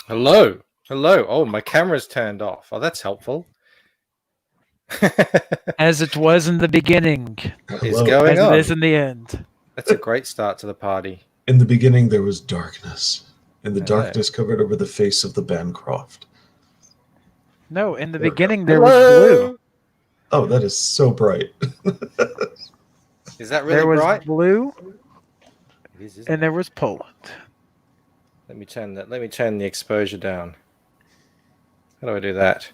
Hello. Hello. Oh, my camera's turned off. Oh, that's helpful. As it was in the beginning, What is Hello. going as it on? is in the end. That's a great start to the party. In the beginning, there was darkness, and the I know. darkness covered over the face of the Bancroft. No, in the There we go. beginning there was blue. Oh, that is so bright. Is that really There was bright? blue, It is, isn't and it? there was Poland. Let me turn the exposure down. How do I do that?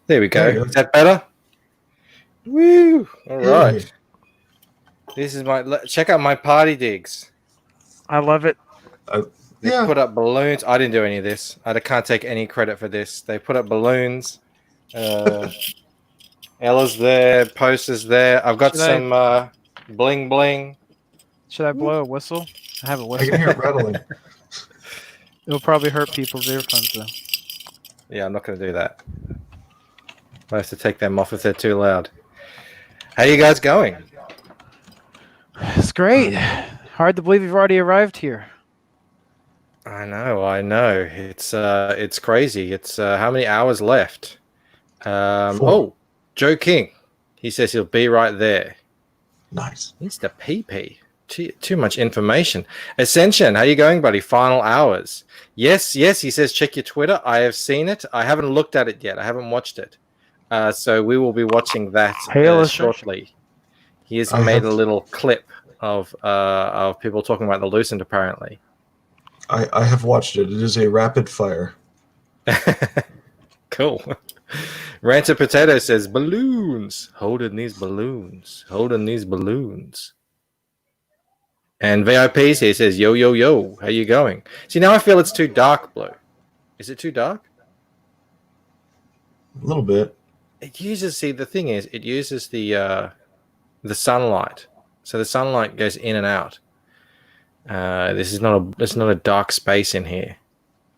There we go. There you go. Is that better? Woo! All right. Yay. This is check out my party digs. I love it. They Yeah. put up balloons. I didn't do any of this. I can't take any credit for this. They put up balloons. Ella's there. Posters there. I've got some bling bling. Should I blow a whistle? I have a I whistle. can hear it rattling. It'll probably hurt people's earphones though. Yeah, I'm not going to do that. I have to take them off if they're too loud. How you guys going? It's great. Hard to believe you've already arrived here. I know. It's crazy. It's how many hours left? 4. Oh, Joe King. He says he'll be right there. Nice. He's the PP. Too much information. Ascension, how you going, buddy? Final hours. Yes. He says check your Twitter. I have seen it. I haven't looked at it yet. I haven't watched it. So we will be watching that shortly. He has made a little clip of people talking about the Lucent, apparently. I have watched it. It is a rapid fire. Cool. Ranter Potato says balloons. Holding these balloons. And VIPs here says yo. How you going? See, now I feel it's too dark, Blue. Is it too dark? A little bit. It uses the sunlight, so the sunlight goes in and out. This is not a dark space in here.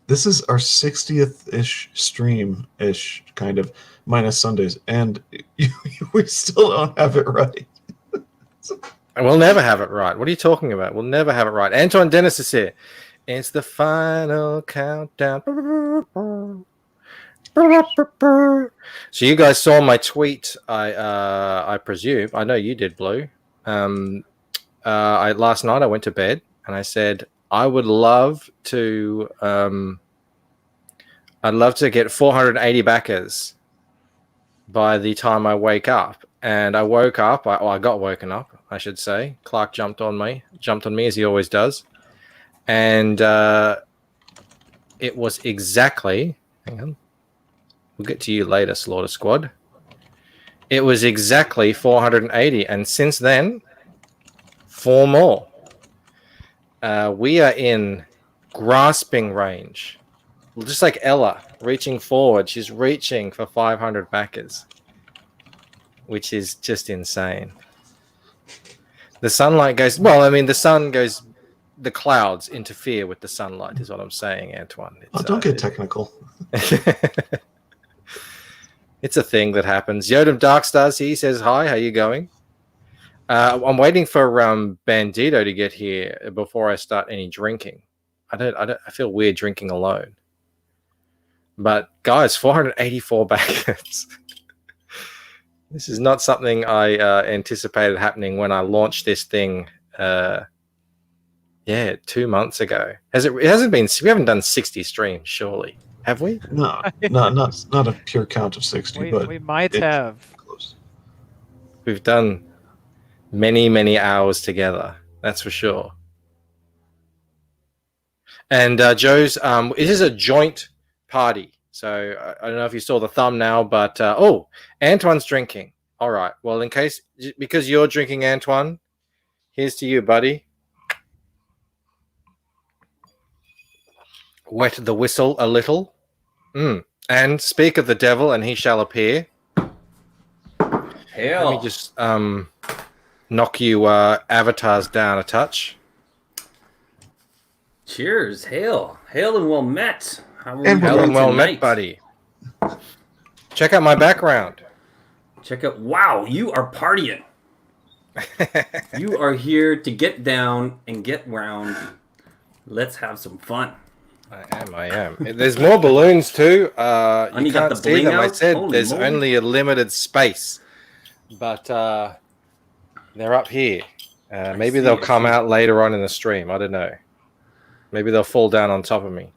This is our 60th-ish stream-ish, kind of, minus Sundays, and we still don't have it right. We'll never have it right. What are you talking about? We'll never have it right. Antoine Dennis is here. It's the final countdown. So you guys saw my tweet, I presume. I know you did, Blue. Last night I went to bed and I said I would love to. I'd love to get 480 backers by the time I wake up. And I woke up. I got woken up, I should say. Clark jumped on me as he always does, and it was exactly. Hang on. We'll get to you later, Slaughter Squad. It was exactly 480, and since then, 4 more. We are in grasping range. Just like Ella, reaching forward. She's reaching for 500 backers, which is just insane. The sunlight goes... Well, I mean, the sun goes... The clouds interfere with the sunlight, is what I'm saying, Antoine. Don't get technical. It's a thing that happens. Yodam Darkstars, he says, hi, how you going? I'm waiting for Bandito to get here before I start any drinking. I feel weird drinking alone. But guys, 484 backers. This is not something I anticipated happening when I launched this thing 2 months ago. It hasn't been, we haven't done 60 streams, surely. Have we? No, not a pure count of 60, but we might have. Close. We've done many hours together. That's for sure. And Joe's, it is a joint party. So I don't know if you saw the thumbnail, but Antoine's drinking. All right. Well, because you're drinking, Antoine, here's to you, buddy. Wet the whistle a little. And speak of the devil, and he shall appear. Hail. Let me just knock you avatars down a touch. Cheers. Hail. Hail and well met. Hail and well met, buddy. Check out my background. Check out. Wow, you are partying. You are here to get down and get round. Let's have some fun. I am. There's more balloons too. And You you got can't the see bling them. I out? said Holy there's moly. only a limited space, but they're up here. Maybe see, they'll I come see. out later on in the stream. I don't know. Maybe they'll fall down on top of me.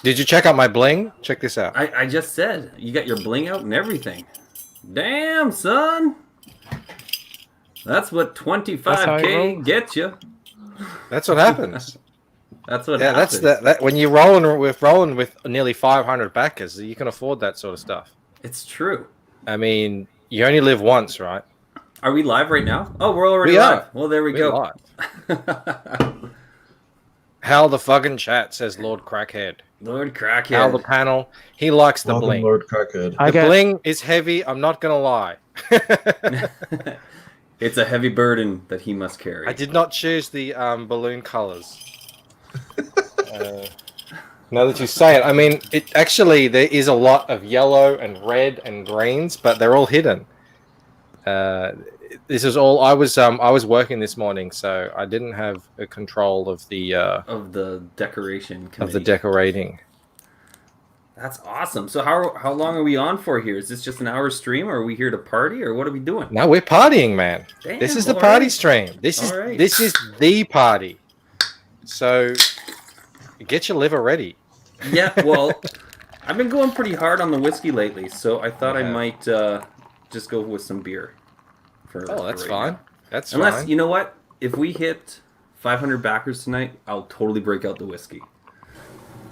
Did you check out my bling? Check this out. I just said you got your bling out and everything. Damn, son. That's what That's how he 25K rolls. gets you. That's what happens. That's what Yeah, happens. that's that. When you're rolling with nearly 500 backers, you can afford that sort of stuff. It's true. I mean, you only live once, right? Are we live right now? Oh, we're already We live. are. Well, there we We're go. live. Hal the fucking chat, says Lord Crackhead. Lord Hal the Crackhead. panel. He likes the Welcome, bling. Lord Crackhead. I The got bling is heavy. I'm not gonna lie. It's a heavy burden that he must carry. I did not choose the balloon colors. Now that you say it, I mean, it actually there is a lot of yellow and red and greens, but they're all hidden. This is all I was working this morning, so I didn't have a control of the decoration committee. of the decorating. That's awesome. So how long are we on for here? Is this just an hour stream, or are we here to party, or what are we doing? No, we're partying, man. Damn, This is the all party right. stream. This is All right. this is the party. So get your liver ready. Yeah, well, I've been going pretty hard on the whiskey lately, so I thought I Yeah. might just go with some beer. For That's right fine. now. That's Unless, fine. you know what? If we hit 500 backers tonight, I'll totally break out the whiskey.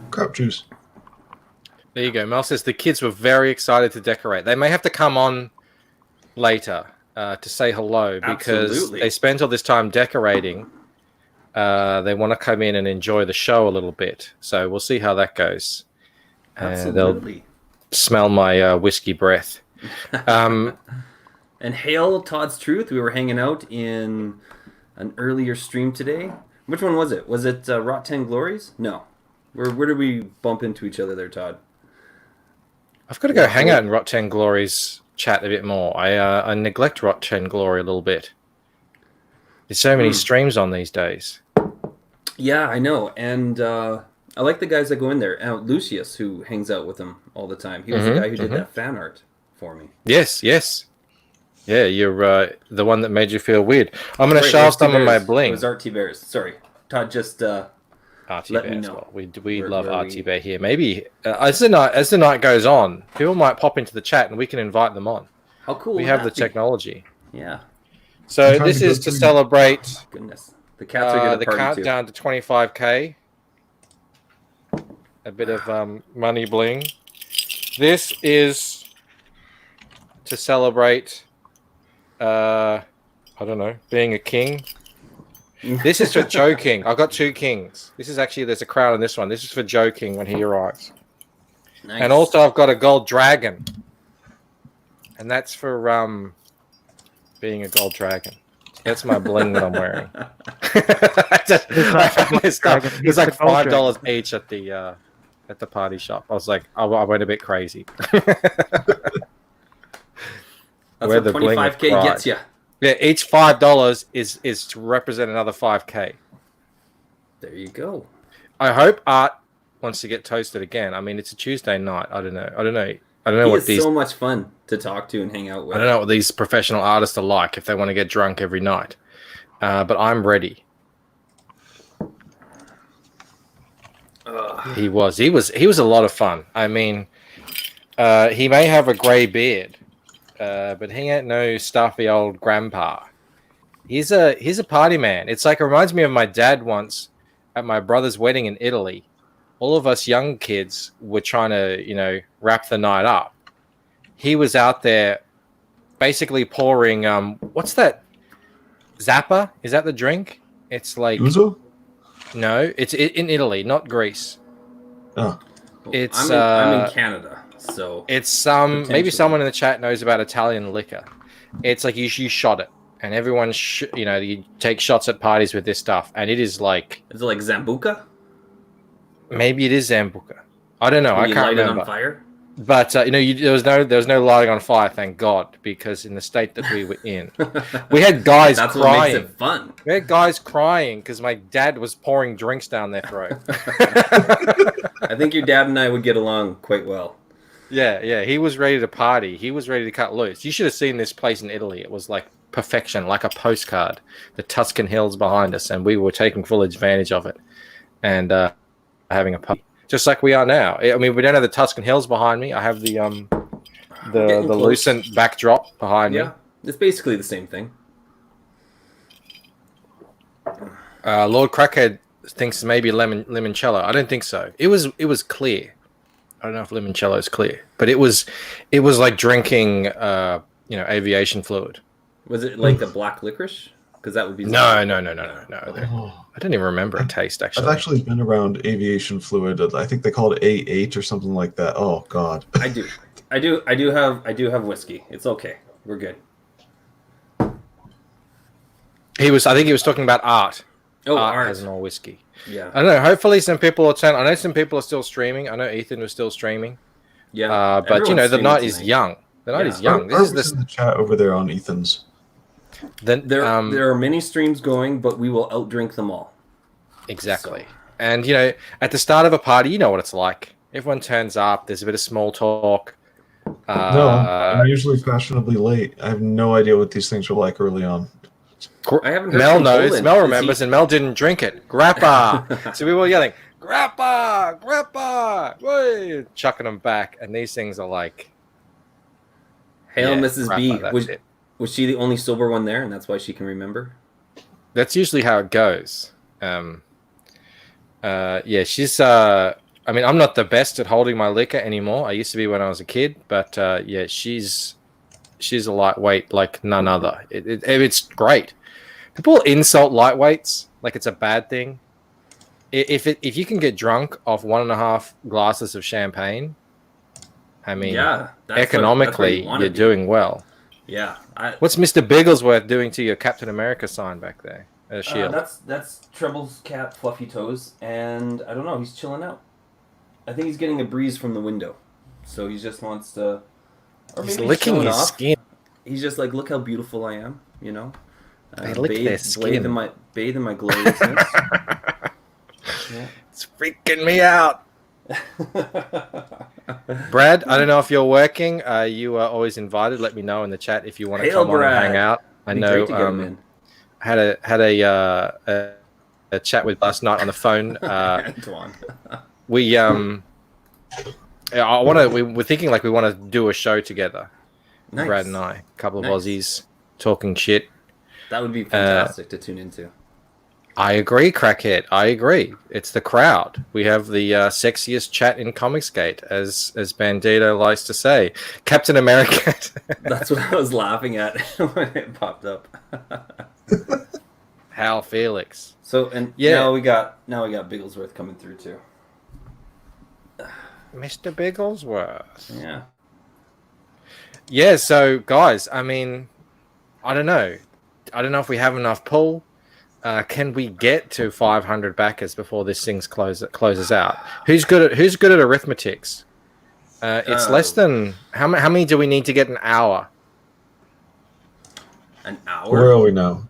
Crap juice. There you go. Mel says the kids were very excited to decorate. They may have to come on later to say hello because Absolutely. they spent all this time decorating. They want to come in and enjoy the show a little bit. So we'll see how that goes. They'll Absolutely. smell my whiskey breath. And hail Todd's Truth. We were hanging out in an earlier stream today. Which one was it? Was it Rot 10 Glories? No. Where did we bump into each other there, Todd? I've got to go hang out in Rot 10 Glory's chat a bit more. I neglect Rot 10 Glory a little bit. There's so many streams on these days. Yeah, I know. And I like the guys that go in there. Lucius, who hangs out with him all the time. He was the guy who did that fan art for me. Yes. Yeah, you're the one that made you feel weird. I'm going to show off some of my bling. It was RT Bears. Sorry. Todd just... RT let Bear me as know. well. We love where RT we- Bear here. Maybe as the night goes on, people might pop into the chat and we can invite them on. How cool We would have the that be? technology. Yeah. So I'm trying this to go is to through- celebrate Goodness. The cats are going the to party too. countdown to 25k. A bit of money bling. This is to celebrate. I don't know, being a king. This is for Joe King. I've got two kings. This is actually there's a crowd on this one. This is for Joe King when he arrives. Nice. And also I've got a gold dragon. And that's for being a gold dragon. That's my bling that I'm wearing. I found this stuff. It was like $5 each at the party shop. I was like, I went a bit crazy. That's Where what the bling of 25K pride. gets you. Yeah, each $5 is to represent another 5k. There you go. I hope Art wants to get toasted again. I mean, it's a Tuesday night. I don't know He what is these so much fun to talk to and hang out with. I don't know what these professional artists are like if they want to get drunk every night. But I'm ready. He was a lot of fun. I mean, he may have a grey beard, but he ain't no stuffy old grandpa. He's a party man. It's like it reminds me of my dad once at my brother's wedding in Italy. All of us young kids were trying to, wrap the night up. He was out there basically pouring what's that? Zappa? Is that the drink? It's like Uzo? no, it's in Italy, not Greece. Oh. It's I'm in Canada, so it's maybe Potentially. someone in the chat knows about Italian liquor. It's like you shot it, and everyone you take shots at parties with this stuff, and it is like is it like Zambuca? maybe it is Zambuca. I don't know. When I you can't light it remember. on fire? But there was no lighting on fire, thank God, because in the state that we were in, we had guys That's crying. what makes it fun. We had guys crying because my dad was pouring drinks down their throat. I think your dad and I would get along quite well. Yeah, he was ready to party. He was ready to cut loose. You should have seen this place in Italy. It was like perfection, like a postcard. The Tuscan hills behind us, and we were taking full advantage of it and having a party, just like we are now. I mean, we don't have the Tuscan hills behind me. I have the Lucent backdrop behind me. Yeah, it's basically the same thing. Lord Crackhead thinks maybe limoncello. I don't think so. It was clear. I don't know if limoncello is clear, but it was like drinking aviation fluid. Was it like the black licorice? Because that would be No. I don't even remember a taste actually. I've actually been around aviation fluid. I think they call it A8 or something like that. Oh God. I do have whiskey. It's okay. We're good. I think he was talking about art. Oh, art has more whiskey. Yeah. I don't know. Hopefully, some people will turn. I know some people are still streaming. I know Ethan was still streaming. Yeah. But Everyone's the night streaming is tonight. young. The night is young. This is in the chat over there on Ethan's. Then There are many streams going, but we will outdrink them all. exactly. So. And at the start of a party, you know what it's like. Everyone turns up. There's a bit of small talk. No, I'm usually fashionably late. I have no idea what these things are like early on. I haven't heard Mel from knows. Poland. Mel Is remembers, and Mel didn't drink it. Grappa. So we were yelling, "Grappa, Grappa!" Whoa, chucking them back. And these things are like, Hail, yeah, Mrs. Grappa, B. that's it. Was she the only sober one there, and that's why she can remember? That's usually how it goes. She's. I mean, I'm not the best at holding my liquor anymore. I used to be when I was a kid, but she's a lightweight like none other. It's great. People insult lightweights like it's a bad thing. If you can get drunk off 1.5 glasses of champagne, I mean, economically, you're doing well. Yeah. What's Mr. Bigglesworth doing to your Captain America sign back there? Shield. That's Treble's cat, Fluffy Toes, and I don't know. He's chilling out. I think he's getting a breeze from the window, so he just wants to. Or He's maybe licking showing his off. skin. He's just like, look how beautiful I am, They lick their skin. Bathe in my gloriousness. Yeah. It's freaking me out. Brad, I don't know if you're working. You are always invited. Let me know in the chat if you want to come on and hang out. I It'd be know. great to get him in. Had a chat with last night on the phone. Antoine. We we're thinking like we want to do a show together. Nice. Brad and I, a couple of Nice. Aussies talking shit. That would be fantastic to tune into. I agree, Crackhead. I agree. It's the crowd. We have the sexiest chat in Comicsgate, as Bandito likes to say. Captain America. That's what I was laughing at when it popped up. Hal Felix. So now we got Bigglesworth coming through too. Mr. Bigglesworth. Yeah. Yeah, so guys, I mean, I don't know if we have enough pull. Can we get to 500 backers before this thing closes out? Who's good at arithmetics? It's less than how many do we need to get an hour? An hour? Where are we now?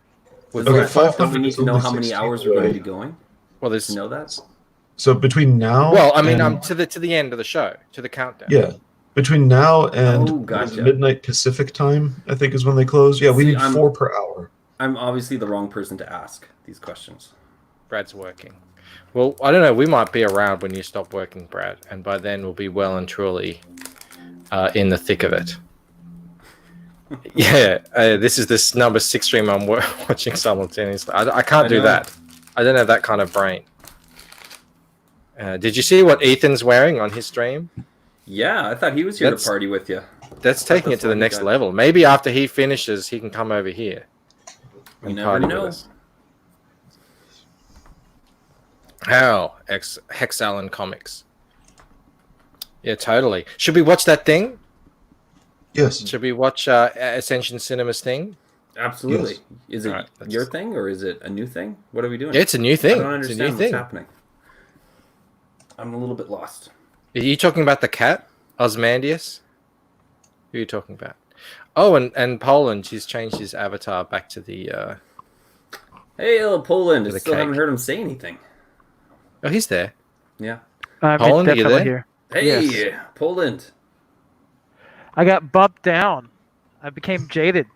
Okay, 500 we need is to know only how many 16 hours we're going to away. be going. Well, To know that? So between now. Well, I mean, and, to the end of the show, to the countdown. yeah, between now and Oh, gotcha. midnight Pacific time, I think is when they close. Yeah, we See, need 4 per hour. I'm obviously the wrong person to ask these questions. Brad's working. Well, I don't know. We might be around when you stop working, Brad, and by then we'll be well and truly in the thick of it. Yeah, this is this number 6 stream I'm watching simultaneously. I can't do that. I don't have that kind of brain. Did you see what Ethan's wearing on his stream? Yeah, I thought he was here to party with you. That's taking it to the next level. Maybe after he finishes, he can come over here. You never know. How? Hexallen Comics. Yeah, totally. Should we watch that thing? Yes. Should we watch Ascension Cinema's thing? Absolutely. Yes. Is it Alright, your thing or is it a new thing? What are we doing? Yeah, it's a new thing. I don't understand it's a new what's thing. happening. I'm a little bit lost. Are you talking about the cat? Osmandius? Who are you talking about? Oh, and Poland. She's changed his avatar back to the. Hey, little Poland. I the still haven't cake. heard him say anything. Oh, he's there. Yeah. I'm Poland, are you definitely there? here. Hey, Yes. Poland. I got bumped down. I became jaded.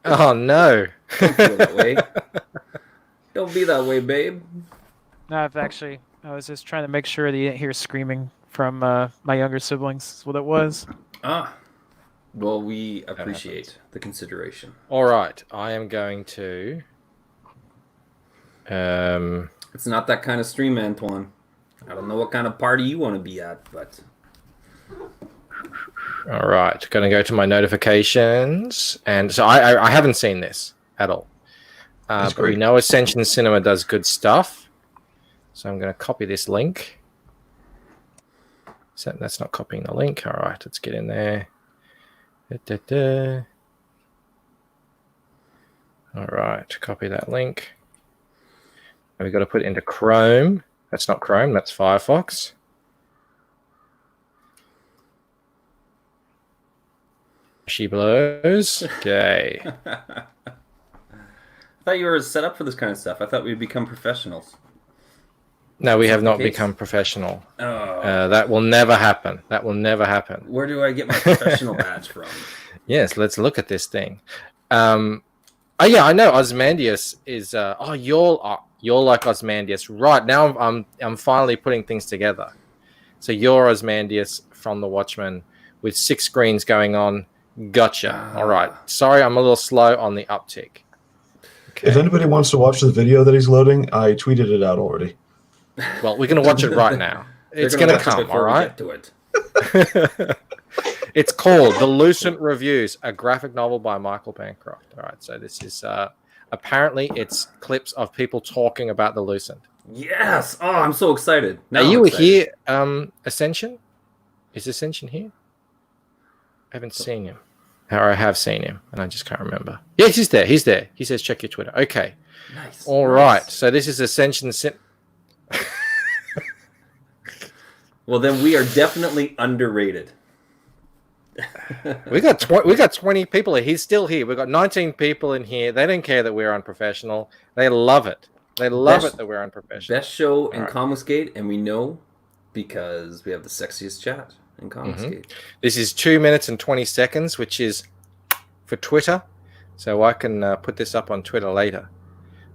Oh no! Don't feel that way. Don't be that way, babe. No, I was just trying to make sure that you didn't hear screaming from my younger siblings. That's what it was. Ah. Well, we appreciate the consideration. All right, I am going to. It's not that kind of stream, Antoine. I don't know what kind of party you want to be at, but... All right, going to go to my notifications, and so I haven't seen this at all. That's But we great. know Ascension Cinema does good stuff, so I'm going to copy this link. So that's not copying the link. All right, let's get in there. Da-da-da. All right, copy that link. And we've got to put it into Chrome. That's not Chrome, that's Firefox. She blows. Okay. I thought you were set up for this kind of stuff. I thought we'd become professionals. No, we have not case? become professional. Oh. That will never happen. That will never happen. Where do I get my professional badge from? Yes, let's look at this thing. Oh yeah, I know Osmandius is. You're like Osmandius, right? Now I'm finally putting things together. So you're Osmandius from The Watchmen with 6 screens going on. Gotcha. All right. Sorry, I'm a little slow on the uptick. Okay. If anybody wants to watch the video that he's loading, I tweeted it out already. Well, we're gonna watch it right now. It's They're gonna watch it come. before All we right. get to it. It's called The Lucent Reviews, a graphic novel by Michael Bancroft. All right, so this is apparently it's clips of people talking about the Lucent. Yes! Oh, I'm so excited. Now Are I'm you excited. here, Ascension? Is Ascension here? I haven't seen him. Or I have seen him, and I just can't remember. Yes, he's there. He's there. He says, check your Twitter. Okay. Nice. All right. So this is Ascension. Well, then we are definitely underrated. We got 20 people here. He's still here. We've got 19 people in here. They don't care that we're unprofessional. They love it. They love it that we're unprofessional. Best show in All right. Comicsgate, and we know because we have the sexiest chat in Mm-hmm. Comicsgate. This is 2 minutes and 20 seconds, which is for Twitter. So I can put this up on Twitter later.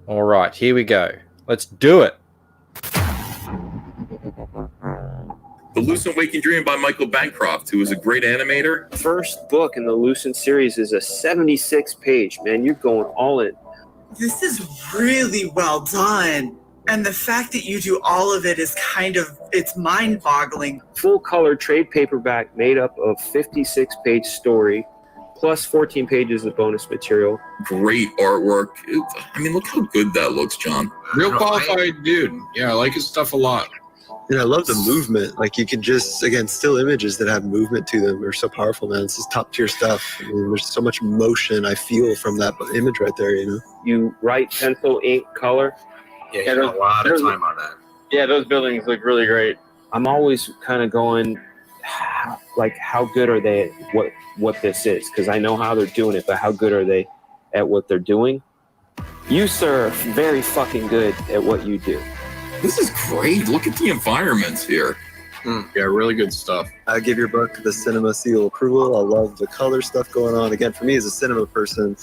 All right, here we go. Let's do it. The Lucent Waking Dream by Michael Bancroft, who is a great animator. First book in the Lucent series is a 76 page. Man, you're going all in. This is really well done. And the fact that you do all of it is it's mind-boggling. Full color trade paperback made up of 56 page story plus 14 pages of bonus material. Great artwork. Look how good that looks, John. Real qualified dude. Yeah, I like his stuff a lot. And I love the movement. Like, you can just, again, still images that have movement to them are so powerful, man. This is top tier stuff. I mean, there's so much motion I feel from that image right there, you know? You write pencil, ink, color. Yeah, he spent a lot of time on that. Yeah, those buildings look really great. I'm always kind of going, how good are they at what this is? Because I know how they're doing it, but how good are they at what they're doing? You, sir, are very fucking good at what you do. This is great. Look at the environments here. Yeah, really good stuff. I give your book the cinema seal approval. I love the color stuff going on. Again, for me as a cinema person,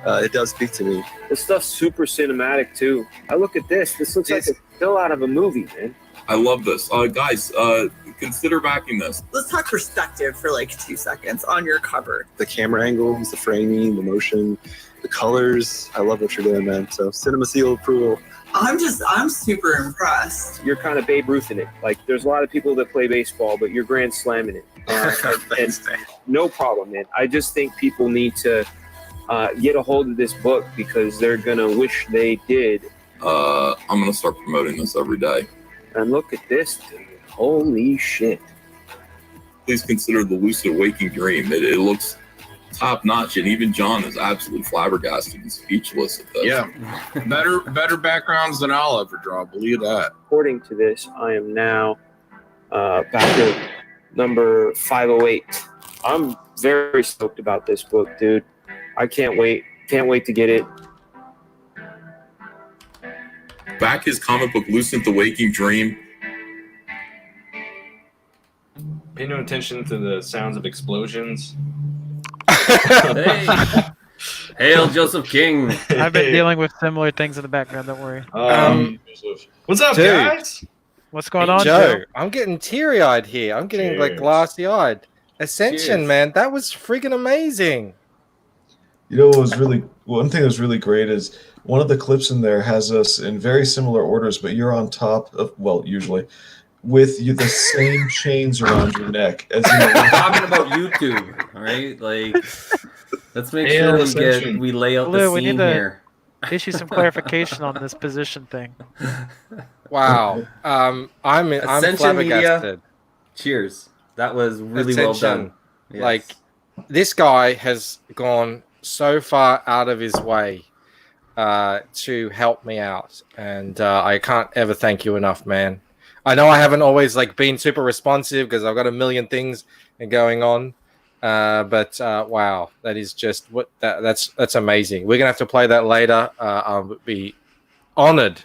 it does speak to me. This stuff's super cinematic, too. I look at this. This looks like a still out of a movie, man. I love this. Guys, consider backing this. Let's talk perspective for 2 seconds on your cover. The camera angles, the framing, the motion, the colors. I love what you're doing, man. So cinema seal approval. I'm super impressed. You're kind of Babe Ruth in it. Like, there's a lot of people that play baseball, but you're grand slamming it. And no problem, man. I just think people need to get a hold of this book because they're going to wish they did. I'm going to start promoting this every day. And look at this, dude. Holy shit. Please consider The Lucent Waking Dream. It looks top notch, and even John is absolutely flabbergasted and speechless at this. Yeah, better backgrounds than I'll ever draw. Believe that. According to this, I am now back number 508. I'm very stoked about this book, dude. I can't wait. Can't wait to get it. Back his comic book, Lucent the Waking Dream. Pay no attention to the sounds of explosions. Hey. Hail Joseph King. I've been dealing with similar things in the background. Don't worry. What's up, Dude. guys? What's going Hey, on, Joe? Joe? I'm getting teary-eyed here. I'm getting like Cheers. glassy-eyed. Ascension, Cheers. man, that was freaking amazing. You know what was really one thing that was really great is one of the clips in there has us in very similar orders, but you're on top of, well, usually with you the same chains around your neck as in We're talking about YouTube, all right? Like, let's make Hail sure Ascension. we lay out Lou, the we scene need to- here. Issue some clarification on this position thing. Wow. I'm Ascension flabbergasted. Cheers. That was really well Ascension. done. Yes. Like, this guy has gone so far out of his way to help me out, and I can't ever thank you enough, man. I know I haven't always like been super responsive because I've got a million things going on, but wow, that is just that's amazing. We're gonna have to play that later. I'll be honored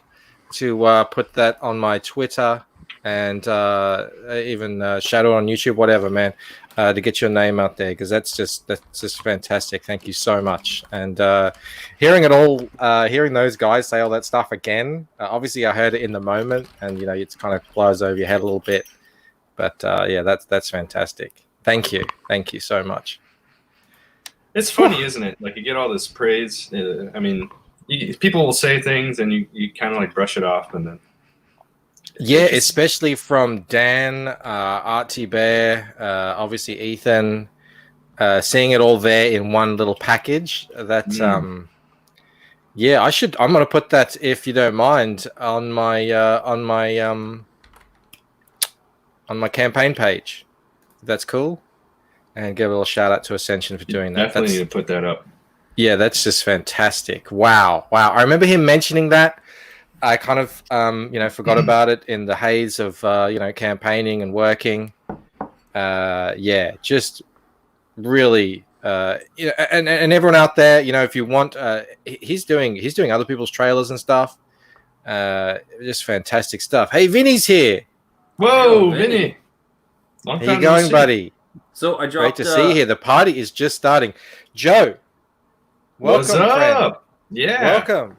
to put that on my Twitter and even shadow on YouTube, whatever, man. To get your name out there, because that's just fantastic. Thank you so much. And hearing it all, hearing those guys say all that stuff again. Obviously, I heard it in the moment, and you know, it kind of flies over your head a little bit. But yeah, that's fantastic. Thank you so much. It's funny, isn't it? Like, you get all this praise. I mean, people will say things, and you kind of like brush it off, and then. Yeah, especially from Dan, Artie Bear, obviously Ethan, seeing it all there in one little package. That's yeah, I'm gonna put that, if you don't mind, on my campaign page. That's cool, and give a little shout out to Ascension for doing that. Definitely need to put that up. Yeah, that's just fantastic. Wow. I remember him mentioning that. I kind of, forgot about it in the haze of, campaigning and working. Yeah, just really, and everyone out there, if you want, he's doing other people's trailers and stuff. Just fantastic stuff. Hey, Vinny's here. Whoa, Vinny. Vinny. Long How time you no going, see. buddy? So I dropped. Great to see you here. The party is just starting. Joe, welcome, What's up? friend. Yeah. Welcome.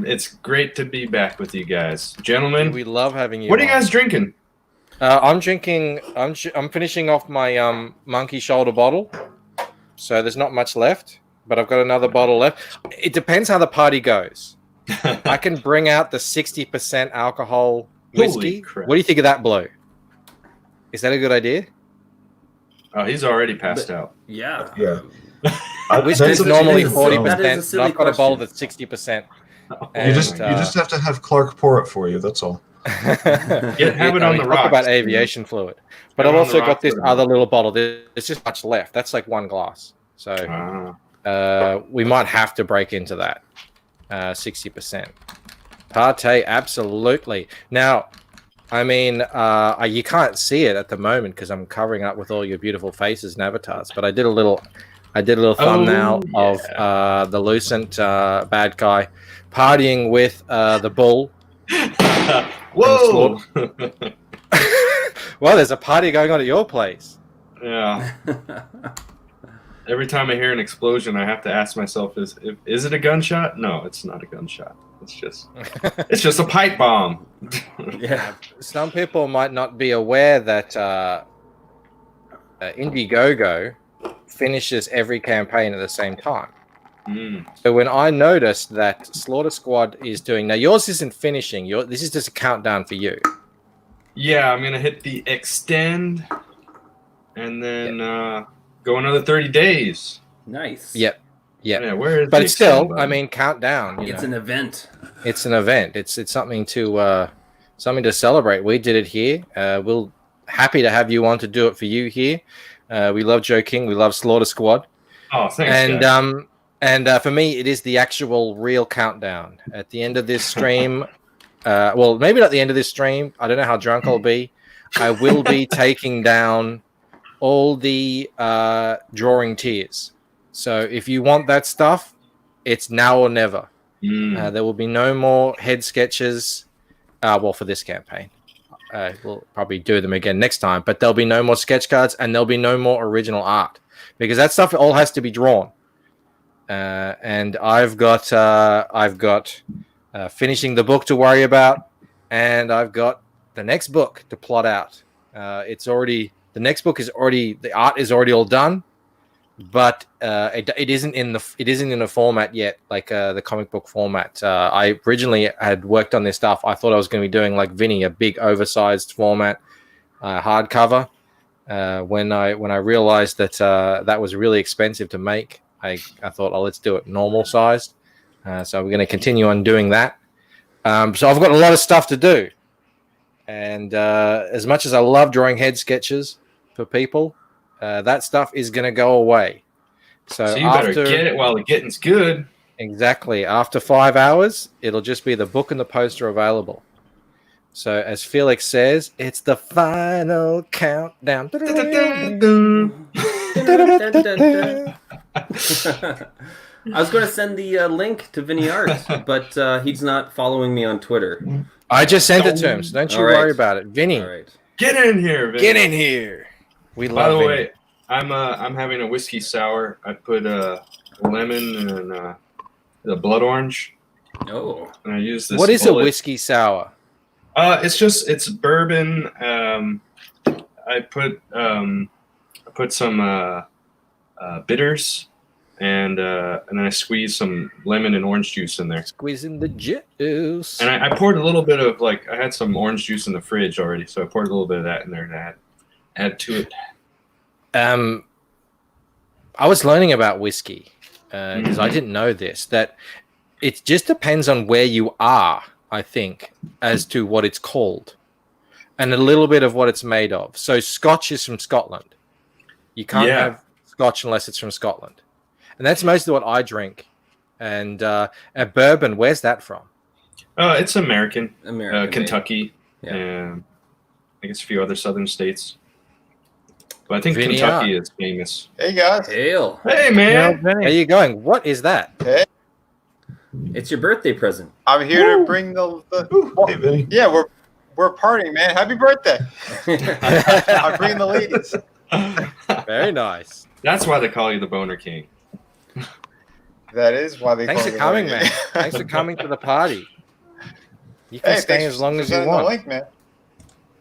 It's great to be back with you guys, gentlemen. We love having you. What are you on. guys drinking? I'm drinking. I'm finishing off my monkey shoulder bottle, so there's not much left. But I've got another bottle left. It depends how the party goes. I can bring out the 60% alcohol Holy whiskey. crap. What do you think of that, Blue? Is that a good idea? Oh, he's already passed out. Yeah. Yeah. Whiskey's That's normally a- 40%. That is a and silly I've got a bottle question. that's 60%. You just have to have Clark pour it for you. That's all. Have it on the talk rocks. about aviation fluid, but Have I've it on the also got rocks, this put it on. other little bottle. There's just much left. That's like one glass, so we might have to break into that 60%. Partay, absolutely. Now, I mean, you can't see it at the moment because I'm covering up with all your beautiful faces and avatars. But I did a little thumbnail of the Lucent bad guy partying with the bull. Whoa! Well, there's a party going on at your place. Yeah. Every time I hear an explosion, I have to ask myself: Is it a gunshot? No, it's not a gunshot. It's just a pipe bomb. Yeah. Some people might not be aware that Indiegogo finishes every campaign at the same time. So when I noticed that Slaughter Squad is doing, now yours isn't finishing, this is just a countdown for you. Yeah, I'm gonna hit the extend, and then go another 30 days. Nice. Yep. Yeah, where is But the it's still, extend button? I mean, countdown. It's an event. It's an event. It's something to celebrate. We did it here. We'll happy to have you on to do it for you here. We love Joe King. We love Slaughter Squad. Oh, thanks, And guys. for me, it is the actual real countdown. At the end of this stream, well, maybe not the end of this stream. I don't know how drunk I'll be. I will be taking down all the drawing tiers. So if you want that stuff, it's now or never. There will be no more head sketches. Well, for this campaign. We'll probably do them again next time, but there'll be no more sketch cards and there'll be no more original art because that stuff all has to be drawn. And I've got finishing the book to worry about, and I've got the next book to plot out. The next book is already, the art is already all done, but it isn't in the format yet, like the comic book format. I originally had worked on this stuff. I thought I was going to be doing like Vinny, a big oversized format hardcover. When I realized that that was really expensive to make, I thought, oh, let's do it normal sized. So we're going to continue on doing that. So I've got a lot of stuff to do, and as much as I love drawing head sketches for people, that stuff is going to go away. So you better get it while the getting's good. Exactly. After 5 hours, it'll just be the book and the poster available. So as Felix says, it's the final countdown. I was going to send the link to Vinny Art, but he's not following me on Twitter. I just sent it to him, so don't you worry about it. Vinny, get in here, Vinny. Get in here. We love By the Vinny. way, I'm having a whiskey sour. I put lemon and the blood orange. Oh. And I use this. What is a whiskey sour? It's bourbon. I put some bitters, and then I squeezed some lemon and orange juice in there. Squeezing the juice. And I poured a little bit of I had some orange juice in the fridge already, so I poured a little bit of that in there to add to it. I was learning about whiskey because I didn't know this, that it just depends on where you are, I think, as to what it's called and a little bit of what it's made of. So Scotch is from Scotland. You can't have Scotch unless it's from Scotland. And that's mostly what I drink. And bourbon, where's that from? It's American. Kentucky. Kentucky. And I guess a few other southern states. But I think Vinny Kentucky is famous. Hey guys. Hail. Hey man. How are you going? What is that? Hey. It's your birthday present. I'm here to bring the Hey, Vinny. yeah, we're partying, man. Happy birthday. I'm bringing the ladies. Very nice. That's why they call you the Boner King. That is why they Thanks call for me coming, Boner man. King. Thanks for coming to the party. You can stay thanks as long for as you sending want. The link, man.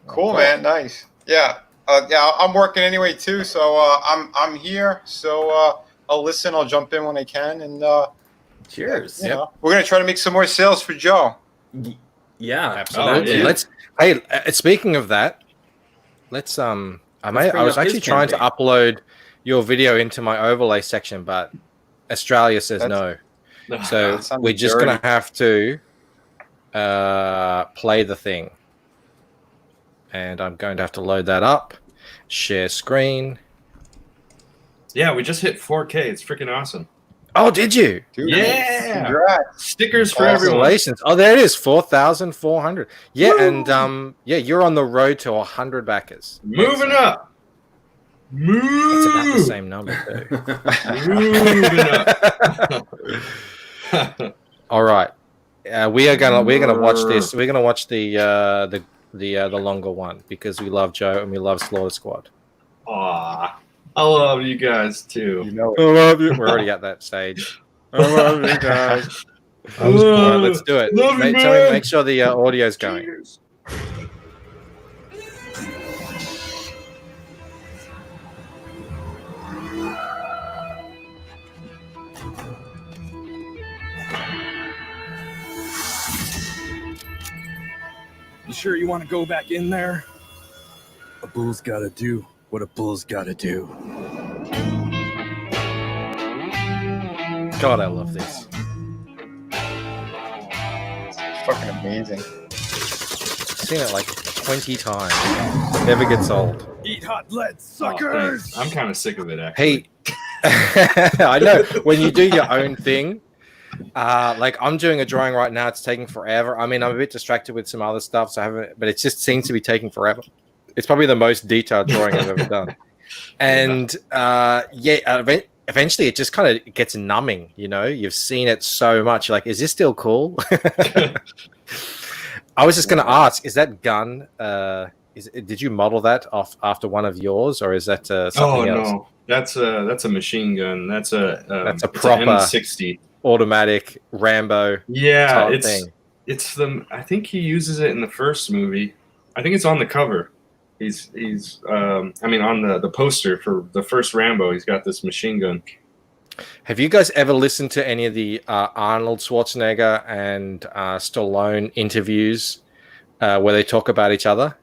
Cool, man. Nice. Yeah. I'm working anyway too, so I'm here. So I'll listen. I'll jump in when I can, and cheers. You know, we're gonna try to make some more sales for Joe. Yeah, absolutely. Let's. Hey, speaking of that, let's. I was actually trying to upload your video into my overlay section, but Australia says no. So we're just gonna have to play the thing. And I'm going to have to load that up. Share screen. Yeah, we just hit 4K. It's freaking awesome. Oh, did you? Dude, yeah. Congrats. Stickers for everyone. Congratulations. Oh, there it is. 4,400. Yeah, woo! And you're on the road to 100 backers. Moving up. Move. It's about the same number too. Moving up. All right. We're gonna watch this. We're gonna watch the longer one because we love Joe and we love Slaughter Squad. Aw, I love you guys too. You know, I love you. We're already at that stage. I love you guys. All right, let's do it. Make sure the audio's going. Cheers. You sure you want to go back in there? A bull's gotta do what a bull's gotta do. God, I love this. it's fucking amazing. I've seen it like 20 times. Never gets old. Eat hot lead, Oh, suckers! thanks. I'm kind of sick of it, actually. Hey, I know when you do your own thing. Like I'm doing a drawing right now. It's taking forever. I mean, I'm a bit distracted with some other stuff, so I haven't. But it just seems to be taking forever. It's probably the most detailed drawing I've ever done. And eventually it just kind of gets numbing, you know? You've seen it so much. You're like, is this still cool? I was just going to ask, is that gun, did you model that off after one of yours, or is that something else? No. That's a machine gun. That's a proper M60 automatic Rambo. Yeah, type thing. It's the. I think he uses it in the first movie. I think it's on the cover. He's on the poster for the first Rambo. He's got this machine gun. Have you guys ever listened to any of the Arnold Schwarzenegger and Stallone interviews where they talk about each other?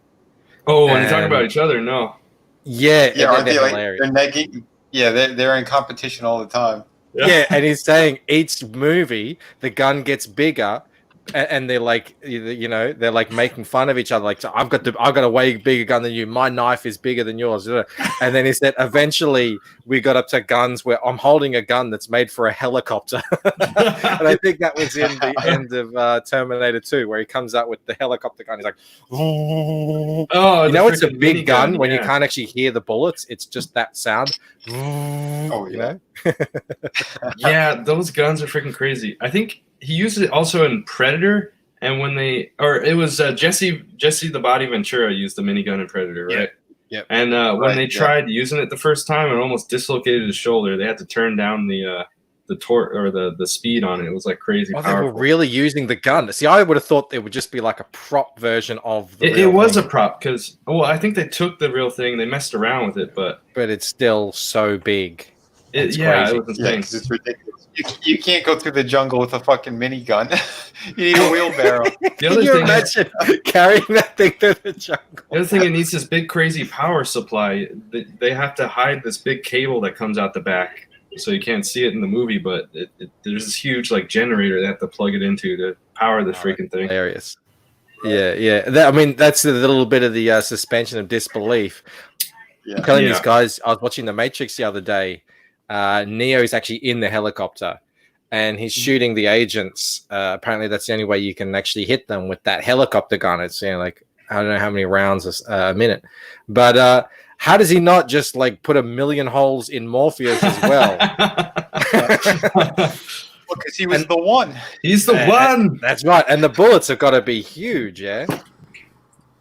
Oh, when they talk about each other, no. Yeah, Aren't they hilarious. they're negging? Yeah, they're in competition all the time. Yeah, and he's saying each movie the gun gets bigger, and they're like, you know, they're like making fun of each other. Like, so I've got a way bigger gun than you. My knife is bigger than yours. And then he said, eventually we got up to guns where I'm holding a gun that's made for a helicopter. And I think that was in the end of Terminator 2, where he comes out with the helicopter gun. He's like, oh, you know, it's a big gun when you can't actually hear the bullets. It's just that sound. Oh, you know? Yeah, those guns are freaking crazy. I think he uses it also in Predator, and it was Jesse the Body Ventura used the minigun in Predator, right? Yep. And when they tried using it the first time, it almost dislocated his shoulder. They had to turn down the torque or the speed on it. It was like crazy powerful. They were really using the gun. See, I would have thought it would just be like a prop version of the it was a prop because I think they took the real thing, they messed around with it, but it's still so big. It was insane. It's ridiculous. You can't go through the jungle with a fucking minigun. You need a wheelbarrow. Can you imagine carrying that thing through the jungle? The other thing, it needs this big crazy power supply. They have to hide this big cable that comes out the back, so you can't see it in the movie. But there's this huge like generator they have to plug it into to power the freaking thing. Hilarious. Yeah. That's a little bit of the suspension of disbelief. I'm telling these guys, I was watching The Matrix the other day. Neo is actually in the helicopter and he's shooting the agents. Apparently that's the only way you can actually hit them with that helicopter gun. It's like, I don't know how many rounds a minute, but how does he not just like put 1 million holes in Morpheus as well? Because he was the one. He's the one. That's right. And the bullets have got to be huge. Yeah.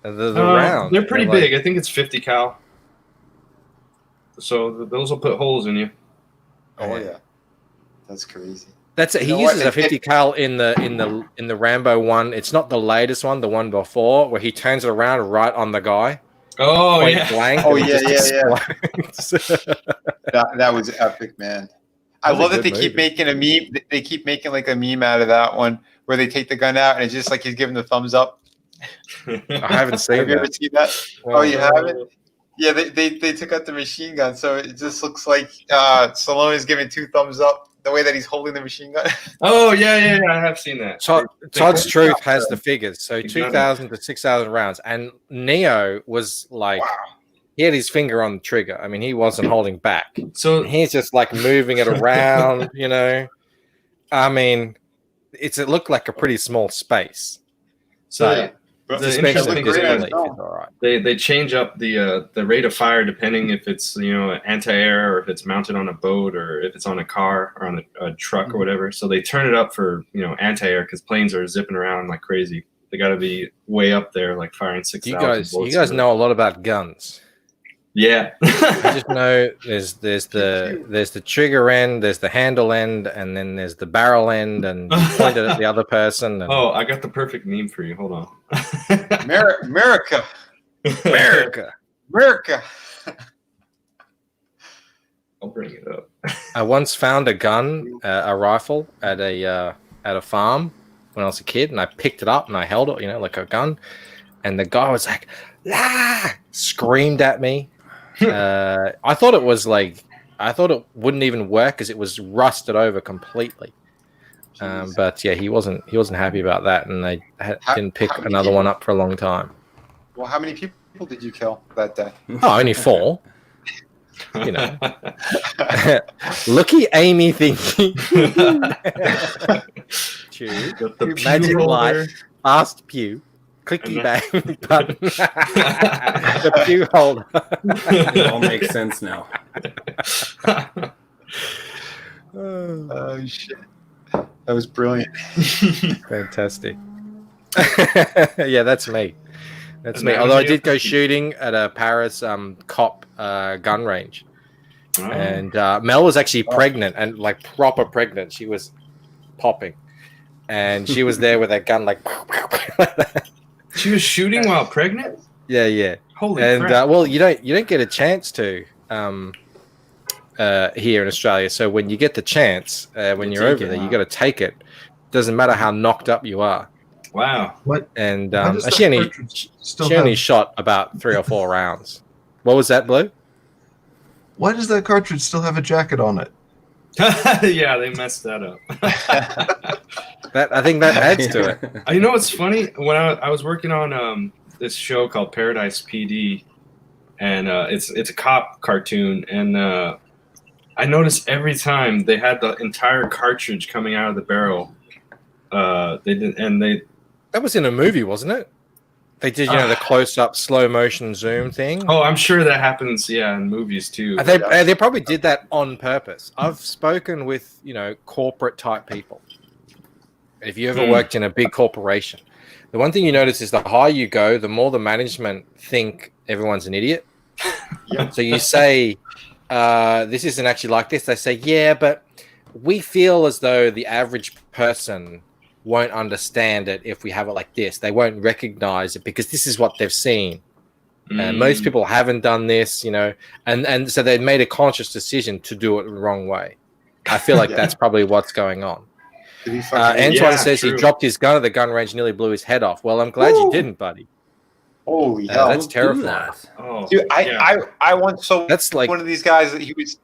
The rounds. They're pretty big. I think it's 50 cal. So those will put holes in you. Oh yeah, that's crazy. That's it. He uses a 50 cal in the Rambo one. It's not the latest one, the one before, where he turns it around right on the guy. Oh point yeah. Blank, oh yeah. That was epic, man. I love that they keep making a meme. They keep making like a meme out of that one where they take the gun out and it's just like he's giving the thumbs up. I haven't seen Have that. you ever seen that? Oh, you haven't? Yeah, they took out the machine gun, so it just looks like Stallone is giving 2 thumbs up the way that he's holding the machine gun. Oh yeah, I have seen that. Todd's Truth has the figures, so 2,000 to 6,000 rounds, and Neo was like, he had his finger on the trigger. I mean, he wasn't holding back, so he's just like moving it around. You know, I mean, it looked like a pretty small space. So. They change up the rate of fire depending if it's anti-air or if it's mounted on a boat or if it's on a car or on a truck or whatever. So they turn it up for anti-air because planes are zipping around like crazy. They got to be way up there, like firing 6,000 bullets. You guys know a lot about guns. Yeah. I just know there's the trigger end, there's the handle end, and then there's the barrel end, and you point it at the other person. And... Oh, I got the perfect meme for you. Hold on. America. I'll bring it up. I once found a gun, a rifle, at a farm when I was a kid, and I picked it up and I held it, like a gun, and the guy was like, "Ah!" screamed at me. I thought it wouldn't even work because it was rusted over completely. But yeah, he wasn't happy about that, and they didn't pick another one up for a long time. Well, how many people did you kill that day? Oh, only 4. Looky Amy thinking. The magic light, fast pew, clicky bang button. The pew holder. It all makes sense now. Oh shit, that was brilliant. Fantastic. Yeah, that's me. That's me. Anatomy Although I of did the go Thief. shooting at a Paris cop gun range, Oh. and Mel was actually pregnant and like proper pregnant. She was popping, and she was there with that gun like. She was shooting while pregnant? Yeah. Holy and crap. well, you don't get a chance to here in Australia. So when you get the chance, when you're over there, you got to take it. Doesn't matter how knocked up you are. Wow. What? And Why does she that only cartridge still she only have- shot about 3 or 4 rounds. What was that, Blue? Why does that cartridge still have a jacket on it? Yeah, they messed that up. That I think that adds to it. You know what's funny? When I was working on this show called Paradise PD, and it's a cop cartoon, and I noticed every time they had the entire cartridge coming out of the barrel. That was in a movie, wasn't it? They did, the close-up, slow motion zoom thing. Oh, I'm sure that happens, yeah, in movies too. They probably did that on purpose. I've spoken with corporate type people. If you ever worked in a big corporation, the one thing you notice is the higher you go, the more the management think everyone's an idiot. So you say, this isn't actually like this. They say, yeah, but we feel as though the average person won't understand it if we have it like this. They won't recognize it because this is what they've seen. And most people haven't done this, and so they made a conscious decision to do it the wrong way. I feel like that's probably what's going on. Antoine says he dropped his gun at the gun range, nearly blew his head off. Well, I'm glad you didn't, buddy. Holy hell, that's terrifying. Oh, dude, I once saw that's like one of these guys that he was.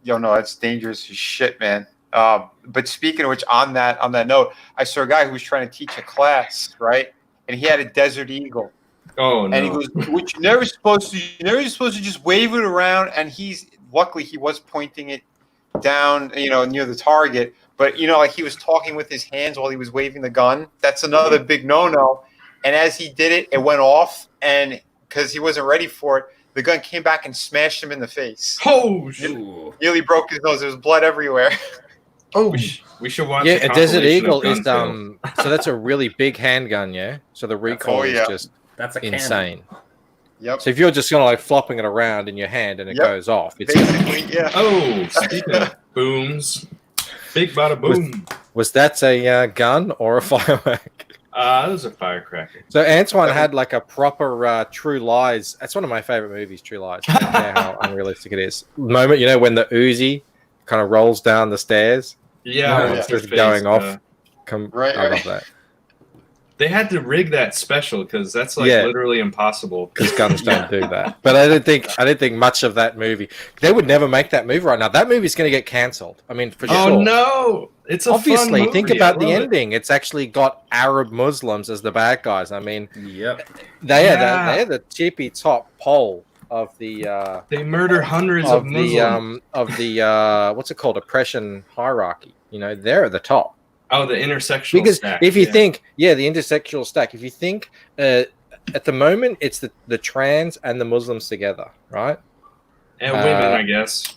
No, that's dangerous as shit, man. But speaking of which, on that note, I saw a guy who was trying to teach a class, right? And he had a Desert Eagle. Oh no! And he goes, "Which you're never supposed to. You're never supposed to just wave it around." And luckily he was pointing it down, near the target. But like he was talking with his hands while he was waving the gun. That's another big no-no. And as he did it, it went off, and because he wasn't ready for it, the gun came back and smashed him in the face. Oh, nearly broke his nose. There was blood everywhere. Oh, we should watch. Yeah, a Desert Eagle is so so that's a really big handgun, yeah. So the recoil is just insane. Yep. So if you're just flopping it around in your hand and it goes off, it's basically yeah. Oh, speaking of booms, big bada boom. Was that a gun or a firework? That was a firecracker. So Antoine had like a proper True Lies. That's one of my favorite movies, True Lies. I don't care how unrealistic it is. Moment, when the Uzi kind of rolls down the stairs. Yeah, it's just going off. Right, I love that. They had to rig that special because that's literally impossible. Because guns don't do that. But I didn't think much of that movie. They would never make that movie right now. That movie's going to get cancelled. I mean, for sure. Oh no! It's obviously fun movie. Think about the ending. It's actually got Arab Muslims as the bad guys. I mean, they're the tippy top pole of the. They murder hundreds of Muslims. What's it called? Oppression hierarchy. They're at the top. Oh, the intersectional because stack. If you think, the intersectional stack. If you think, at the moment, it's the trans and the Muslims together, right? And women, I guess.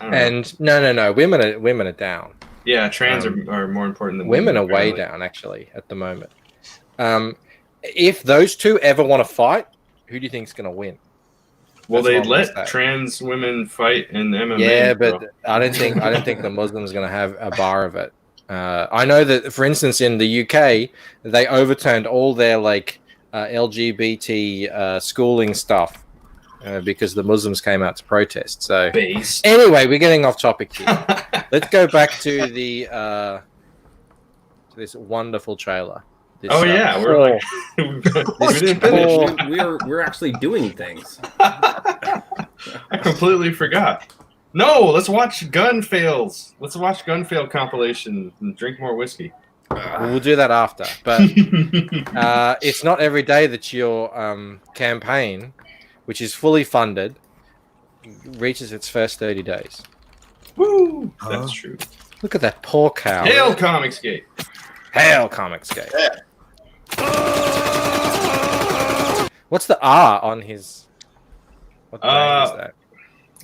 And no, women are down. Yeah, trans are more important than women. Are way down actually at the moment. If those two ever want to fight, who do you think is going to win? Well, they let trans women fight in MMA. Yeah, but I don't think the Muslims are going to have a bar of it. I know that, for instance, in the UK, they overturned all their LGBT schooling stuff because the Muslims came out to protest. So anyway, we're getting off topic here. Let's go back to this wonderful trailer. We're we're actually doing things. I completely forgot. No, let's watch gun fails. Let's watch gun fail compilation and drink more whiskey. We'll do that after. But it's not every day that your campaign, which is fully funded, reaches its first 30 days. Woo! That's true. Look at that poor cow. Hail Comicsgate. Hail Comicsgate. Yeah. What's the R on his? What brand is that?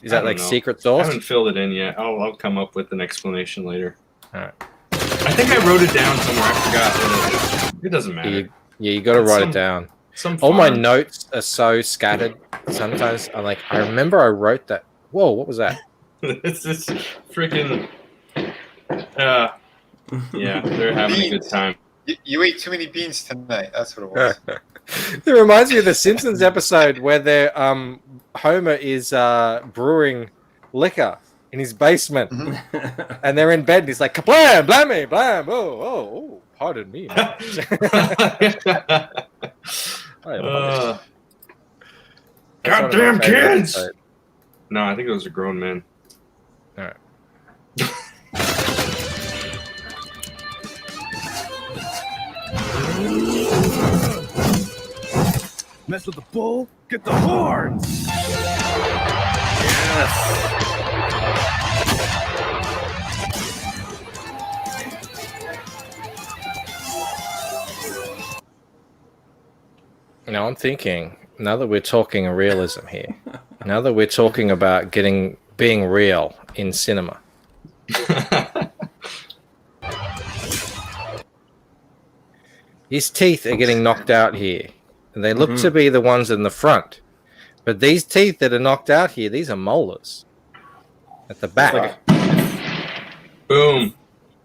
Is I that don't like know. secret I sauce? haven't filled it in yet. I'll come up with an explanation later. All right. I think I wrote it down somewhere. I forgot what it is. It doesn't matter. You got to It's write some- it down. Some All my farm. notes are so scattered. Sometimes I'm like, I remember I wrote that. Whoa, what was that? It's this freaking. Yeah, they're having a good time. You ate too many beans tonight. That's what it was. It reminds me of the Simpsons episode where they're Homer is brewing liquor in his basement, and they're in bed. And he's like, "Kablam, blammy, blam, oh, pardon me." Goddamn kids! No, I think those are grown men. All right. Mess with the bull, get the horns. Now I'm thinking, now that we're talking realism here, now that we're talking about being real in cinema. His teeth are getting knocked out here, and they look to be the ones in the front. But these teeth that are knocked out here, these are molars at the back. Boom.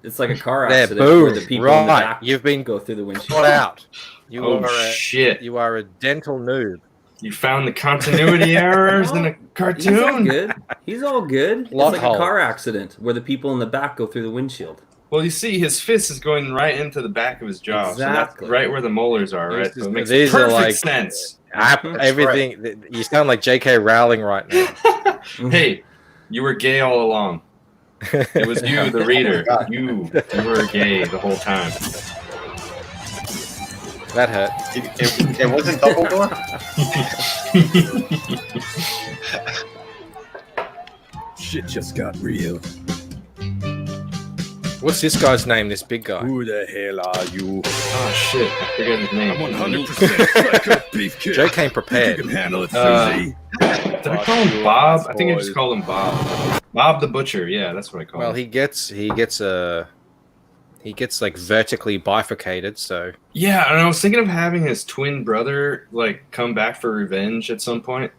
It's like a car There, accident boom. where the people in the Right. back You've been go through the windshield. Got out. You Oh, are shit. You are a dental noob. You found the continuity errors in a cartoon? He's all good. He's all good. Lot It's like hole. a car accident where the people in the back go through the windshield. Well, you see, his fist is going right into the back of his jaw. So Exactly. that's right where the molars are, right? So it makes These are perfect like sense. everything. You sound like J.K. Rowling right now. Hey, you were gay all along. It was you, the reader. You were gay the whole time. That hurt. It wasn't Dumbledore? Shit just got real. What's this guy's name? This big guy. Who the hell are you? Oh shit, I forget his name. I'm 100% psycho beef kid. Joe came prepared. You can handle it, Susie. Did I call him Bob? I think I just called him Bob. Bob the Butcher. Yeah, that's what I call Well, him. he gets like vertically bifurcated. So Yeah, and I was thinking of having his twin brother like come back for revenge at some point.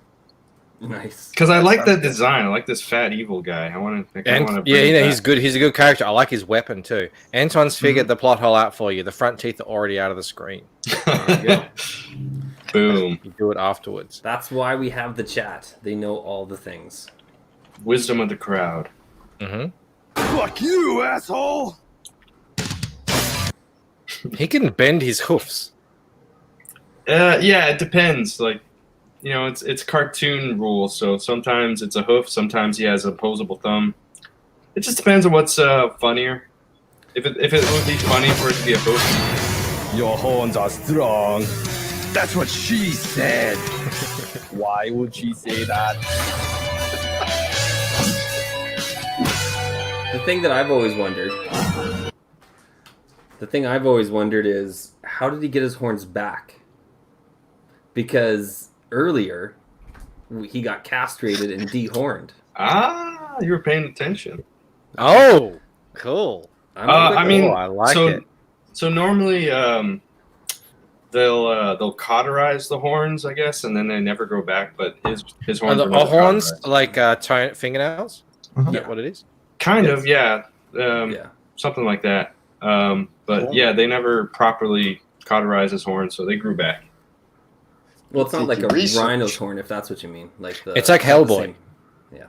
Nice. Because I like that design. I like this fat evil guy. I want to. and yeah, you know, he's good. He's a good character. I like his weapon too. Antoine's figured the plot hole out for you. The front teeth are already out of the screen. Boom. You do it afterwards. That's why we have the chat. They know all the things. Wisdom of the crowd. Fuck you, asshole! He can bend his hoofs. Yeah, it depends. Like, you know, it's cartoon rules. So sometimes it's a hoof. Sometimes he has a opposable thumb. It just depends on what's funnier. If it would be funny for it to be a hoof. Your horns are strong. That's what she said. Why would she say that? The thing I've always wondered is how did he get his horns back? Because earlier he got castrated and dehorned. Ah, you were paying attention. Oh, cool. I mean, I like it. So normally, they'll cauterize the horns, I guess, and then they never grow back. But his horns Are the horns like fingernails? Is that what it is? Kind of, yeah. Something like that. But yeah, they never properly cauterized his horns, so they grew back. Well, it's not like a rhino's horn, if that's what you mean. Like It's like Hellboy. Yeah.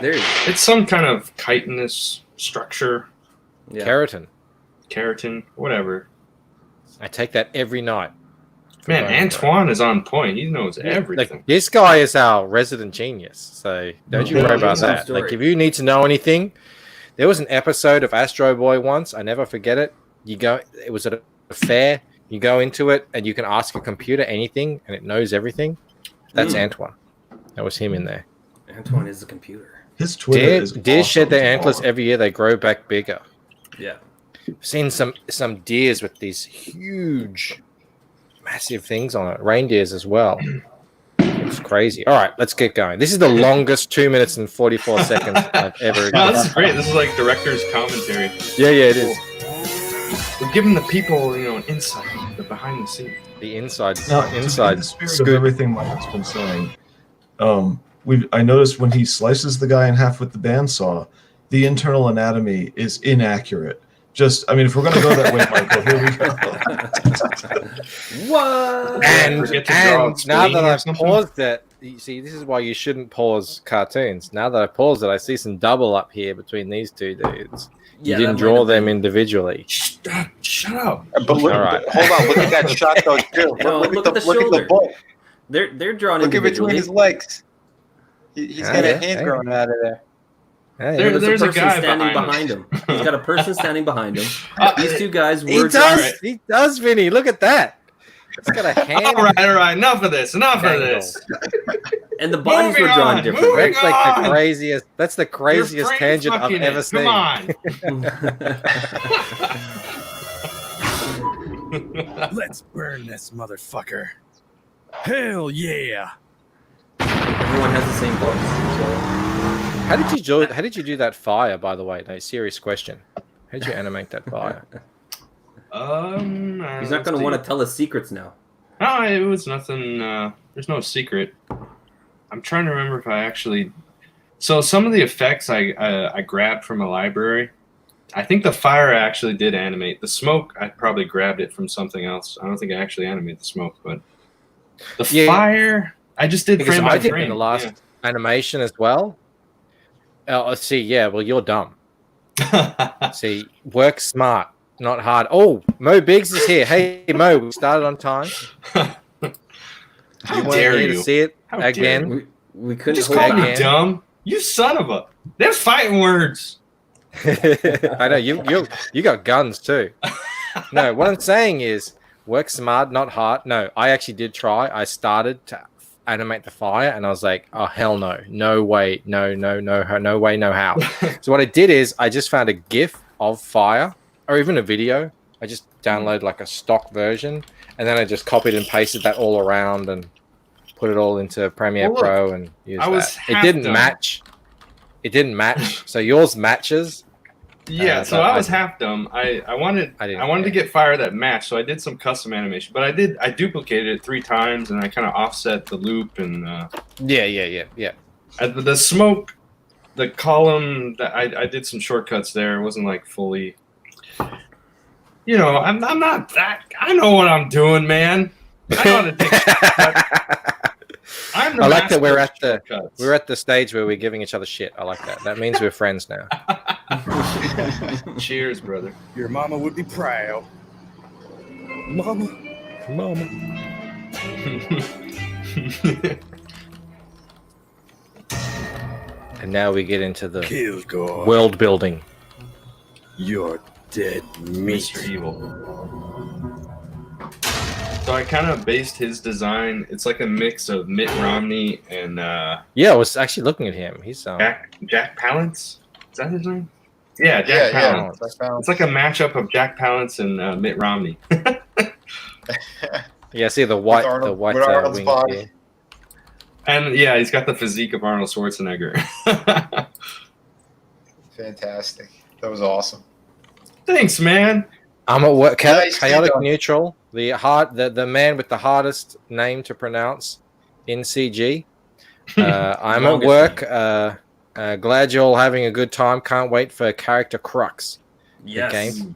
There you go. It's some kind of chitinous structure. Yeah. Keratin, whatever. I take that every night. Man, Antoine is on point. He knows everything. Like, this guy is our resident genius, so don't you worry about that. Like, if you need to know anything, there was an episode of Astro Boy once. I never forget it. It was at a fair. You go into it, and you can ask a computer anything, and it knows everything. That's Antoine. That was him in there. Antoine is a computer. His Twitter is Deer awesome shed their to antlers follow. every year. They grow back bigger. Yeah. I've seen some deers with these huge, massive things on it. Reindeers as well. It's crazy. All right, let's get going. This is the longest 2 minutes and 44 seconds I've ever. No, this is great. This is like director's commentary. Yeah, it is. We're giving the people, an insight, the behind the scenes. The inside, Now, inside. in the spirit of everything Mike's been saying, I noticed when he slices the guy in half with the bandsaw, the internal anatomy is inaccurate. If we're going to go that way, Michael, here we go. What? And now that I've paused it, you see, this is why you shouldn't pause cartoons. Now that I paused it, I see some double up here between these two dudes. You didn't draw them individually. Shut up. But look, All right. hold on. Look at that shot, though, too. No, look at the look at shoulder. the bull. They're drawn Look at individually. between his legs. He's got a hand growing out of there. There's a a person guy standing behind behind him. He's got a person standing behind him. These two guys were. He does, Vinny. Look at that. He's got a hand. All right. Enough of this. And the bodies were drawn differently. That's like the craziest. That's the craziest tangent I've ever seen. Come on. Let's burn this motherfucker. Hell yeah. Everyone has the same voice. How did you do that fire? By the way, no, serious question. How did you animate that fire? He's not going to want to tell us secrets now. No, it was nothing. There's no secret. I'm trying to remember if I actually. So some of the effects I grabbed from a library. I think the fire I actually did animate. The smoke, I probably grabbed it from something else. I don't think I actually animated the smoke, but the fire, I just did frame by frame. In the last animation as well. Let's see. Yeah, well, you're dumb. See, work smart, not hard. Oh, Mo Biggs is here. Hey, Mo, we started on time. How dare you? To see it How again. We couldn't just hold call me back. dumb. You son of a. They're fighting words. I know you got guns too. No, what I'm saying is work smart, not hard. No, I actually did try. I started to animate the fire and I was like, oh hell no way, no way, no how. So what I did is I just found a GIF of fire or even a video. I just downloaded like a stock version and then I just copied and pasted that all around and put it all into Premiere Pro and used that. It didn't match. It didn't match. So yours matches. Yeah, so I was half dumb. I wanted to get fire that matched, so I did some custom animation. But I duplicated it 3 times, and I kind of offset the loop and. Yeah. The smoke, the column that I did some shortcuts there. It wasn't like fully. I'm not that. I know what I'm doing, man. I know how to take. I like that we're at the stage where we're giving each other shit. I like that. That means we're friends now. Cheers, brother. Your mama would be proud. Mama. And now we get into the Kill God. world building. You're dead meat. Mr. Evil. So I kind of based his design. It's like a mix of Mitt Romney and yeah, I was actually looking at him. He's Jack Palance. Is that his name? Yeah, Jack Palance. It's like a matchup of Jack Palance and Mitt Romney. Yeah, see the white Arnold's wing body. here. And yeah, he's got the physique of Arnold Schwarzenegger. Fantastic. That was awesome. Thanks, man. I'm at work. Nice, Chaotic Tito. Neutral, the man with the hardest name to pronounce in CG. I'm at work. Glad you're all having a good time. Can't wait for Character Crux. Yes. The game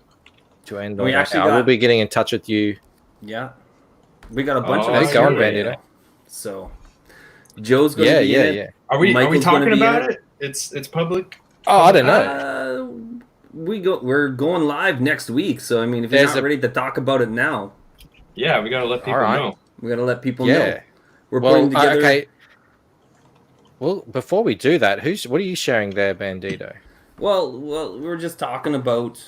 to end. We on. actually I will got- be getting in touch with you. Yeah. We got a bunch Oh, of hey, go on, Bandito. So Joe's going to be in it. Are we Michael's gonna talking be in about it? It's public. Oh, I don't know. We're going live next week, so I mean, if There's you're not ready to talk about it now, Yeah, we gotta let people know. we gotta let people Yeah. know. We're putting together. Okay. Well, before we do that, what are you sharing there, Bandito? Well, we were just talking about,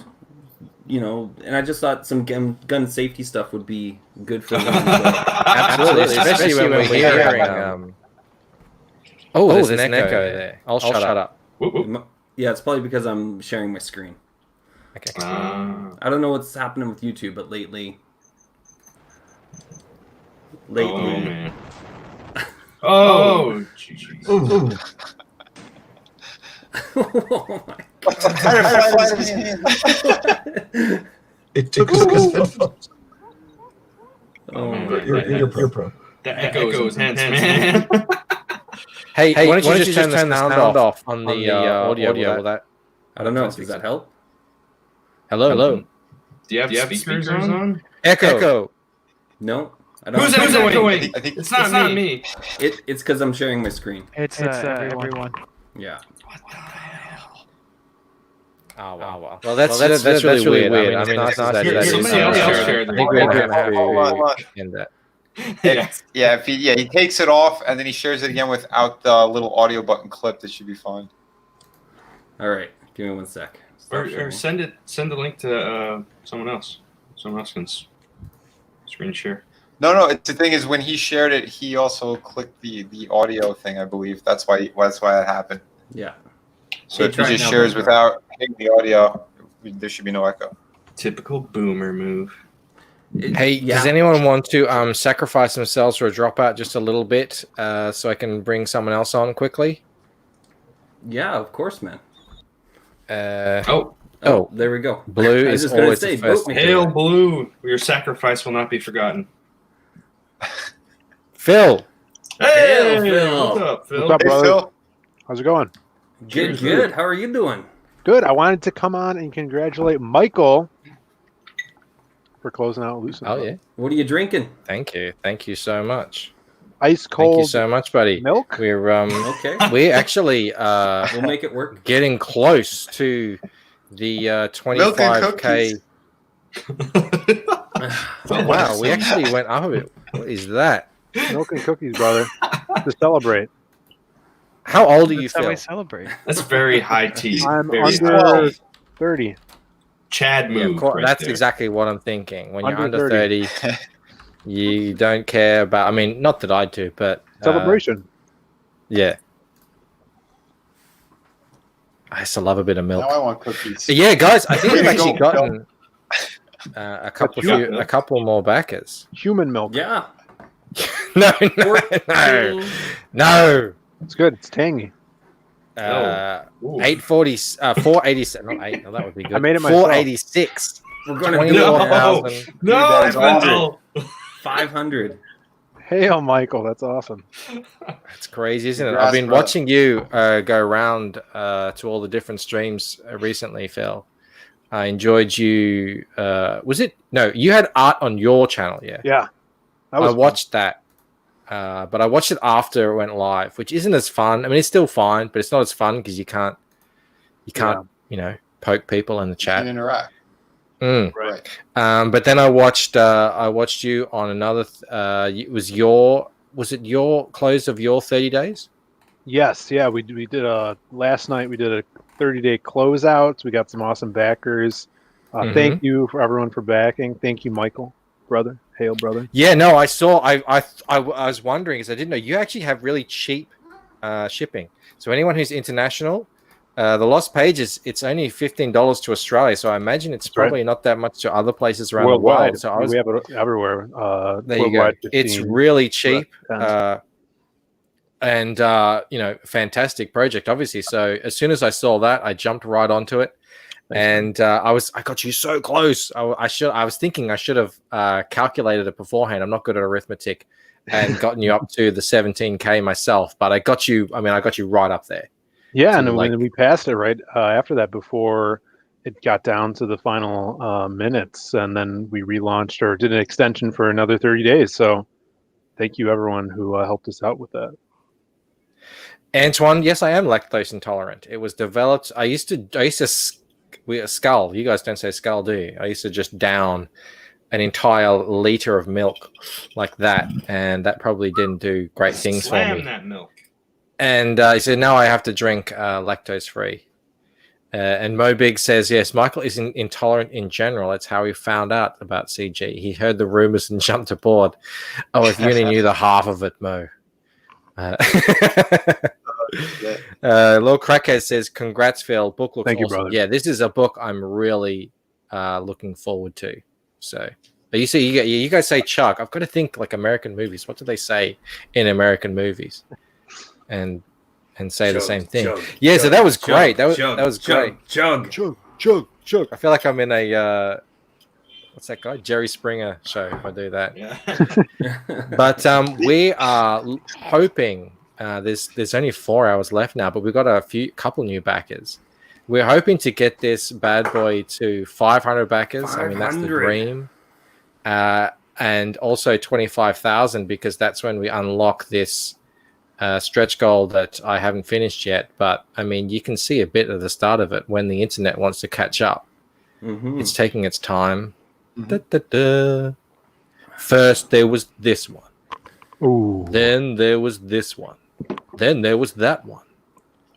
and I just thought some gun safety stuff would be good for them. Absolutely, especially when we're hearing. There's an echo there. I'll shut up. Yeah, it's probably because I'm sharing my screen. Okay. I don't know what's happening with YouTube, but lately lately. Oh man. Oh, jeez. Ooh. Oh my It took his headphones. Oh man, You're pro. the echo is intense, man. Hey, why don't you just turn the sound off on the audio? Will that? I don't know. Does that help? Hello. Do you have speakers on? Echo. No, I don't. Who's echoing? I think It's not me. It's because I'm sharing my screen. It's everyone. Yeah. Oh wow. Well, that's really weird. I mean, it's nice that Somebody else shared I think we're gonna have Hold on. to end that. Yeah, if he takes it off and then he shares it again without the little audio button clip, that should be fine. All right. Give me 1 sec. Or send the link to someone else. Someone else can screen share. No. The thing is, when he shared it, he also clicked the audio thing. I believe that's why that happened. Yeah. So Hey, if he try it just now, shares Ben. without hitting the audio, there should be no echo. Typical boomer move. Hey, does anyone want to sacrifice themselves for a dropout just a little bit, so I can bring someone else on quickly? Yeah, of course, man. Oh, there we go. Blue I was is just gonna always say, the first. vote me. Hail Blue! Your sacrifice will not be forgotten. Phil. Hey, Phil. What's up, Phil? What's up, Hey, brother? Phil. How's it going? Good. How are you doing? Good. I wanted to come on and congratulate Michael for closing out Lucent. Oh yeah. What are you drinking? Thank you so much. Ice cold. Thank you so much, buddy. Milk. We're Okay. we actually We'll make it work. getting close to the 25K. Oh wow, we actually went up a bit. What is that? Milk and cookies, brother, to celebrate. How old are you, That's how Phil? we celebrate. That's very high tea. I'm Very under 30. Chad Yeah, move. cool. right That's there. exactly what I'm thinking. When you're Under under 30, you don't care about. I mean, not that I do, but Celebration. Yeah. I used to love a bit of milk. Now I want cookies. Yeah, guys, I think we've actually Go, gotten a couple more backers. Human milk. Yeah. No. It's good. It's tangy. 840, 487. Not 8. No, that would be good. I made it myself. 486. We're going to 24,000. No, 500. Hail, Michael. That's awesome. That's crazy, isn't it? Congrats, I've been brother. watching you go around to all the different streams recently, Phil. I enjoyed you. Was it? No, you had art on your channel, yeah? Yeah. I watched that. But I watched it after it went live, which isn't as fun. I mean, it's still fine, but it's not as fun because you can't, poke people in the You chat. can interact. Right. But then I watched you on another. Was it your close of your 30 days? Yes. Yeah. We did last night. We did a 30-day closeout. We got some awesome backers. Thank you for everyone for backing. Thank you, Michael, brother. Hail, brother. Yeah. No, I saw. I was wondering because I didn't know you actually have really cheap shipping. So anyone who's international. The Lost Pages, it's only $15 to Australia, so I imagine it's probably not that much to other places around Worldwide. the world. So we have it everywhere. There you go. 15, It's really cheap, 10. and fantastic project, obviously. So as soon as I saw that, I jumped right onto it, and I got you so close. I was thinking I should have calculated it beforehand. I'm not good at arithmetic, and gotten you up to the 17K myself, but I got you. I mean, I got you right up there. Yeah, and then we passed it right after that before it got down to the final minutes, and then we relaunched or did an extension for another 30 days. So thank you, everyone who helped us out with that. Antoine, yes, I am lactose intolerant. It was developed. I used to skull. You guys don't say skull, do you? I used to just down an entire liter of milk like that, and that probably didn't do great things for me. Slam that milk. And he said, now I have to drink lactose free. And Mobig says, yes, Michael is intolerant in general. It's how he found out about CG. He heard the rumors and jumped aboard. Oh, if you only knew the half of it, Mo. Lil Crackhead says, congrats, Phil. Book looks Thank you, awesome. brother. Yeah, this is a book I'm really looking forward to. So You see, you guys say Chuck. I've got to think like American movies. What do they say in American movies? And say the same thing. Yeah, so that was great. That was great. Chug. I feel like I'm in a what's that guy? Jerry Springer show. If I do that. Yeah. But we are hoping there's only 4 hours left now, but we've got couple new backers. We're hoping to get this bad boy to 500 backers. 500. I mean, that's the dream. And also 25,000 because that's when we unlock this stretch goal that I haven't finished yet. But I mean, you can see a bit of the start of it when the internet wants to catch up. Mm-hmm. It's taking its time. Mm-hmm. First, there was this one. Ooh. Then there was this one. Then there was that one.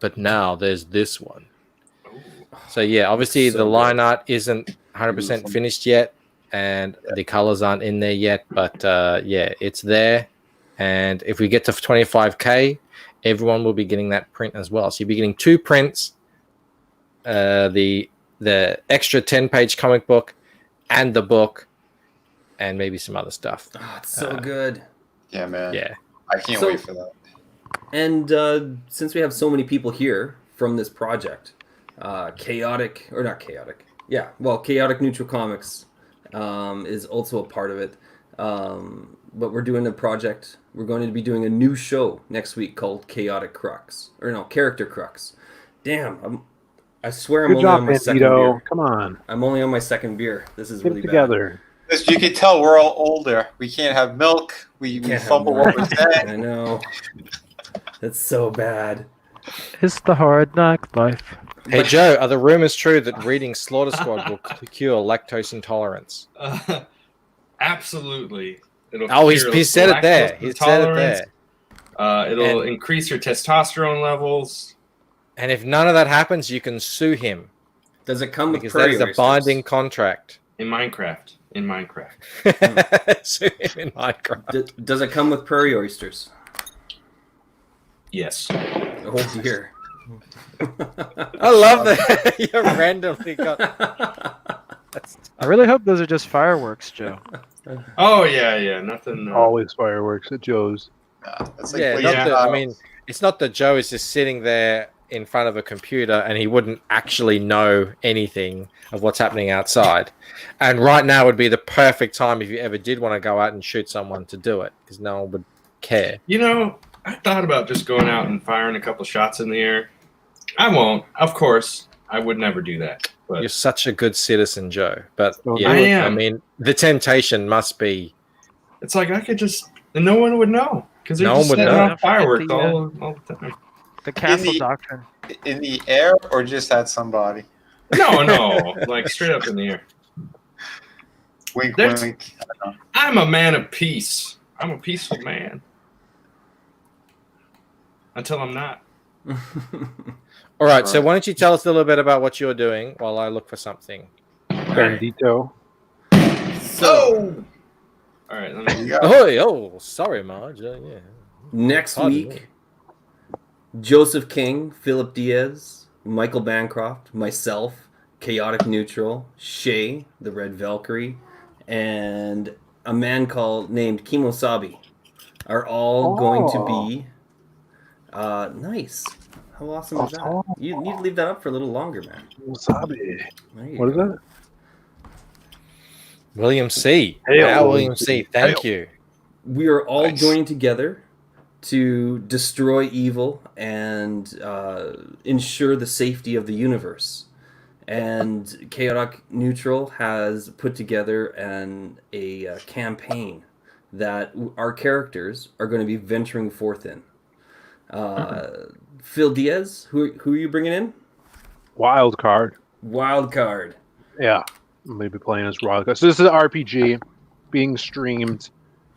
But now there's this one. So yeah, obviously the line art isn't 100% finished yet, and the colors aren't in there yet. But yeah, it's there. And if we get to 25K, everyone will be getting that print as well. So you'll be getting 2 prints, the extra 10-page comic book, and the book, and maybe some other stuff. Oh, it's so good. Yeah, man. Yeah, I can't wait for that. And since we have so many people here from this project, Chaotic Neutral Comics is also a part of it. But we're doing a project. We're going to be doing a new show next week called Character Crux. Damn, I swear I'm Good only job, on my second Bandito. beer. Come on. I'm only on my second beer. This is Get really it together. As you can tell, we're all older. We can't have milk. We fumble what we're saying. I know. It's so bad. It's the hard knock life. Hey Joe, are the rumors true that reading Slaughter Squad will cure lactose intolerance? Absolutely. He said it there. He said it there. It'll increase your testosterone levels. And if none of that happens, you can sue him. Does it come with because that is a binding contract. In Minecraft. Sue him in Minecraft. Does it come with prairie oysters? Yes. Oh dear. I love that you randomly got. I really hope those are just fireworks, Joe. Oh yeah, nothing. Always fireworks at Joe's. I mean, it's not that Joe is just sitting there in front of a computer and he wouldn't actually know anything of what's happening outside. And right now would be the perfect time if you ever did want to go out and shoot someone to do it, because no one would care. You know, I thought about just going out and firing a couple shots in the air. I won't, of course. I would never do that. But you're such a good citizen, Joe. But yeah, I am. I mean, the temptation must be. It's like I could just, and no one would know because they're No just one would setting know. off fireworks all the time. The castle doctrine. In the air or just at somebody? No, like straight up in the air. Wink, There's- wink. I'm a man of peace. I'm a peaceful man. Until I'm not. All right, so why don't you tell us a little bit about what you're doing while I look for something? Bandito. So, all right. Let me... Oh, sorry, Marge. Yeah. Next Pardon week, me. Joseph King, Philip Diaz, Michael Bancroft, myself, Chaotic Neutral, Shay, the Red Valkyrie, and a man named Kimosabi are all going to be nice. How awesome is that? You need to leave that up for a little longer, man. Wasabi. There you What is go. that? William C. Hail, Wow, William William C. Thank Hail. you. We are all Nice. joined together to destroy evil and ensure the safety of the universe. And Chaotic Neutral has put together a campaign that our characters are going to be venturing forth in. Phil Diaz, who are you bringing in? Wild card. Wild card. Yeah, I'm gonna be playing as wild card. So this is an RPG being streamed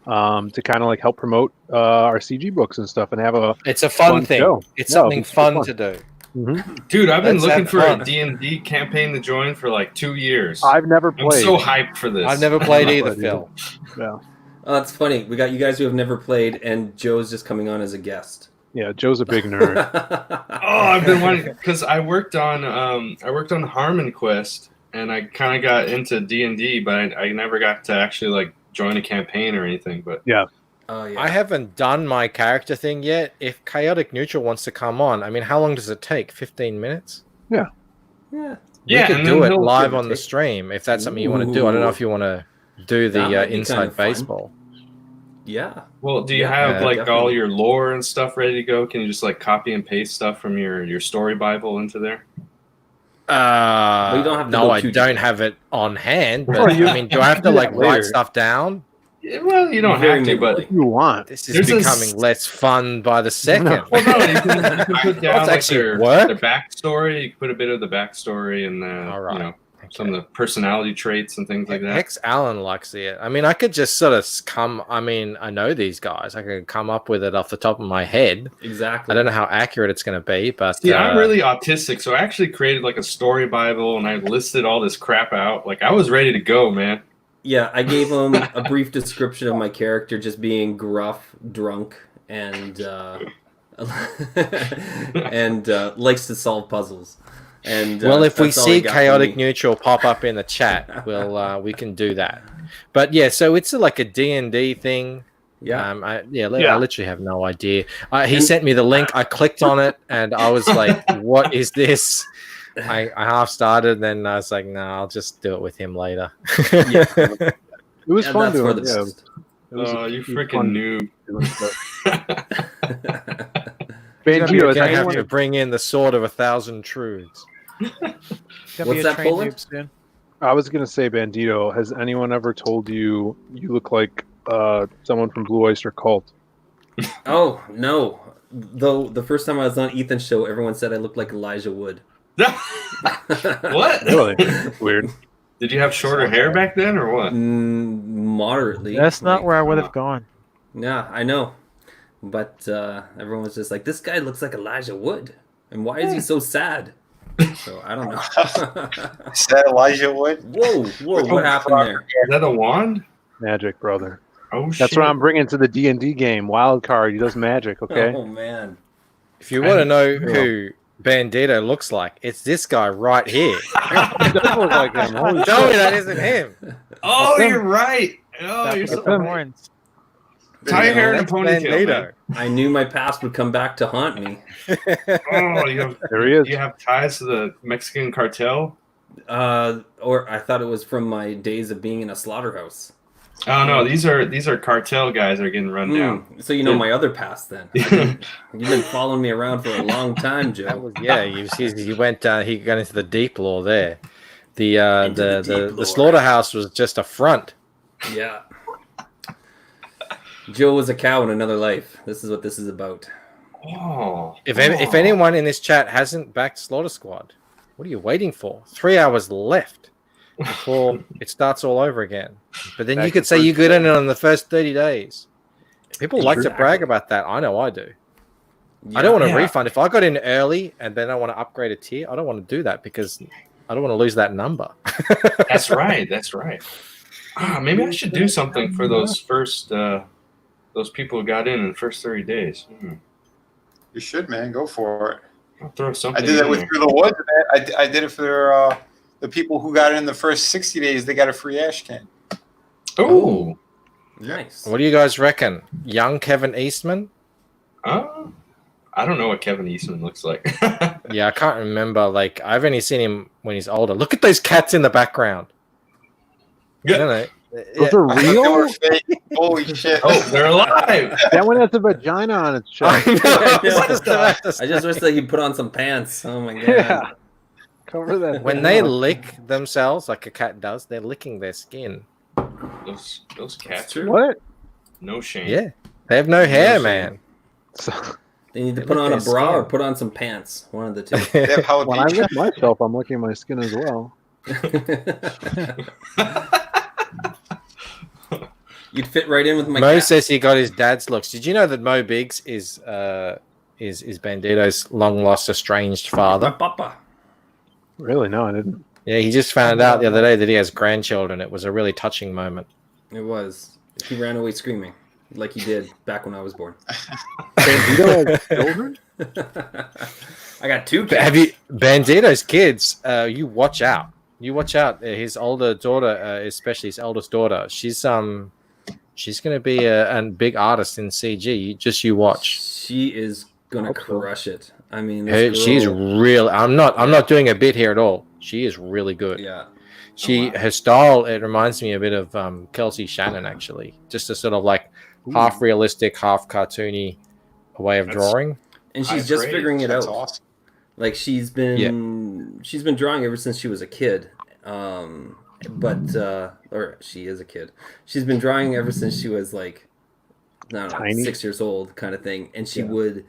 to kind of like help promote our CG books and stuff, and have a. It's a fun thing. show. It's No, something it's super fun to do. Mm-hmm. Dude, I've been Let's looking have for fun. a D&D campaign to join for like 2 years. I've never I'm played. so hyped for this. I've never played either, Phil. Yeah. Oh, that's funny. We got you guys who have never played, and Joe's just coming on as a guest. Yeah, Joe's a big nerd. Oh, I've been wanting because I worked on Harmon Quest and I kind of got into D&D, but I never got to actually like join a campaign or anything. But yeah. Oh yeah. I haven't done my character thing yet. If Chaotic Neutral wants to come on, I mean, how long does it take? 15 minutes? Yeah. Yeah. We Yeah, could and do then it he'll live give or on the take. stream if that's something you want to do. I don't know Ooh. if you want to do That the might be Inside kinda fun. Baseball. Yeah. well, do you Yeah, have yeah, like definitely. all your lore and stuff ready to go? Can you just like copy and paste stuff from your story Bible into there? But you don't have to no, go I too don't deep. have it on hand. But Or you- I mean, do I have to do that like write later. stuff down? Yeah, well, you don't Very have to, but minimally. If you want. This is There's a becoming s- less fun by the second. No. well, no, you can put down like actually their work. backstory. You can put a bit of the backstory and All right. you know, some of the personality traits and things like that. Hex Allen likes it. I mean, I could just sort of come. I mean, I know these guys. I could come up with it off the top of my head. Exactly. I don't know how accurate it's going to be, but See, I'm really autistic, so I actually created like a story Bible and I listed all this crap out. Like I was ready to go, man. Yeah, I gave him a brief description of my character just being gruff, drunk, and likes to solve puzzles. And well, if we that's all he see got from Chaotic me. Neutral pop up in the chat, we can do that. But yeah, so it's like a D&D thing. Yeah. I Yeah. literally have no idea. He sent me the link. I clicked on it, and I was like, "What is this?" I half started, then I was like, "No, I'll just do it with him later." Yeah. It was And fun that's for doing the it. Yeah. best. It was- Oh, you it was freaking fun noob. doing stuff. You're Bandito, going has to have anyone, to bring in the sword of 1,000 truths. Gonna What's be a that, trained Poland? noob soon. I was gonna say, Bandito, has anyone ever told you you look like someone from Blue Oyster Cult? Oh no! Though the first time I was on Ethan's show, everyone said I looked like Elijah Wood. What? Really? That's weird. Did you have shorter hair back then, or what? Moderately. That's not like- where I would have gone. Yeah, I know. But everyone was just like, this guy looks like Elijah Wood. And why is he so sad? So I don't know. Is that Elijah Wood? Whoa, what happened there? Is that a wand? Magic, brother. Oh shit! That's what I'm bringing to the D&D game. Wild card. He does magic. Okay. Oh man. If you want to know who Bandito looks like, it's this guy right here. It does look like him. Holy Tell me shit. that isn't him. Oh, you're right. Oh, you're That's so the horns. tie your hair in a That's ponytail, Bandito. man. I knew my past would come back to haunt me. Oh, you have, There he is. you have ties to the Mexican cartel? Or I thought it was from my days of being in a slaughterhouse. Oh no, these are cartel guys that are getting run down. So you know my other past then. You've been following me around for a long time, Joe. Yeah, he went he got into the deep lore there. The Into the deep the lore. slaughterhouse was just a front. Yeah. Joe was a cow in another life. This is what this is about. Oh. If anyone in this chat hasn't backed Slaughter Squad, what are you waiting for? 3 hours left before it starts all over again. But then you could say you got in it on the first 30 days. People like to brag about that. I know I do. I don't want a refund. If I got in early and then I want to upgrade a tier, I don't want to do that because I don't want to lose that number. That's right. That's right. Maybe I should do something for those first those people who got in the first 30 days. You should, man. Go for it. I'll throw something. I did that in with there. Through the Woods, man. I did it for the people who got in the first 60 days. They got a free ash can. Oh, nice. What do you guys reckon? Young Kevin Eastman? I don't know what Kevin Eastman looks like. Yeah, I can't remember. Like, I've only seen him when he's older. Look at those cats in the background. Yeah. I don't know. Those are They real? were fake. Holy shit. Oh, they're alive. That one has a vagina on its chest. I just wish that he put on some pants. Oh my god. Yeah. Cover that. When they lick themselves, like a cat does, they're licking their skin. Those cats are What? no shame. Yeah. They have no hair, man. They need to They put lick on a their bra skin. or put on some pants. One of the two. They have When I jalapeno. lick myself, I'm licking my skin as well. You'd fit right in with my Mo cat. says he got his dad's looks. Did you know that Mo Biggs is Bandito's long lost estranged My father? papa. Really? No, I didn't. Yeah, he just found out the other day that he has grandchildren. It was a really touching moment. It was. He ran away screaming, like he did back when I was born. Bandito has children? I got two kids. Have you Bandito's kids? You watch out You watch out. His older daughter, especially his eldest daughter, she's going to be a big artist in CG. You watch. She is gonna crush it. I mean, She's real. I'm not doing a bit here at all. She is really good. Yeah. Her style, it reminds me a bit of Kelsey Shannon, actually. Just a sort of like half realistic, half cartoony way of drawing. And she's just figuring it out. Awesome. Like she's been drawing ever since she was a kid. Or she is a kid. She's been drawing ever since she was like, I don't know, Tiny. 6 years old, kind of thing. And she would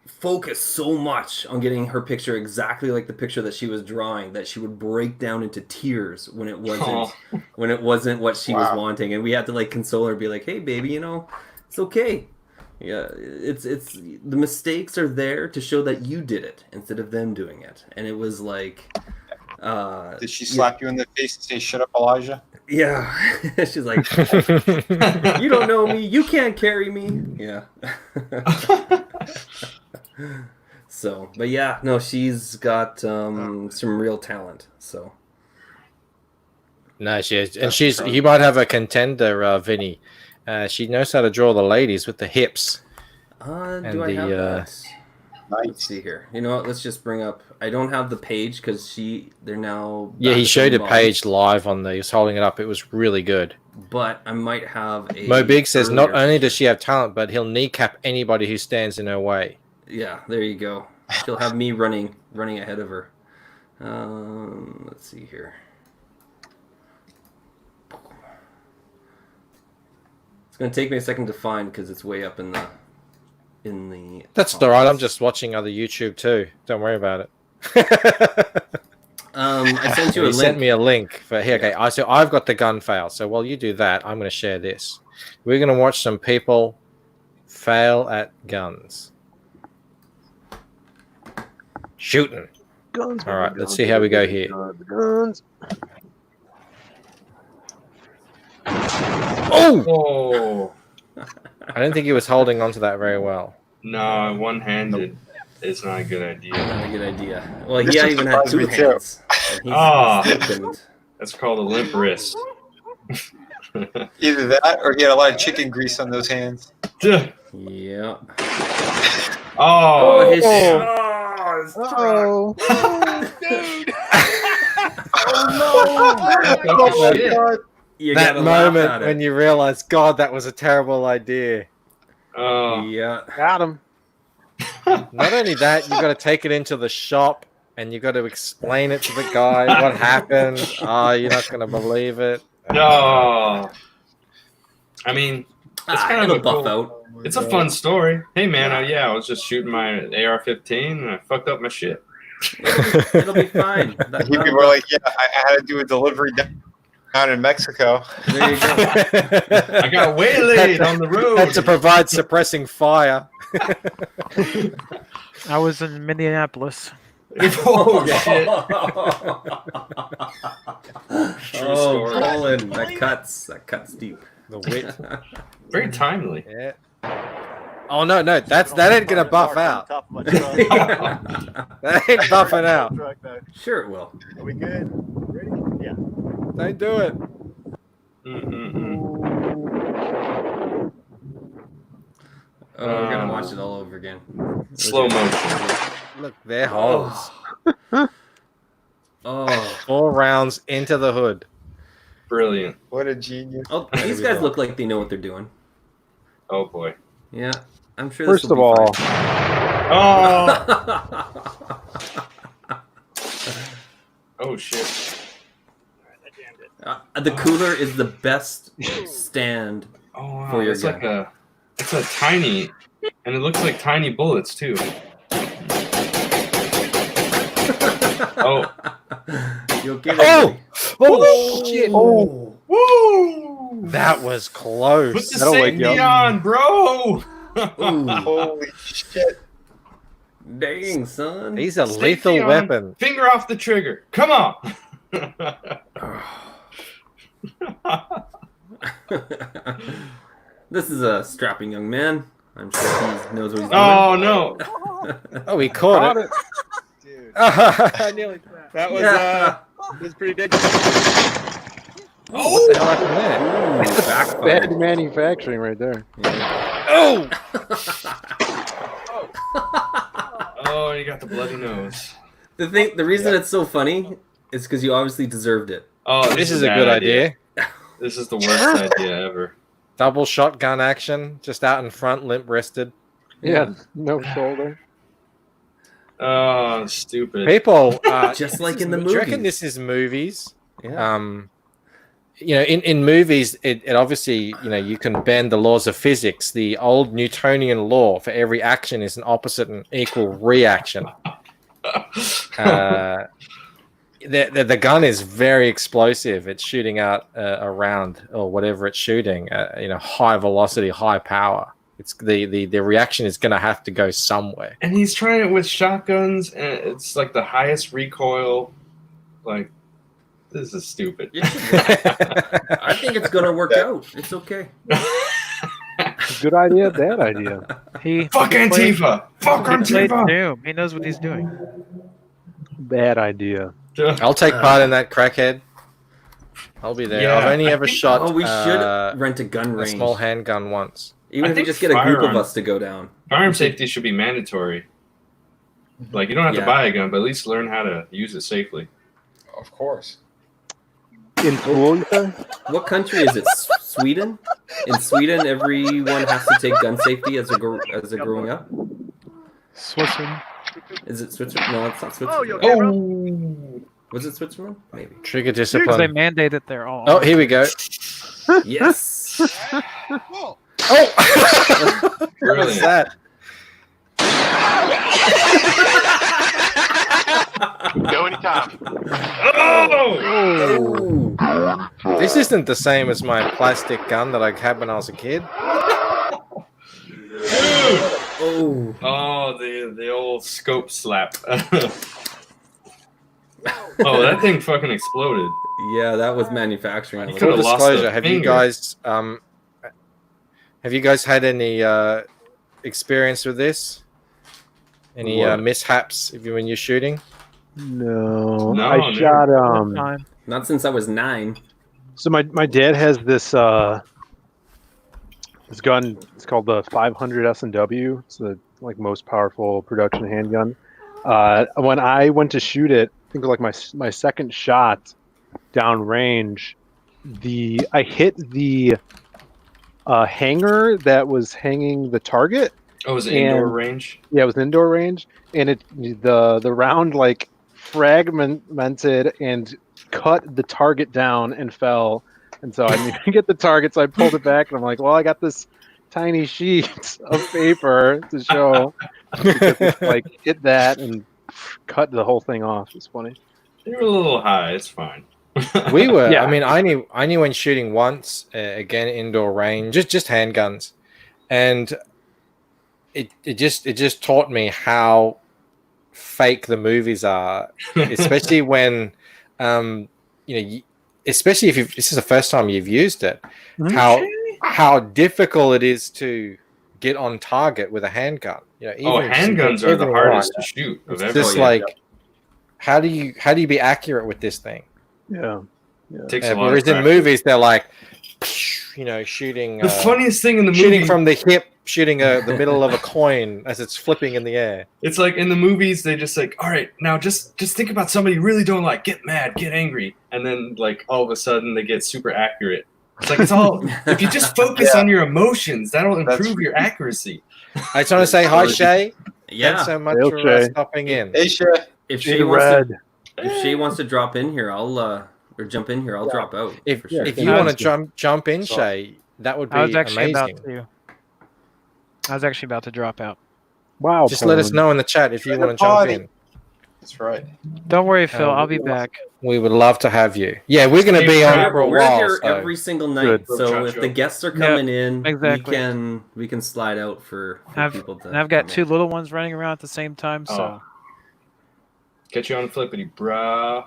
focus so much on getting her picture exactly like the picture that she was drawing that she would break down into tears when it wasn't what she was wanting. And we had to like console her, and be like, "Hey, baby, it's okay. Yeah, it's the mistakes are there to show that you did it instead of them doing it." And it was like, did she slap you in the face and say, "Shut up, Elijah"? Yeah, she's like, "You don't know me. You can't carry me." Yeah. So, but yeah, no, she's got some real talent. So. No, she is, and you might have a contender, Vinny. She knows how to draw the ladies with the hips. Do I have that? Let's see here. You know what? Let's just bring up. I don't have the page because they're now. Yeah, he showed a page live on the. He was holding it up. It was really good. But I might have a. Mo Big says not only does she have talent, but he'll kneecap anybody who stands in her way. Yeah, there you go. She'll have me running ahead of her. Let's see here. It's gonna take me a second to find because it's way up in the. That's all right. I'm just watching other YouTube too. Don't worry about it. I sent you a link. Sent me a link for here. Okay, so I've got the gun fail. So while you do that, I'm going to share this. We're going to watch some people fail at guns. Shooting. Guns. All right, let's see how we go here. Guns. Oh! I don't think he was holding on to that very well. No, one-handed is not a good idea. Not a good idea. Well, he even had two hands. That's called a limp wrist. Either that, or he had a lot of chicken grease on those hands. Yeah. Oh, his dude. Oh no! That moment when you realize, God, that was a terrible idea. Oh, yeah, got him. Not only that, you got to take it into the shop and you got to explain it to the guy what happened. Oh, you're not going to believe it. No. I mean, it's kind of a buff cool, out. It's a fun story. Hey, man, I was just shooting my AR-15 and I fucked up my shit. It'll be fine. People were like, "Yeah, I had to do a delivery down in Mexico." There you go. I got waylaid on the road. Had to provide suppressing fire. I was in Minneapolis. Oh, shit. Oh, Colin, that cuts deep. The wit. Very timely. Yeah. Oh no, that ain't gonna buff out. That ain't buffing out. Sure it will. Are we good? Ready? Yeah. Don't do it. Oh, we're gonna watch it all over again. Slow motion. Look, they're holes. Oh, 4 rounds into the hood. Brilliant. What a genius! Oh, these guys look like they know what they're doing. Oh boy. Yeah, I'm sure. First of all, oh shit. The cooler is the best stand Oh wow, for your it's gun. like it's a tiny, and it looks like tiny bullets too. Oh. You'll get it. Oh! Oh shit! Oh! Woo! That was close. Put the That'll wake safety you up. on, bro. Holy shit! Dang, son. He's a Safety lethal on. weapon. Finger off the trigger. Come on. This is a strapping young man. I'm sure he knows what he's doing. Oh no! Oh, he caught it. Dude. I nearly That was it was pretty big. What the hell happened there? Backfired. Bad manufacturing right there. Oh! Oh, you got the bloody nose. The reason it's so funny is because you obviously deserved it. Oh, This is a good idea. This is the worst idea ever. Double shotgun action, just out in front, limp wristed. Yeah, no shoulder. Oh, stupid. People, Just like in the do you reckon movies. this is movies? Yeah. You know, in movies, it obviously, you know, you can bend the laws of physics. The old Newtonian law for every action is an opposite and equal reaction. The gun is very explosive. It's shooting out a round or whatever it's shooting. You know, high velocity, high power. It's the reaction is going to have to go somewhere. And he's trying it with shotguns, and it's like the highest recoil. Like, this is stupid. I think it's gonna work out. It's okay. Good idea, bad idea. Fuck Antifa! Fuck He played Antifa! Doom. He knows what he's doing. Bad idea. I'll take part in that, crackhead. I'll be there. Yeah, I've only I ever think- shot. Oh, we should rent a gun a range. small handgun once. Even I if we think just get a group of firearm- us to go down. Firearm safety should be mandatory. Like, you don't have Yeah. to buy a gun, but at least learn how to use it safely. Of course. In school, you say? What country is it? Sweden? In Sweden, everyone has to take gun safety as they're growing up. Switzerland. Is it Switzerland? No, it's not Switzerland. Oh, you okay, bro? Oh, Was it Switzerland? Maybe. Trigger Because they discipline. mandate it there all. Oh, here we go. Yes. Whoa. Oh, what was brilliant. that? Go anytime. Oh! Oh. This isn't the same as my plastic gun that I had when I was a kid. Oh. Oh, the old scope slap. Oh, that thing fucking exploded. Yeah, that was manufacturing. You Full could've lost disclosure, a have you finger. guys had any experience with this? Any What? mishaps when you're shooting? No. No, I never. shot Time. Not since I was 9. So my dad has this this gun. It's called the 500 S&W. It's the like most powerful production handgun. When I went to shoot it, I think like my second shot down range, I hit the hanger that was hanging the target. Oh, was it indoor And- range? Yeah, it was indoor range, and the round like fragmented and cut the target down and fell. And so I didn't get the target, so I pulled it back, and I'm like, well, I got this tiny sheet of paper to show. Because it, like hit that and cut the whole thing off. It's funny. You're a little high. It's fine. We were. Yeah. I mean, I knew when shooting once. Again, indoor range, just handguns, and it just taught me how fake the movies are, especially when, especially if this is the first time you've used it, how difficult it is to get on target with a handgun. Handguns are the hardest to shoot of It's everything. just like, how do you be accurate with this thing? Yeah. Takes a lot of Whereas in practice. movies, they're like, shooting. The funniest thing in the shooting movie, from the hip, shooting the middle of a coin as it's flipping in the air. it's like in the movies they just like, all right, now just think about somebody you really don't like, get mad, get angry, and then like all of a sudden they get super accurate. It's like it's all if you just focus on your emotions, that'll improve your accuracy. I just want to say hi, Shay. Yeah. Thanks so much Hail, for Shay. stopping in. Hey, Shay. If In Shay wants red. if Shay wants to drop in here, I'll or jump in here. I'll drop out. If for sure. if you want to jump in, Shay, that would be I was actually amazing. about to drop out. Wow. Just let us Poland. know in the chat if you want to jump Party. in. That's right. Don't worry, Phil. I'll be back. We would love to have you. Yeah, we're going to be on for a We're while. here so- every single night, Good. so if the guests are coming in, exactly. we can slide out for people to. And I've got come in. 2 little ones running around at the same time, so Oh. Get you on flippity, brah.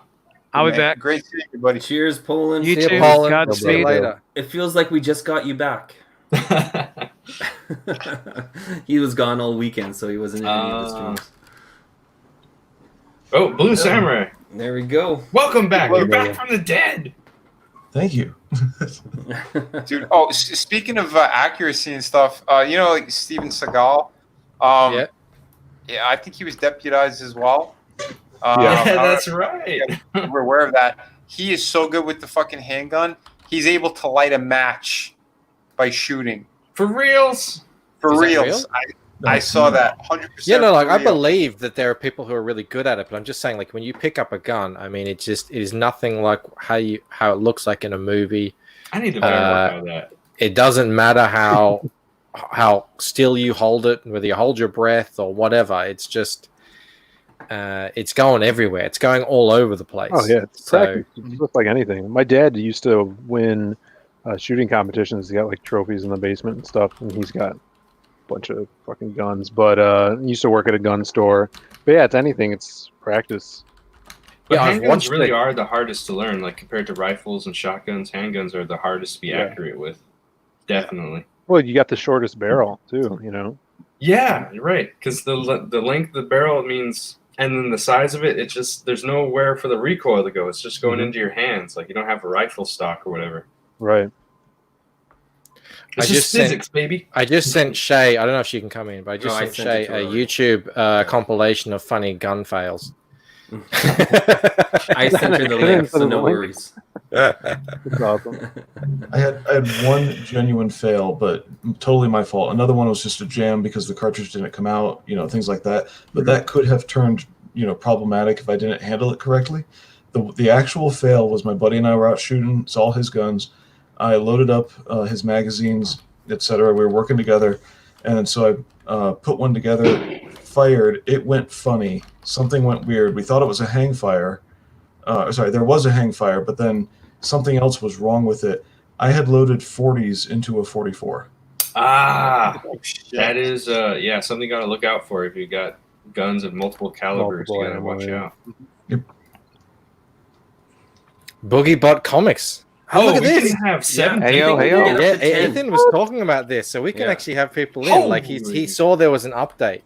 I'll be Man, back. Great seeing you, buddy. Cheers, Poland. You See you, too. Paulin. Godspeed. See you later. It feels like we just got you back. He was gone all weekend, so he wasn't in any of the streams. Oh, Blue Samurai. There we go. Welcome back. You're back from the dead. Thank you. Dude, oh, speaking of accuracy and stuff, you know, like Steven Seagal. Yeah, I think he was deputized as well. Yeah, I don't know that's if right. we're aware of that. He is so good with the fucking handgun. He's able to light a match by shooting. For reals? For Is that reals. real? I saw that 100%. Yeah, no, like for I real. believe that there are people who are really good at it, but I'm just saying, like when you pick up a gun, I mean, it is nothing like how it looks like in a movie. I need to verify that. It doesn't matter how still you hold it, whether you hold your breath or whatever. It's just it's going everywhere. It's going all over the place. Oh yeah, it's practice. It's just like anything. My dad used to win shooting competitions. He got like trophies in the basement and stuff, and he's got a bunch of fucking guns. But he used to work at a gun store. But yeah, it's anything. It's practice. But Yeah, I've handguns watched really it. are the hardest to learn. Like compared to rifles and shotguns, handguns are the hardest to be Yeah. accurate with. Definitely. Well, you got the shortest barrel too. You know. Yeah, you're right. Because the length of the barrel means, and then the size of it, it's just there's nowhere for the recoil to go. It's just going into your hands. Like you don't have a rifle stock or whatever. Right. It's just physics, baby. I just sent Shay. I don't know if she can come in, but I just No, I sent sent Shay it to a her. YouTube compilation of funny gun fails. I sent her the link, so no worries. That's awesome. I had one genuine fail, but totally my fault. Another one was just a jam because the cartridge didn't come out, you know, things like that. But that could have turned, you know, problematic if I didn't handle it correctly. The actual fail was my buddy and I were out shooting. It's all his guns. I loaded up his magazines, etc. We were working together, and so I put one together, fired. It went funny. Something went weird. We thought it was a hang fire. Sorry, there was a hang fire, but then something else was wrong with it. I had loaded 40s into a 44. Ah, that is yeah, something you gotta look out for if you got guns of multiple calibers. Multiple You gotta ammo, watch yeah. out. Boogie Bot Comics. Oh, look at we this. can have 7 Heyo, people. heyo. Get up Yeah, to 10. Ethan was talking about this, so we can actually have people in. Like he saw there was an update,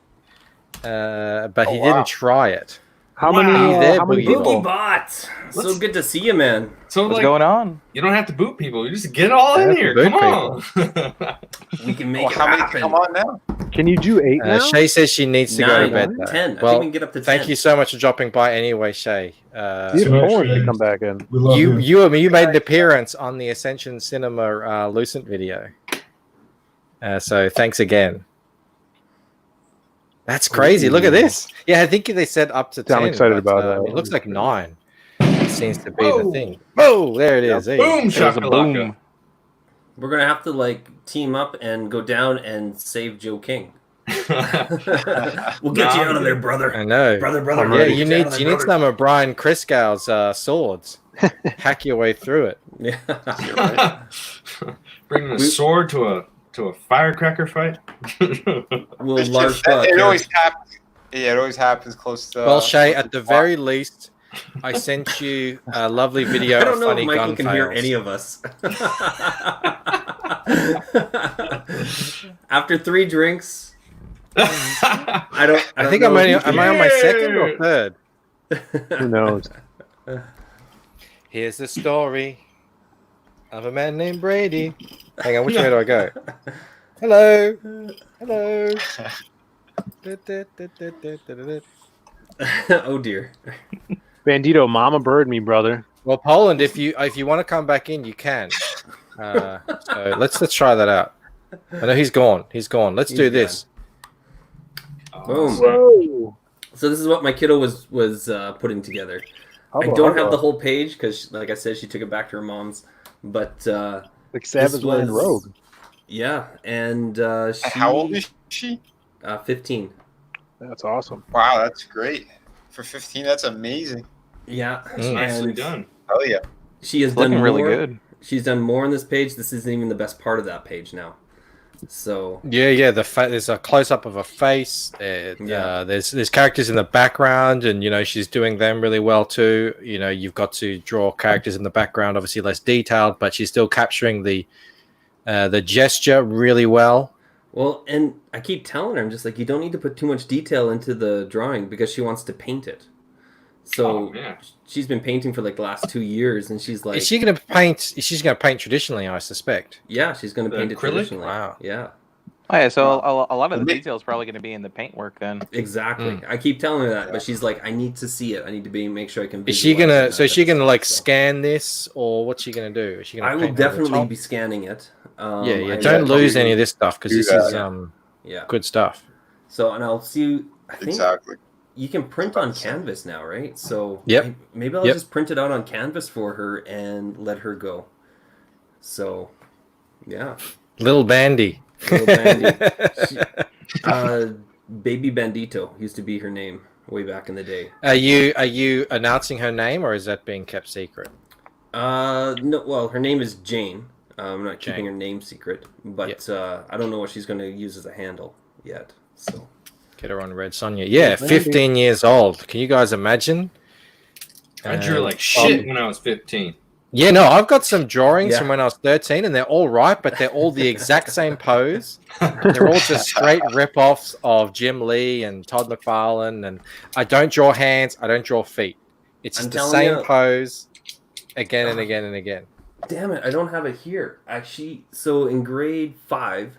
but he didn't try it. How Are you there, Boogie Boogie Bot? Bot. So good to see you, man. So What's like, going on? You don't have to boot people. You just get all in Have to here. boot Come on. We can make Well, it how many happen. come on now? Can you do 8 now? Shay says she needs to go to 9, bed. Though. 10. I think Well, we can get up to thank 10. you so much for dropping by anyway, Shay. See if Poland can come back in. We love you. You made an appearance on the Ascension Cinema Lucent video. So thanks again. That's crazy. Look at this. Yeah, I think they said up to 10. I'm excited but, about it looks like 9. It seems to be the thing. Oh, there it is. There you Boom, go. It was a shakalaka. boom. We're gonna have to like team up and go down and save Joe King. We'll get you out of there, brother. I know. Brother. Yeah, you need some of Brian Kriskow's swords. Hack your way through it. Yeah. Bringing a sword to a firecracker fight. We'll It's large just that it always happens. Yeah, it always happens close to. Well, Shay, at the very least, I sent you a lovely video I don't of know if funny Michael gun can fails. hear any of us. After 3 drinks, I don't I think know if you am can- I on my second or third? Who knows? Here's the story of a man named Brady. Hang on, which way do I go? Hello. Hello. Oh dear. Bandito, mama bird me, brother. Well, Poland, if you want to come back in, you can. So let's try that out. I know he's gone. He's gone. Let's do He's this. Boom. Whoa. So this is what my kiddo was putting together. I don't have the whole page because, like I said, she took it back to her mom's. But like Savage Land Rogue. Yeah, and how old is she? 15. That's awesome. Wow, that's great. For 15, that's amazing. Yeah, It's nicely and done. Oh yeah. She has It's done looking really more. good. She's done more on this page. This isn't even the best part of that page now. So Yeah. There's a close up of a face. There's characters in the background, and she's doing them really well too. You've got to draw characters in the background, obviously less detailed, but she's still capturing the gesture really well. Well, and I keep telling her, I'm just like, you don't need to put too much detail into the drawing because she wants to paint it. So yeah. she's been painting for like the last 2 years, and she's like, Is she going to paint? She's going to paint traditionally, I suspect. yeah, she's going to The paint it acrylic? traditionally. Wow. Yeah, Oh yeah, so a lot of the details probably going to be in the paintwork then. exactly. I keep telling her that, but she's like, I need to see it. I need to make sure I can. Is she visualize gonna? it, So that is she type of gonna like stuff, so. scan this, or what's she gonna do? Is she gonna? I will paint over the definitely top? be scanning it. Yeah. I Don't will lose probably any of this stuff because do this that. is Yeah. good stuff. So, and I'll see. I think Exactly. you can print on canvas now, right? So Yep. maybe I'll Yep. just print it out on canvas for her and let her go. So, yeah. Little Bandy. Little Bandy. Baby Bandito used to be her name way back in the day. Are you announcing her name, or is that being kept secret? No. Well, her name is Jane. I'm not keeping Jane. her name secret, but I don't know what she's going to use as a handle yet. So Get her on Red Sonja. Yeah, Maybe. 15 years old. Can you guys imagine? I drew like shit when I was 15. Yeah, no, I've got some drawings Yeah. from when I was 13, and they're all right, but they're all the exact same pose. They're all just straight rip-offs of Jim Lee and Todd McFarlane, and I don't draw hands, I don't draw feet. It's I'm just the telling same you- pose again and again and again. damn it, I don't have it here. Actually, so in grade 5,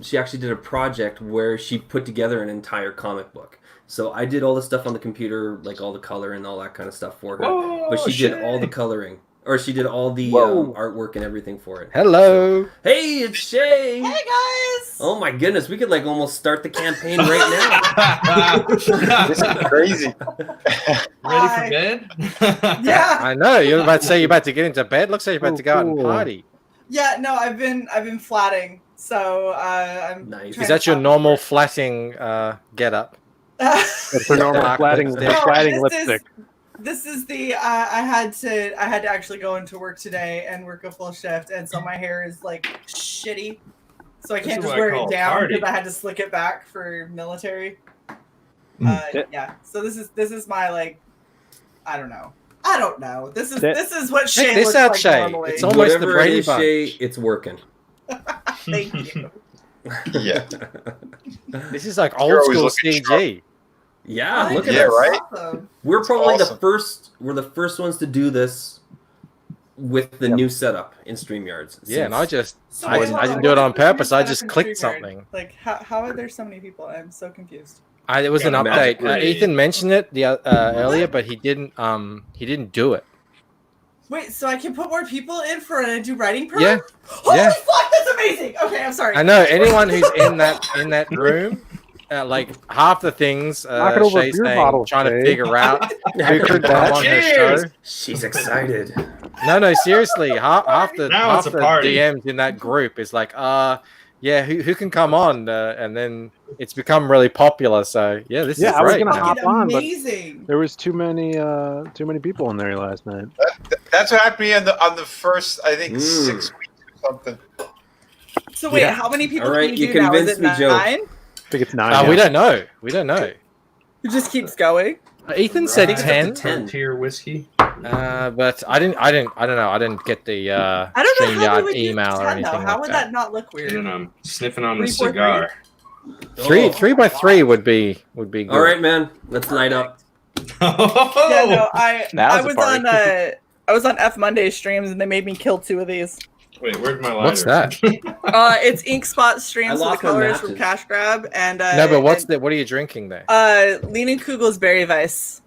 she actually did a project where she put together an entire comic book. So I did all the stuff on the computer, like all the color and all that kind of stuff for her. Whoa, but she did Shay. all the coloring, or she did all the artwork and everything for it. Hello. Hey, it's Shay. Hey guys! Oh my goodness, we could like almost start the campaign right now. This is crazy. Ready for bed? Yeah. I know, you're about to say you're about to get into bed. Looks like you're about to go out and cool. party. Yeah, no, I've been flatting, so I'm. Nice. trying Is that to your flat normal flatting get up? That's her normal Dark flatting, lipstick. flatting this is- lipstick. This is the I had to actually go into work today and work a full shift, and so my hair is like shitty, so I This can't is just what I wear call it a down party. because I had to slick it back for military. Yeah. Yeah, so this is my like, I don't know. This is That- this is what Check Shay this looks out, like Shay. normally. It's almost Whatever the Brady it is, Bunch. Shay, it's working. Thank you. Yeah. This is like You're old always school looking CG. Yeah, I look think at Yeah, this. right? awesome. We're It's probably awesome. we're the first ones to do this with the new setup in StreamYards. Yeah, and I just So I wait, didn't, hold I on, didn't do it what's on the new purpose. I setup just in clicked StreamYard? something. Like how are there so many people? I'm so confused. It was an Got a magic update. grenade. Ethan mentioned it earlier, but he didn't do it. Wait, so I can put more people in for a do writing program? Yeah, Holy yeah. fuck, that's amazing. Okay, I'm sorry. I know anyone who's in that room, like half the things Knock it over a Shay's beer saying, bottle, trying to Shay. figure out who could come on her Cheers. show. She's excited. No, seriously, half the Now it's a party. DMs in that group is like, yeah, who can come on? And then it's become really popular. So yeah, this is Yeah, I was great. gonna now. hop on, but Amazing. there was too many people in there last night. That's what happened to me on the first, I think, 6 weeks or something. So wait, Yeah. how many people All right, can you you do now? Is convinced it me, Joe. 9? I think it's 9. We don't know. We don't know. It just keeps going. Ethan said I think it's up to 10. 10. Tier whiskey. But I don't know. I didn't get the I don't know how they StreamYard would use email 10 or anything though. How like would that. that not look weird? And then I'm sniffing on the 3, 4, 3. cigar. Three by three would be good. All right, man. Let's light up. Yeah, no, Now I it's a was party. on I was on F Monday streams and they made me kill 2 of these. Wait, where's my lighter? What's that? It's Ink Spot streams I with the lost my colors from matches. Cash Grab and No, but what are you drinking there? Leaning Kugel's Berry Weiss.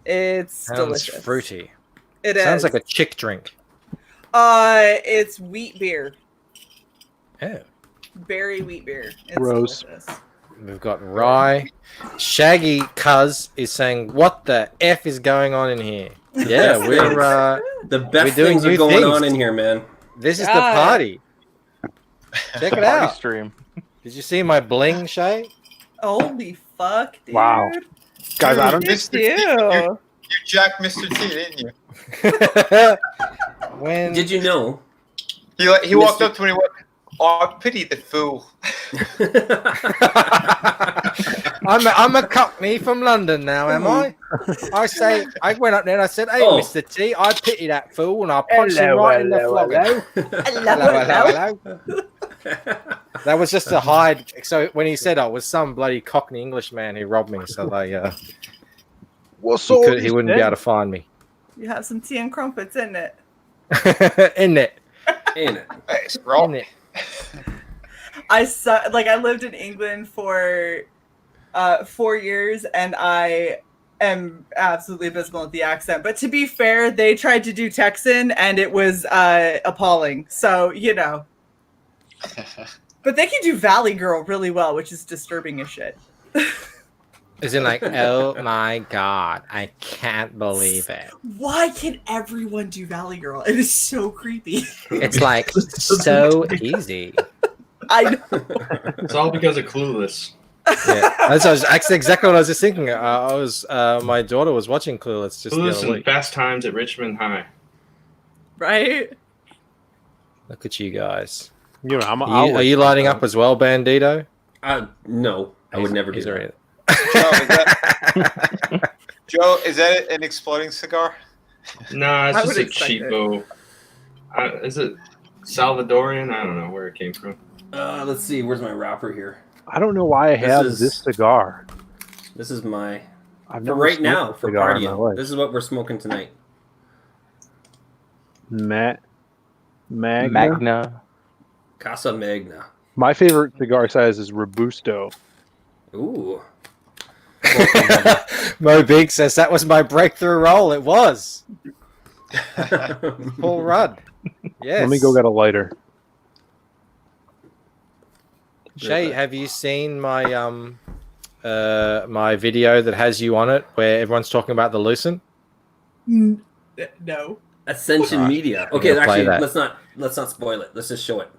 It's Sounds delicious. fruity. It is. Sounds like a chick drink. It's wheat beer. Yeah. Berry wheat beer. It's Gross. delicious. We've got rye. Shaggy Cuz is saying, "What the f is going on in here?" Yeah, we're The best doing things are new going things. on in here, man. this is the Yeah. party. Check it Party out. stream. Did you see my bling, Shay? Holy fuck, dude. Wow. Guys, I don't. Mr. T, You. you jacked Mr. T, didn't you? When Did you know? He walked Mr. up to me and went, "Oh, pity the fool." I'm a cockney from London now, am I? I went up there and I said, "Hey, Oh. Mr. T, I pity that fool," and I punched him right in the flogger. Hello. That was just to hide. So when he said, "Oh, it was some bloody Cockney Englishman who robbed me," so they he wouldn't be able to find me. You have some tea and crumpets in it. In it. In it. Hey, scroll. In it. I lived in England for 4 years, and I am absolutely abysmal at the accent. But to be fair, they tried to do Texan, and it was appalling. So, you know. But they can do Valley Girl really well, which is disturbing as shit. As in, like, oh my god, I can't believe it. Why can everyone do Valley Girl? It is so creepy. It's like so easy. I know. It's all because of Clueless. Yeah, that's exactly what I was just thinking. My daughter was watching Clueless just the Clueless other and week. Fast Times at Richmond High. Right? Look at you guys. You know, Are you lighting up as well, Bandito? No, I would never do that. Joe, is that an exploding cigar? Nah, it's I just would a expect it. cheapo. Is it Salvadorian? I don't know where it came from. Let's see. Where's my wrapper here? I don't know why I have this cigar. This is my. I've For never right smoked now, a for cigar in my partying. life. This is what we're smoking tonight. Magna. Casa Magna. My favorite cigar size is Robusto. Ooh. Mo Big says that was my breakthrough roll. It was. Paul Rudd. Yes. Let me go get a lighter. Shay, have you seen my my video that has you on it, where everyone's talking about the Lucent? No. Ascension Alright, Media. I'm Okay, gonna play actually, that. let's not spoil it. Let's just show it.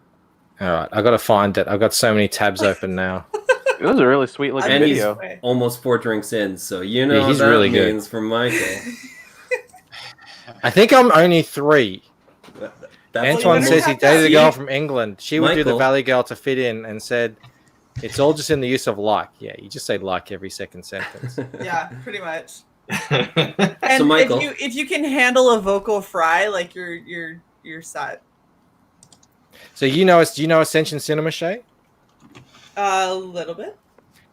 All right, I got to find it. I've got so many tabs open now. It was a really sweet looking And video. he's almost 4 drinks in, so you know Yeah, what he's that really good. means for Michael. I think I'm only 3. That's Antoine almost- says he dated a girl See? from England. She would do the Michael. Valley Girl to fit in, and said, "It's all just in the use of like." Yeah, you just say like every second sentence. Yeah, pretty much. And So, Michael. if you can handle a vocal fry, like you're set. So do you know Ascension Cinema, Shay? A little bit.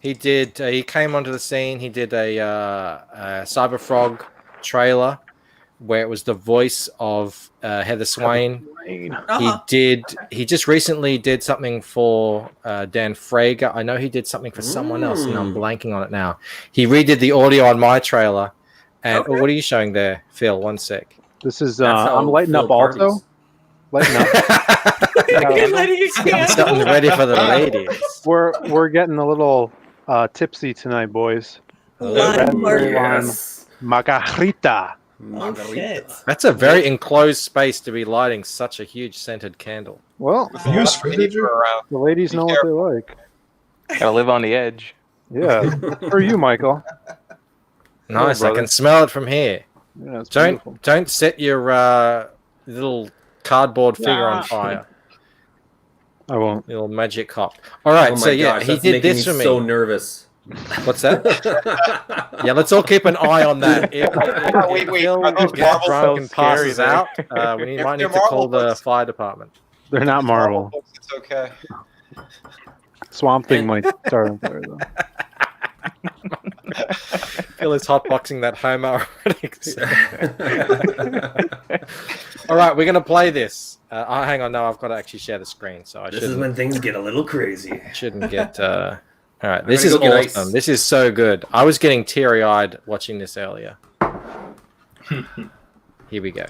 He did. He came onto the scene. He did a Cyber Frog trailer where it was the voice of Heather Swain. He just recently did something for Dan Frager. I know he did something for someone else, and I'm blanking on it now. He redid the audio on my trailer. And what are you showing there, Phil? One sec. This is I'm lighting up also. Lighting up. Something ready for the ladies. We're getting a little tipsy tonight, boys. Raspberry lime margarita. That's a very enclosed space to be lighting such a huge scented candle. Well, the ladies know what they like. Gotta live on the edge. Yeah, for you, Michael. Nice, Hello, I can brother. smell it from here. Yeah, it's beautiful. Don't set your little cardboard figure on fire. I won't. Little magic cop. All right, Oh my so yeah, gosh, he that's did making this me for me. so nervous. What's that? Yeah, let's all keep an eye on that. If Wait, Phil are those gets marble drunk books? and passes Scary, out, If might they're need to call marble the books. fire department. They're not marble. It's okay. Swamp Thing might start on fire though. Phil is hotboxing that homoerotic. All right, we're gonna play this. Hang on, no, I've got to actually share the screen, so I This is shouldn't. when things get a little crazy. Shouldn't get. All right, I'm this gonna is go get awesome. ice. This is so good. I was getting teary-eyed watching this earlier. Here we go.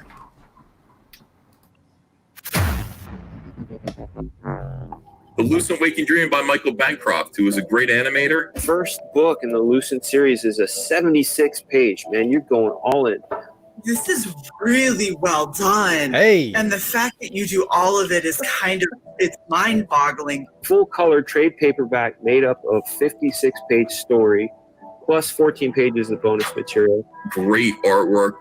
The Lucent Waking Dream by Michael Bancroft, who is a great animator. First book in the Lucent series is a 76-page. Man, you're going all in. This is really well done. Hey. And the fact that you do all of it is it's mind-boggling. Full color trade paperback made up of 56-page story, plus 14 pages of bonus material. Great artwork.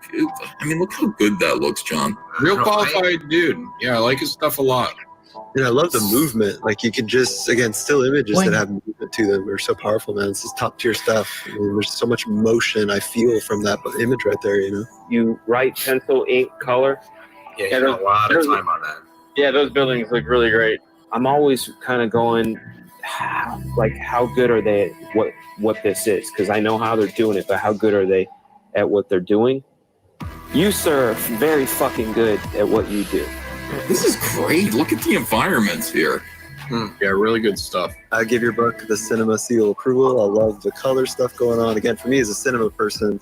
I mean, look how good that looks, John. Real qualified dude. Yeah, I like his stuff a lot. And I love the movement. Like you could just, again, still images that have movement to them are so powerful, man. This is top tier stuff. I mean, there's so much motion I feel from that image right there, you know? You write pencil, ink, color. Yeah, you spent a lot of time on that. Yeah, those buildings look really great. I'm always kind of going, like, how good are they at what this is? Because I know how they're doing it, but how good are they at what they're doing? You, sir, are very fucking good at what you do. This is great. Look at the environments here. Yeah, really good stuff. I give your book the cinema seal of approval. I love the color stuff going on. Again, for me as a cinema person,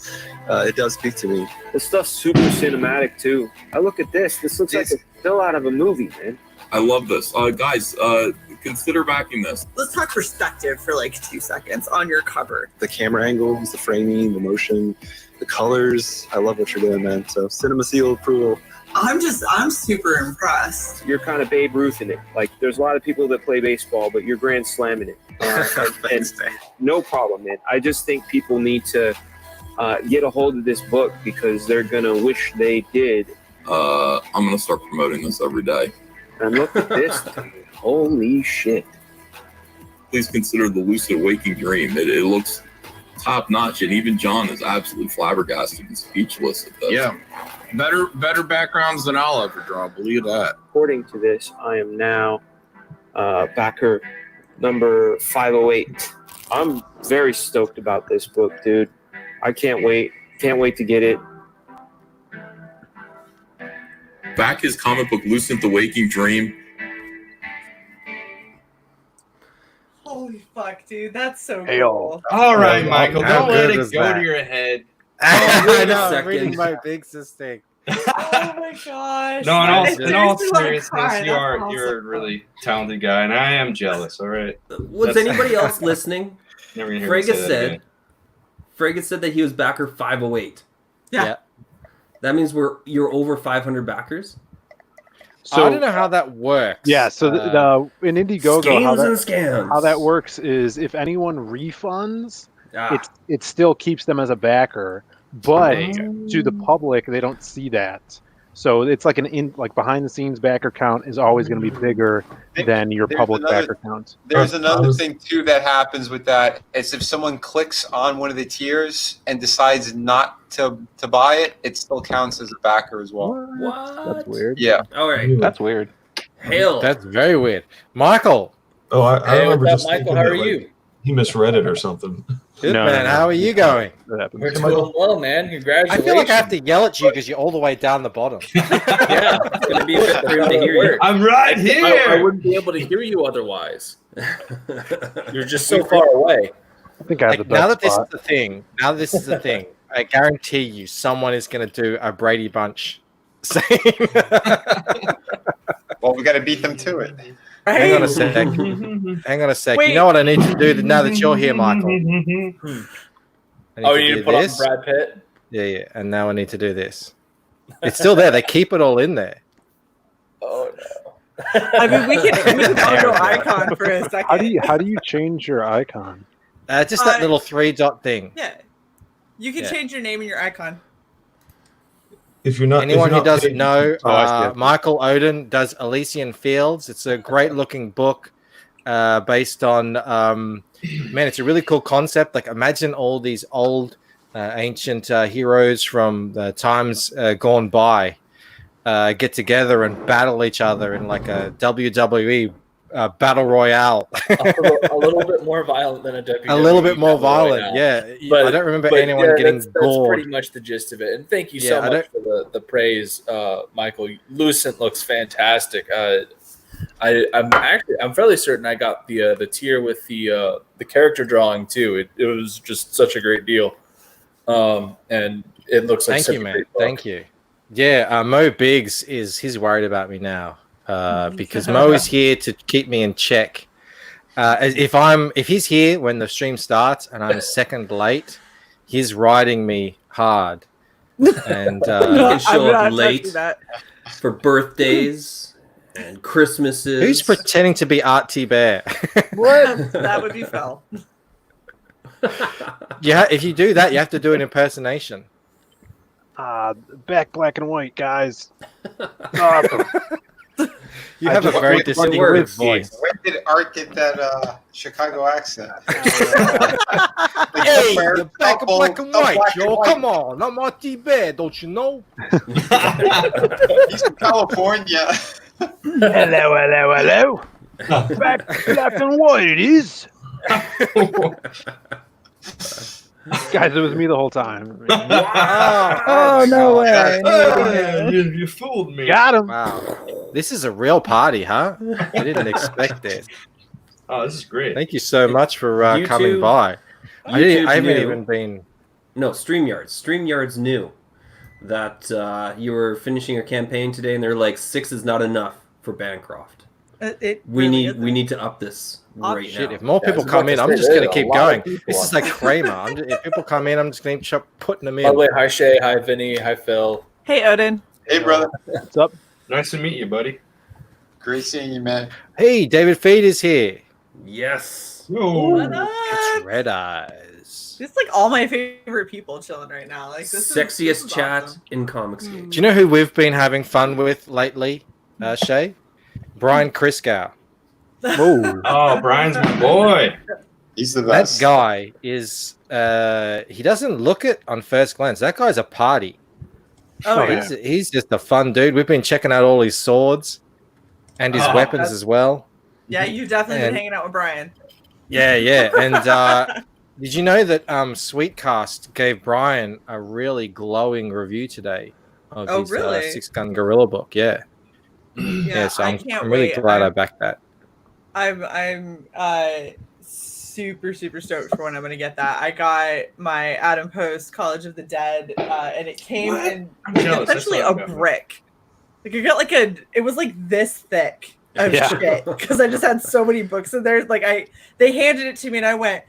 it does speak to me. This stuff's super cinematic too. I look at this. This looks like a still out of a movie, man. I love this. Guys, consider backing this. Let's talk perspective for like 2 seconds on your cover. The camera angles, the framing, the motion, the colors. I love what you're doing, man. So cinema seal of approval. I'm super impressed. You're kind of Babe Ruth in it. Like, there's a lot of people that play baseball, but you're Grand Slamming it. And no problem, man. I just think people need to get a hold of this book because they're gonna wish they did. I'm gonna start promoting this every day. And look at this, dude. Holy shit. Please consider the lucid waking dream. It looks top notch, and even John is absolutely flabbergasted and speechless at this. Yeah. Better backgrounds than I'll ever draw, believe that. According to this, I am now backer number 508. I'm very stoked about this book, dude. I can't wait. Can't wait to get it. Back his comic book, Lucent the Waking Dream. Holy fuck, dude. That's so Hey, cool. All right, Michael, How don't let good it is go that? to your head. I know, I'm second. reading my big thing. Oh my gosh. No, I in all seriously wanna seriousness, cry. you're That's a awesome. really talented guy, and I am jealous. All right. Was anybody else listening? Never gonna hear me say that Fragus said that he was backer 508. Yeah. That means you're over 500 backers. So, I don't know how that works. Yeah, so the in Indiegogo, Scams and scams. how that works is if anyone refunds, Ah. it still keeps them as a backer, but to the public they don't see that. So it's like like behind the scenes backer count is always going to be bigger than your There's public another- backer count. There's another thing too that happens with that. It's if someone clicks on one of the tiers and decides not to buy it, it still counts as a backer as well. What? That's weird. Yeah. All right. That's weird. Hail. That's very weird. Michael. Oh, I Hey, remember what's just up, Michael? thinking How that, are like, you? he misread it or something. Good No, man. no, How are you going? That happens. We're doing well, man. I Congratulations. feel like I have to yell at you because you're all the way down the bottom. Yeah, It's going to be a bit for him to hear you. I'm right here. I wouldn't be able to hear you otherwise. You're just so far away. I think I have the Now that best this is spot. the thing, I guarantee you someone is going to do a Brady Bunch scene. Well, we got to beat them to it. Hang on a sec. Hang on a sec. Wait. You know what I need to do now that you're here, Michael? I need Oh, to you need do to put on this. Brad Pitt? Yeah. And now I need to do this. It's still there. They keep it all in there. Oh, no. I mean, we can all go icon for a second. How do you change your icon? Just that little 3-dot thing. Yeah. You can Yeah. change your name and your icon. If you're not, Anyone if you're who not doesn't paid- know, Oh, I see. Michael Oden does Elysian Fields. It's a great looking book based on, man, it's a really cool concept. Like, imagine all these old, ancient heroes from the times gone by get together and battle each other in like a WWE battle royale. A little bit more violent than a WWE. A little bit more battle violent, royale. yeah. But, I don't remember but anyone yeah, getting that's gored. pretty much the gist of it. And thank you Yeah, so I much for the praise, Michael. Lucent looks fantastic. I'm fairly certain I got the tier with the character drawing too. It was just such a great deal. And it looks like Thank such you, a man. great book. Thank you. Yeah, Mo Biggs he's worried about me now because Mo is here to keep me in check. If he's here when the stream starts and I'm a second late, he's riding me hard. And You can show I'm up not late touching that. for birthdays and Christmases. who's pretending to be Artie Bear? What? That would be fell. Yeah, if you do that, you have to do an impersonation. Back black and white, guys. Awesome. You have a very distinctive works. voice. When did Art get that Chicago accent? Hey, you're back in black and white, Joe. Come on, I'm Artie Bear, don't you know? He's from California. Hello. Black and white it is. Guys, it was me the whole time. Oh, no way. You fooled me. Got him. Wow. This is a real party, huh? I didn't expect this. Oh, this is great. Thank you so much for YouTube- coming by. I YouTube haven't knew- even been. No, StreamYards knew that you were finishing your campaign today, and they're like 6 is not enough for Bancroft. We need to up this right Shit, now. if more people come in, I'm just going to keep going. This is like Kramer. If people come in, I'm just going to keep putting them in. By the way, hi Shay, hi Vinny, hi Phil. Hey, Odin. Hey, brother. What's up? Nice to meet you, buddy. Great seeing you, man. Hey, David Feed is here. Yes. What It's up? Red Eyes. It's like all my favorite people chilling right now. Like this Sexiest is chat awesome. in Comicsgate. Do you know who we've been having fun with lately, Shay? Brian Kriskow. Oh, Brian's my boy. He's the That best. guy is, he doesn't look it on first glance. That guy's a party. Oh, yeah. He's just a fun dude. We've been checking out all his swords and his weapons that's- as well. Yeah, you definitely And- been hanging out with Brian. Yeah, yeah. And did you know that Sweetcast gave Brian a really glowing review today of Oh, his really? Six Gun Gorilla book? Yeah. Yeah, So I I'm can't really wait. glad I backed that. I'm super stoked for when I'm gonna get that. I got my Adam Post College of the Dead, and it came in I'm like, jealous. That's essentially what a I've got. brick. Like I got like it was like this thick of Yeah. shit because I just had so many books in there. Like they handed it to me and I went,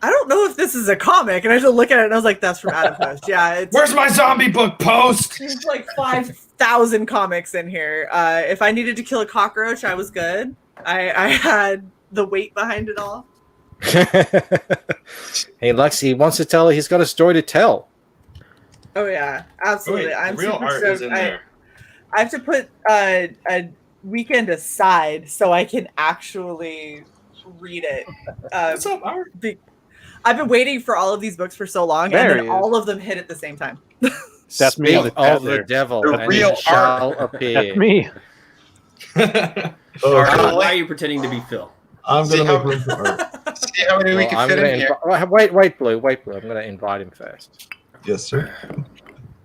I don't know if this is a comic, and I just look at it and I was like, that's from Adam Post. Yeah, it's Where's my zombie book, Post? there's like 5,000 comics in here. If I needed to kill a cockroach, I was good. I had the weight behind it all. He wants to tell. He's got a story to tell. Oh yeah, absolutely. Wait, I'm the real super art stoked. is in there. I have to put a weekend aside so I can actually read it. What's up, Art? I've been waiting for all of these books for so long, There and he then is. all of them hit at the same time. That's me on Speak the chat of the there. devil, The and real it shall appear. That's me. Oh, Art, why are you pretending to be Phil? I'm See gonna how- make room for art. See how many we Well, can I'm fit gonna in here. wait, Blue. I'm going to invite him first. Yes, sir.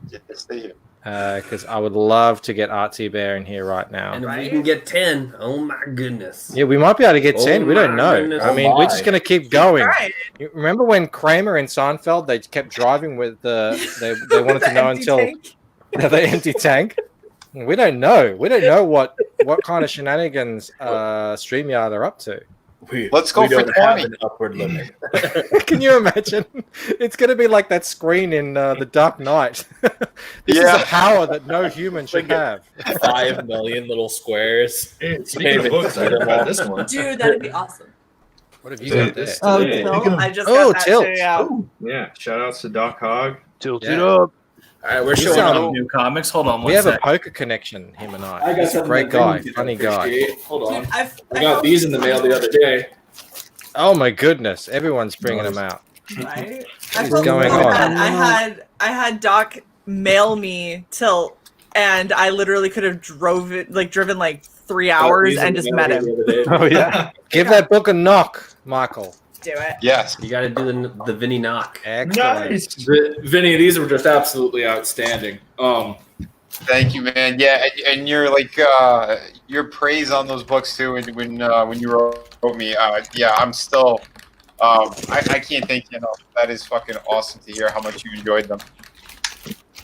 Yeah, stay here. Because I would love to get Artsy Bear in here right now. And if we Right? can get 10, oh my goodness. Yeah, we might be able to get 10. We don't my know. goodness. I mean, we're just going to keep going. Right. You remember when Kramer and Seinfeld, they kept driving with they wanted to The know empty until tank. the empty tank? We don't know. We don't know what kind of shenanigans StreamYard are up to. Let's go we for don't have 20. an upward limit. Can you imagine? It's going to be like that screen in The Dark Knight. This is Yeah. a power that no human should have. 5 million little squares. Hey, speaking of books, I got this one. Dude, that'd be awesome. What have you got there? Oh, Hey, Tilt. speaking of- I just Oh, got that Tilt. too, yeah. Yeah, shout outs to Doc Hogg. Tilt Yeah. it up. All right, we're He's, showing um, off new comics. Hold on We one have a sec. poker connection, him and I. I got He's a something great that guy, Vinny funny didn't guy. appreciate. Hold on. Dude, I got these in the mail the other day. Oh my goodness, everyone's bringing them out. Right? What's going on? I had Doc mail me Tilt, and I literally could have driven like 3 hours These in and the just mail met the him. other day. Oh yeah. Give that book a knock, Michael. Do it. Yes. You got to do the Vinny knock. Excellent. Nice. Vinny, these were just absolutely outstanding. Thank you, man. Yeah, and your your praise on those books too. And when you wrote me, yeah, I'm still, I can't thank you enough. That is fucking awesome to hear how much you enjoyed them.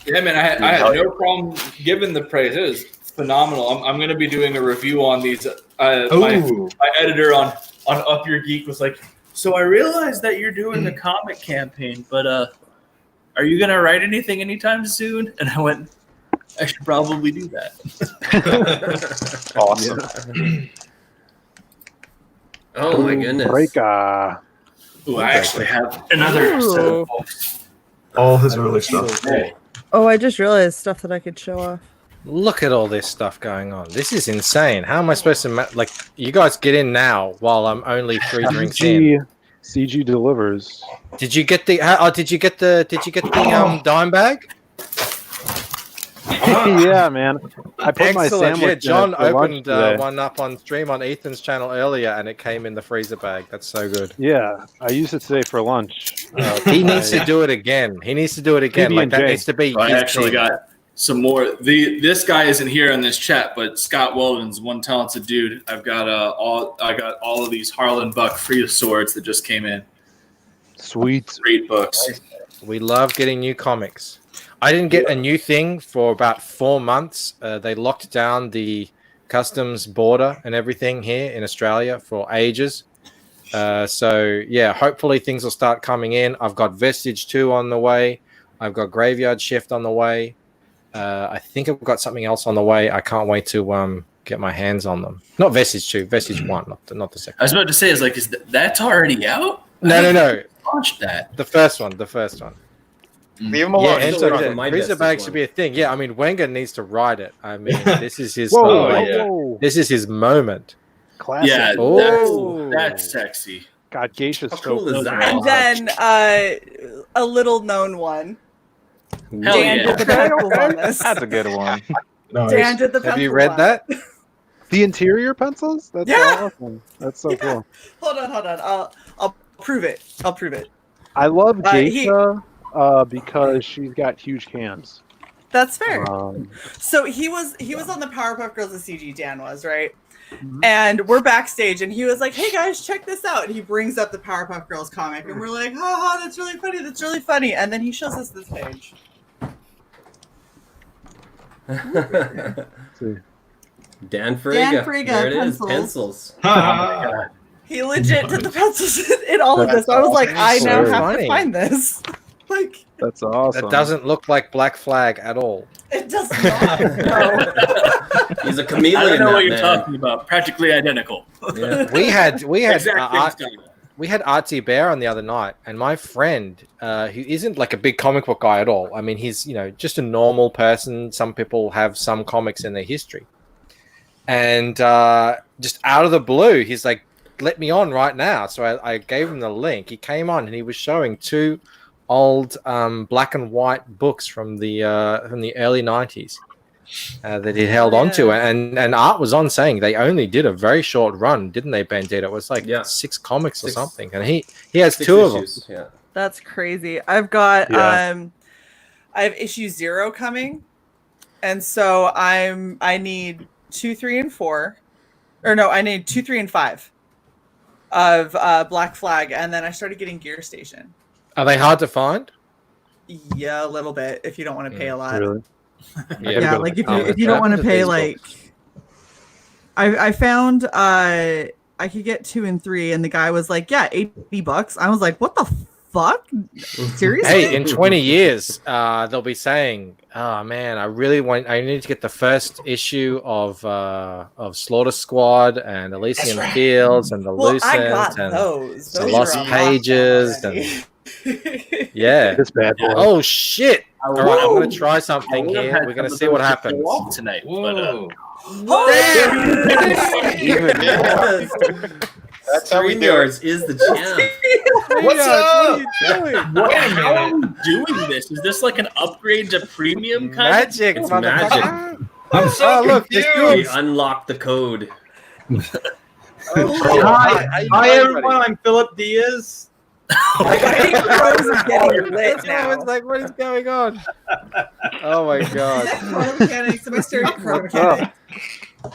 Yeah, man, I had no problem giving the praise. It was phenomenal. I'm going to be doing a review on these. My editor on Up Your Geek was like, so I realized that you're doing the comic campaign, but are you going to write anything anytime soon? And I went, I should probably do that. Awesome. Oh my goodness. Breaker. Ooh, I actually have another set Ooh. of books. All his early stuff. Oh, I just realized stuff that I could show off. Look at all this stuff going on. This is insane. How am I supposed to you guys get in now while I'm only 3 drinks in? CG delivers. Did you get the dime bag? Yeah, man. I put my Excellent. sandwich Yeah, in it John for lunch opened today. one up on stream on Ethan's channel earlier, and it came in the freezer bag. That's so good. Yeah, I used it today for lunch. He needs to do it again. He needs to do it again. Like that PB&J. needs to be. I his actually thing. got some more. This guy isn't here in this chat, but Scott Weldon's one talented dude. I got all of these Harlan Buck free swords that just came in. Sweet. Great books. We love getting new comics. I didn't get a new thing for about 4 months. They locked down the customs border and everything here in Australia for ages. So yeah, hopefully things will start coming in. I've got Vestige 2 on the way. I've got Graveyard Shift on the way. I think I've got something else on the way. I can't wait to get my hands on them. Not Vestige 2, Vestige 1, not the second. I was about to say, that's already out? No. Watch that. The first one. Leave him alone. Yeah, and Still so rocking my freezer Vestige bag one. should be a thing. Yeah, I mean Wenger needs to ride it. I mean, this is his this is his moment. Classic. Yeah, Oh. that's sexy. God, Geisha's How cool is that? And then a little known one. Hell Dan yeah. did the pencils on this. That's a good one. Nice. Dan did the Have you pencil read one. that? The interior pencils? That's Yeah. awesome. That's so cool. Hold on. I'll prove it. I love He- Geisha because she's got huge cans. That's fair. Um, So he was on the Powerpuff Girls of CG. Dan was right, and we're backstage, and he was like, "Hey guys, check this out!" And he brings up the Powerpuff Girls comic, and we're like, "Oh, that's really funny! That's really funny!" And then he shows us this page. Dan Frege. Frege, There it is. pencils. Pencils. He legit did the pencils in all of this. I was like, I now so have funny. to find this. Like, that's awesome. That doesn't look like Black Flag at all. it does not. No. He's a I chameleon. don't know what that you're man. talking about. Practically identical. Yeah. We had Exact same style. we had Artsy Bear on the other night, and my friend, who isn't like a big comic book guy at all. I mean, he's just a normal person. Some people have some comics in their history, and just out of the blue, he's like, "Let me on right now." So I gave him the link. He came on, and he was showing two old black and white books from the early 90s that he held onto, and Art was on saying they only did a very short run, didn't they, Bandito? It was like 6 comics or something, and he has 6 2 of them. issues, yeah. That's crazy. I've got Yeah. I have issue 0 coming, and so I need 2, 3, and 4, or no, I need 2, 3, and 5 of Black Flag, and then I started getting Gear Station. Are they hard to find? Yeah, a little bit if you don't want to pay a lot. Really? Yeah, like if you don't want to pay like, I found I could get 2 and 3, and the guy was like, yeah, $80. I was like, what the fuck? Seriously? Hey, in 20 years, they'll be saying, "Oh man, I need to get the first issue of Slaughter Squad and Elysian Fields and the Well, I Lucent got and those. the Those Lost are unlocked Pages already. and yeah, This bad boy. oh shit! All right, I'm gonna try I something would have here. had We're gonna some see of what those happens. to go off tonight. Whoa. That's how we do it. StreamYards is the champ. What's up? How are we doing this? Is this like an upgrade to premium kind Magic, It's motherfucker. magic. I'm so look, there's confused. We unlocked the code. Hi everyone, I'm Philip Diaz. Rose is getting lit I now. was like, what is going on? Oh my god! Chrono mechanics. Am I starting chrono mechanics?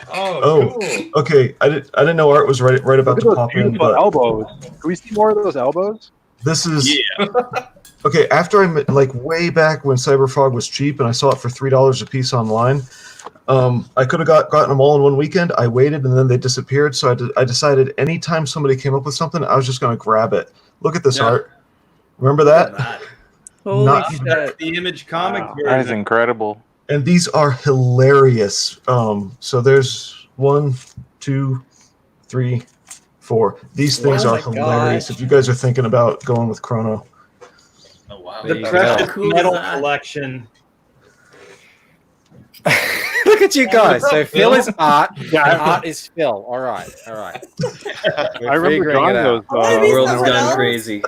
Oh, cool. okay. I didn't know Art was right about Look to at those pop in, beautiful but elbows. Can we see more of those elbows? this is Yeah. okay. After like way back when Cyberfrog was cheap and I saw it for $3 a piece online, I could have gotten them all in one weekend. I waited and then they disappeared. So I decided anytime somebody came up with something, I was just going to grab it. Look at this Yeah. Art. Remember that? Holy Not- shit. That's the Image comic That is version. incredible. And these are hilarious. So there's 1, 2, 3, 4. These things Oh are my hilarious. gosh. If you guys are thinking about going with Chrono, Oh wow. The There you Precious go. Cool is Metal that? Collection. Look at you guys. So Phil is Art, Yeah, and Art is Phil. All right. I remember drawing those. Oh, maybe The world has someone gone else? crazy.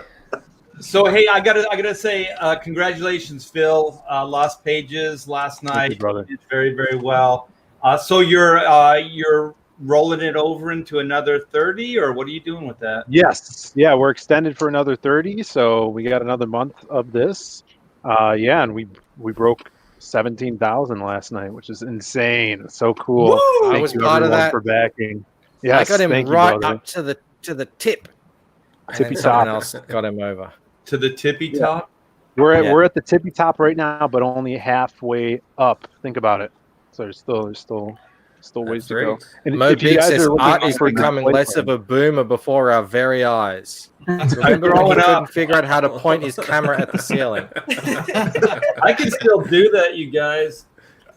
So hey, I gotta say, congratulations, Phil. Lost Pages last night. you, brother. You did very, very well. So you're rolling it over into another 30, or what are you doing with that? Yes. Yeah, we're extended for another 30, so we got another month of this. Yeah, and we broke 17,000 last night, which is insane. So cool. I Thank was you part of everyone that. for backing. I Yes, got him thank you, right brother. up to the tip. And Tippy then someone top. else got him over. To the tippy Yeah. top? We're at the tippy top right now, but only halfway up. Think about it. So there's still ways to go. And Mo if you Big guys says are looking art is for a good becoming play less plan- of a boomer before our very eyes. Remember when he couldn't figure out how to point his camera at the ceiling? I can still do that, you guys.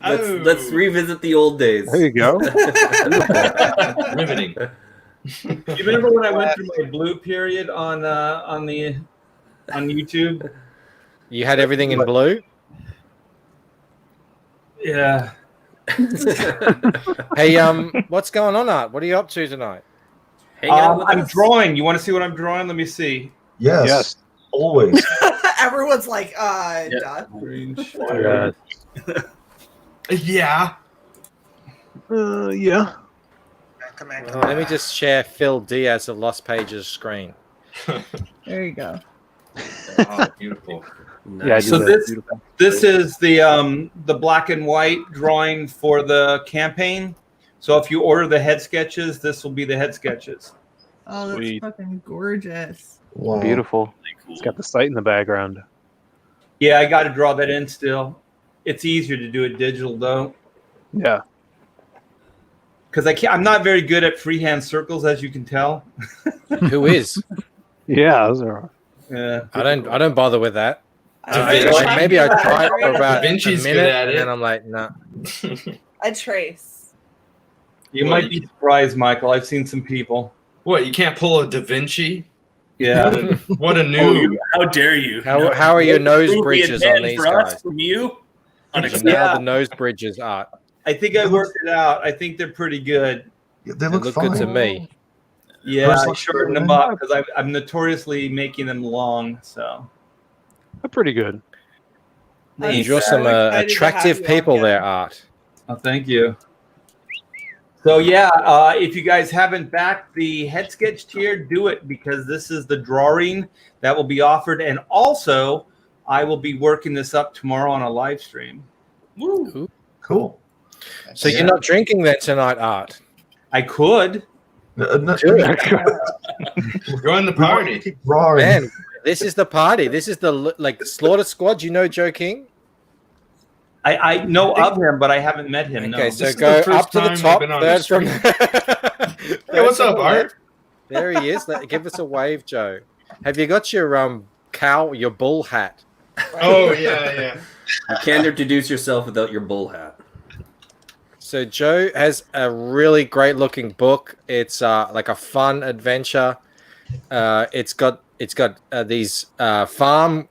Let's revisit the old days. There you go. Riveting. You remember when I went through my blue period on YouTube? You had everything in blue? Yeah. Hey, what's going on, Art? What are you up to tonight? I'm drawing. You want to see what I'm drawing? Let me see. Yes. Always. Everyone's like, done. Yeah. Yeah. Come on. Let me just share Phil Diaz of Lost Pages screen. There you go. Oh, beautiful. Yeah, So this is the black and white drawing for the campaign. So if you order the head sketches, this will be the head sketches. Oh, that's Sweet. fucking gorgeous. Wow. Beautiful. It's got the site in the background. Yeah, I got to draw that in still. It's easier to do it digital though, Yeah. because I'm not very good at freehand circles, as you can tell. Who is? Yeah, those are. Yeah. I don't bother with that. Maybe I try it for about Da Vinci's a good minute, at and it. then I'm like, nah. I trace. You might be surprised, Michael. I've seen some people. What, you can't pull a Da Vinci? Yeah. What a noob. How dare you? How are your nose It would be bridges on advantage these for us guys? from you? Now the nose bridges, Art. I think I worked it out. I think they're pretty good. They They look good to me. Yeah, First I look shortened good, them man. up because I'm notoriously making them long. So They're pretty good. You draw some attractive people there, Art. Oh, thank you. So yeah, if you guys haven't backed the head sketch tier, do it because this is the drawing that will be offered, and also I will be working this up tomorrow on a live stream. Woo. Cool. So you're not drinking then tonight, Art? I could. Join the party. Keep drawing. Man, this is the party. This is the Slaughter Squad. You know Joe King? I know of him, but I haven't met him. Okay, No. so go up to the top. Third from. Hey, what's up, Art? There he is. Give us a wave, Joe. Have you got your your bull hat? Oh, yeah. You can't introduce yourself without your bull hat. So Joe has a really great looking book. It's like a fun adventure. It's got these farm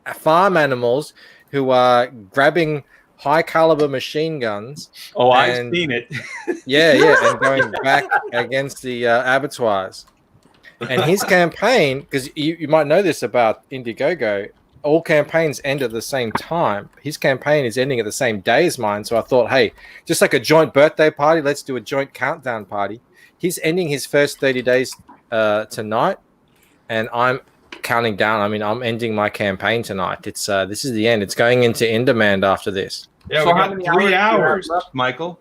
animals who are grabbing high caliber machine guns. Oh, I've seen it. Yeah, and going back against the abattoirs. And his campaign, because you might know this about Indiegogo, all campaigns end at the same time. His campaign is ending at the same day as mine. So I thought, hey, just like a joint birthday party, let's do a joint countdown party. He's ending his first 30 days tonight, and I'm counting down. I mean, I'm ending my campaign tonight. It's this is the end. It's going into in demand after this. Yeah, So we how got many 3 hours do you have hours. left, Michael?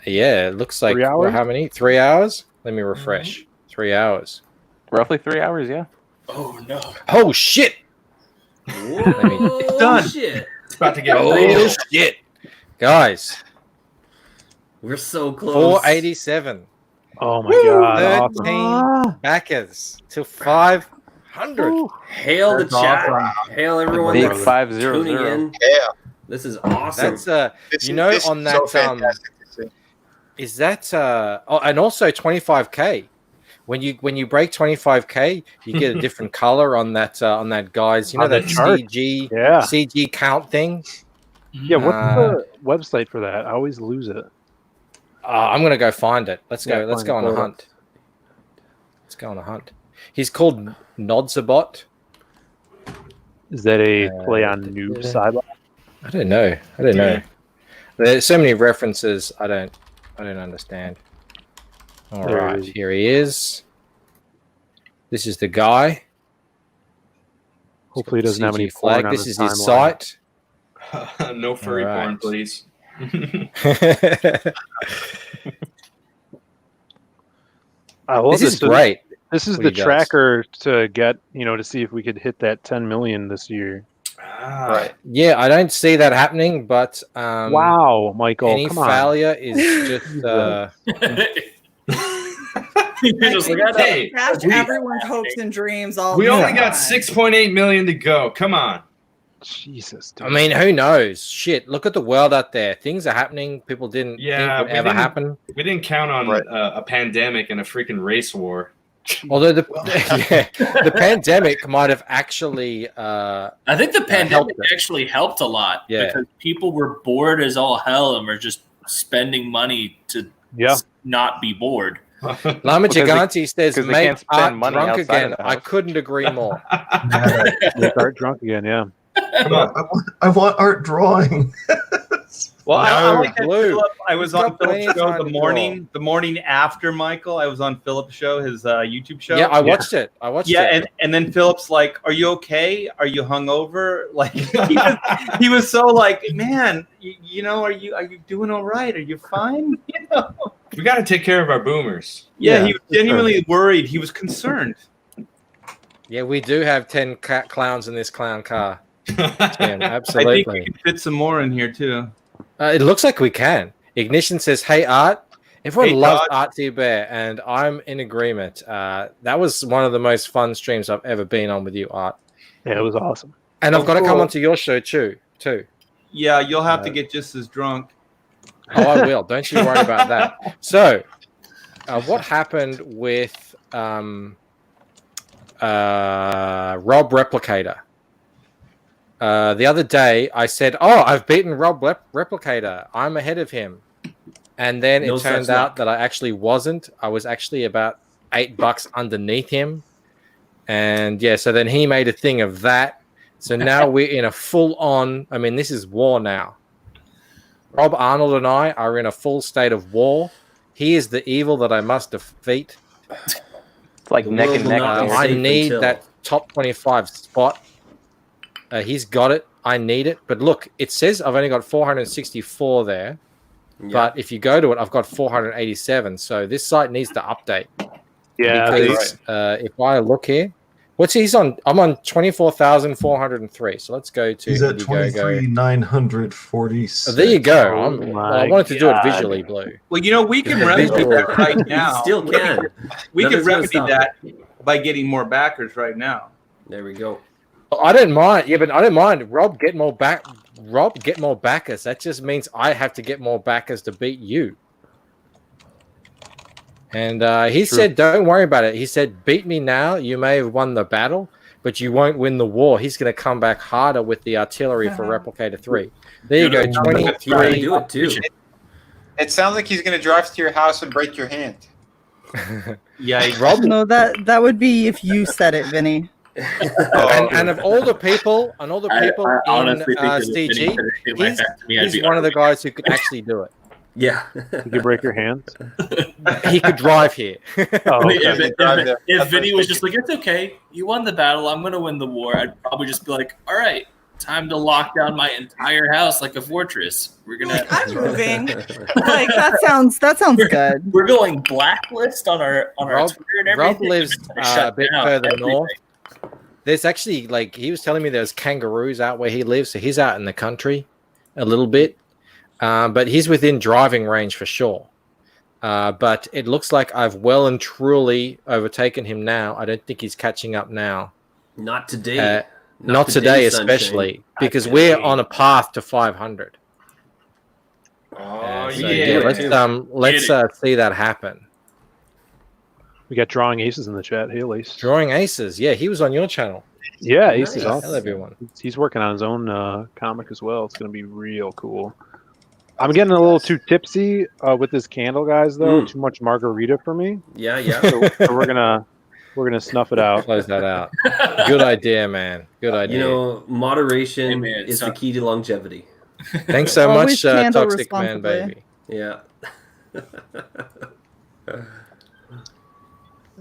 Yeah, it looks like 3 hours? how many? 3 hours? Let me refresh. 3 hours. Roughly 3 hours, yeah. Oh no. Oh shit! Whoa, done. Shit. It's about to get Oh real. shit, guys! We're so close. 487. Oh my god. 13 Awesome. backers to 500. Hail the That's chat. awesome. Hail everyone Big that's 500. tuning in. Yeah. This is awesome. That's This you is- know this on is that so fantastic to see. is that oh, and also 25k. When you break 25k, you get a different color on that guy's. You know On the that chart. CG Yeah. CG count thing. Yeah, what's the website for that? I always lose it. I'm gonna go find it. Let's go. Yeah, Let's find go it. on a Pull it up. hunt. Let's go on a hunt. He's called Nodzabot. Is that a play on noob sideline? I don't know. There's so many references. I don't understand. All There right, it is. here he is. This is the guy. Hopefully, he doesn't have any CG porn flag. on This his is his timeline. site. No furry All porn, right. please. I love This is So great. This is what the he does. tracker to get, to see if we could hit that 10 million this year. Right. Yeah, I don't see that happening, but Wow, Michael, any come on. failure is just You're just like, I know. Hey, Dash everyone's hopes and dreams all we the only time. got 6.8 million to go. Come on. Jesus. I mean, who knows? Shit, look at the world out there. Things are happening people didn't think would ever happen. We didn't count on a pandemic and a freaking race war. Although the pandemic might have actually I think the pandemic actually helped a lot because people were bored as all hell and were just spending money to not be bored. Lama Gigante says, because they make can't spend art money drunk outside again. of the I house. couldn't agree more. Make art drunk again, yeah. Come on, I want art drawing. Well, I No, like that Blue. Philip. I was He's got on Philip's plenty of show time the to morning after Michael. I was on Philip's show, his YouTube show. Yeah, I watched it. Yeah, and then Philip's like, "Are you okay? Are you hungover?" Like he was so like, "Man, are you doing all right? Are you fine?" We got to take care of our boomers. Yeah, he was genuinely worried. He was concerned. Yeah, we do have 10 clowns in this clown car. Yeah, I think absolutely. we can fit some more in here too. It looks like we can. Ignition says, "Hey, Art." Everyone Hey, loves Todd. Art T Bear, and I'm in agreement. That was one of the most fun streams I've ever been on with you, Art. Yeah, it was awesome. And I've got to come cool. onto your show too. Yeah, you'll have to get just as drunk. Oh, I will. Don't you worry about that. So, what happened with Rob Replicator? The other day, I said, "Oh, I've beaten Rob Replicator. I'm ahead of him." And then No it turned such out luck. that I actually wasn't. I was actually about $8 underneath him. And yeah, so then he made a thing of that. So now we're in a full-on. I mean, this is war now. Rob Arnold and I are in a full state of war. He is the evil that I must defeat. It's like neck and neck. I need that top 25 spot. He's got it. I need it. But look, it says I've only got 464 there. Yeah. But if you go to it, I've got 487. So this site needs to update. Yeah, Because if I look here, what's he's on? I'm on 24,403. So let's go to He's at Indiegogo. 23,946. There you go. Oh I wanted to do it visually, Blue. Well, we can remedy that right now. You still can. We Nothing's can gonna remedy stop that by getting more backers right now. There we go. I don't mind. Yeah, but I don't mind. Rob, get more backers. That just means I have to get more backers to beat you. And he said, "Don't worry about it." He said, "Beat me now. You may have won the battle, but you won't win the war." He's going to come back harder with the artillery for Replicator 3. There you go. Try to 23. do it too. It sounds like he's going to drive to your house and break your hand. Yeah, Rob. No, that would be if you said it, Vinny. And of all the people, I in honestly think that if Vinny CG, said it like that to me, I'd he's be one of the guys who could actually do it. Yeah. You could break your hands. He could drive here. Oh, If Vinny was just like, "It's okay, you won the battle, I'm going to win the war," I'd probably just be like, "All right, time to lock down my entire house like a fortress. We're gonna I'm moving. Like that sounds good. We're going blacklist on our Rob, Twitter and everything. Rob lives We're gonna shut a bit down further everything. north. There's actually, like, he was telling me there's kangaroos out where he lives, so he's out in the country a little bit. But he's within driving range for sure. But it looks like I've well and truly overtaken him now. I don't think he's catching up now. Not today. Not today, especially, because we're on a path to 500. Oh, So, yeah. let's see that happen. We got Drawing Aces in the chat. Hey, Lace. Drawing Aces. Yeah, he was on your channel. Yeah, Ace is Nice. awesome. Hello, everyone. He's working on his own comic as well. It's going to be real cool. I'm getting a little too tipsy with this candle, guys, though. Too much margarita for me. Yeah. So we're going to We're gonna snuff it out. Close that out. Good idea, man. Good idea. You know, moderation Hey, man, is so- the key to longevity. Thanks so Always much, handle Toxic Man responsibly. Baby. Yeah.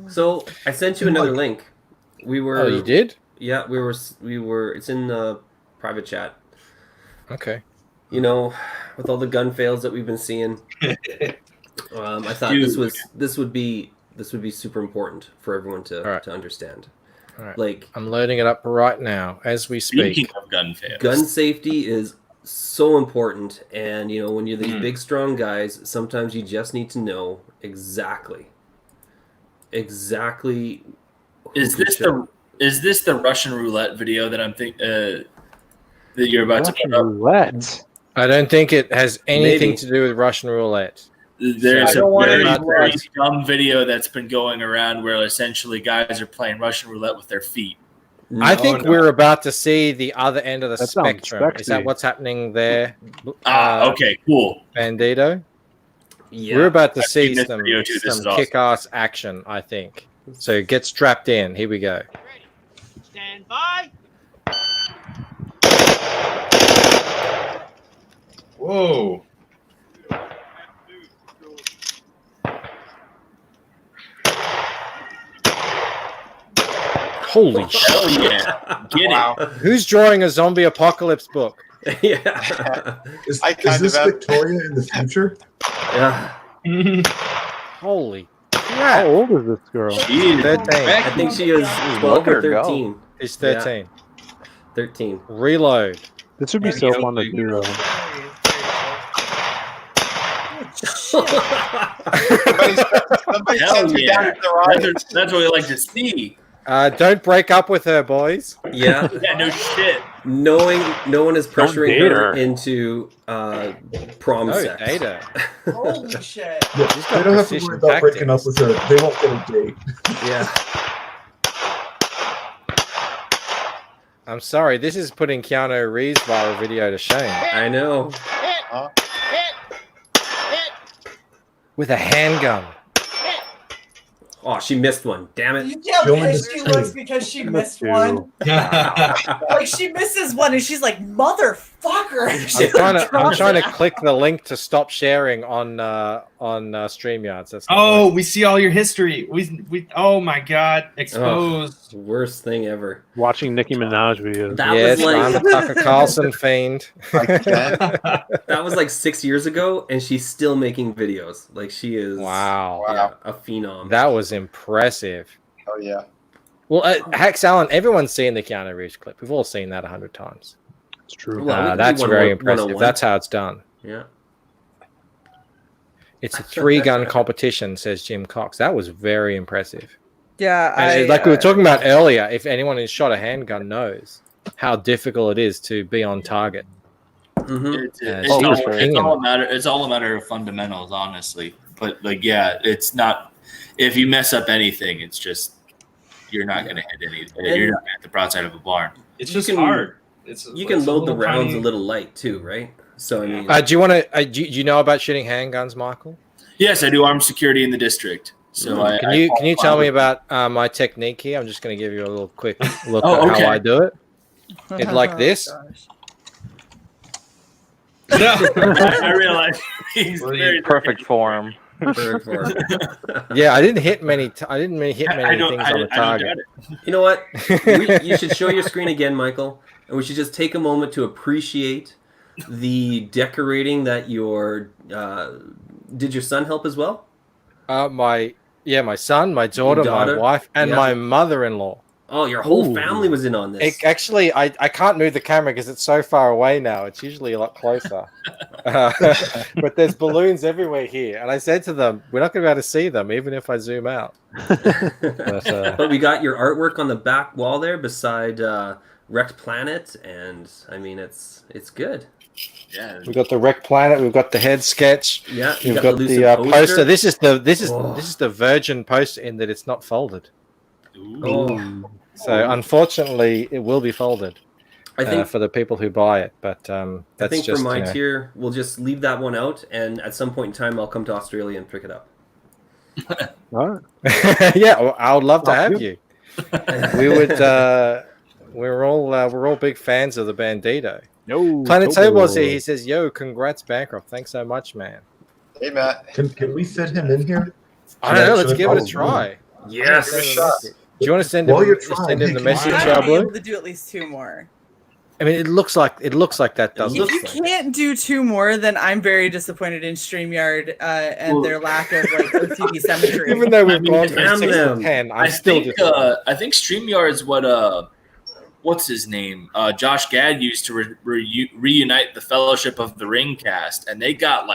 So I sent you another link. We were. Oh, you did? Yeah, we were. It's in the private chat. Okay. You know, with all the gun fails that we've been seeing, I thought Dude. this would be super important for everyone to understand. All right. Like, I'm loading it up right now as we speak. Speaking of gun fails, gun safety is so important, and you know, when you're these big strong guys, sometimes you just need to know exactly is this the Russian roulette video that I'm that you're about Russian to put up? roulette. I don't think it has anything Maybe. to do with Russian roulette. There's So, a very, not very right. dumb video that's been going around where essentially guys are playing Russian roulette with their feet. I think we're about to see the other end of the That sounds spectrum. Is that sexy. what's happening there? Okay, cool. Bandito? Yeah. We're about to I've see seen this some, video too. This is awesome. kick-ass action, I think. So get strapped in. Here we go. Stand by. Whoa. Holy shit. Hell yeah. Get it. Who's drawing a zombie apocalypse book? Yeah. Is, I kind this of am. Victoria in the future? Yeah. Holy How crap. old is this girl? Jeez. 13. I think she is 12 Look at or her go. 13. He's 13. 13. Reload. This would be so fun to do though. Somebody Hell sent me down yeah. to the right. That's what we like to see. Don't break up with her, boys. Yeah. Yeah, no shit. Knowing no one is pressuring date her her. into prom No, sex. date her. Holy shit. Yeah, She's got they don't have to precision worry about breaking up tactics. with her. They won't get a date. Yeah. I'm sorry, this is putting Keanu Reeves' viral video to shame. I know. With a handgun. Oh, she missed one. Damn it. You see how She only pissed missed she was two. because she missed Two. one? Like, she misses one and she's like, motherfucker. She I'm like trying to drops it. click the link to stop sharing on StreamYards. That's not Oh, working. we see all your history. We oh my god, exposed. Worst thing ever. Watching Nicki Minaj videos. That Yes, was I'm a like Tucker Carlson fiend. that was like 6 years ago, and she's still making videos. Like, she is Wow. yeah, a phenom. That was impressive. Oh yeah. Well, Hax Allen, everyone's seen the Keanu Reeves clip. We've all seen that 100 times. It's true. Well, we can do That's one very on- impressive. one-on-one. That's how it's done. Yeah. It's a 3-gun competition, says Jim Cox. That was very impressive. Yeah, And like we were talking about earlier, if anyone who's shot a handgun knows how difficult it is to be on target. Mm-hmm. It's all a matter of fundamentals, honestly. But like, yeah, it's not. If you mess up anything, it's just you're not going to hit anything. You're not going to hit the broadside of a barn. It's You just can- hard. You can load the rounds tiny- a little light too, right? So I mean, Do you want to? Do you know about shooting handguns, Michael? Yes, I do armed security in the district. So Can you tell me about my technique here? I'm just going to give you a little quick look Oh, at okay. how I do it. It's like this. I realize he's very Perfect form. Yeah, I didn't hit many. I didn't hit many things on the target. You know what? You should show your screen again, Michael, and we should just take a moment to appreciate the decorating that your. Did your son help as well? My son, my daughter, my wife, and Yeah. my mother-in-law. Oh, your whole Ooh. family was in on this. Actually, I can't move the camera because it's so far away now. It's usually a lot closer. But there's balloons everywhere here. And I said to them, we're not going to be able to see them, even if I zoom out. But we got your artwork on the back wall there beside Wrecked Planet, and I mean, it's good. Yeah. We've got the Wreck Planet. We've got the head sketch. Yeah, you We've got got the the Lucent poster. poster. This is the virgin poster in that it's not folded. Oh. So unfortunately, it will be folded. I think for the people who buy it, but I that's think just for my you know, tier, we'll just leave that one out, and at some point in time, I'll come to Australia and pick it up. Yeah, well, I would love to Oh, have good. you. We would. We're all big fans of the Bandito. No, Planet Tobo. Tobo's here. He says, "Yo, congrats, Bancroft. Thanks so much, man." Hey, Matt. Can we fit him in here? I don't know. Let's Should I give it a call him? try. Yes. Send him a message. Do you want to send him? While you're trying, send him the hey, message, I might be Blue? able to do at least 2 more. I mean, it looks like that does. If you can't do 2 more, then I'm very disappointed in StreamYard and their lack of like OCD symmetry. Even though we've gone from damn 6 to them. 10, I'm I still think disappointed. I think StreamYard's what's his name? Josh Gad used to reunite the Fellowship of the Ring cast, and they got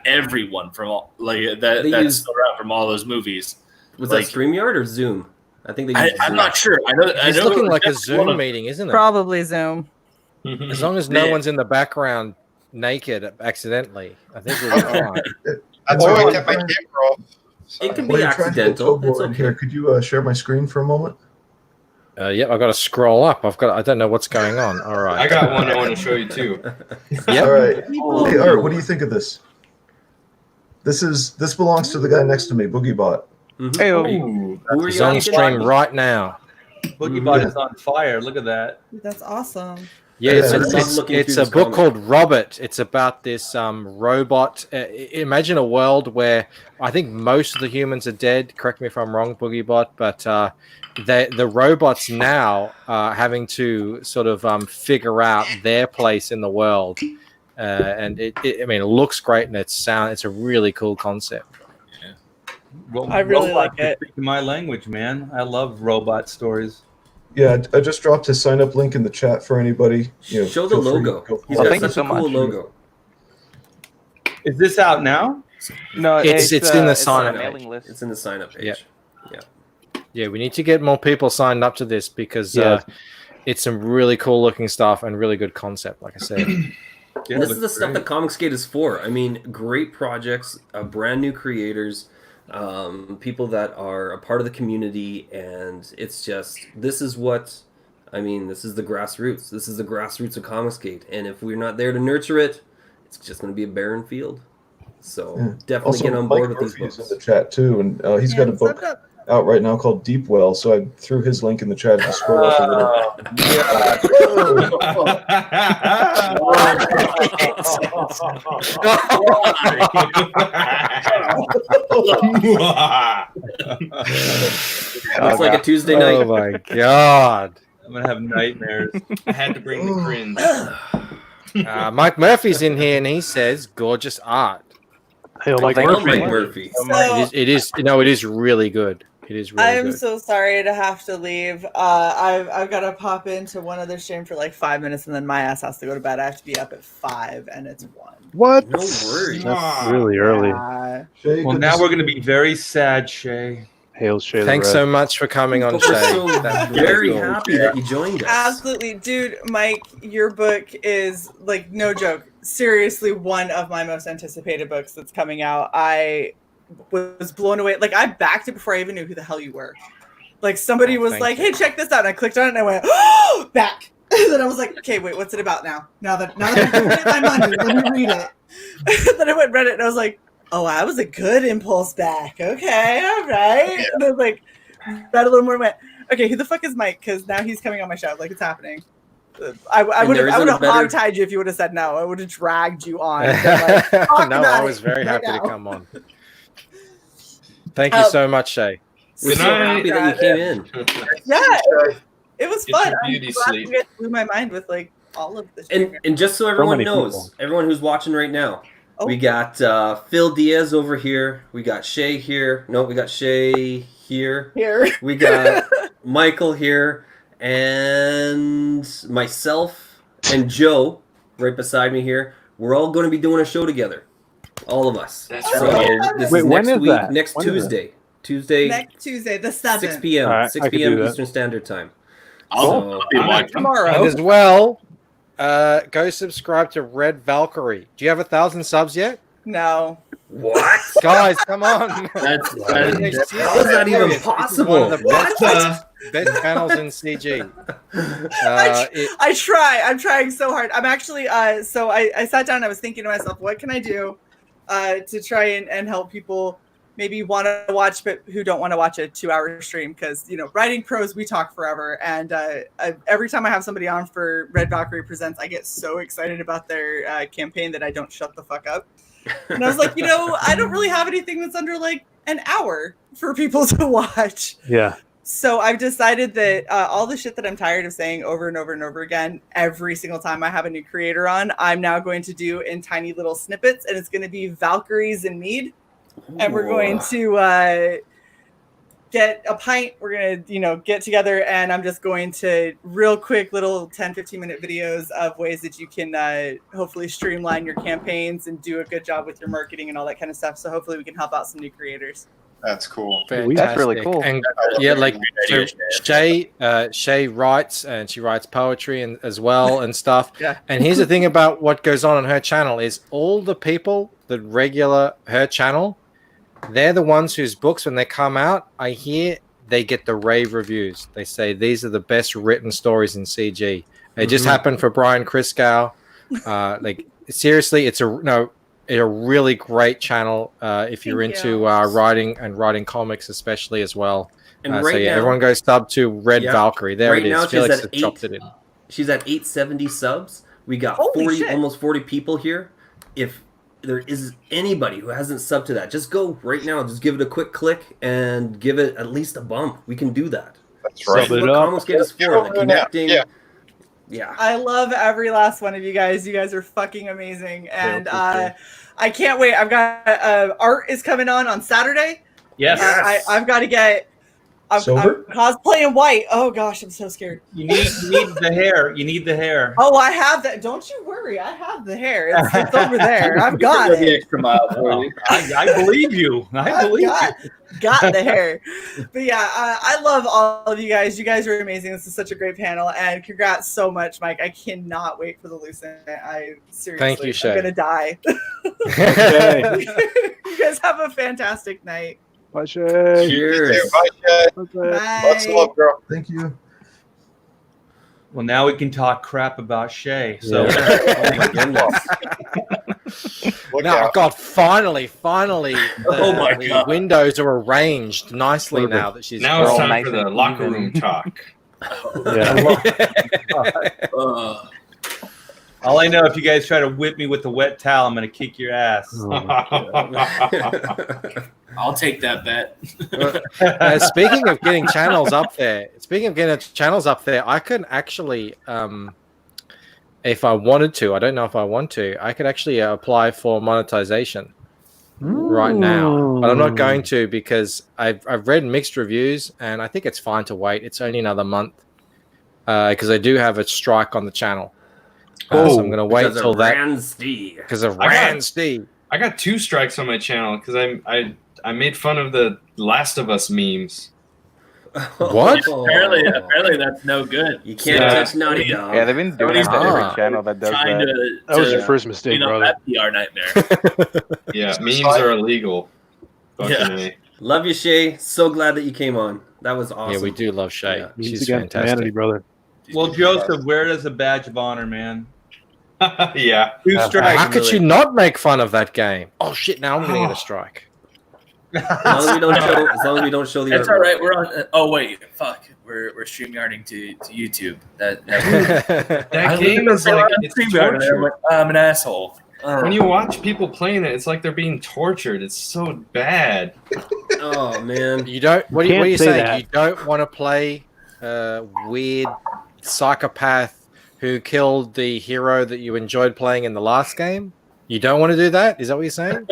everyone from all that's still around from all those movies. Was like, that StreamYard or Zoom? I think they. I'm not sure. It's looking like a Zoom meeting, isn't it? Probably Zoom. As long as no one's in the background naked accidentally, I think we'll be fine. That's why I kept my camera off. It can While be you're trying to get accidental. Tobo It's in okay. here, could you share my screen for a moment? Yep, I've got to scroll up. I don't know what's going on. All right. I got one I want to show you too. Yep. All right. Hey, Art, what do you think of this? This belongs to the guy next to me, BoogieBot. Hey, He's on stream right now. BoogieBot is on fire. Look at that. That's awesome. Yeah, Yeah, it's a book called Robert. It's about this robot. Imagine a world where I think most of the humans are dead. Correct me if I'm wrong, BoogieBot, but the robots now are having to sort of figure out their place in the world. And I mean, it looks great and it's a really cool concept. Well, I really robots like it. are speaking my language, man. I love robot stories. Yeah, I just dropped his sign up link in the chat for anybody. Show the feel free to logo. go He's follow got him. such a cool logo. Is this out now? No, It's in the sign on up a page. mailing list. It's in the sign up page. Yeah. Yeah, we need to get more people signed up to this because it's some really cool looking stuff and really good concept, like I said. And this is the stuff that Comicsgate is for. I mean, great projects, brand new creators, people that are a part of the community, and it's just this is the grassroots. This is the grassroots of Comicsgate, and if we're not there to nurture it, it's just going to be a barren field. So definitely Also, get on board Mike with these Murphy's books. in the chat too, and he's got a book out right now called Deep Well. So I threw his link in the chat to scroll up a little. It's like a Tuesday night. Oh my god! I'm gonna have nightmares. I had to bring the cringe. Mike Murphy's in here and he says, "Gorgeous art." Hail Mike Hail Murphy. Mike Murphy. It is. It is really good. It is really I am good. so sorry to have to leave. I've got to pop into one other stream for like 5 minutes, and then my ass has to go to bed. I have to be up at 5, and it's 1. What? No worries. That's really early. Well, now we're going to be very sad, Shay. Hail Shay. Thanks so much for coming on, We're Shay. so That's really very cool. happy that you joined us. Absolutely, dude. Mike, your book is like no joke. Seriously, one of my most anticipated books that's coming out. I was blown away. Like I backed it before I even knew who the hell you were. Like somebody was thank like, you. "Hey, check this out," and I clicked on it and I went, "Oh, back." And then I was like, "Okay, wait, what's it about now? Now that I've given it my money, let me read it." Then I went and read it, and I was like, "Oh, I was a good impulse back. Okay, all right." And I was like, read a little more, and went, "Okay, who the fuck is Mike? Because now he's coming on my show. Like it's happening." I would have hog-tied you if you would have said no. I would have dragged you on. And been like, "Talk No, about I was it very right happy to now." come on. Thank you so much, Shay. We're so happy that you came in. Yeah, it was Get fun. your I'm beauty glad sleep. you guys blew my mind with like all of this. And just so everyone many knows, people. everyone who's watching right now, Oh. we got Phil Diaz over here. We got Shay here. No, we got Shay here. Here. We got Michael here, and myself and Joe right beside me here. We're all going to be doing a show together. All of us. That's So right. this Wait, is when next is week, that? next When is Tuesday. Tuesday, Next Tuesday, the 7th. 6 p.m. All right, 6 I can p.m. do that. Eastern Standard Time. I'll be watching. Tomorrow. And as well, go subscribe to Red Valkyrie. Do you have 1,000 subs yet? No. What? Guys, come on. That's How is that even This is possible? one of the best channels in CG. I try. I'm trying so hard. I'm actually so I sat down and I was thinking to myself, what can I do to try and help people maybe want to watch, but who don't want to watch a 2-hour stream, because writing pros, we talk forever. And every time I have somebody on for Red Valkyrie Presents, I get so excited about their campaign that I don't shut the fuck up. And I was like, I don't really have anything that's under like an hour for people to watch. Yeah. So I've decided that all the shit that I'm tired of saying over and over and over again, every single time I have a new creator on, I'm now going to do in tiny little snippets, and it's going to be Valkyries and mead. And we're going to get a pint. We're going to, get together, and I'm just going to real quick little 10, 15-minute videos of ways that you can hopefully streamline your campaigns and do a good job with your marketing and all that kind of stuff. So hopefully we can help out some new creators. That's cool. Fantastic. That's really cool. And like so Shay writes, and she writes poetry and as well and stuff. Yeah. And here's the thing about what goes on her channel is all the people that regular her channel, they're the ones whose books, when they come out, I hear they get the rave reviews. They say these are the best written stories in CG. It just happened for Brian Kriskow. Like seriously, it's a really great channel if you're into writing comics, especially as well. And So yeah, now- everyone goes sub to Red Valkyrie. There Right it is. now Felix she's has at chopped it in. She's at 870 subs. We got Holy shit. almost 40 people here. If there is anybody who hasn't subbed to that, just go right now. Just give it a quick click and give it at least a bump. We can do that. That's right. That's what Comics Gate is for. The connecting. Yeah. I love every last one of you guys. You guys are fucking amazing. And I can't wait. I've got art is coming on Saturday. Yes. I've got to get. I'm cosplaying white. Oh gosh, I'm so scared. You need the hair. You need the hair. Oh, I have that. Don't you worry. I have the hair. It's over there. I've got The it. extra mile for you. I believe you. I believe you. Got the hair. But yeah, I love all of you guys. You guys are amazing. This is such a great panel, and congrats so much, Mike. I cannot wait for the Lucent. I seriously, Thank you, Shay. I'm gonna die. You guys have a fantastic night. Bye, Shay. Cheers. Bye, Shay. Bye. Lots of love, girl. Thank you. Well, now we can talk crap about Shay. So, Oh my goodness. Look Now, out. God, finally, Oh my the God. windows are arranged nicely Perfect. now that she's Now it's grown. time nice for the and locker even. room talk. Uh, all I know, if you guys try to whip me with the wet towel, I'm going to kick your ass. I'll take that bet. Speaking of getting channels up there, I can actually, if I wanted to, I don't know if I want to, I could actually apply for monetization right now, but I'm not going to because I've read mixed reviews, and I think it's fine to wait. It's only another month because I do have a strike on the channel. So I'm going to wait till that because of Ransty. I got 2 strikes on my channel because I made fun of the Last of Us memes. What? Apparently that's no good. You can't touch Naughty Dog. Yeah, they've been doing it on every channel that does Trying that. That was your first mistake, brother. That PR nightmare. Yeah, memes are illegal. Fucking A. Love you, Shay. So glad that you came on. That was awesome. Yeah, we do love Shay. Yeah. Means She's against fantastic. humanity, brother. Well, Joseph, where does a badge of honor, man? Yeah. 2 strikes. How could you not make fun of that game? Oh shit! Now I'm going to get a strike. As long as we don't show the. That's all right. We're on. Oh wait, fuck. We're StreamYarding to YouTube. That game is like it's torture. I'm an asshole. When you watch people playing it, it's like they're being tortured. It's so bad. Oh man, You don't. What are Can't you say saying? that. You don't want to play weird psychopath who killed the hero that you enjoyed playing in the last game? You don't want to do that? Is that what you're saying?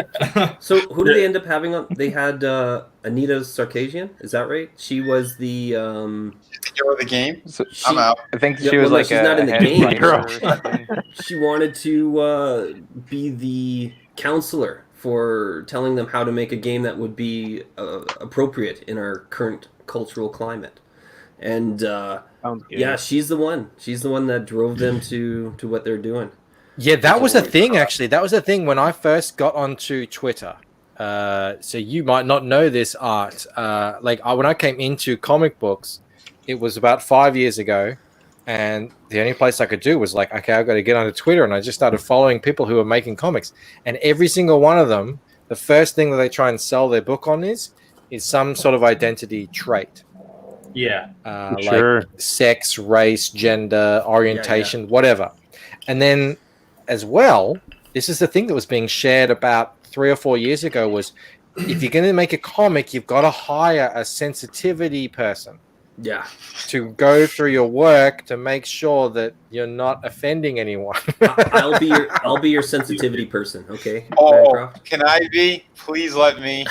So who did they end up having on? They had Anita Sarkeesian. Is that right? She was the. Hero of the game. I'm out. I think Yeah, she was well, like she's a not in the head game. writer or something. She wanted to be the counselor for telling them how to make a game that would be appropriate in our current cultural climate. And yeah, she's the one. She's the one that drove them to what they're doing. Yeah, that was the thing, actually. That was the thing when I first got onto Twitter. So you might not know this, Art. When I came into comic books, it was about 5 years ago. And the only place I could do was like, okay, I've got to get onto Twitter. And I just started following people who were making comics. And every single one of them, the first thing that they try and sell their book on is some sort of identity trait. Yeah. Sure. Like sex, race, gender, orientation, whatever. And then as well, this is the thing that was being shared about 3 or 4 years ago was if you're going to make a comic, you've got to hire a sensitivity person. Yeah. To go through your work to make sure that you're not offending anyone. I'll be your sensitivity person, okay? Oh, Bancroft? can I be? Please let me.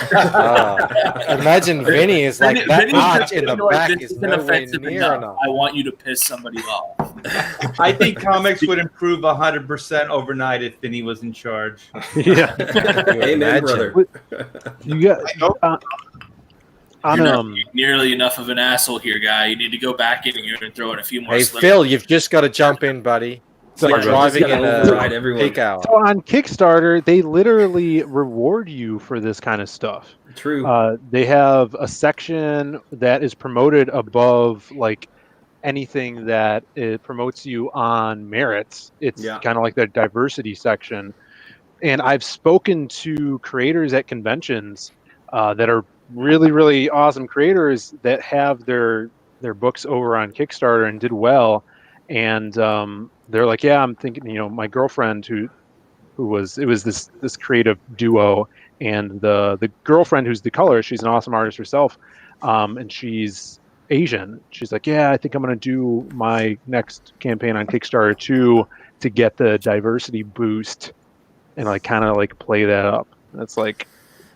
Imagine Vinny is like that Vinny's arch just in the gonna be like, back this is isn't nowhere offensive near enough. enough. I want you to piss somebody off. I think comics would improve 100% overnight if Vinny was in charge. Yeah. Amen, brother. You got You're not nearly enough of an asshole here, guy. You need to go back in here and throw in a few more. Hey, slips. Phil, you've just got to jump in, buddy. It's like driving in a peak hour. So on Kickstarter, they literally reward you for this kind of stuff. True. They have a section that is promoted above like anything that it promotes you on merits. It's kind of like their diversity section. And I've spoken to creators at conventions that are really, really awesome creators that have their books over on Kickstarter and did well. And they're like, yeah, I'm thinking, my girlfriend it was this creative duo, and the girlfriend who's the colorist, she's an awesome artist herself, and she's Asian. She's like, yeah, I think I'm gonna do my next campaign on Kickstarter too to get the diversity boost, and like kind of like play that up. That's like,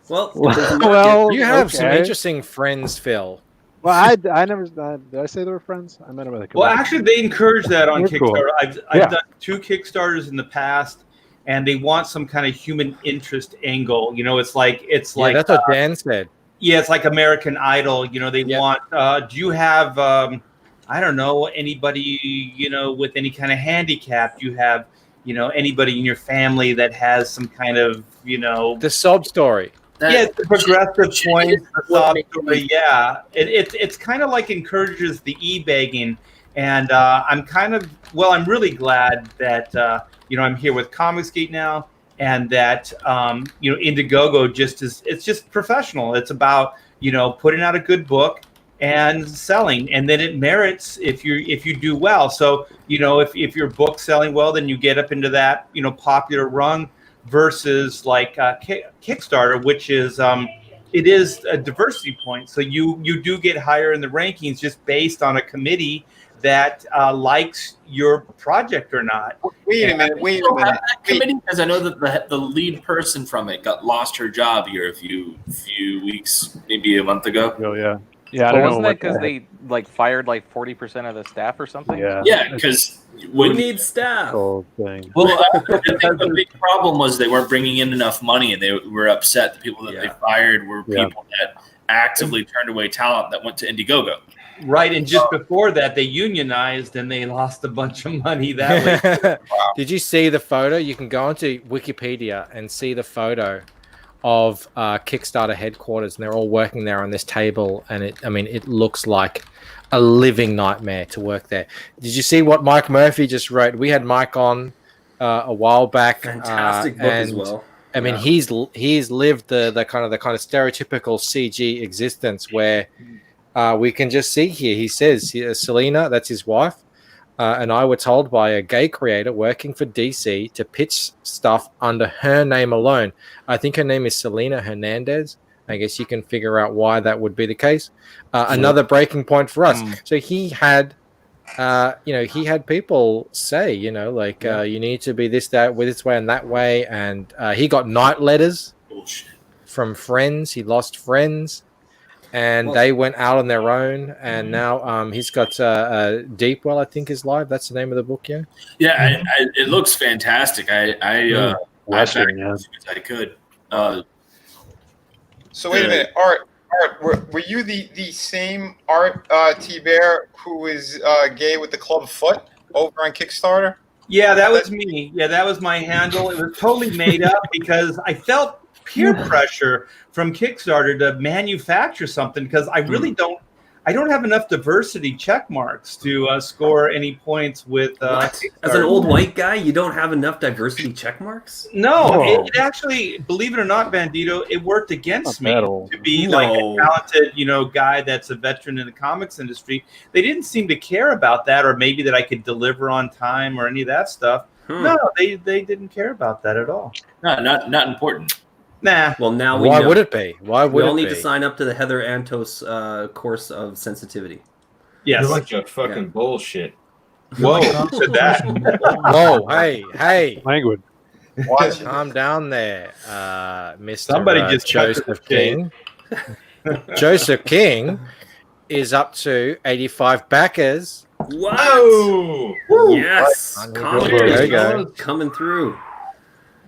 well, you have some interesting friends, Phil. Well, I never did. I say they were friends? I met them at a convention. Well, actually, they encourage that on They're cool. Kickstarter. I've done 2 Kickstarters in the past, and they want some kind of human interest angle. It's like that's what Dan said. Yeah, it's like American Idol. They want. Do you have? I don't know, anybody with any kind of handicap? Do you have anybody in your family that has some kind of the sob story? It's the progressive points, the sob story. Yeah, it's kind of like encourages the e-begging, and I'm really glad that I'm here with Comicsgate now, and that Indiegogo it's just professional. It's about putting out a good book and selling, and then it merits if you do well. So if your book's selling well, then you get up into that popular rung. Versus like Kickstarter, which is it is a diversity point. So you do get higher in the rankings just based on a committee that likes your project or not. Wait a minute. Committee, because I know that the lead person from it lost her job here a few weeks, maybe a month ago. Oh yeah. Yeah, Well, wasn't that because they fired 40% of the staff or something? Yeah, because we need staff. Whole thing. Well, the big problem was they weren't bringing in enough money, and they were upset. The people that they fired were people that actively turned away talent that went to Indiegogo. Right, and just before that, they unionized and they lost a bunch of money that way. Did you see the photo? You can go onto Wikipedia and see the photo of Kickstarter headquarters, and they're all working there on this table, and it looks like a living nightmare to work there. Did you see what Mike Murphy just wrote? We had Mike on a while back. Fantastic book as well. He's lived the kind of stereotypical CG existence where we can just see here. He says Selena, that's his wife, and I were told by a gay creator working for DC to pitch stuff under her name alone. I think her name is Selena Hernandez. I guess you can figure out why that would be the case. Another breaking point for us. So he had, he had people say, you need to be this way and that way. And he got night letters from friends. He lost friends. And they went out on their own, and now he's got Deep Well, I think, is live. That's the name of the book, yeah? Yeah, it looks fantastic. I backed it as soon as I could. So wait a minute, Art, were you the same Art T-Bear who was gay with the club foot over on Kickstarter? Yeah, that was me. Yeah, that was my handle. It was totally made up because I felt peer pressure from Kickstarter to manufacture something because I really don't. I don't have enough diversity check marks to score any points with. What? As an old white guy, you don't have enough diversity check marks? No, it actually, believe it or not, Bandito, it worked against me to be like a talented, guy that's a veteran in the comics industry. They didn't seem to care about that, or maybe that I could deliver on time or any of that stuff. No, they didn't care about that at all. No, not important. Nah. Well, now Why would it be? Why would we all it need be? to sign up to the Heather Antos course of sensitivity. Yes. You're like a fucking bullshit. Whoa, who said that? Whoa, hey. Language. Calm down there, Mr. Somebody just cut to Joseph the King. Joseph King is up to 85 backers. What? Yes. There you go. Coming through.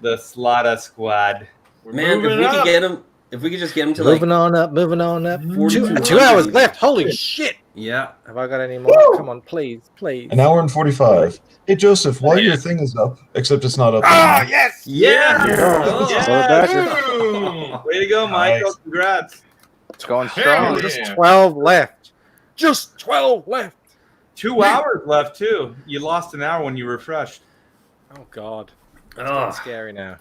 The Slaughter Squad. Man, if we could get him, if we could just get him to moving on up. 2 hours left. Holy shit. Yeah. Have I got any more? Come on, please. An hour and 45. Hey, Joseph, while your thing is up, except it's not up. Yes! Yeah! Way to go, Michael. Congrats. It's going strong. Just 12 left. Just 12 left. 2 hours left, too. You lost an hour when you refreshed. Oh, God. It's getting scary now.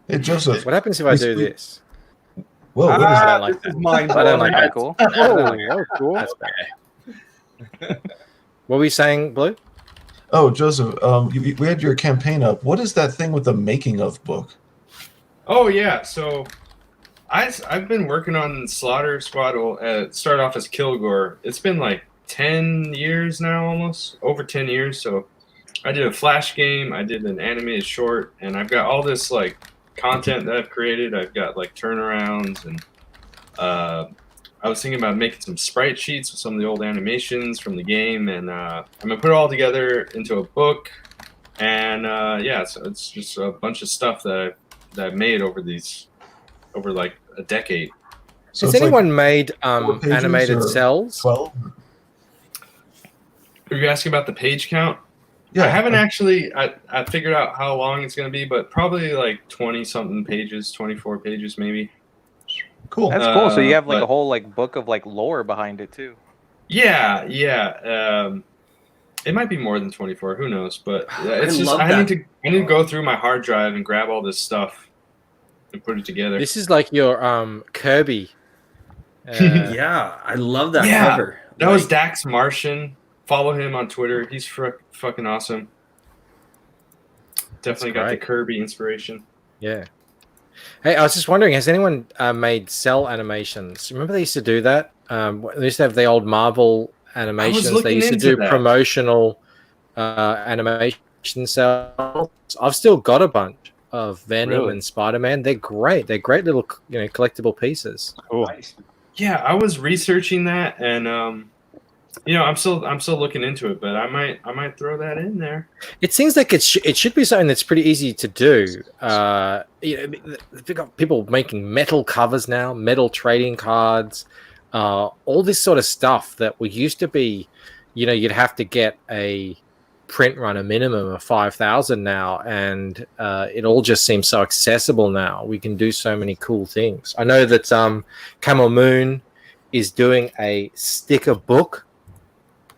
Hey, Joseph. What happens if I do this? Whoa, what is I that? don't like that. Mine. I don't like that. Cool. I don't like that. Cool. That's bad. What were we saying, Blue? Oh, Joseph, we had your campaign up. What is that thing with the making of book? Oh yeah, so I've been working on Slaughter Squad. It started off as Kilgore. It's been like 10 years now, almost over 10 years. So I did a Flash game, I did an animated short, and I've got all this like content that I've created. I've got like turnarounds, and I was thinking about making some sprite sheets with some of the old animations from the game, and I'm gonna put it all together into a book. And yeah, so it's just a bunch of stuff that I've made over like a decade. So Has it's anyone like made 4 pages animated or cells? 12? Are you asking about the page count? Yeah. I haven't actually. I figured out how long it's going to be, but probably like 20-something pages, 24 pages maybe. Cool. That's cool. So you have like but- a whole like book of like lore behind it too. Yeah. It might be more than 24. Who knows? But it's just love I that. need to go through my hard drive and grab all this stuff and put it together. This is like your Kirby. Yeah, I love that Yeah. cover. That was Dax Martian. Follow him on Twitter. He's fucking awesome. Definitely got the great. Kirby inspiration. Yeah. Hey, I was just wondering, has anyone made cell animations? Remember they used to do that? They used to have the old Marvel animations. They looking used to into do that. promotional animation cells. I've still got a bunch of Venom Really? and Spider-Man. They're great. They're great little, collectible pieces. Cool. Yeah, I was researching that, and I'm still looking into it, but I might throw that in there. It seems like it should be something that's pretty easy to do. They've got people making metal covers now, metal trading cards, all this sort of stuff that we used to be, you'd have to get a print run a minimum of 5,000 now, and it all just seems so accessible now. We can do so many cool things. I know that Camel Moon is doing a sticker book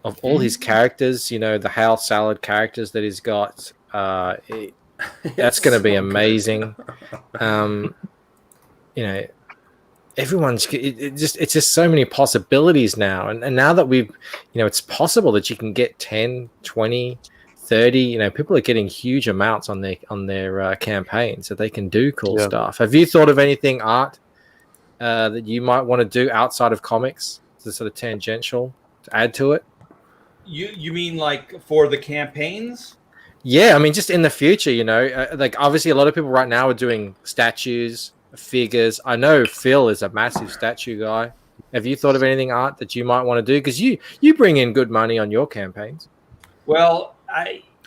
of all his characters, the Hal Salad characters that he's got. That's going to be amazing. Everyone's it's just so many possibilities now. And now that we've, it's possible that you can get 10, 20, 30, people are getting huge amounts on their campaigns, so they can do cool stuff. Have you thought of anything, Art, that you might want to do outside of comics, to sort of tangential, to add to it? You mean like for the campaigns? Yeah, I mean, just in the future, like obviously a lot of people right now are doing statues, figures. I know Phil is a massive statue guy. Have you thought of anything, Art, that you might want to do? Because you bring in good money on your campaigns. Well,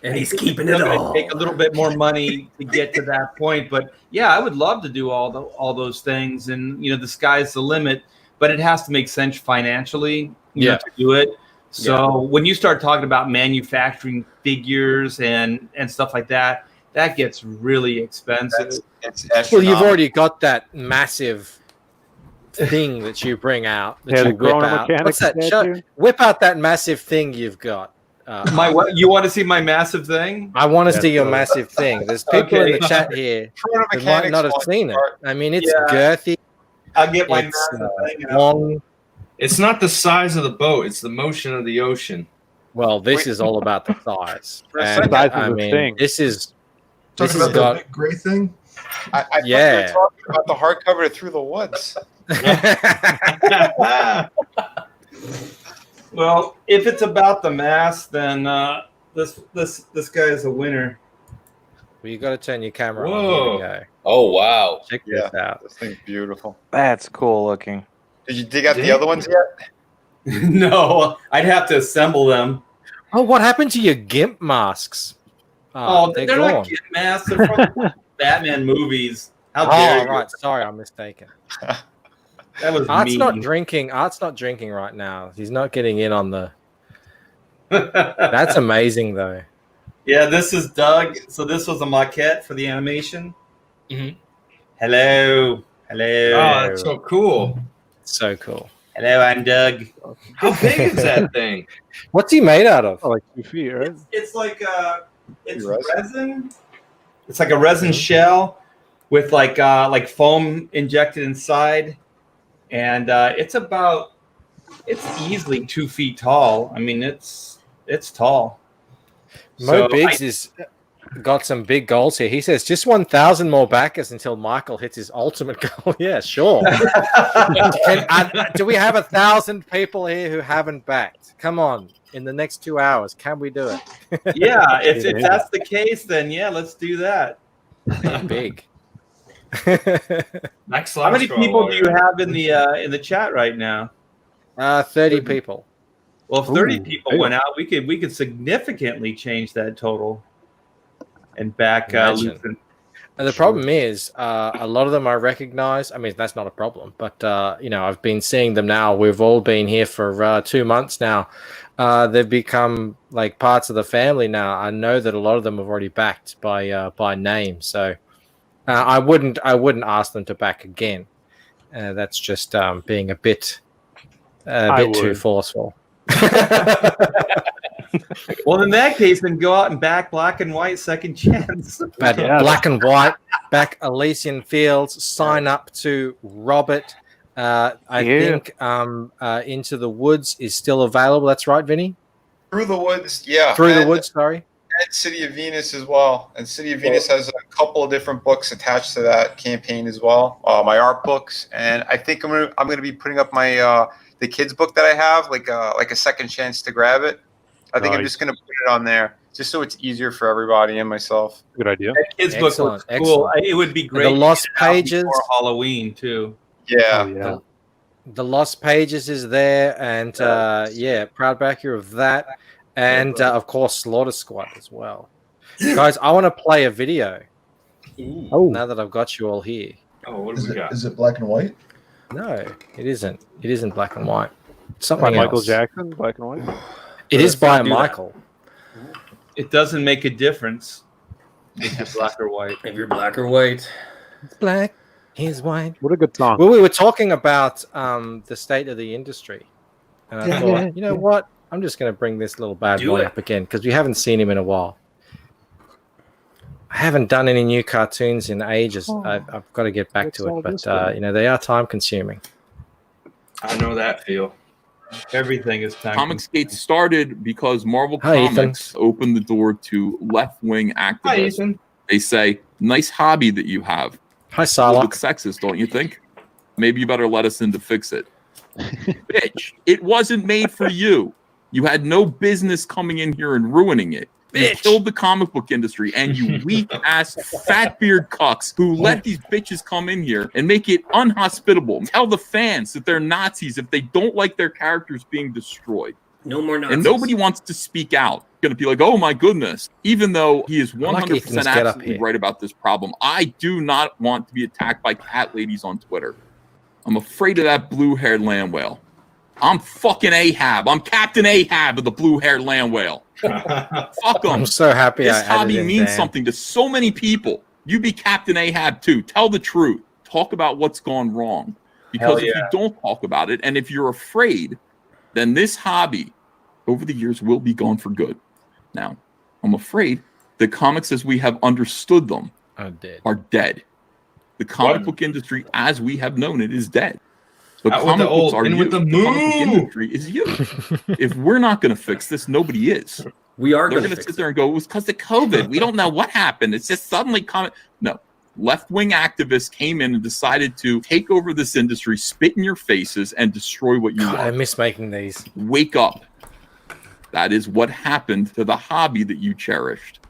And he's think keeping it's it gonna all. Take a little bit more money to get to that point, but yeah, I would love to do all those things, and the sky's the limit. But it has to make sense financially, to do it. So when you start talking about manufacturing figures and stuff like that, that gets really expensive. It's Well, you've already got that massive thing that you bring out, that Yeah, you the whip Corona out. mechanic What's that? statue? Whip out that massive thing you've got. My what? You want to see my massive thing? I want to Yes, see your so- massive thing. There's people in the Okay. chat here Corona who might Mechanics not have one, seen it. Art. I mean, it's Yeah. girthy. I'll get my It's massive thing out. long. It's not the size of the boat; it's the motion of the ocean. Well, this Wait. is all about the size. For a And, second, Size is I a mean, thing. this has Talking about got. that big gray thing. I thought you Yeah. were talking about the hardcover to Through the Woods. Well, if it's about the mass, then this guy is a winner. Well, you got to turn your camera on. Whoa. Here we go. Oh wow. Check Yeah. this out. This thing's beautiful. That's cool looking. Did you dig out the other ones yet? No, I'd have to assemble them. Oh, what happened to your GIMP masks? Oh, they're gone. not Git masks. They're from Batman movies. How Oh, dare you? right. Sorry, I'm mistaken. That was Art's mean. not drinking. Art's not drinking right now. He's not getting in on the. That's amazing, though. Yeah, this is Doug. So this was a maquette for the animation. Mhm. Hello. Hello. Oh, that's so cool. So cool. Hello, I'm Doug. How big is that thing? What's he made out of? Oh, like 2 feet, right? It's like it's Resin? resin. It's like a resin shell with like foam injected inside, and it's easily 2 feet tall. I mean, it's tall. Mo So Biggs is got some big goals here. He says just 1,000 more backers until Michael hits his ultimate goal. Yeah, sure. Do we have 1,000 people here who haven't backed? Come on, in the next 2 hours, can we do it? Yeah, if that's the case, then yeah, let's do that. Big. Next How many people do you have in the chat right now? 30 people. Well, if 30 Ooh, people big. went out, we could significantly change that total and back Imagine. Lucent. And the problem is, a lot of them I recognize. I mean, that's not a problem, but I've been seeing them now. We've all been here for 2 months now. They've become like parts of the family now. I know that a lot of them have already backed by name, so I wouldn't ask them to back again. That's just being a bit too would. forceful. Well, in that case, then go out and back Black and White second chance. But Yeah. Black and White, back Elysian Fields, sign up to Robert. I think Into the Woods is still available. That's right, Vinny? Through the Woods, yeah. Through the And- Woods, sorry. And City of Venus as well. And City of Venus has a couple of different books attached to that campaign as well. My art books, and I think I'm gonna be putting up my the kids book that I have, like a second chance to grab it. I think I'm Nice. just gonna put it on there, just so it's easier for everybody and myself. Good idea. That kids book looks Excellent, cool. excellent. It would be great. The to Lost get it out Pages. before Halloween too. Yeah. Oh, yeah. The Lost Pages is there, and proud backer of that, and of course Slaughter Squad as well. Guys, I want to play a video. Oh, Now that I've got you all here. Oh, what do Is we it, got? is it black and white? No, it isn't. It isn't black and white. It's by something Michael else. Jackson, black and white. It is Let's by not do that. Michael. It doesn't make a difference if you're black or white. If you're black or white. Black is white. What a good song. Well, we were talking about the state of the industry, and I thought, you know what? I'm just going to bring this little bad Do boy it. up again because we haven't seen him in a while. I haven't done any new cartoons in ages. I've got to get back What's to all it, but this about? they are time consuming. I know that feel. Everything is time. Comicsgate started because Marvel Hi, Ethan. Comics opened the door to left-wing Hi, activists. Ethan. They say, "Nice hobby that you have." Hi, A little Sala. bit sexist, don't you think? Maybe you better let us in to fix it. Bitch, it wasn't made for you. You had no business coming in here and ruining it. You Bitch. killed the comic book industry, and you weak ass fat beard cucks who let these bitches come in here and make it unhospitable. Tell the fans that they're Nazis if they don't like their characters being destroyed. No more Nazis. And nobody wants to speak out. Going to be like, oh my goodness. Even though he is 100% Ethan's get up absolutely here. right about this problem, I do not want to be attacked by cat ladies on Twitter. I'm afraid of that blue-haired land whale. I'm fucking Ahab. I'm Captain Ahab of the blue-haired land whale. Fuck them. I'm so happy This I added hobby in means Dan. something to so many people. You be Captain Ahab too. Tell the truth. Talk about what's gone wrong. Because if yeah. you don't talk about it, and if you're afraid, then this hobby over the years will be gone for good. Now, I'm afraid the comics as we have understood them are dead. The comic book industry as we have known it is dead. The Out with comic the books old, are in you. with the The comic book moo. industry is you. If we're not going to fix this, nobody is. We are They're going to sit fix there and go, it was because of COVID. We don't know what happened. It's just suddenly comic. No. Left-wing activists came in and decided to take over this industry, spit in your faces, and destroy what you God, love. I miss making these. Wake up. That is what happened to the hobby that you cherished.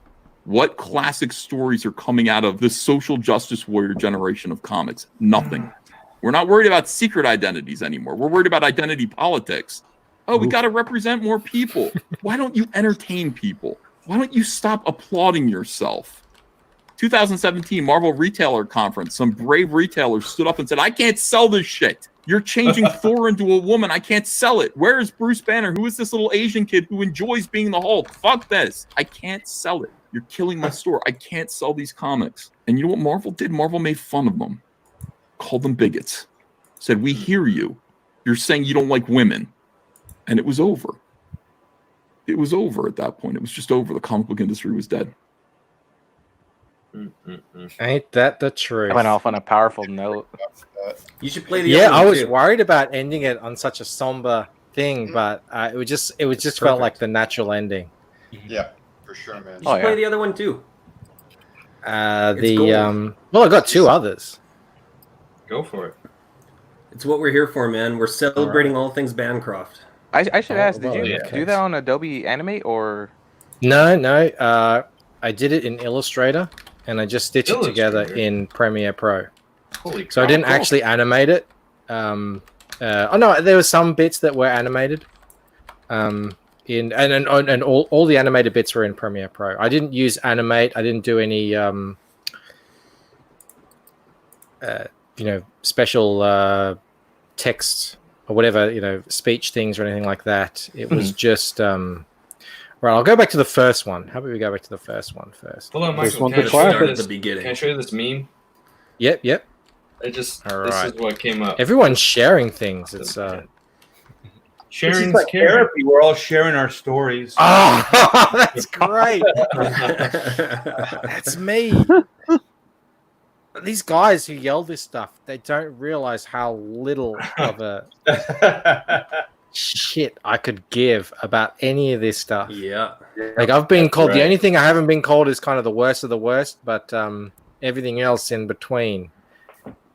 What classic stories are coming out of the social justice warrior generation of comics? Nothing. We're not worried about secret identities anymore. We're worried about identity politics. Oh, we got to represent more people. Why don't you entertain people? Why don't you stop applauding yourself? 2017 Marvel Retailer Conference, some brave retailers stood up and said, I can't sell this shit. You're changing Thor into a woman. I can't sell it. Where is Bruce Banner? Who is this little Asian kid who enjoys being the Hulk? Fuck this. I can't sell it. You're killing my store. I can't sell these comics. And you know what Marvel did? Marvel made fun of them. Called them bigots. Said, we hear you. You're saying you don't like women. And it was over. It was over at that point. It was just over. The comic book industry was dead. Ain't that the truth? I went off on a powerful note. You should play the. Yeah, other I one was too. worried about ending it on such a somber thing, but it just felt like the natural ending. Yeah, for sure, man. You should play the other one too. It's gold. Well, I got two others. Go for it. It's what we're here for, man. We're celebrating all things Bancroft. I should ask, did well, you yeah. do that on Adobe Animate or? No. I did it in Illustrator, and I just stitched it together in Premiere Pro. Holy So I didn't cow. actually animate it. Oh no, there were some bits that were animated. And all the animated bits were in Premiere Pro. I didn't use Animate. I didn't do any special text or whatever, speech things or anything like that. It was just right. I'll go back to the first one. How about we go back to the first one first? Hold on, This Michael. one's Can I a show you classic. this- The beginning. Can I show you this meme? Yep. It just All this right. is what came up. Everyone's sharing things. It's This Sharon's is like caring. therapy. We're all sharing our stories. Oh, that's great. That's me. These guys who yell this stuff, they don't realize how little of a shit I could give about any of this stuff. Yeah. Like I've been called, the right. only thing I haven't been called is kind of the worst of the worst, but everything else in between.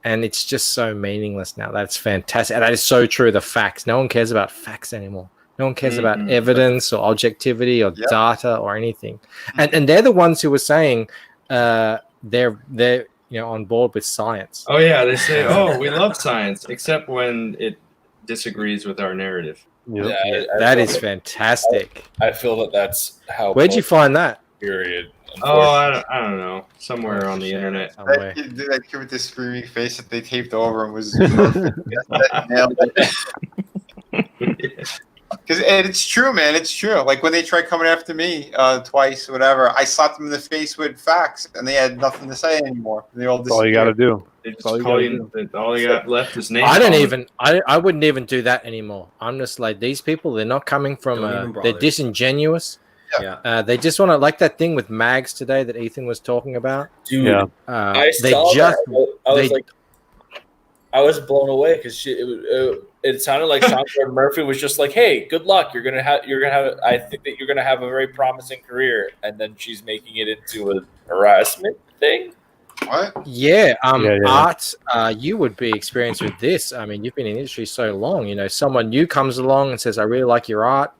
And it's just so meaningless now. That's fantastic. And that is so true. The facts. No one cares about facts anymore. No one cares about evidence or objectivity or data or anything. And they're the ones who were saying they're on board with science. Oh yeah, they say, "Oh, we love science," except when it disagrees with our narrative. Yep. Yeah, That is fantastic. I feel that that's how. Where'd you find that? Period. Oh, I don't know. Somewhere on the internet. Somewhere. That kid with the screaming face that they taped over and was that nailed it. Because it's true, man. It's true. Like when they tried coming after me twice, whatever, I slapped them in the face with facts, and they had nothing to say anymore. They all That's all you got to disappeared. do. They just all you call gotta you. All you got left is name. I don't calling. even. I wouldn't even do that anymore. I'm just like, these people. They're not coming from. Don't even They're bother. disingenuous. Yeah. They just want to, like that thing with mags today that Ethan was talking about. Dude, Yeah. I They saw just. that. I was they- like, I was blown away because it sounded like Sean Gordon Murphy was just like, "Hey, good luck. You're gonna have. I think that you're gonna have a very promising career." And then she's making it into a harassment thing. What? Yeah, Yeah. Art, you would be experienced with this. I mean, you've been in the industry so long. Someone new comes along and says, "I really like your art.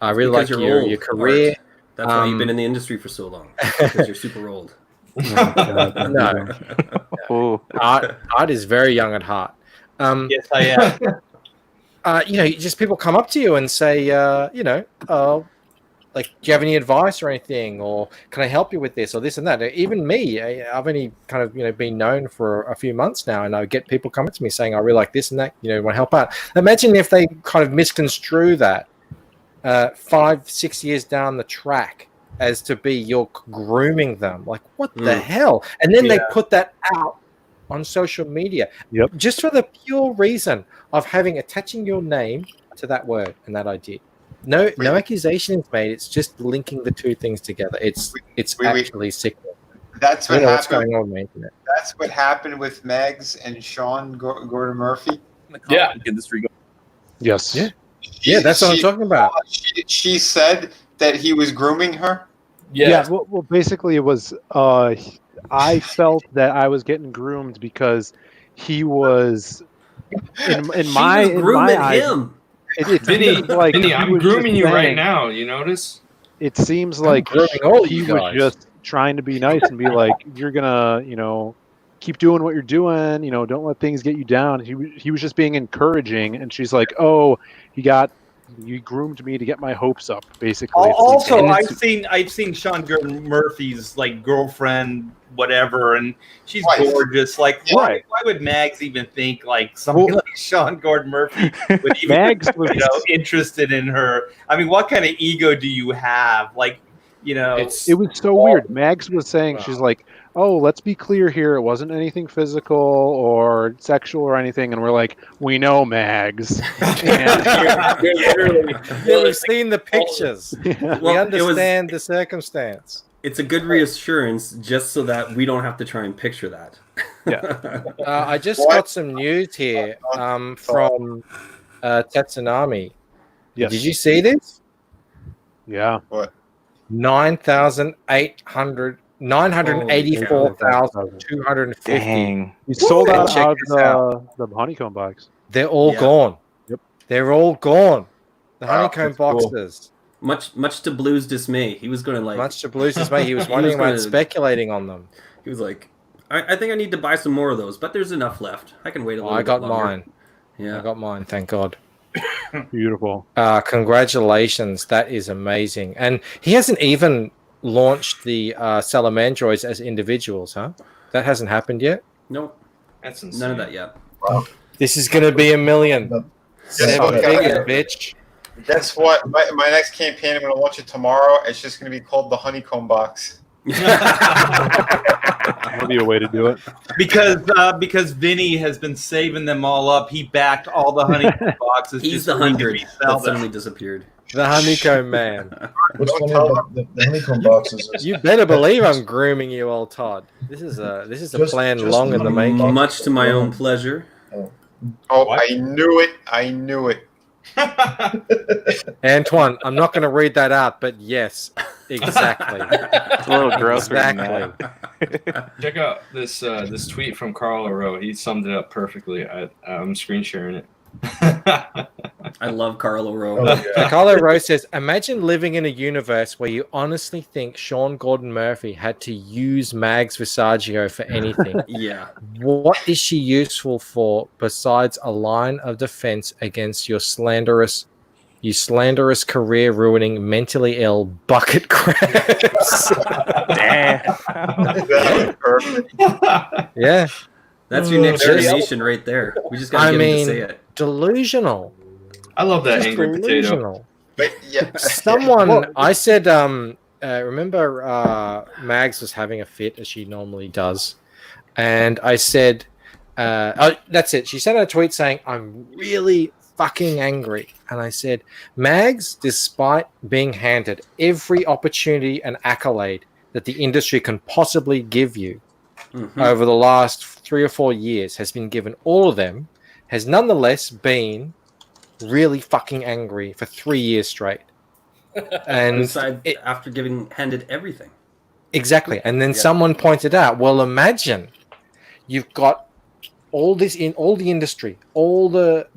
I really Because like you're your old, career." Art. That's why you've been in the industry for so long. Because you're super old. No, Ooh. Art is very young at heart. Yes, I am. Just people come up to you and say, like, do you have any advice or anything, or can I help you with this or this and that? Even me, I've only kind of been known for a few months now, and I get people coming to me saying, I really like this and that, want to help out. Imagine if they kind of misconstrue that 5-6 years down the track as to be you're grooming them. Like, what the hell? And then they put that out on social media. Yep. Just for the pure reason of attaching your name to that word and that idea. No accusation is made. It's just linking the two things together. It's actually sickening. That's I what don't know what's happened. going on with the internet. That's what happened with Megs and Sean Gordon Murphy. Yeah, industry. Yes. Yeah. Yeah, that's what I'm talking about. She said that he was grooming her. Yeah. Well, basically, it was. I felt that I was getting groomed because he was in my eyes. him. It Vinny, seems like Vinny, he I'm was grooming just you right saying- now. You notice? It seems like grooming all he you was guys. just trying to be nice and be like, "You're gonna, keep doing what you're doing. Don't let things get you down." He was just being encouraging, and she's like, "Oh, you groomed me to get my hopes up." Basically, Also, And I've it's- seen Sean Gordon Murphy's like girlfriend, whatever, and she's gorgeous. Like, why would Mags even think like somebody like Sean Gordon Murphy would even Mags was interested in her? I mean, what kind of ego do you have? Like, it was so weird. Mags was saying, she's like, "Oh, let's be clear here. It wasn't anything physical or sexual or anything." And we're like, "We know, Mags." We've seen the pictures. We Well, understand the circumstance. It's a good reassurance just so that we don't have to try and picture that. I just got some news here from Tetsunami. Yes. Did you see this? Yeah. What? 984,250. Dang. We sold out Check of this out. the honeycomb box. They're all Yeah. gone. Yep. They're all gone. The Wow, honeycomb that's cool. boxes. Much to Blue's dismay, he was going to like. Much to Blue's dismay, he was He wondering about gonna- speculating on them. He was like, I think I need to buy some more of those, but there's enough left. I can wait a Oh, little I bit got longer. mine. Yeah. I got mine, thank God. Beautiful. Congratulations. That is amazing. And he hasn't even launched the Salamandroids as individuals, huh? That hasn't happened yet? Nope. That's insane. None of that yet. This is going to be $1 million. Guess what, 7 figures, guys? bitch. Guess what? My next campaign, I'm going to launch it tomorrow. It's just going to be called the Honeycomb Box. That'll be a way to do it. Because Vinny has been saving them all up. He backed all the honeycomb boxes. He's just the so he could 100 resell that them. suddenly disappeared. The honeycomb man. What's funny about the honeycomb boxes is You better believe I'm grooming you, old Todd. This is a plan long in the making. Much to my own pleasure. Oh, I knew it. I knew it. Antoine, I'm not going to read that out, but yes, exactly. It's a little grosser than Exactly. Check out this this tweet from Carl Aro. He summed it up perfectly. I'm screen sharing it. I love Carlo Rowe. Carlo Rose says, imagine living in a universe where you honestly think Sean Gordon Murphy had to use Mags Visaggio for anything. Yeah. What is she useful for besides a line of defense against your slanderous career ruining, mentally ill bucket crabs? Damn. That was perfect. Yeah. That's your next generation right there. We just got to get him to say it. Delusional. I love that Just angry potato. delusional. But yeah, Someone, I said, remember Mags was having a fit as she normally does. And I said, that's it. She sent a tweet saying, I'm really fucking angry. And I said, Mags, despite being handed every opportunity and accolade that the industry can possibly give you over the last 3 or 4 years, has been given all of them, has nonetheless been really fucking angry for 3 years straight. And Besides, after getting handed everything. exactly. And then Yeah. someone pointed out, well, imagine you've got all this in all the industry, all the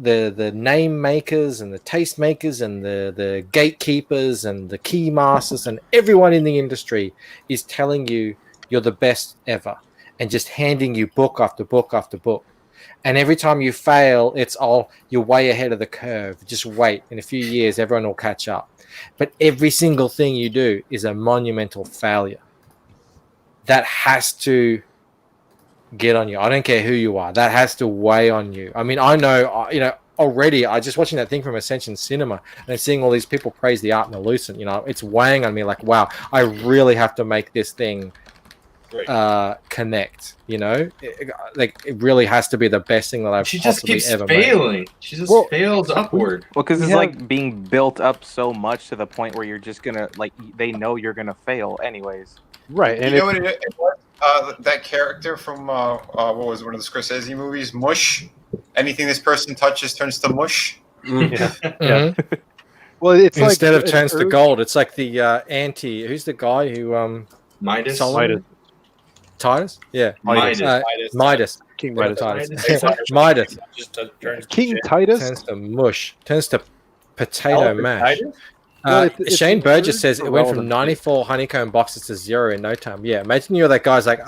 name makers and the taste makers and the gatekeepers and the key masters and everyone in the industry is telling you you're the best ever and just handing you book after book after book. And every time you fail, it's you're way ahead of the curve. Just wait. In a few years, everyone will catch up. But every single thing you do is a monumental failure. That has to get on you. I don't care who you are. That has to weigh on you. I mean, I know, already, I just watching that thing from Ascension Cinema and seeing all these people praise the art and the Lucent, it's weighing on me like, wow, I really have to make this thing connect. You know, it really has to be the best thing that I've She just possibly keeps ever failing. made. She just fails upward. Well, because We it's have- like being built up so much to the point where you're just gonna like they know you're gonna fail anyways. Right, You know what it was? That character from what was it, one of the Scorsese movies, Mush. Anything this person touches turns to mush. Yeah. Mhm. Well, it's instead like of turns to gold, it's like the anti. Who's the guy who Midas? Solomon? Titus? Yeah. Midas. Midas. King Yeah, Midas. Midas. King Titus Turns to mush. Turns to potato Oh, mash. Titus? Well, it's Shane Burgess Urge says or it went from relevant? 94 honeycomb boxes to 0 in no time. Yeah, imagine you're that guy's like,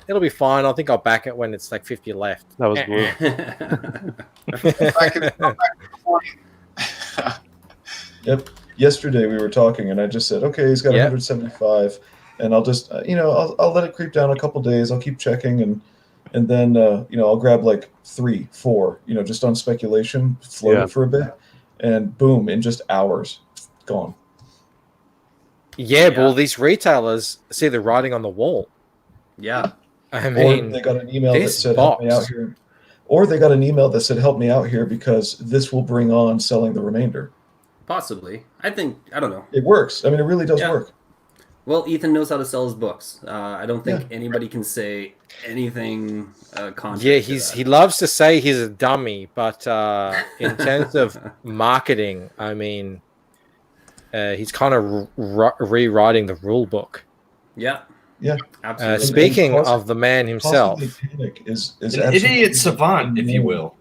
it'll be fine. I think I'll back it when it's like 50 left. That was blue. Yep. Yesterday we were talking, and I just said, okay, he's got Yep. 175, and I'll just, I'll let it creep down a couple days. I'll keep checking, and then, I'll grab like 3, 4, just on speculation, float Yeah. it for a bit, and boom, in just hours, gone. Yeah, well, these retailers see the writing on the wall. Yeah. I Or mean, they got an email that this said, help me out box. here. Or they got an email that said, help me out here because this will bring on selling the remainder. Possibly. I don't know. It works. I mean, it really does work. Well, Ethan knows how to sell his books. I don't think anybody can say anything contrary. Yeah, he loves to say he's a dummy, but in terms of marketing, I mean, he's kind of rewriting the rule book. Yeah. Yeah. Absolutely. Speaking of the man himself, Possibly Panic is An absolutely idiot savant, if you will.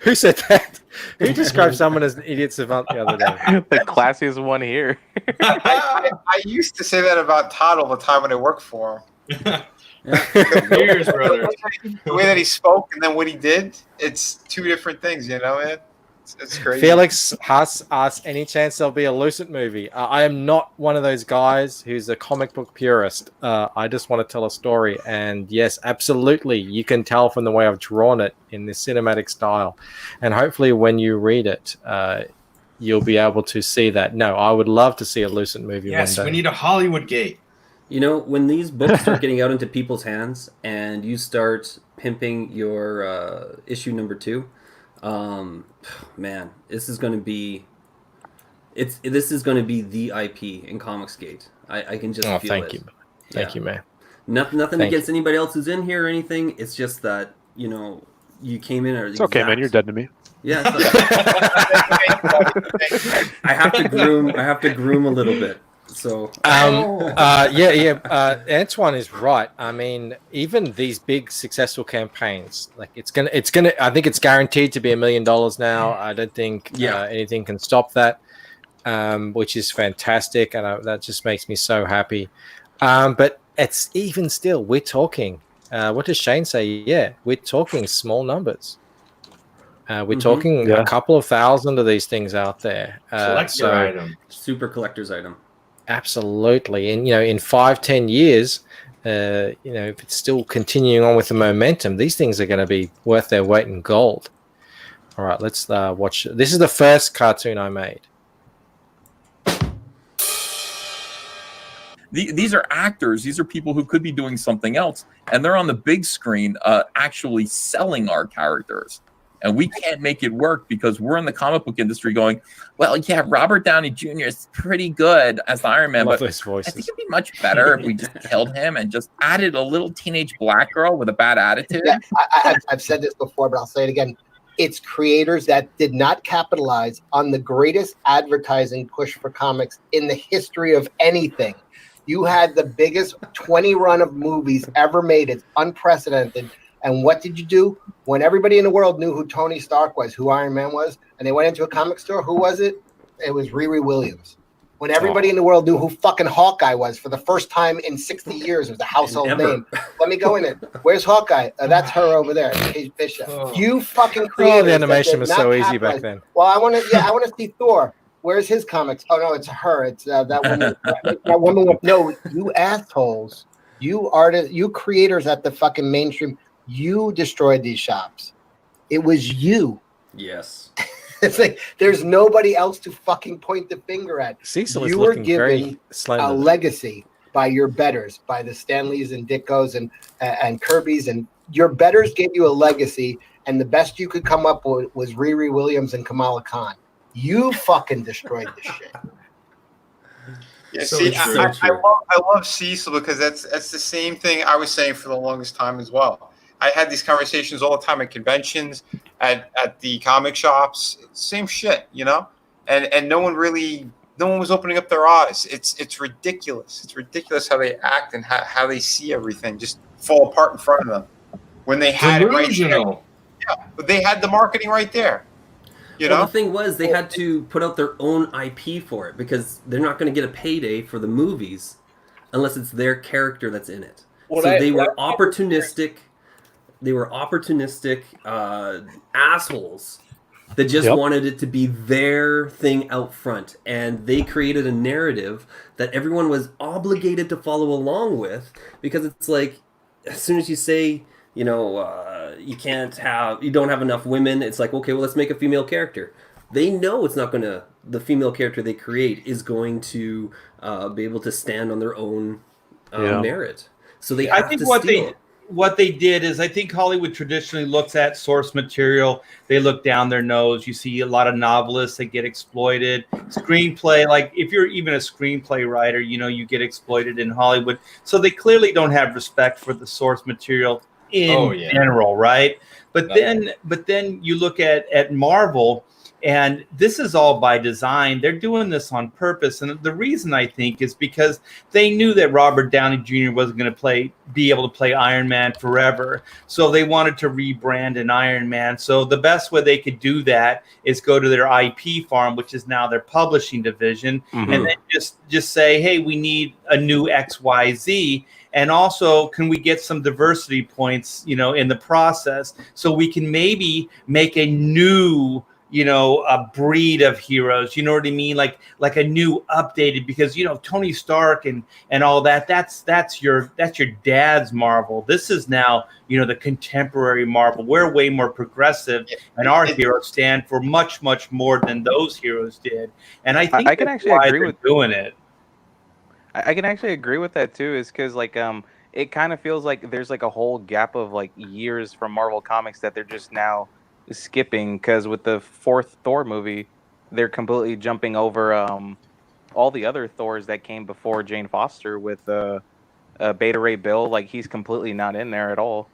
who said that? Who described someone as an idiot savant the other day? The classiest one here. I used to say that about Todd all the time when I worked for him. Cheers, brother. The way that he spoke and then what he did, it's two different things, man. It's crazy. Felix Haas asks, any chance there'll be a Lucent movie? I am not one of those guys who's a comic book purist. I just want to tell a story. And yes, absolutely. You can tell from the way I've drawn it in this cinematic style. And hopefully when you read it, you'll be able to see that. No, I would love to see a Lucent movie Yes, one day. we need a Hollywood gate. When these books start getting out into people's hands and you start pimping your issue number 2, man, this is going to be the IP in Comicsgate. I can just feel thank it. you. Thank you, man. Nothing Thank against anybody else who's in here or anything. It's just that you came in. It's okay, man. You're dead to me. Yeah. I have to groom a little bit. So Antoine is right. I mean, even these big successful campaigns, like it's gonna I think it's guaranteed to be $1 million now. I don't think anything can stop that, which is fantastic, and that just makes me so happy. But it's even still, we're talking, what does Shane say? Yeah, we're talking small numbers. We're talking a couple of thousand of these things out there. Collector item. Super collector's item. Absolutely. And, in 5-10 years, if it's still continuing on with the momentum, these things are going to be worth their weight in gold. All right, let's watch. This is the first cartoon I made. These are actors. These are people who could be doing something else. And they're on the big screen actually selling our characters. And we can't make it work because we're in the comic book industry going, well, yeah, Robert Downey Jr. is pretty good as Iron Man, Love but those voices. I think it'd be much better if we just killed him and just added a little teenage black girl with a bad attitude. Yeah, I've said this before, but I'll say it again. It's creators that did not capitalize on the greatest advertising push for comics in the history of anything. You had the biggest 20 run of movies ever made. It's unprecedented. And what did you do? When everybody in the world knew who Tony Stark was, who Iron Man was, and they went into a comic store, who was it? It was Riri Williams. When everybody in the world knew who fucking Hawkeye was for the first time in 60 years, it was a household name. Let me go in it. Where's Hawkeye? That's her over there, Kate Bishop. You fucking creators. The animation that was did so not easy back capitalize. then. Well, I want to see Thor. Where's his comics? Oh no, it's her. It's that woman. That woman. No, you assholes. You artists. You creators at the fucking mainstream. You destroyed these shops. It was you. Yes. It's like there's nobody else to fucking point the finger at. Cecil is You were looking very given slender. a legacy by your betters, by the Stanleys and Dickos and Kirby's, and your betters gave you a legacy, and the best you could come up with was Riri Williams and Kamala Khan. You fucking destroyed this shit. Yeah, So see, true. I love Cecil because that's the same thing I was saying for the longest time as well. I had these conversations all the time at conventions, at the comic shops, same shit, you know, and no one was opening up their eyes. It's ridiculous. It's ridiculous how they act and how they see everything just fall apart in front of them when they had it right there. Delusional. Yeah, but they had the marketing right there. You Well, know, the thing was they had to put out their own IP for it because they're not going to get a payday for the movies unless it's their character that's in it. They were opportunistic. They were opportunistic assholes that just wanted it to be their thing out front, and they created a narrative that everyone was obligated to follow along with because it's like as soon as you say, you know, you don't have enough women, it's like, okay, well, let's make a female character. They know it's not going to, the female character they create is going to be able to stand on their own merit. So they have to steal it. What they did is, I think Hollywood traditionally looks at source material. They look down their nose. You see a lot of novelists that get exploited. Screenplay, like if you're even a screenplay writer, you know, you get exploited in Hollywood. So they clearly don't have respect for the source material in general, right? But then you look at Marvel, and this is all by design. They're doing this on purpose, and the reason I think is because they knew that Robert Downey Jr. wasn't going to be able to play Iron Man forever, so they wanted to rebrand an Iron Man. So the best way they could do that is go to their IP farm, which is now their publishing division, and then just say, hey, we need a new XYZ. And also, can we get some diversity points, you know, in the process so we can maybe make a new, you know, a breed of heroes, you know what I mean? Like a new updated, because, you know, Tony Stark and all that, that's your dad's Marvel. This is now, you know, the contemporary Marvel. We're way more progressive, and our heroes stand for much, much more than those heroes did. And I think I can actually agree with doing it. I can actually agree with that too, is because like it kind of feels like there's like a whole gap of like years from Marvel Comics that they're just now skipping, because with the fourth Thor movie, they're completely jumping over all the other Thors that came before Jane Foster with Beta Ray Bill. Like he's completely not in there at all.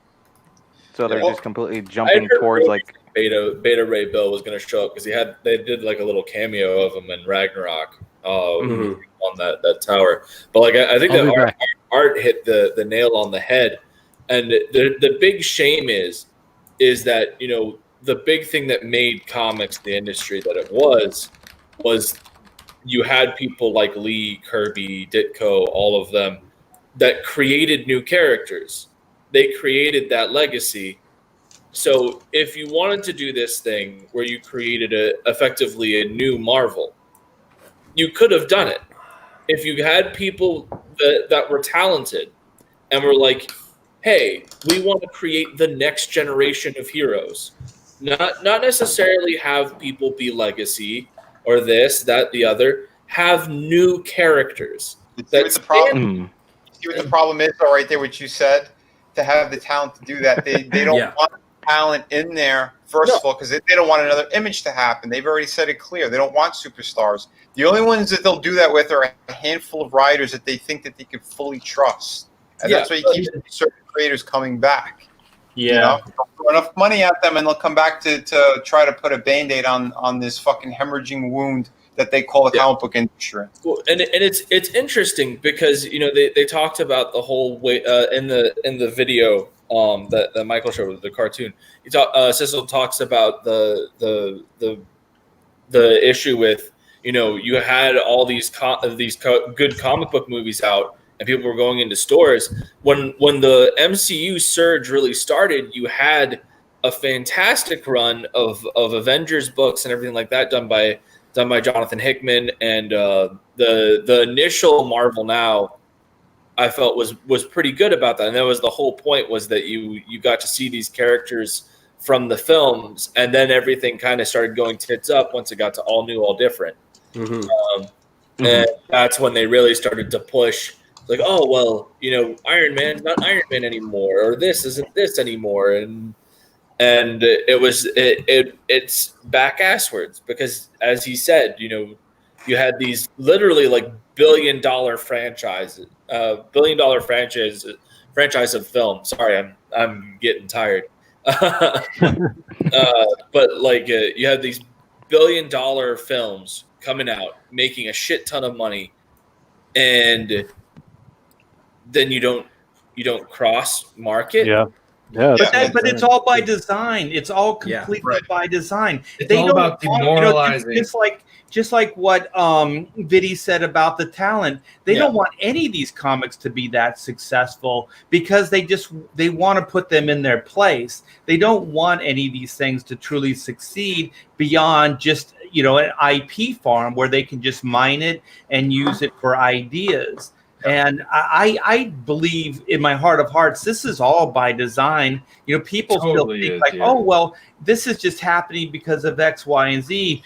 So they're just completely jumping towards like Beta Ray Bill was going to show up because they did like a little cameo of him in Ragnarok on that tower. But like I think that art hit the nail on the head, and the big shame is that, you know, the big thing that made comics the industry that it was you had people like Lee, Kirby, Ditko, all of them that created new characters. They created that legacy. So if you wanted to do this thing where you created effectively a new Marvel, you could have done it. If you had people that were talented and were like, hey, we want to create the next generation of heroes. Not necessarily have people be legacy or this, that, the other. Have new characters. See what the problem is, though, right there, what you said, to have the talent to do that. They don't want talent in there, first of all, because they don't want another image to happen. They've already said it clear. They don't want superstars. The only ones that they'll do that with are a handful of writers that they think that they can fully trust. And that's why you keep certain creators coming back. Yeah. You know? Throw enough money at them and they'll come back to try to put a Band-Aid on this fucking hemorrhaging wound that they call the comic book industry. Well, and it's interesting because, you know, they talked about the whole way in the video that Michael showed with the cartoon. Cecil talks about the issue with, you know, you had all these good comic book movies out and people were going into stores. When the MCU surge really started, you had a fantastic run of Avengers books and everything like that done by Jonathan Hickman, and the initial Marvel Now I felt was pretty good about that. And that was the whole point, was that you got to see these characters from the films, and then everything kind of started going tits up once it got to All New, All Different. And that's when they really started to push like, oh well, Iron Man's not Iron Man anymore, or this isn't this anymore, and it's back asswards because, as he said, you had these literally like billion-dollar franchises, franchise of film. Sorry, I'm getting tired. But like you had these billion-dollar films coming out, making a shit ton of money, and then you don't cross market. Yeah. Yeah, but it's all by design. It's all completely by design. It's all about demoralizing. Just like what Vidi said about the talent. They don't want any of these comics to be that successful because they want to put them in their place. They don't want any of these things to truly succeed beyond just an IP farm where they can just mine it and use it for ideas. And I believe in my heart of hearts, this is all by design. People Totally still think is, like, yeah. oh, well, this is just happening because of X, Y, and Z.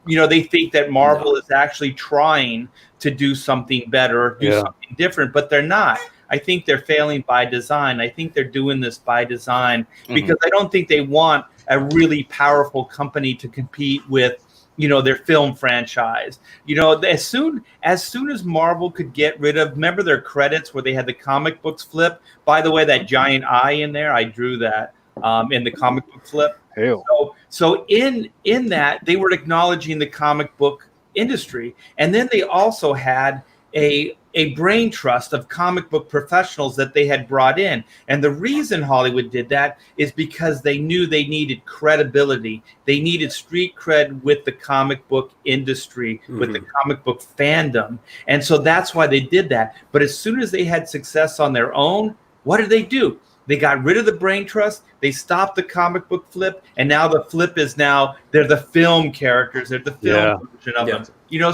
They think that Marvel is actually trying to do something better or do something different, but they're not. I think they're failing by design. I think they're doing this by design because I don't think they want a really powerful company to compete with their film franchise. As soon as Marvel could get rid of, remember their credits where they had the comic books flip? By the way, that giant eye in there, I drew that in the comic book flip. So in that, they were acknowledging the comic book industry. And then they also had a brain trust of comic book professionals that they had brought in. And the reason Hollywood did that is because they knew they needed credibility. They needed street cred with the comic book industry, with the comic book fandom. And so that's why they did that. But as soon as they had success on their own, what did they do? They got rid of the brain trust. They stopped the comic book flip. And now the flip is they're the film characters. They're the film version of them.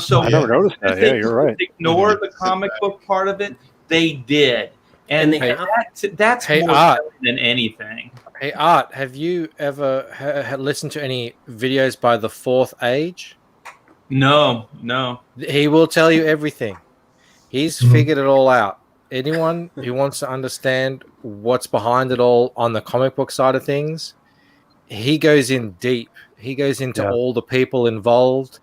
So I never noticed that. Yeah, you're right. Ignore the comic book part of it. They did. And that's more Art, than anything. Hey, Art, have you ever listened to any videos by the Fourth Age? No. He will tell you everything. He's figured it all out. Anyone who wants to understand what's behind it all on the comic book side of things, he goes in deep. He goes into all the people involved.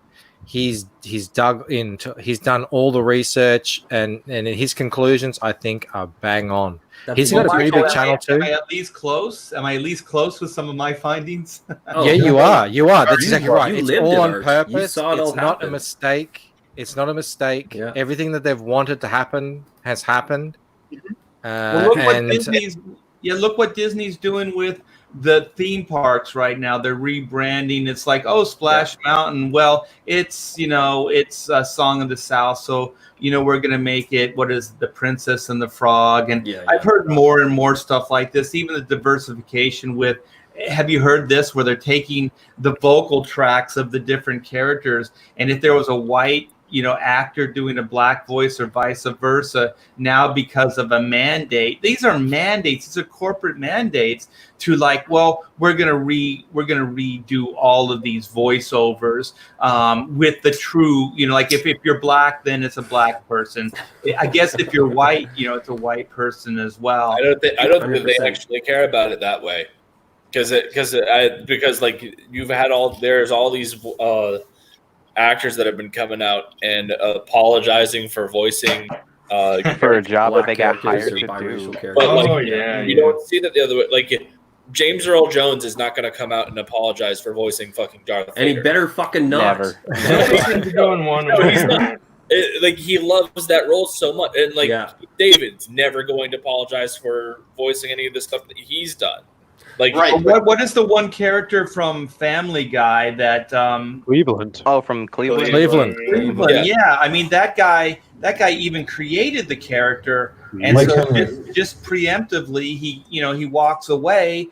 He's dug into. He's done all the research, and his conclusions, I think, are bang on. He's got a pretty big channel too. Am I at least close? Am I at least close with some of my findings? Yeah, you are. You are. That's exactly right. It's all on Art. purpose. You saw it all It's not a happen. mistake. It's not a mistake. Yeah. Everything that they've wanted to happen has happened. Well, look what Disney's doing with the theme parks right now. They're rebranding. It's like, Splash Mountain. Well, it's it's a Song of the South, so we're gonna make it. What is the Princess and the Frog? And I've heard more and more stuff like this. Even the diversification with. Have you heard this where they're taking the vocal tracks of the different characters, and if there was a white actor doing a black voice or vice versa, now because of a mandate, these are mandates, these are corporate mandates to we're gonna redo all of these voiceovers with the true, if you're black, then it's a black person. I guess if you're white, it's a white person as well. I don't think they actually care about it that way, because you've had there's all these actors that have been coming out and apologizing for voicing for a job that they got hired to do. But you don't see that the other way. Like James Earl Jones is not going to come out and apologize for voicing fucking Darth Vader. And he better fucking not. Never. Going one No, he's not. He loves that role so much, and David's never going to apologize for voicing any of the stuff that he's done. What is the one character from Family Guy that Cleveland? Oh, from Cleveland. Cleveland. Yeah. I mean that guy even created the character, and just preemptively he walks away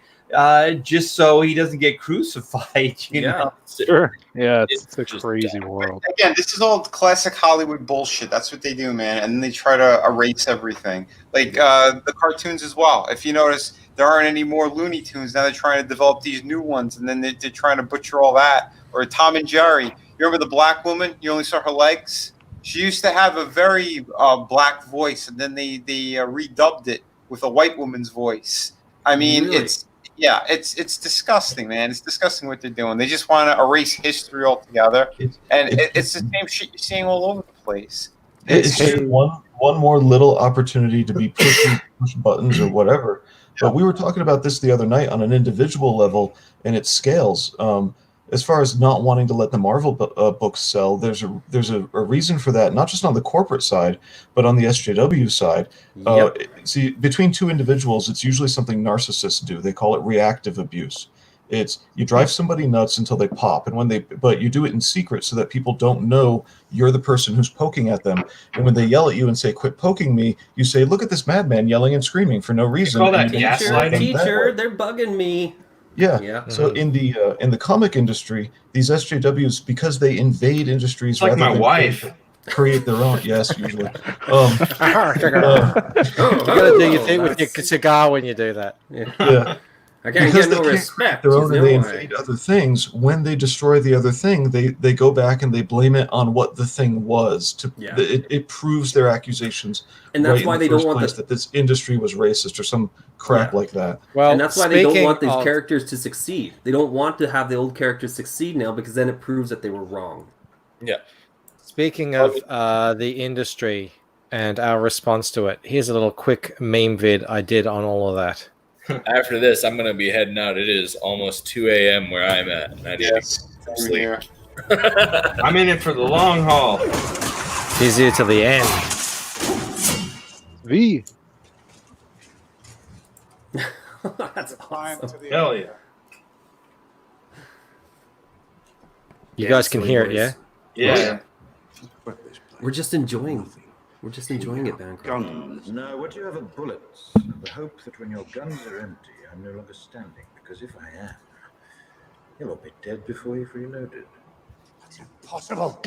just so he doesn't get crucified. You know? Sure. Yeah, it's a crazy world. Again, this is all classic Hollywood bullshit. That's what they do, man. And then they try to erase everything. The cartoons as well. If you notice, there aren't any more Looney Tunes. Now they're trying to develop these new ones, and then they're trying to butcher all that. Or Tom and Jerry. You remember the black woman? You only saw her legs? She used to have a very black voice, and then they redubbed it with a white woman's voice. I mean, Really? it's disgusting, man. It's disgusting what they're doing. They just want to erase history altogether, and it's the same shit you're seeing all over the place. It's just one more little opportunity to be push buttons or whatever. But we were talking about this the other night on an individual level, and it scales. As far as not wanting to let the Marvel books sell, there's a reason for that, not just on the corporate side, but on the SJW side. See, between two individuals, it's usually something narcissists do. They call it reactive abuse. It's you drive somebody nuts until they pop, and but you do it in secret so that people don't know you're the person who's poking at them. And when they yell at you and say, "Quit poking me," you say, "Look at this madman yelling and screaming for no reason." call and that you don't slap them that teacher, way. they're bugging me. Yeah. So in the comic industry, these SJWs, because they invade industries It's like rather my than wife. create their own. Yes, usually. You gotta do your thing with your cigar when you do that. Yeah. I can't Because get no they respect. their own There's and they no way. invade other things. When they destroy the other thing, they go back and they blame it on what the thing was. It proves their accusations. And that's right why in the they don't first want place that this industry was racist or some crap like that. And that's why they don't want these characters to succeed. They don't want to have the old characters succeed now because then it proves that they were wrong. Yeah. Speaking of the industry and our response to it, here's a little quick meme vid I did on all of that. After this, I'm gonna be heading out. It is almost 2 a.m. where I'm at. And I need to get some sleep. I'm in it for the long haul. He's here till the end. V. That's awesome. Hell yeah. You guys can hear it, yeah? Yeah. We're just enjoying. We're just enjoying it, Bancroft. Guns. Now, what do you have of bullets? The hope that when your guns are empty, I'm no longer standing, because if I am, you'll all be dead before you've reloaded. That's impossible.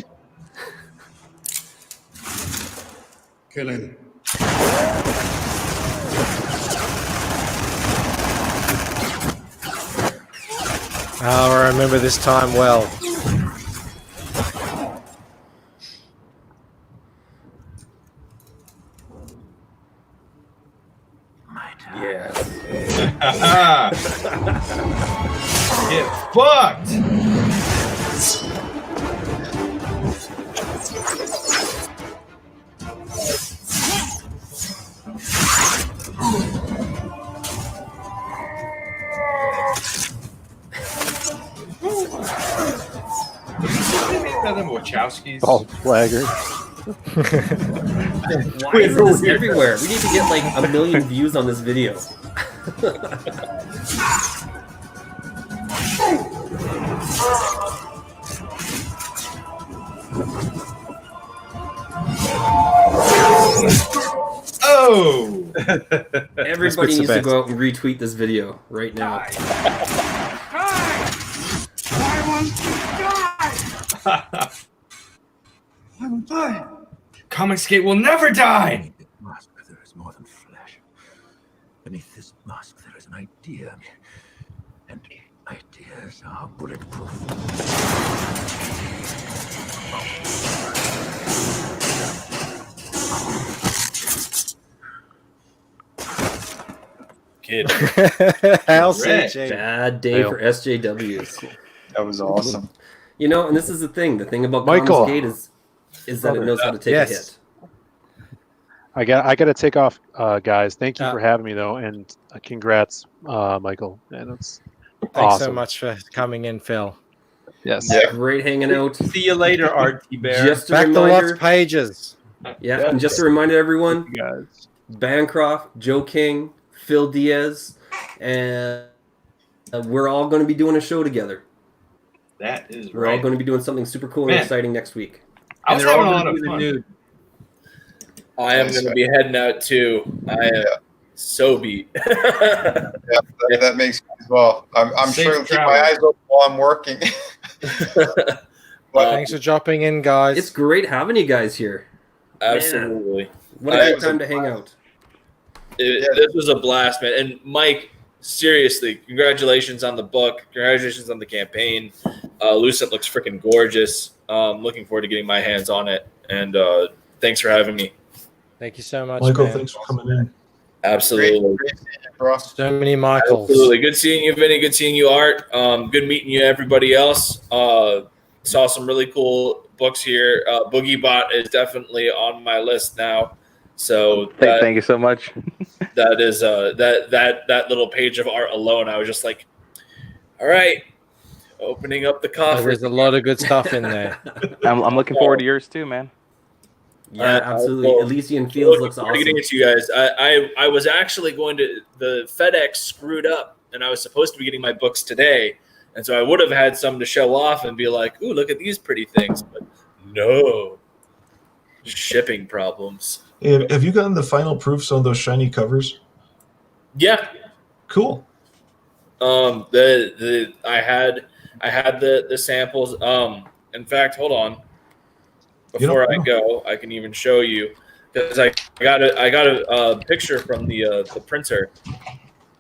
Kill him. Oh, I remember this time well. Yes. Get fucked. Them Wachowskis. Bald flagger. Why is this everywhere? We need to get like 1 million views on this video. Oh! Everybody needs to go out and retweet this video right now. I want to die! I will die! Comicsgate will never die! Mask, there is more than flesh. Beneath this mask, there is an idea. And ideas are bulletproof. Kid. LCG. Bad day for SJWs. That was awesome. You know, and this is the thing. The thing about Michael. Comicsgate is that it knows how to take a hit. I got to take off, guys. Thank you for having me, though, and congrats, Michael. And it's Thanks awesome. so much for coming in, Phil. Yes. Yeah. Great hanging out. See you later, RT Bear. Just a Back to reminder. lots pages. Yeah, and just a reminder to everyone, Bancroft, Joe King, Phil Diaz, and we're all going to be doing a show together. That is We're all right. going to be doing something super cool Man. and exciting next week. I was And they're having a all lot gonna of be fun. nude. I am going to be heading out too. I am so beat. That makes sense as well. I'm Safe sure I'll keep my travels. eyes open while I'm working. Thanks for dropping in, guys. It's great having you guys here. Absolutely. Man, what a great time to hang out. This was a blast, man. And Mike, seriously, congratulations on the book. Congratulations on the campaign. Lucent looks freaking gorgeous. Looking forward to getting my hands on it. And thanks for having me. Thank you so much, Michael, man. thanks for coming in. Absolutely. So many Michaels. Absolutely. Good seeing you, Vinny. Good seeing you, Art. Good meeting you, everybody else. Saw some really cool books here. Boogie Bot is definitely on my list now. So Thank you so much. that is that little page of art alone. I was just like, all right, opening up the coffer. There's a lot of good stuff in there. I'm looking forward to yours too, man. Yeah, absolutely. Elysian Fields looks awesome. Getting it to you guys. I was actually going to the FedEx screwed up, and I was supposed to be getting my books today, and so I would have had some to show off and be like, "Ooh, look at these pretty things." But no, shipping problems. Have you gotten the final proofs on those shiny covers? Yeah. Cool. I had the samples. In fact, hold on. Before I go, I can even show you because I got a picture from the printer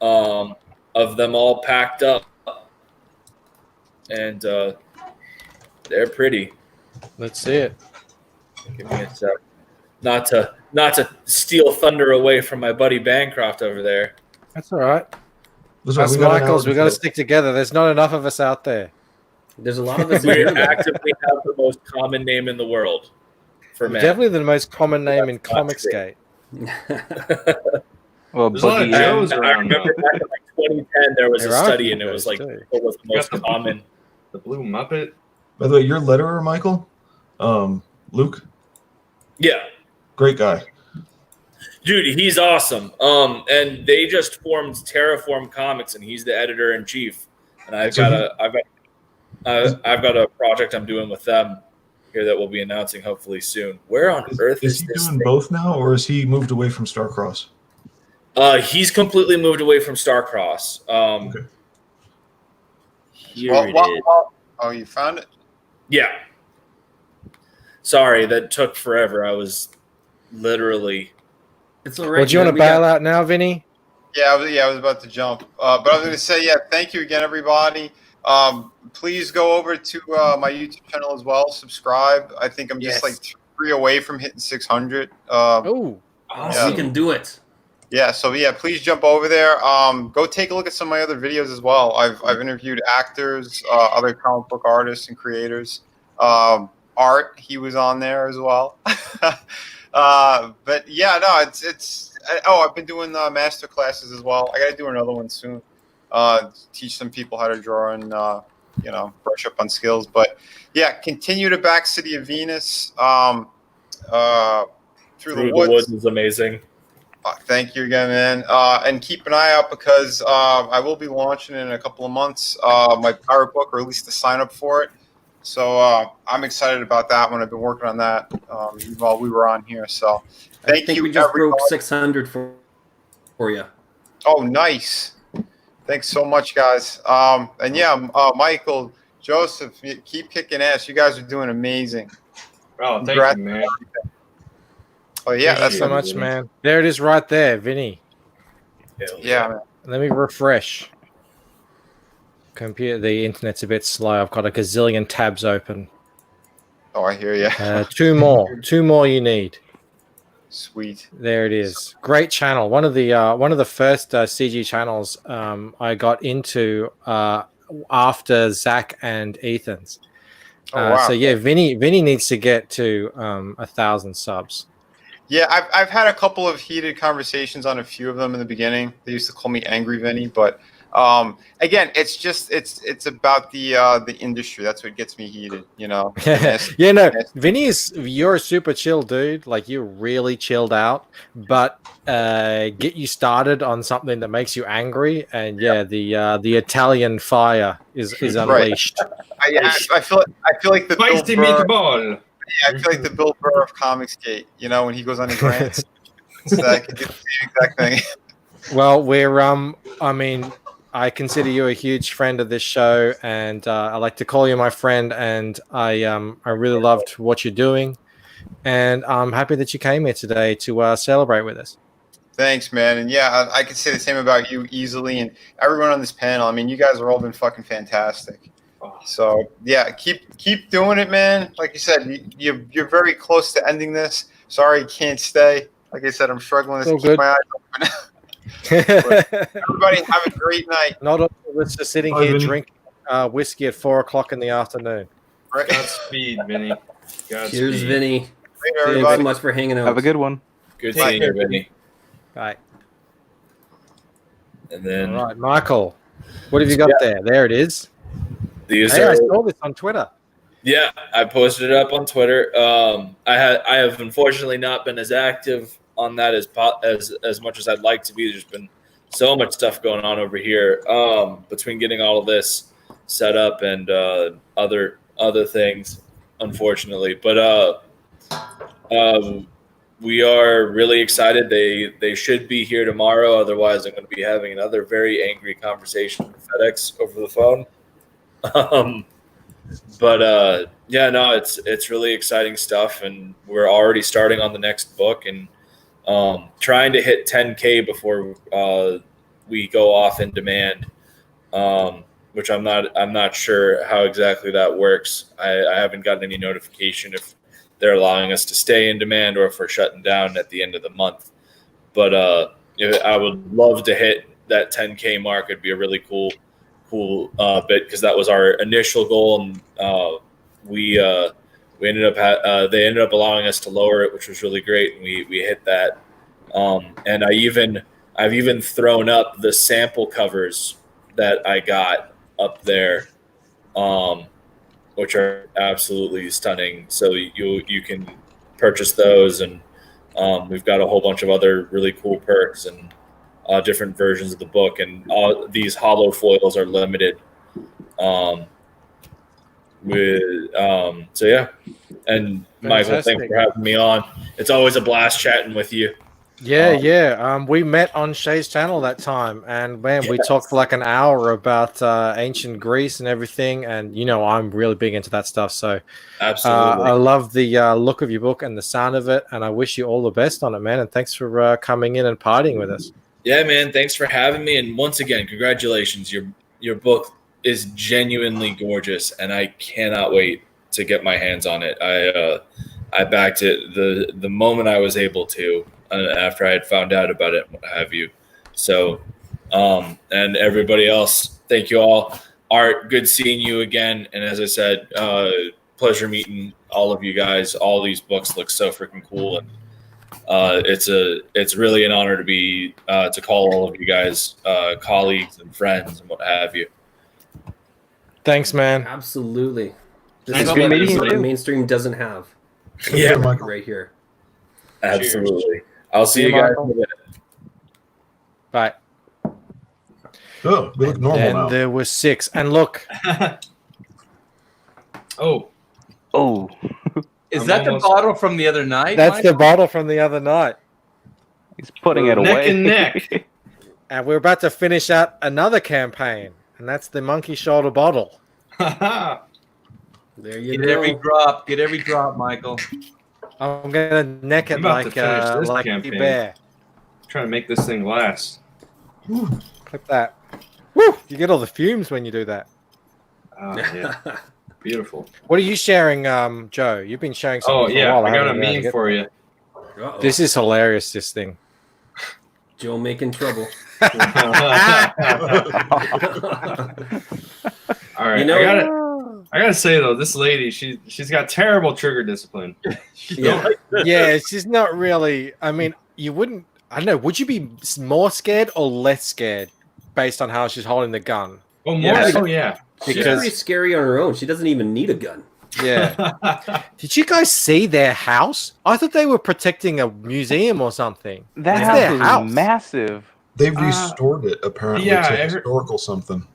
of them all packed up, and they're pretty. Let's see it. Give me a sec. Not to steal thunder away from my buddy Bancroft over there. That's all right. Those Us Michaels, we got to stick together. There's not enough of us out there. There's a lot of us We here. though. actively have the most common name in the world for men. Definitely the most common name in Comicsgate. Well, There's a lot of Boogie, Joes I remember back in like 2010, there was There a are study, and it Joes was like too. what was the most common. The Blue Muppet. By the way, your letterer, Michael, Luke, Yeah, great guy. dude, he's awesome. And they just formed Terraform Comics, and he's the editor in chief. And I've got a project I'm doing with them here that we'll be announcing hopefully soon. Where on earth Is he doing both now, or has he moved away from Starcross? He's completely moved away from Starcross. Here it is. Oh, you found it? Yeah. Sorry, that took forever. I was literally. It's Well, do you want to bail out now, Vinny? Yeah, I was about to jump. But I was going to say, thank you again, everybody. Please go over to my YouTube channel as well. Subscribe. I think I'm just like 3 away from hitting 600. Oh, awesome. You can do it. Yeah, so please jump over there. Go take a look at some of my other videos as well. I've interviewed actors, other comic book artists and creators. Art, he was on there as well. But yeah, no, it's. I've been doing master classes as well. I got to do another one soon. Teach some people how to draw and brush up on skills. But yeah, continue to back City of Venus. Through the Woods is amazing. Thank you again, man. And keep an eye out because I will be launching in a couple of months my pirate book, or at least the sign up for it. So I'm excited about that one. I've been working on that while we were on here. So I think we just broke 600 for you. Oh, nice. Thanks so much, guys. And yeah, Michael, Joseph, keep kicking ass. You guys are doing amazing. Oh, thank you, man. Oh yeah, Thanks so much, man. There it is, right there, Vinny. Yeah, man. Let me refresh. Computer, the internet's a bit slow. I've got a gazillion tabs open. Oh, I hear you. Two more you need. Sweet. There it is. Great channel. One of the first CG channels I got into after Zach and Ethan's. Wow. So yeah, Vinny needs to get to 1,000 subs. Yeah, I've had a couple of heated conversations on a few of them in the beginning. They used to call me Angry Vinny, but again, it's just it's about the industry. That's what gets me heated, Yeah, no, you're a super chill dude. Like, you're really chilled out, but get you started on something that makes you angry, and the Italian fire is unleashed. I feel like the Spicy meatball. Yeah, I feel like the Bill Burr of Comicsgate. When he goes on his rants, I can do the same exact thing. Well, I consider you a huge friend of this show, and I like to call you my friend. And I really loved what you're doing, and I'm happy that you came here today to celebrate with us. Thanks, man. And yeah, I could say the same about you easily, and everyone on this panel. You guys are all been fucking fantastic. So yeah, keep doing it, man. Like you said, you're very close to ending this. Sorry you can't stay. Like I said, I'm struggling to All keep good. my eyes open. But everybody have a great night. Not all of us are sitting here drinking whiskey at 4:00 in the afternoon. Godspeed, Vinny. Cheers, Godspeed. Vinny. Later, Thanks everybody. so much for hanging out. Have a good one. Good Take seeing care, you, Vinny. Right. And then All right, Michael, what have you got there? There it is. these Hey, are I saw this on Twitter. Yeah, I posted it up on Twitter. I have unfortunately not been as active on that as much as I'd like to be. There's been so much stuff going on over here between getting all of this set up and other things, unfortunately. But we are really excited. They should be here tomorrow. Otherwise, I'm going to be having another very angry conversation with FedEx over the phone. But yeah, no, it's really exciting stuff, and we're already starting on the next book and trying to hit 10K before we go off in demand, which I'm not sure how exactly that works. I haven't gotten any notification if they're allowing us to stay in demand or if we're shutting down at the end of the month. But I would love to hit that 10K mark. It'd be a really cool bit because that was our initial goal, and we ended up they ended up allowing us to lower it, which was really great, and we hit that. And I've even thrown up the sample covers that I got up there, which are absolutely stunning. So you can purchase those, and we've got a whole bunch of other really cool perks and different versions of the book, and all these hollow foils are limited. So yeah, and Michael, thanks Fantastic. for having me on. It's always a blast chatting with you. Yeah. We met on Shay's channel that time, and man, we talked for like an hour about ancient Greece and everything. And I'm really big into that stuff. So Absolutely, I love the look of your book and the sound of it, and I wish you all the best on it, man. And thanks for coming in and partying with us. Yeah, man. Thanks for having me, and once again, congratulations. Your book is genuinely gorgeous, and I cannot wait to get my hands on it. I backed it the moment I was able to, after I had found out about it, and what have you. So, and everybody else, thank you all. Art, good seeing you again. And as I said, pleasure meeting all of you guys. All these books look so freaking cool, and it's really an honor to be to call all of you guys colleagues and friends and what have you. Thanks, man. Absolutely. This Nice is meeting what you the too. mainstream doesn't have. Yeah, right here. Absolutely. I'll see See you you, guys Michael. in a bit. Bye. Oh, we look normal Then now. there were 6, and look. Oh. Is I'm that the almost- bottle from the other night? That's the Michael? bottle from the other night. He's putting it Neck away. and neck. And we're about to finish out another campaign, and that's the monkey shoulder bottle. There you Get go. every drop. Get every drop, Michael. I'm gonna neck it I'm about to like finish this like campaign. a bear. Trying to make this thing last. Clip that. Woo! You get all the fumes when you do that. Oh, yeah. Beautiful. What are you sharing, Joe? You've been sharing something Oh, for yeah. a while. I got a haven't you? meme for you. Uh-oh. This is hilarious, this thing. Joe making trouble. All right. You know- I gotta say though, this lady, she's got terrible trigger discipline. Yeah. Yeah, she's not really. I mean, you wouldn't. I don't know. Would you be more scared or less scared based on how she's holding the gun? Oh, more. Yeah. Oh, yeah. She's Because pretty scary on her own. She doesn't even need a gun. yeah. Did you guys see their house? I thought they were protecting a museum or something. That It's house their was house. massive. They've restored it apparently yeah, to I heard- historical something.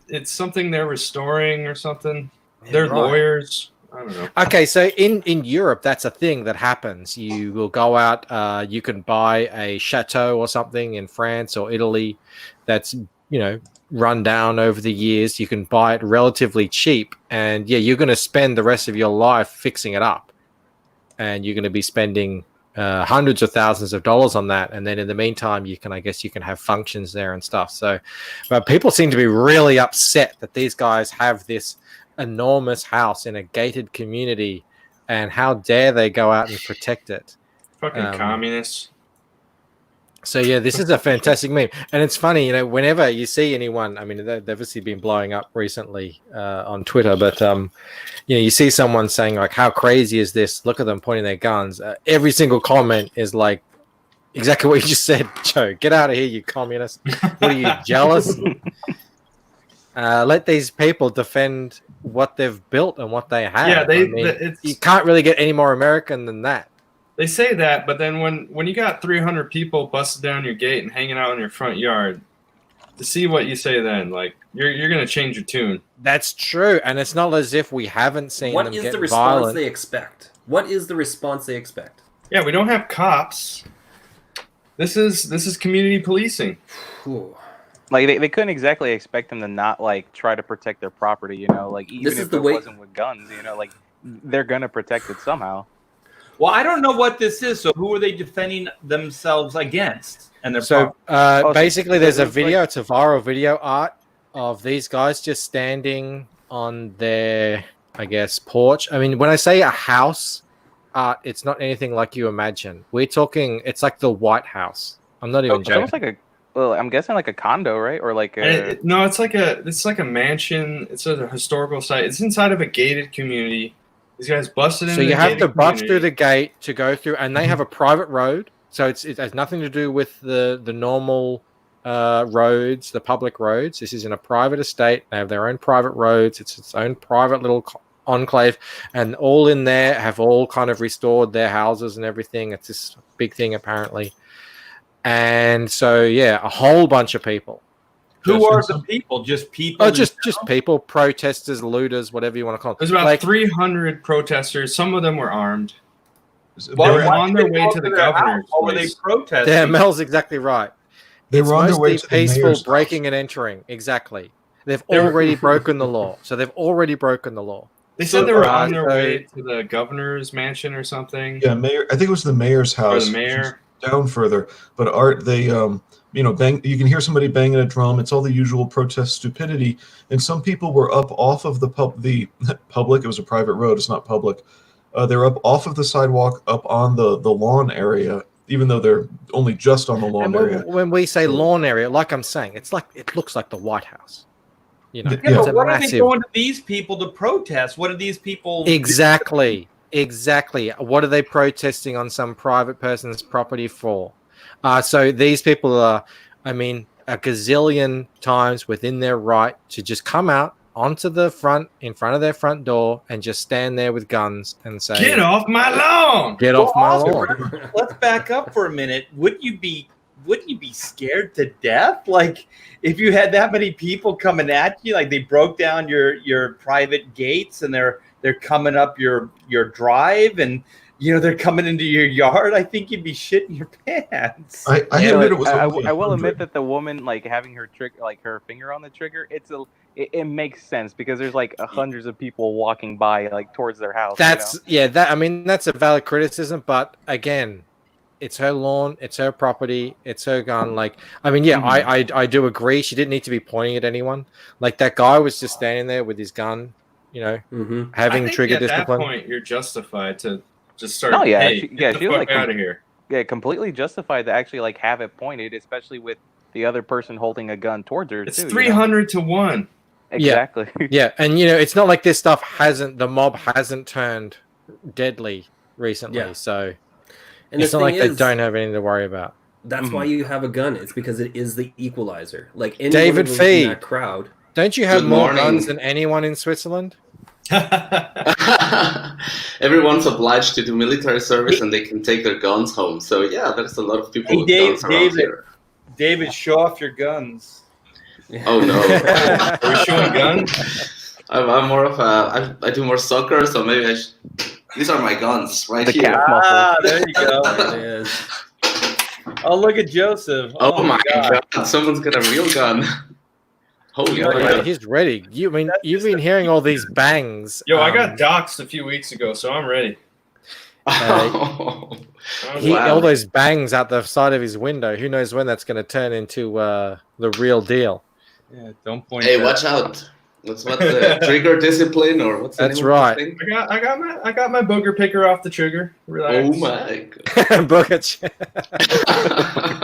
It's something they're restoring or something. They're right. lawyers. I don't know. Okay, so in Europe, that's a thing that happens. You will go out, you can buy a chateau or something in France or Italy that's, run down over the years. You can buy it relatively cheap, and yeah, you're going to spend the rest of your life fixing it up. And you're going to be spending hundreds of thousands of dollars on that, and then in the meantime you can have functions there and stuff. So but people seem to be really upset that these guys have this enormous house in a gated community, and how dare they go out and protect it. Fucking communists. So yeah, this is a fantastic meme, and it's funny, whenever you see anyone, I mean, they've obviously been blowing up recently on Twitter, but you see someone saying like, "How crazy is this? Look at them pointing their guns." Every single comment is like exactly what you just said, Joe. Get out of here, you communist! What are you, jealous? Let these people defend what they've built and what they have. Yeah, you can't really get any more American than that. They say that, but then when you got 300 people busted down your gate and hanging out in your front yard, to see what you say then, like you're gonna change your tune. That's true, and it's not as if we haven't seen them get violent. What is the response they expect? What is the response they expect? Yeah, we don't have cops. This is community policing. Like they couldn't exactly expect them to not like try to protect their property, like even if it wasn't with guns, like they're gonna protect it somehow. Well, I don't know what this is. So who are they defending themselves against? And basically, there's a video. It's a viral video art of these guys just standing on their, I guess, porch. I mean, when I say a house art, it's not anything like you imagine. We're talking. It's like the White House. I'm not even joking. It's almost like I'm guessing like a condo, right? Or like a... No, it's like a mansion. It's a historical site. It's inside of a gated community. These guys busted in. So you have to bust through the gate to go through, and they have a private road. So it has nothing to do with the normal roads, the public roads. This is in a private estate. They have their own private roads. It's its own private little enclave, and all in there have all kind of restored their houses and everything. It's this big thing apparently. And so yeah, a whole bunch of people. Who are the people? Just people? Oh, just people, protesters, looters, whatever you want to call them. There's about 300 protesters. Some of them were armed. They were on their way to the governor's place. Were they protesting? Yeah, Mel's exactly right. They were on their way to the peaceful mayor's breaking and entering. Exactly. They've already broken the law. So they've already broken the law. They said they were on their way to the governor's mansion or something. Yeah, mayor. I think it was the mayor's house. Or the mayor. Down further, but Art, they bang. You can hear somebody banging a drum. It's all the usual protest stupidity. And some people were up off of the public. It was a private road. It's not public. They're up off of the sidewalk, up on the lawn area, even though they're only just on the lawn area. When we say lawn area, like I'm saying, it looks like the White House. But what are they going to these people to protest? What are these people? Exactly. What are they protesting on some private person's property for? So these people are, a gazillion times within their right to just come out onto the front, in front of their front door, and just stand there with guns and say, "Get off my lawn! Get off my lawn!" Let's back up for a minute. Wouldn't you be scared to death? Like if you had that many people coming at you, like they broke down your private gates and they're coming up your drive and they're coming into your yard, I think you'd be shitting your pants. I will admit that the woman like having her her finger on the trigger, it makes sense because there's like hundreds of people walking by like towards their house. That's a valid criticism, but again, it's her lawn, it's her property, it's her gun. I do agree. She didn't need to be pointing at anyone. Like that guy was just standing there with his gun, having trigger discipline. At that point, you're justified to just start. Oh yeah, hey, get the fuck out of here. Yeah, completely justified to actually like have it pointed, especially with the other person holding a gun towards her. It's 300 to 1. Exactly. Yeah, and it's not like this stuff the mob hasn't turned deadly recently. Yeah. So it's not like they don't have anything to worry about. That's why you have a gun. It's because it is the equalizer. Like David Fee in that crowd. Don't you have more guns than anyone in Switzerland? Everyone's obliged to do military service and they can take their guns home. So yeah, there's a lot of people with guns around here. David, show off your guns. Oh no. Are we showing guns? I'm more of I do more soccer, so maybe these are my guns right here. There you go. There it is. Oh, look at Joseph. Oh my God. Someone's got a real gun. Holy God. He's ready. You've been hearing all these bangs. Yo, I got doxxed a few weeks ago, so I'm ready. Oh. all those bangs out the side of his window. Who knows when that's going to turn into the real deal? Yeah, don't point. Hey, watch out! What's the trigger discipline or what's the That's name right. of this thing? I got my booger picker off the trigger. Relax. Oh my god.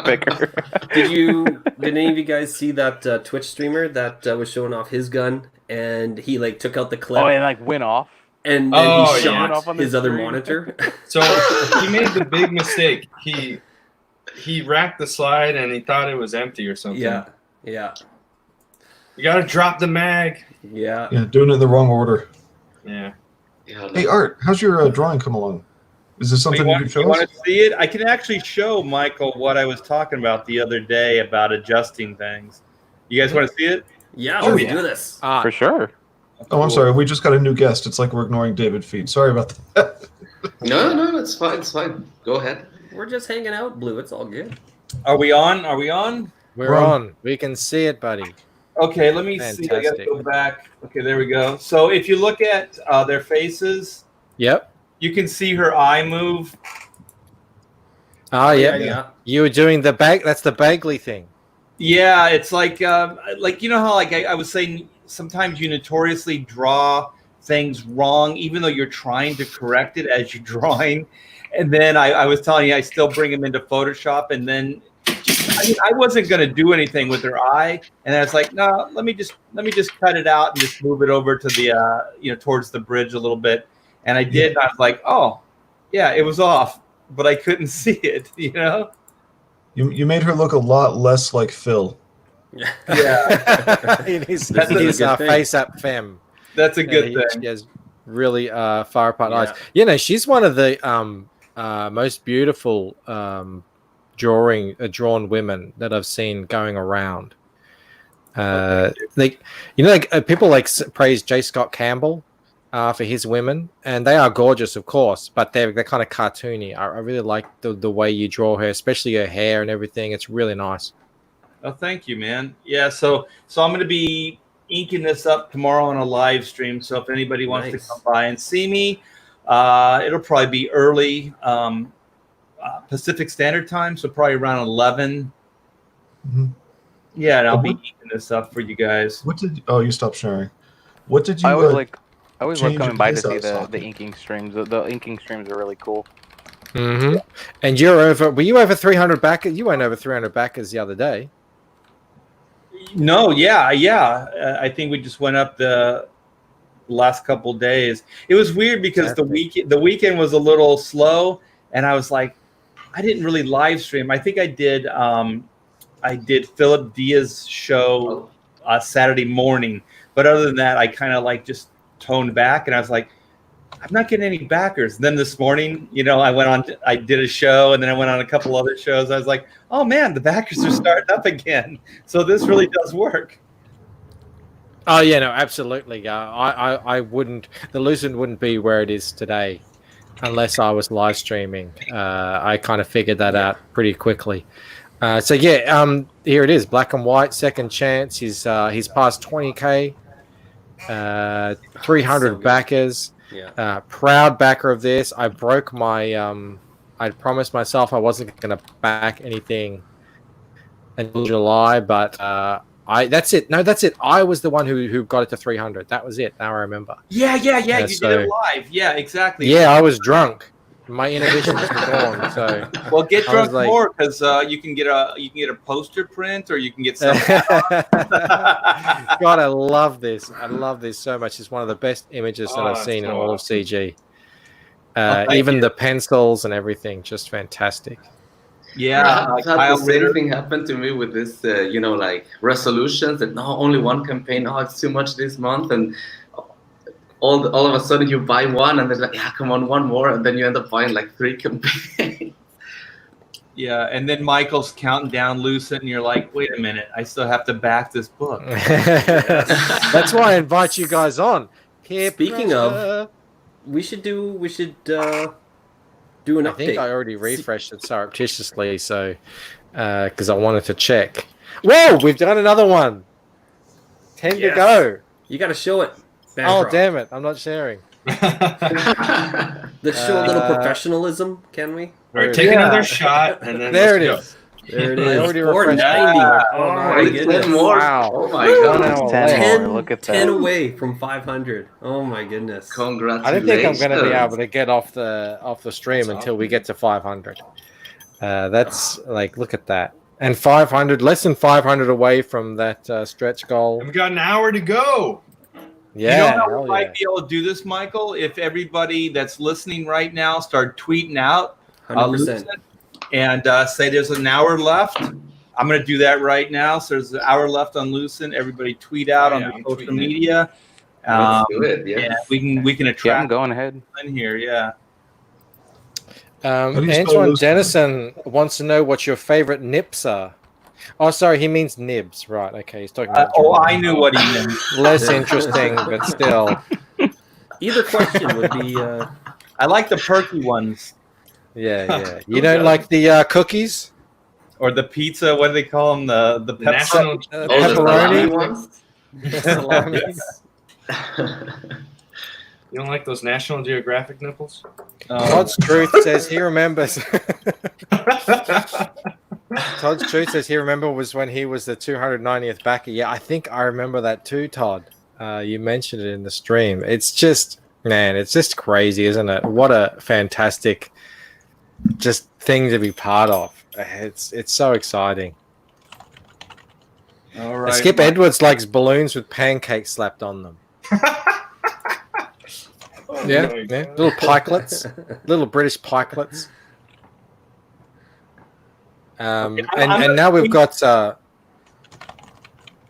picker. Did any of you guys see that Twitch streamer that was showing off his gun and he like took out the clip? Oh, and like went off. And then Oh, he yeah. Went shot off on the his other screen. monitor. So he made the big mistake. He racked the slide and he thought it was empty or something. Yeah. You gotta drop the mag. Yeah. Yeah, doing it in the wrong order. Yeah. Hey, Art, how's your drawing come along? Is this something you can show You us? want to see it? I can actually show Michael what I was talking about the other day about adjusting things. You guys want to see it? Yeah, let's do this. For sure. Oh, I'm sorry. We just got a new guest. It's like we're ignoring David Feed. Sorry about that. No, it's fine. It's fine. Go ahead. We're just hanging out, Blue. It's all good. Are we on? Are we on? We're on. We can see it, buddy. Okay, let me see. I gotta go back. Okay, there we go. So if you look at their faces, Yep. you can see her eye move. Oh, yeah. yeah. You were doing the bag. That's the Bagley thing. Yeah, it's like you know how like I was saying, sometimes you notoriously draw things wrong, even though you're trying to correct it as you're drawing. And then I was telling you, I still bring them into Photoshop, and then I wasn't going to do anything with her eye, and I was like, no, let me just cut it out and just move it over to the towards the bridge a little bit. And I did. And I was like, oh, yeah, it was off, but I couldn't see it. You made her look a lot less like Phil. Yeah. He's That's a good thing. face up femme. That's a good thing. She has really far apart eyes. You know, she's one of the most beautiful drawn women that I've seen going around. People praise J. Scott Campbell for his women, and they are gorgeous, of course, but they're kind of cartoony. I really like the way you draw her, especially her hair and everything. It's really nice. Oh, thank you, man. Yeah, so I'm going to be inking this up tomorrow on a live stream. So if anybody wants to come by and see me, it'll probably be early Pacific Standard Time, so probably around 11. Mm-hmm. Yeah, and I'll be inking this up for you guys. You stopped sharing. What did you? I always love change coming your by to face see outside? the inking streams. The inking streams are really cool. Mm-hmm. And were you over 300 backers? You went over 300 backers the other day. No, yeah. I think we just went up the last couple days. It was weird because the weekend was a little slow, and I was like, I didn't really live stream. I think I did Philip Diaz's show Saturday morning, but other than that, I kind of like just toned back, and I was like, I'm not getting any backers. And then this morning, I did a show, and then I went on a couple other shows. I was like, oh man, the backers are starting up again. So this really does work. Oh yeah, no, absolutely. I wouldn't. The Lucent wouldn't be where it is today unless I was live streaming. I kind of figured that out pretty quickly. Here it is, black and white, second chance. He's past 20K, 300 backers. Yeah. Proud backer of this. I broke my. I promised myself I wasn't going to back anything until July, but that's it. No, that's it. I was the one who got it to 300. That was it. Now I remember. Yeah. You did it live. Yeah, exactly. Yeah, I was drunk. My inhibitions were gone. So well, get drunk more because you can get a poster print or you can get something. God, I love this. I love this so much. It's one of the best images that I've seen in all of CG. Even the pencils and everything, just fantastic. Yeah, I've had the same thing happen to me with this, like resolutions that only one campaign. Oh, it's too much this month, and all of a sudden you buy one, and they're like, yeah, come on, one more, and then you end up buying like 3 campaigns. Yeah, and then Michael's counting down Lucent, and you're like, wait a minute, I still have to back this book. That's why I invite you guys on. Speaking of, we should do an update. I think I already refreshed it surreptitiously, so because I wanted to check. Whoa, we've done another one. 10 to go. You got to show it. Oh, damn it. I'm not sharing. Let's show a little professionalism, can we? All right, take another shot, and then There let's it go. is. There it I is. already refreshed. 490. Oh my my goodness! goodness. Wow! Oh my 1 God. hour 10 left. more. Look at 10 that. away from 500. Oh my goodness. I don't Congratulations. think I'm going to be able to get off the stream until we get to 500. That's like, look at that, and 500, less than 500 away from that stretch goal. And we got an hour to go. Yeah, You know how hell we might yeah. be able to do this, Michael? If everybody that's listening right now start tweeting out 100%. Lucent, and say there's an hour left. I'm going to do that right now. So there's an hour left on Lucent. Everybody tweet out on the social media. Let's do it, yeah. And we can Yeah, attract I'm going ahead. in here. Yeah. How do you spell Antoine Lucent? Dennison wants to know what your favorite nips are. Oh, sorry, he means nibs. Right, okay, he's talking about I knew what he meant. less interesting, but still. Either question would be. I like the perky ones. Yeah. You don't like the cookies? Or the pizza, what do they call them? The national pepperoni? Salamis. You don't like those National Geographic nipples? Todd's Truth says he remembers. Todd's Truth says he was when he was the 290th backer. Yeah, I think I remember that too, Todd. You mentioned it in the stream. It's just, man, it's just crazy, isn't it? What a fantastic just thing to be part of. It's so exciting. All right. Skip Edwards likes balloons with pancakes slapped on them. Yeah, little pikelets, little British pikelets. And now we've got. I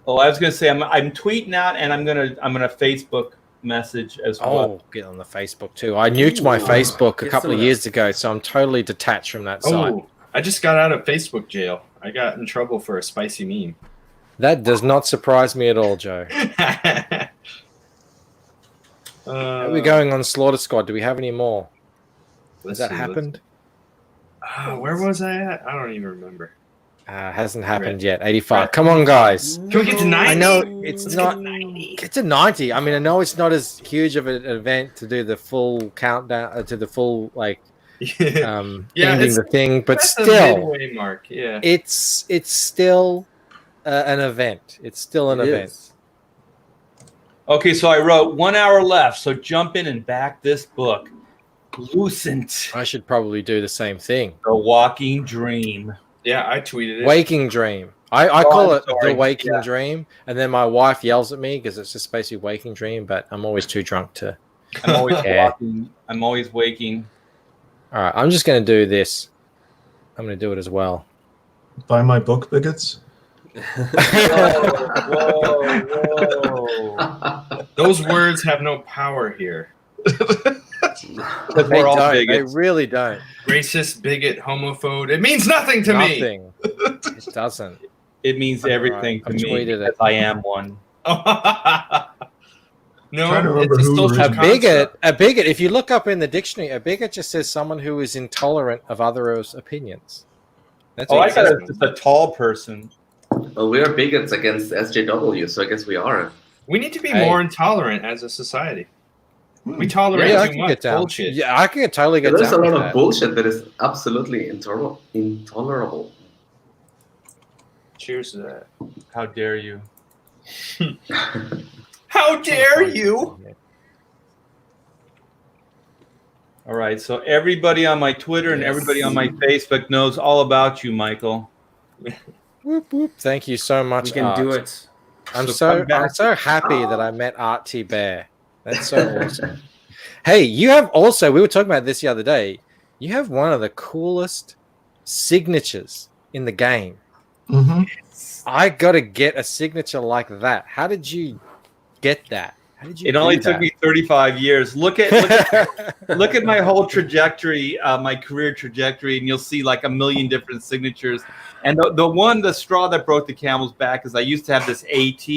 was going to say I'm tweeting out, and I'm gonna Facebook message as well. Oh, get on the Facebook too. I nuked my Facebook a couple of years ago, so I'm totally detached from that site. Oh, I just got out of Facebook jail. I got in trouble for a spicy meme. That does not surprise me at all, Joe. Are we going on Slaughter Squad? Do we have any more? Has that happened? Where was I at? I don't even remember. Hasn't happened yet. 85. Come on, guys. Can we get to 90? I know it's not. Get to 90. I mean, I know it's not as huge of an event to do the full countdown to the full ending the thing, but that's the still, midway mark. Yeah, it's still an event. It's still an event. Okay, so I wrote 1 hour left. So jump in and back this book. Lucent. I should probably do the same thing. The Walking Dream. Yeah, I tweeted it. Waking Dream. I call it the Waking Dream, and then my wife yells at me because it's just basically Waking Dream, but I'm always too drunk to. I'm always walking. I'm always waking. All right, I'm just going to do this. I'm going to do it as well. Buy my book, bigots. Whoa. Those words have no power here. We're all bigots. They really don't. Racist, bigot, homophobe. It means nothing to me. Nothing. It doesn't. It means everything to me because because I am one. No, it's a social a bigot. A bigot. If you look up in the dictionary, a bigot just says someone who is intolerant of others' opinions. That's I thought it was just a tall person. Well, we are bigots against SJW, so I guess we are. We need to be more intolerant as a society. We tolerate I too can much get down. bullshit. Yeah, I can totally get There's down. a lot with of that. bullshit that is absolutely intolerable. Cheers to that. How dare you? How dare you? All right, so everybody on my Twitter and everybody on my Facebook knows all about you, Michael. Whoop, whoop. Thank you so much. We can Art. do it. I'm So come so back. happy that I met Art T. Bear. That's so awesome. Hey, you have also, we were talking about this the other day. You have one of the coolest signatures in the game. Mm-hmm. I got to get a signature like that. How did you get that? How did you? It only took me 35 years. Look at my whole trajectory, my career trajectory, and you'll see like a million different signatures. And the straw that broke the camel's back is I used to have this AT,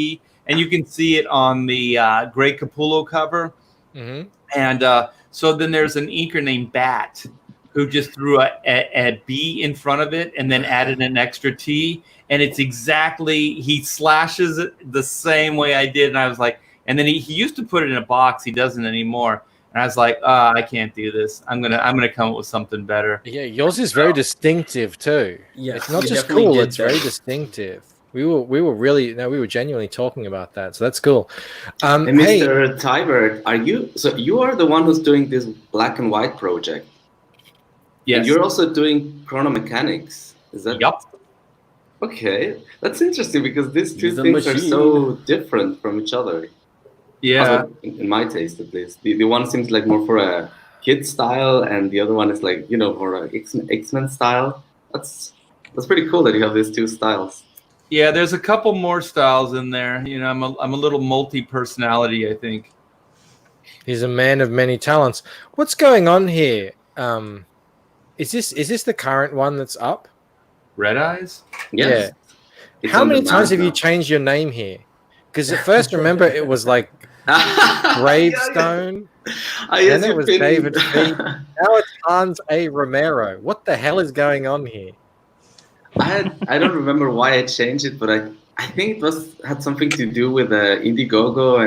and you can see it on the Grey Capullo cover. Mm-hmm. And so then there's an inker named Bat who just threw a B in front of it and then added an extra T. And it's exactly, he slashes it the same way I did. And I was like, and then he used to put it in a box. He doesn't anymore. And I was like, I can't do this. I'm gonna come up with something better. Yeah, yours is very distinctive too. Yeah, it's not you just definitely cool; did it's very that. distinctive. We were genuinely talking about that, so that's cool. Hey, Mr. Tybert, you are the one who's doing this black and white project? Yes. And you're also doing chronomechanics. Is that? Yup. Okay, that's interesting because these two He's a things are so machine. different from each other. Yeah. Also, in my taste, at least, the one seems like more for a kid style, and the other one is like for a X-Men style. That's pretty cool that you have these two styles. Yeah, there's a couple more styles in there. I'm a little multi-personality, I think. He's a man of many talents. What's going on here? Is this the current one that's up? Red Eyes? Yes. Yeah. How many times have you changed your name here? Because at first, remember, it was like Gravestone. Yes, then it was David Fee. Now it's Hans A. Romero. What the hell is going on here? I don't remember why I changed it, but I think it had something to do with Indiegogo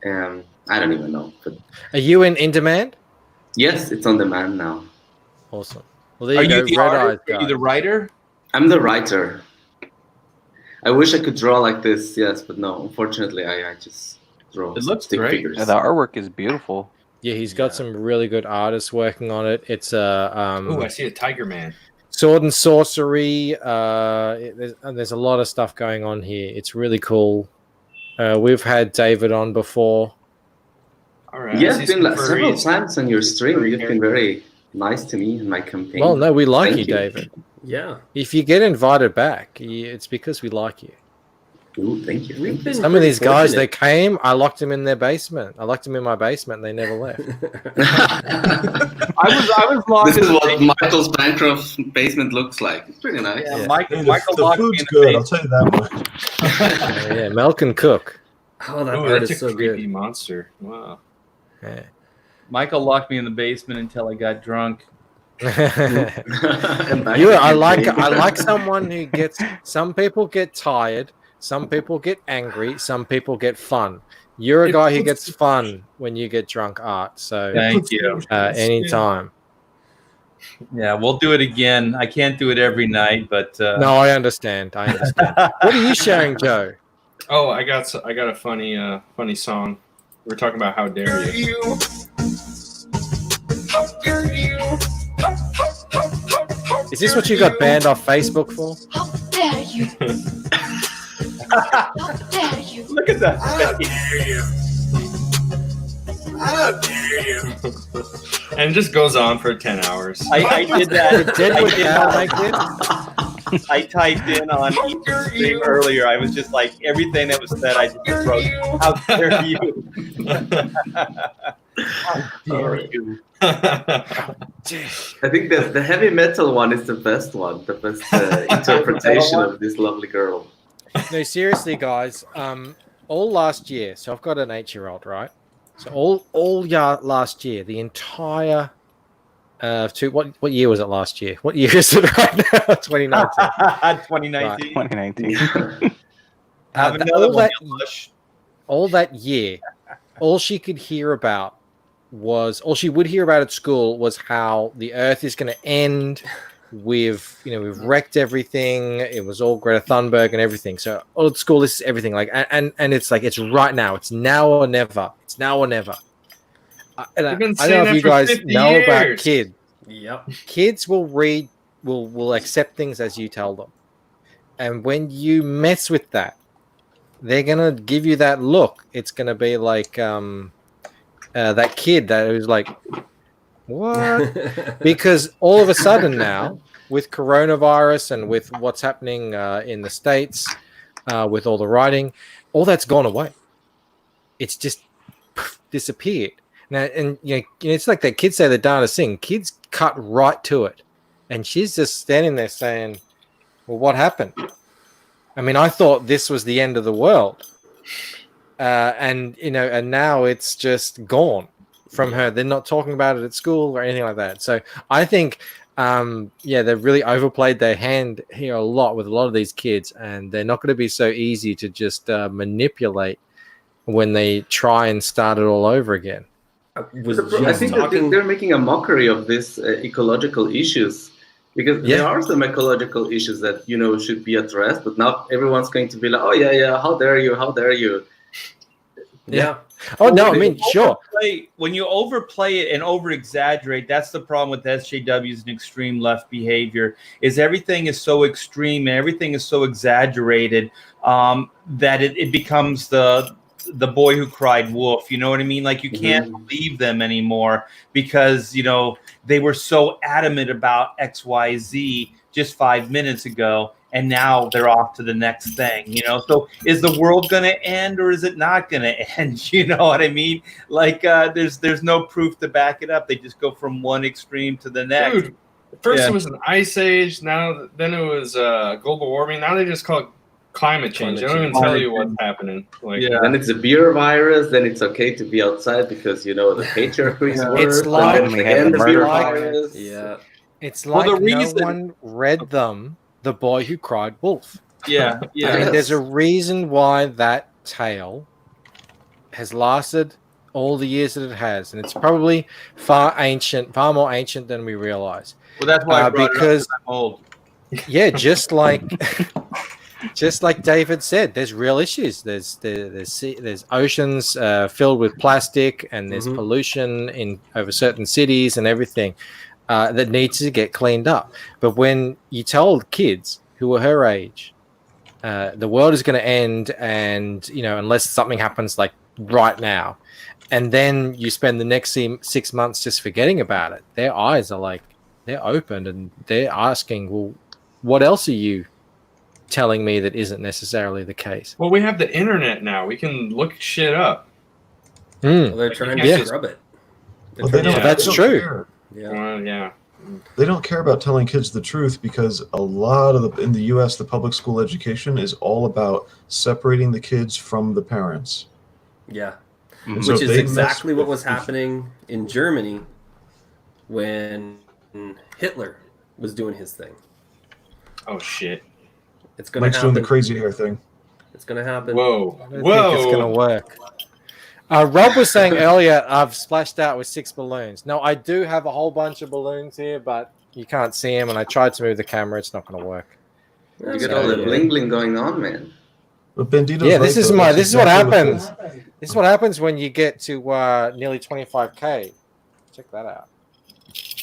and I don't even know. But Are you in demand? yes, it's on demand now. Awesome. Well, there you go. the Red artist? Eyes Are you the writer? I'm the writer. I wish I could draw like this, yes, but no, unfortunately, I just draw. It looks stick great. figures. Yeah, the artwork is beautiful. Yeah, he's got some really good artists working on it. It's Oh, I see a Tiger Man. sword and sorcery. There's a lot of stuff going on here. It's really cool. We've had David on before. All right. Yeah, it's been several times on your stream. You've been very nice to me in my campaign. Well, no, we like Thank you, David. Yeah. If you get invited back, it's because we like you. Ooh, thank you. We've been Some of these guys, they fortunate. came. I locked them in their basement. I locked them in my basement. And they never left. I was locked. This is what Michael's Bancroft basement looks like. It's pretty nice. Yeah, Yeah. Michael The locked me food's in the good, I'll basement. tell you that much. Yeah, Mel can cook. Oh, that Oh, part that's is a so creepy good. monster. Wow. Yeah. Michael locked me in the basement until I got drunk. I like someone who gets. Some people get tired. Some people get angry. Some people get fun. You're a guy who gets fun when you get drunk, Art. So Thank you. anytime. Yeah, we'll do it again. I can't do it every night, but No, I understand. What are you sharing, Joe? Oh, I got a funny song. We're talking about how dare you. Is this what you got banned off Facebook for? How dare you? How dare you? Look at that. How dare you? And it just goes on for 10 hours. I did that. Deadwood Cow like this? I typed in on each stream earlier. I was just like everything that was said. I just wrote, "How dare you?" How dare you? I think the heavy metal one is the best one, the best interpretation of this lovely girl. No, seriously, guys. All last year. So I've got an 8-year-old, right? So all last year, the entire what year was it last year? What year is it right now? 2019. 2019. 2019. Have another one. All that year, all she would hear about at school was how the Earth is going to end. We've wrecked everything. It was all Greta Thunberg and everything. So all at school, this is everything. Like, and it's like it's right now. It's now or never. It's now or never. I don't know if you guys know about kids. Yep. Kids will will accept things as you tell them, and when you mess with that, they're gonna give you that look. It's gonna be like that kid that was like, what? Because all of a sudden now, with coronavirus and with what's happening in the States, with all the writing, all that's gone away. It's just disappeared. Now, and it's like that kids say the darndest thing. Kids cut right to it, and she's just standing there saying, "Well, what happened? I mean, I thought this was the end of the world, and now it's just gone from her. They're not talking about it at school or anything like that. So I think, they've really overplayed their hand here a lot with a lot of these kids, and they're not going to be so easy to just manipulate when they try and start it all over again. was I just think that talking. they're making a mockery of this ecological issues because there are some ecological issues that should be addressed, but now everyone's going to be like, oh yeah, how dare you? Yeah. Oh no, I mean sure. When you overplay it and over exaggerate, that's the problem with SJWs and extreme left behavior. Is everything is so extreme and everything is so exaggerated that it becomes the boy who cried wolf. You know what I mean? Like you can't believe them anymore because they were so adamant about XYZ just 5 minutes ago. And now they're off to the next thing, So is the world going to end or is it not going to end? You know what I mean? Like there's no proof to back it up. They just go from one extreme to the next. Dude, first it was an ice age. Then it was global warming. Now they just call it climate change. They don't even tell you what's happening. Like, Then it's a beer virus. Then it's okay to be outside because the patriarchy is worse. It's like and then the beer like- virus. Yeah. It's Well, like the reason- no one read them. The Boy Who Cried Wolf. Yeah. I mean, there's a reason why that tale has lasted all the years that it has, and it's probably far more ancient than we realize. Well, that's why I brought because it up, 'cause I'm old. Yeah, just like David said, there's real issues. There's oceans filled with plastic, and there's pollution over certain cities and everything. That needs to get cleaned up. But when you tell kids who are her age, the world is going to end, and unless something happens like right now, and then you spend the next 6 months just forgetting about it, their eyes are they're opened and they're asking, well, what else are you telling me that isn't necessarily the case? well, we have the internet now. We can look shit up. Well, they're trying to scrub it. Well, they don't- that's they don't true. care. Yeah. They don't care about telling kids the truth because a lot of in the U.S. the public school education is all about separating the kids from the parents. Yeah. And so Which if is they exactly mess what with- was happening in Germany when Hitler was doing his thing. Oh shit! It's gonna Mike's happen. doing the crazy hair thing. It's gonna happen. Whoa! I don't think it's going to work. Rob was saying earlier, I've splashed out with 6 balloons. No, I do have a whole bunch of balloons here, but you can't see them, and I tried to move the camera. It's not going to work. You get all the bling bling going on, man. But Bandito's Yeah, right, this is though. my. That's This is what exactly happens. This is what happens when you get to nearly 25K. Check that out.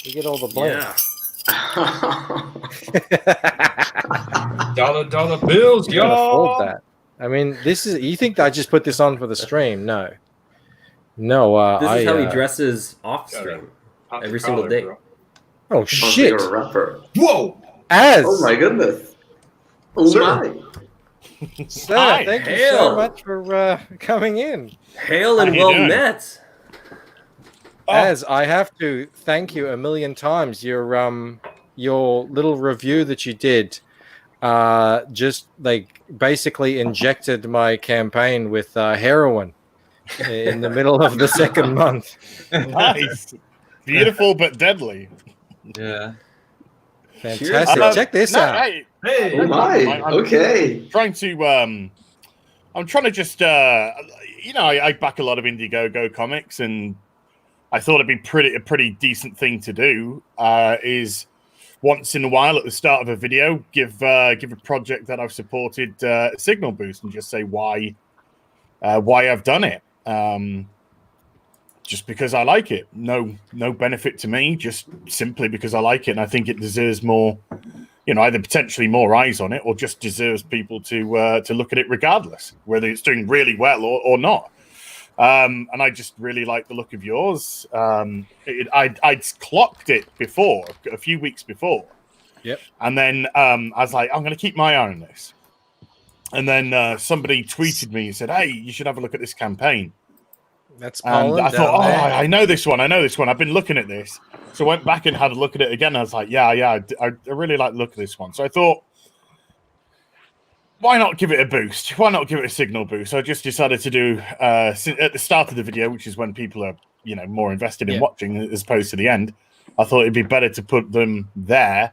You get all the bling. Dollar bills, You can afford y'all. that. I mean, this is. You think I just put this on for the stream? No. This is how he dresses off stream every single collar, day. bro. Oh shit! You're a rapper. Whoa! Oh my goodness. Oh Sir. my. Sir, Hi. thank you Hail. so much for coming in. Hail and How you well doing? met. As I have to thank you a million times, your little review that you did, just basically injected my campaign with heroin in the middle of the second month. Nice, beautiful but deadly. Yeah, fantastic. Check this out. Hey, Oh my. Okay. Trying to I'm trying to just I back a lot of Indiegogo comics, and I thought it'd be a pretty decent thing to do is once in a while at the start of a video give a project that I've supported a signal boost and just say why I've done it. Just because I like it. No benefit to me, just simply because I like it, and I think it deserves more, either potentially more eyes on it, or just deserves people to look at it regardless, whether it's doing really well or not. And I just really like the look of yours. I'd clocked it before, a few weeks before. Yep. And then I was like, I'm going to keep my eye on this. And then somebody tweeted me and said, hey, you should have a look at this campaign. That's And Poland. I thought, down there. I know this one. I've been looking at this. So I went back and had a look at it again. I was like, I really like the look of this one. So I thought, why not give it a boost? Why not give it a signal boost? So I just decided to do at the start of the video, which is when people are, more invested in watching as opposed to the end. I thought it'd be better to put them there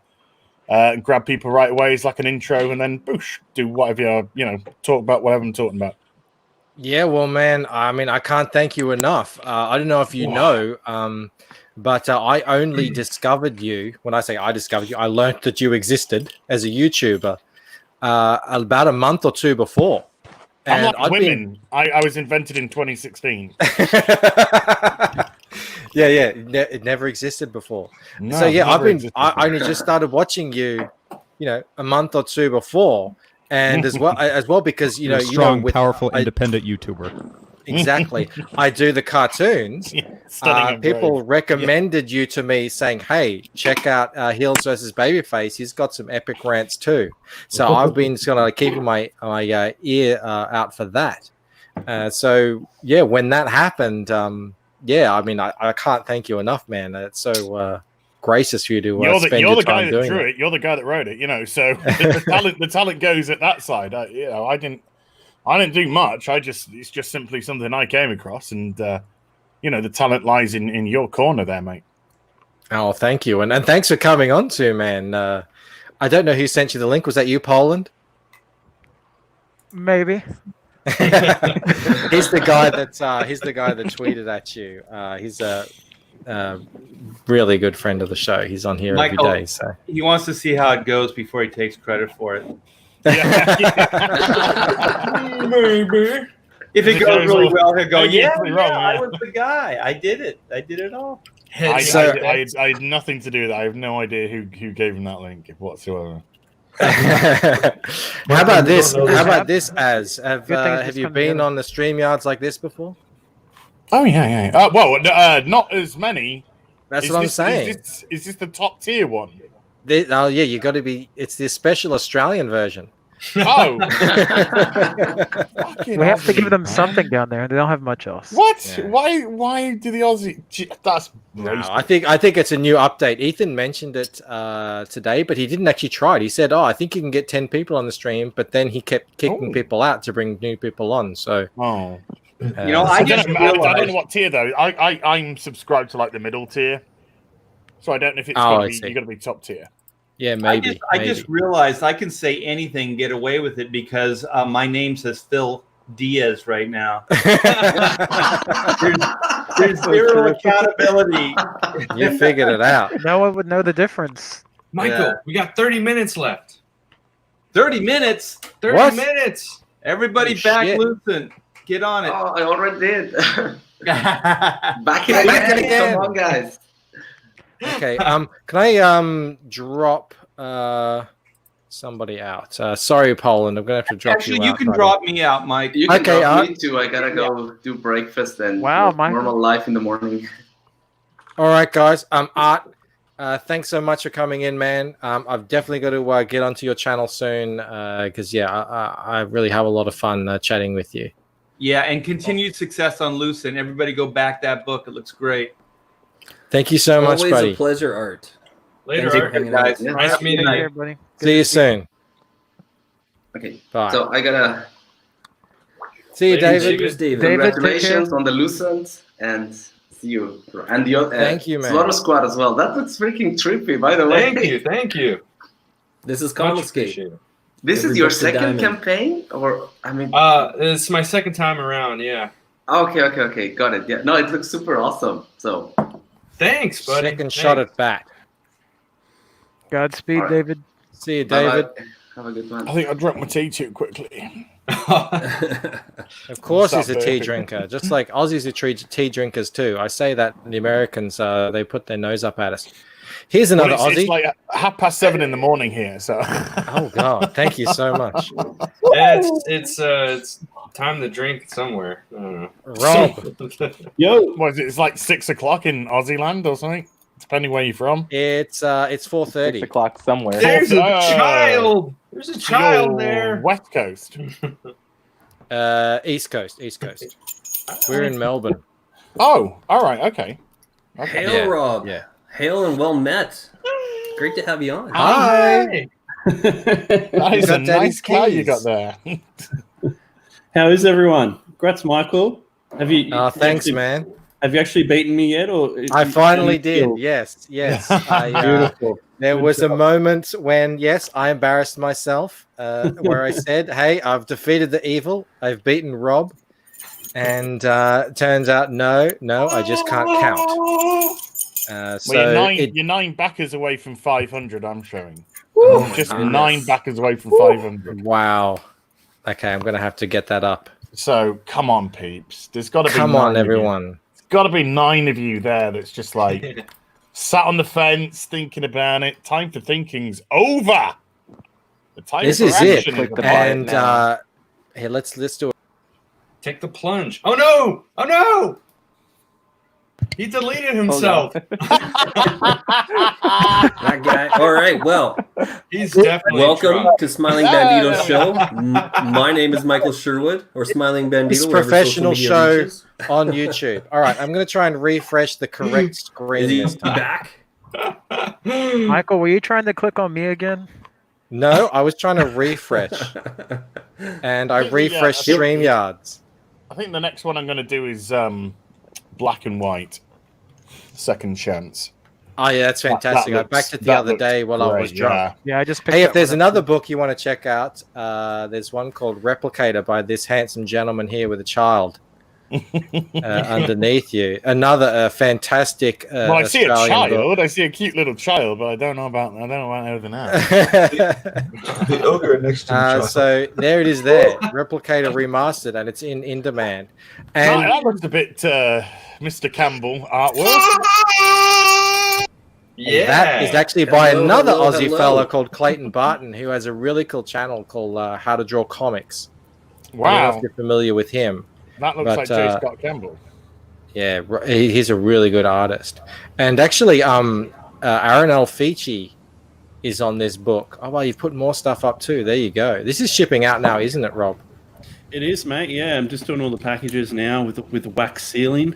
and grab people right away as like an intro, and then boosh, do whatever talk about whatever I'm talking about. Yeah, well, man, I mean, I can't thank you enough. I don't know if you know, but I only discovered you. When I say I discovered you, I learned that you existed as a YouTuber about a month or two before. I'm And like I've women. I was invented in 2016. Yeah, it never existed before. No, So yeah, never existed I only just started watching you, a month or two before, and as well because You're a strong, with powerful, independent YouTuber. exactly, I do the cartoons. Stunning and People brave. recommended you to me, saying, "Hey, check out Heels versus Babyface. He's got some epic rants too." So I've been sort of keeping my ear out for that. So yeah, when that happened, yeah, I mean, I can't thank you enough, man. It's so gracious for you to spend You're your the guy time that doing drew that. it. You're the guy that wrote it. So the talent goes at that side. I didn't do much. It's just simply something I came across, and the talent lies in your corner there, mate. Oh, thank you, and thanks for coming on too, man. I don't know who sent you the link. Was that you, Poland? Maybe. He's the guy that tweeted at you. He's a really good friend of the show. He's on here Michael, every day. So he wants to see how it goes before he takes credit for it. Maybe. If it goes really well, he'll go, Maybe yeah, it's really wrong, I yeah. was the guy. I did it. I did it all. I had nothing to do with that. I have no idea who gave him that link whatsoever. How about this? How about this? Good thing it's Have just you come been together. on the StreamYards like this before? Oh yeah. Not as many. That's what I'm saying. Is this the top tier one? Oh yeah, you got to be. It's the special Australian version. Oh, We have to give them something down there. They don't have much else. what? Yeah. Why do the Aussie? That's No, I think it's a new update. Ethan mentioned it today, but he didn't actually try it. He said, "Oh, I think you can get 10 people on the stream," but then he kept kicking people out to bring new people on. So, I I don't just know, I don't realized- know what tier though. I'm subscribed to like the middle tier, so I don't know if it's I you see. got to be top tier. yeah, maybe. I just realized I can say anything, and get away with it because my name says Phil Diaz right now. There's zero accountability. You figured it out. No one would know the difference. Michael, Yeah. we got 30 minutes left. 30 minutes. 30 What? minutes. Everybody Oh, back shit. Lucent. Get on it. Oh, I already did. Back Back it it again. again. Come on, guys. Okay. Can I drop somebody out? Sorry, Poland. I'm gonna have to drop Actually, you you out. can buddy. drop me out, Mike. You can Okay, drop me too. I gotta go do breakfast and Wow, live Michael. normal life in the morning. All right, guys. Art. Thanks so much for coming in, man. I've definitely got to get onto your channel soon because I really have a lot of fun chatting with you. Yeah, and continued success on Lucent. Everybody go back that book. It looks great. Thank you so much, Always buddy. a pleasure, Art. Later, Thanks for Art. hanging guys. out. Yeah. Nice Nice meeting night. you. Everybody. See you soon. Okay. Bye. So I gotta. See you, Later, David. Cheers, David. David, take Congratulations care. on the Lucent and see you. And the Thank you, man. Slaughter Squad as well. That looks freaking trippy, by the way. Thank you. This is Much Comicscape. appreciated. This Every is your book's a second diamond. campaign, or I mean? It's my second time around. Yeah. Okay, got it. Yeah, no, it looks super awesome. So Thanks, buddy. Second shot at bat. Godspeed, All right. David. See you, bye-bye. David. Have a good one. I think I drank my tea too quickly. Of course, he's a tea drinker, just like Aussies are tea drinkers too. I say that the Americans they put their nose up at us. Here's another Well, it's Aussie. like 7:30 in the morning here, so. Oh God, thank you so much, Yeah, it's time to drink somewhere. I don't know. Rob. Yo, what is it? It's like 6 o'clock in Aussie land or something, depending where you're from. It's 4:30. 6 o'clock somewhere. There's a Oh. child. There's a child You're there. West Coast. East Coast. We're in Melbourne. Oh, all right, okay. Hail, Yeah, Rob. yeah. Hail and well met. Great to have you on. Hi. That is a got nice Daddy's car you keys. got there. How is everyone? Congrats, Michael. Have you? Thanks, actually, man. Have you actually beaten me yet? Or I finally you did. feel- Yes. Beautiful. There Good was a job. moment when, yes, I embarrassed myself, where I said, "Hey, I've defeated the evil. I've beaten Rob. And turns out, no, I just can't count. Well, you're 9 backers away from 500. I'm showing. Just goodness. 9 backers away from 500. Wow. Okay, I'm gonna have to get that up. So come on, peeps. There's got to be. Come on, everyone. There's got to be 9 of you there. That's just like sat on the fence thinking about it. Time for thinking's over. The time This for is it. action is over. And here, let's do it. Take the plunge. Oh no! Oh no! He deleted himself. That guy. All right. Well, he's definitely welcome drunk. to Smiling Bandito's show. My name is Michael Sherwood, or Smiling Bandito. This wherever professional social show media reaches. on YouTube. All right, I'm going to try and refresh the correct screen. Is he this time. back? Michael, were you trying to click on me again? No, I was trying to refresh, and I refreshed StreamYards. I think the next one I'm going to do is black and white. Second chance. Oh yeah, that's fantastic. I backed it the other day while I was drunk. Yeah, I just picked Hey, if that there's one up. another book you want to check out, there's one called Replicator by this handsome gentleman here with a child underneath you. Another fantastic. Well, I see a Australian child. book. I see a cute little child, but I don't know about everything else. The ogre next to the child. So there it is. There, Replicator remastered, and it's in demand. And that looks a bit Mr. Campbell artwork. Yeah, that is actually by another Aussie hello. fella called Clayton Barton, who has a really cool channel called How to Draw Comics. I don't know Wow, if you're familiar with him. that looks but, like J. Scott Campbell. Yeah, he's a really good artist. And actually, Aaron L. Feechy is on this book. Oh, well, you put more stuff up too. There you go. This is shipping out now, isn't it, Rob? It is, mate. Yeah, I'm just doing all the packages now with the wax sealing.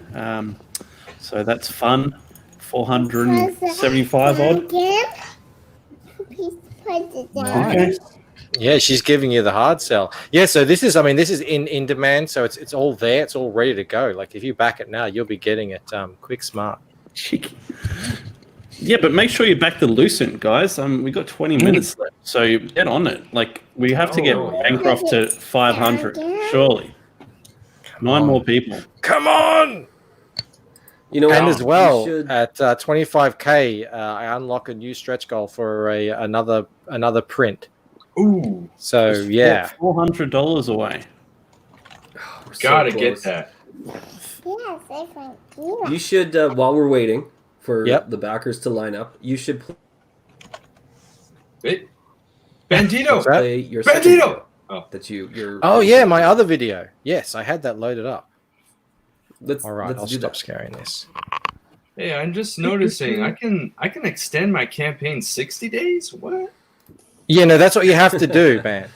So that's fun. 475 odd. Okay. Yeah, she's giving you the hard sell. Yeah, so this is in demand, so it's all there, it's all ready to go. Like if you back it now, you'll be getting it quick smart. Cheeky. Yeah, but make sure you back the Lucent, guys. We got 20 minutes left, so get on it. Like we have to get Bancroft to 500, surely. 9 more people. Come on! You know, and what? as well, We should- at 25K, I unlock a new stretch goal for another print. Ooh. So yeah, $400 away. We're so Gotta close. get that. You should, while we're waiting for Yep. the backers to line up, you should Wait. Bandito. play your Bandito! second video Oh. that you're. Oh yeah, my other video. Yes, I had that loaded up. Let's All right, let's I'll do stop that. scaring this. Hey, I'm just noticing I can extend my campaign 60 days. What? Yeah, no, that's what you have to do, man.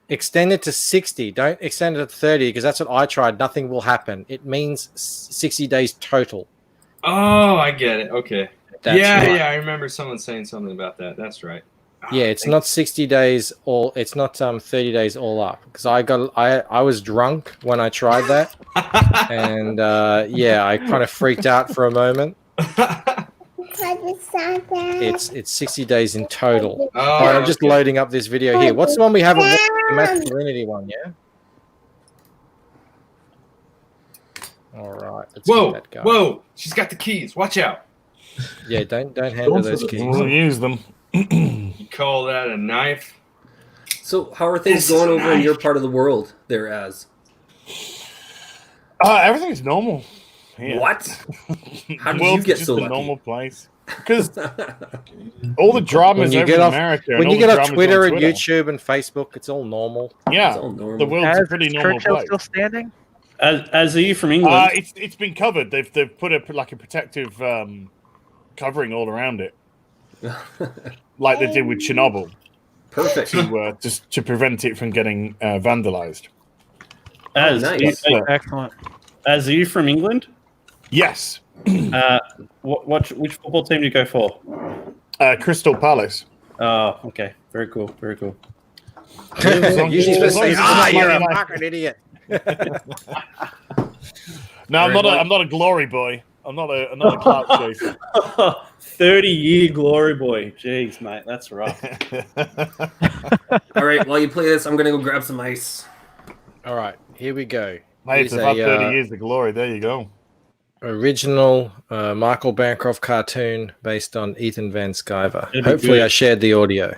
Extend it to 60. Don't extend it to 30 because that's what I tried. Nothing will happen. It means 60 days total. Oh, I get it. Okay. That's yeah, right. yeah, I remember someone saying something about that. That's right. Yeah, it's not 60 days all. It's not 30 days all up because I was drunk when I tried that, and yeah, I kind of freaked out for a moment. It's 60 days in total. Oh, All right, I'm just okay. loading up this video here. What's the one we haven't watched? The masculinity one, yeah. All right, let's Whoa, get that going. whoa! She's got the keys. Watch out. Yeah, don't handle those keys. We'll use them. You call that a knife? So, how are things This is going over in nice. your part of the world there, Az? Everything's normal. here. What? How The did you world's get just so a lucky? normal place? Because all the dramas When you over get in off, America, and when all you the get off dramas on Twitter and Twitter. YouTube and Facebook, it's all normal. Yeah, It's all normal. the world's a pretty Is normal Churchill place. still standing? As are you from England? It's been covered. They've put a protective covering all around it, like they did with Chernobyl. Perfect. Just to prevent it from getting vandalized. As nice. Excellent. As are you from England? Yes. Which football team do you go for? Crystal Palace. Oh, okay. Very cool. Very cool. Usually supposed to say, as long as it's you're a Man United." fucking idiot. No, I'm not a glory boy. I'm not a clout chaser. 30-year glory boy. Jeez, mate, that's rough. All right, while you play this, I'm gonna go grab some ice. All right, here we go. Mate, He's it's about 30 a years of glory. There you go. original Michael Bancroft cartoon based on Ethan Van Sciver. It'd be Hopefully, good. I shared the audio.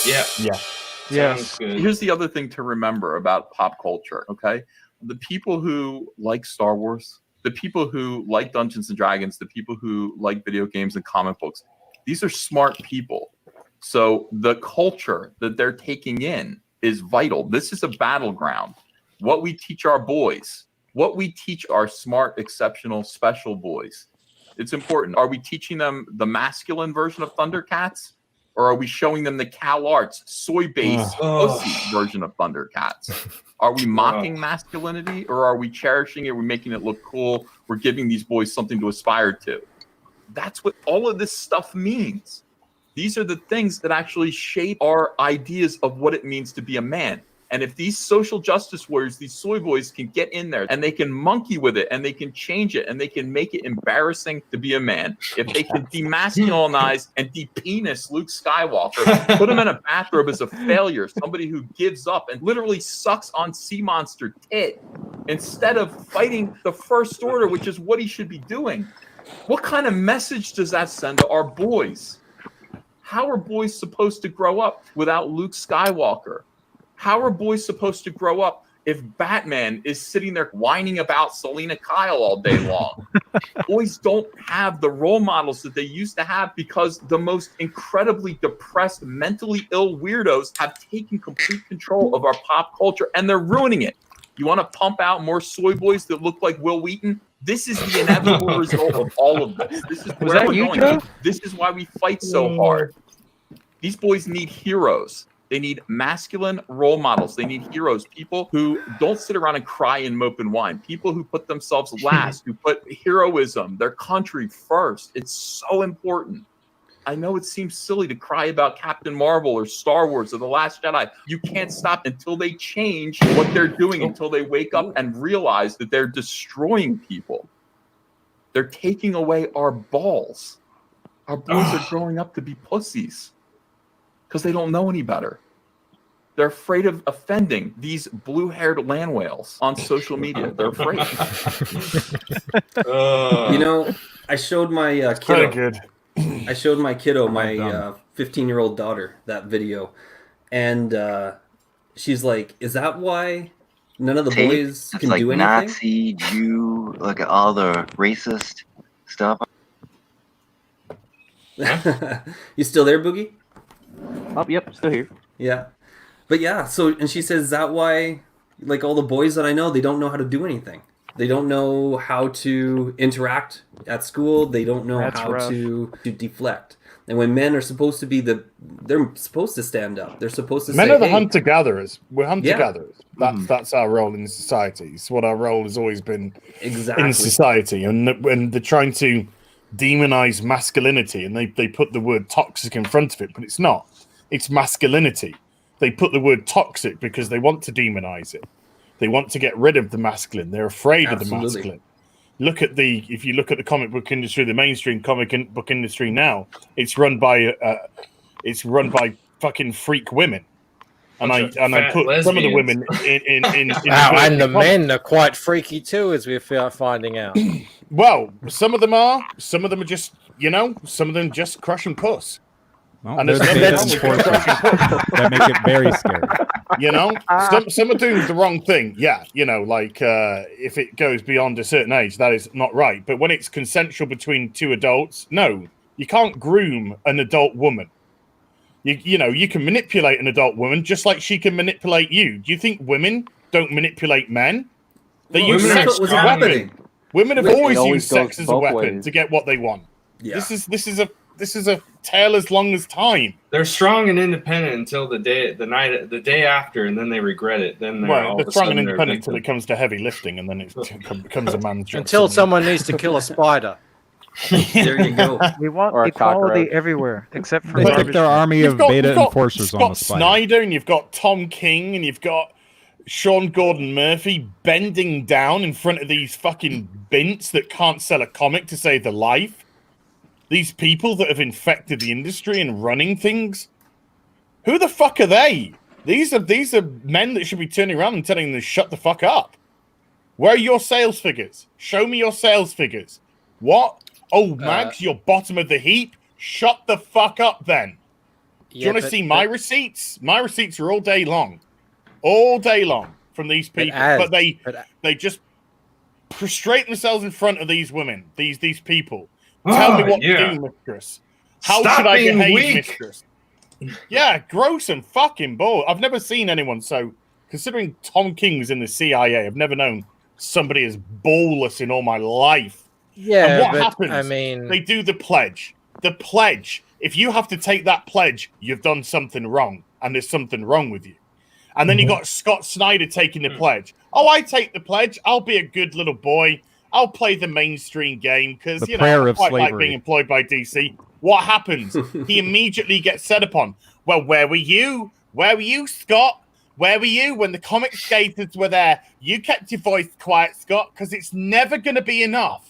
Yeah. Yeah. Sounds good. Here's the other thing to remember about pop culture, okay? The people who like Star Wars, the people who like Dungeons and Dragons, the people who like video games and comic books, these are smart people. So the culture that they're taking in is vital. This is a battleground. What we teach our boys, what we teach our smart, exceptional, special boys, it's important. Are we teaching them the masculine version of Thundercats? Or are we showing them the Cal Arts soy-based pussy version of Thundercats? Are we mocking masculinity, or are we cherishing it? We're making it look cool. We're giving these boys something to aspire to. That's what all of this stuff means. These are the things that actually shape our ideas of what it means to be a man. And if these social justice warriors, these soy boys can get in there and they can monkey with it and they can change it and they can make it embarrassing to be a man, if they can demasculinize and de-penis Luke Skywalker, put him in a bathrobe as a failure, somebody who gives up and literally sucks on sea monster tit instead of fighting the First Order, which is what he should be doing. What kind of message does that send to our boys? How are boys supposed to grow up without Luke Skywalker? How are boys supposed to grow up if Batman is sitting there whining about Selena Kyle all day long? Boys don't have the role models that they used to have because the most incredibly depressed, mentally ill weirdos have taken complete control of our pop culture, and they're ruining it. You want to pump out more soy boys that look like Will Wheaton? This is the inevitable result of all of this. This is where that we're you, going. Joe? This is why we fight so hard. These boys need heroes. They need masculine role models. They need heroes, people who don't sit around and cry and mope and whine, people who put themselves last, who put heroism, their country first. It's so important. I know it seems silly to cry about Captain Marvel or Star Wars or The Last Jedi. You can't stop until they change what they're doing, until they wake up and realize that they're destroying people. They're taking away our balls. Our boys are growing up to be pussies because they don't know any better. They're afraid of offending these blue-haired land whales on social media. They're afraid. You know, I showed my kiddo. Good. I showed my kiddo, my 15-year-old daughter, that video, and she's like, "Is that why none of the Tape, boys it's can like do anything?" Nazi, Jew, look at all the racist stuff. You still there, Boogie? Oh, yep, still here. Yeah. But yeah, so, and she says, is that why, like, all the boys that I know, they don't know how to do anything? They don't know how to interact at school. They don't know That's how rough. to deflect. And when men are supposed to be they're supposed to stand up. They're supposed to Men say, are the hey, hunter-gatherers. We're hunter-gatherers. Yeah. That's our role in society. It's what our role has always been Exactly. in society. And when they're trying to demonize masculinity, and they put the word toxic in front of it, but it's not. It's masculinity. They put the word toxic because they want to demonize it. They want to get rid of the masculine. They're afraid of the masculine. If you look at the comic book industry, the mainstream comic book industry now, it's run by fucking freak women. And I put some of the women in Wow, and the men are quite freaky too, as we're finding out. Well, some of them are. Some of them are just, some of them just crushing puss. Well, And there's there's the nothing big wrong with crushing puss. that make it very scary. Some are doing the wrong thing. Yeah, if it goes beyond a certain age, that is not right. But when it's consensual between two adults, no, you can't groom an adult woman. You can manipulate an adult woman just like she can manipulate you. Do you think women don't manipulate men? They use sex as a weapon. Women have always used sex as a weapon to get what they want. Yeah. This is a tale as long as time. They're strong and independent until the day after, and then they regret it. Then they're strong and independent until it comes to heavy lifting, and then it becomes a man's job. Until someone needs to kill a spider. There you go. We want Or a equality cockroach. everywhere, except for They stick garbage their men. army of beta enforcers on the Scott spider. Snyder, and you've got Tom King, and you've got Sean Gordon Murphy bending down in front of these fucking bints that can't sell a comic to save their life. These people that have infected the industry and running things. Who the fuck are they? These are men that should be turning around and telling them to shut the fuck up. Where are your sales figures? Show me your sales figures. What? Oh, Mags, you're bottom of the heap? Shut the fuck up then. Do you want to see my receipts? My receipts are all day long. All day long from these people. But they just prostrate themselves in front of these women, these people. Tell me what to do, mistress. How Stop should I being behave, weak. mistress? Yeah, gross and fucking bold. I've never seen anyone so... Considering Tom King was in the CIA, I've never known somebody as ballless in all my life. Yeah, and what but, happens? I mean... They do the pledge. The pledge. If you have to take that pledge, you've done something wrong, and there's something wrong with you. And then you got Scott Snyder taking the pledge. Oh, I take the pledge. I'll be a good little boy. I'll play the mainstream game because, The you prayer know, I of quite like slavery. being employed by DC. What happens? He immediately gets set upon. Well, where were you? Where were you, Scott? Where were you when the comic skaters were there? You kept your voice quiet, Scott, because it's never going to be enough.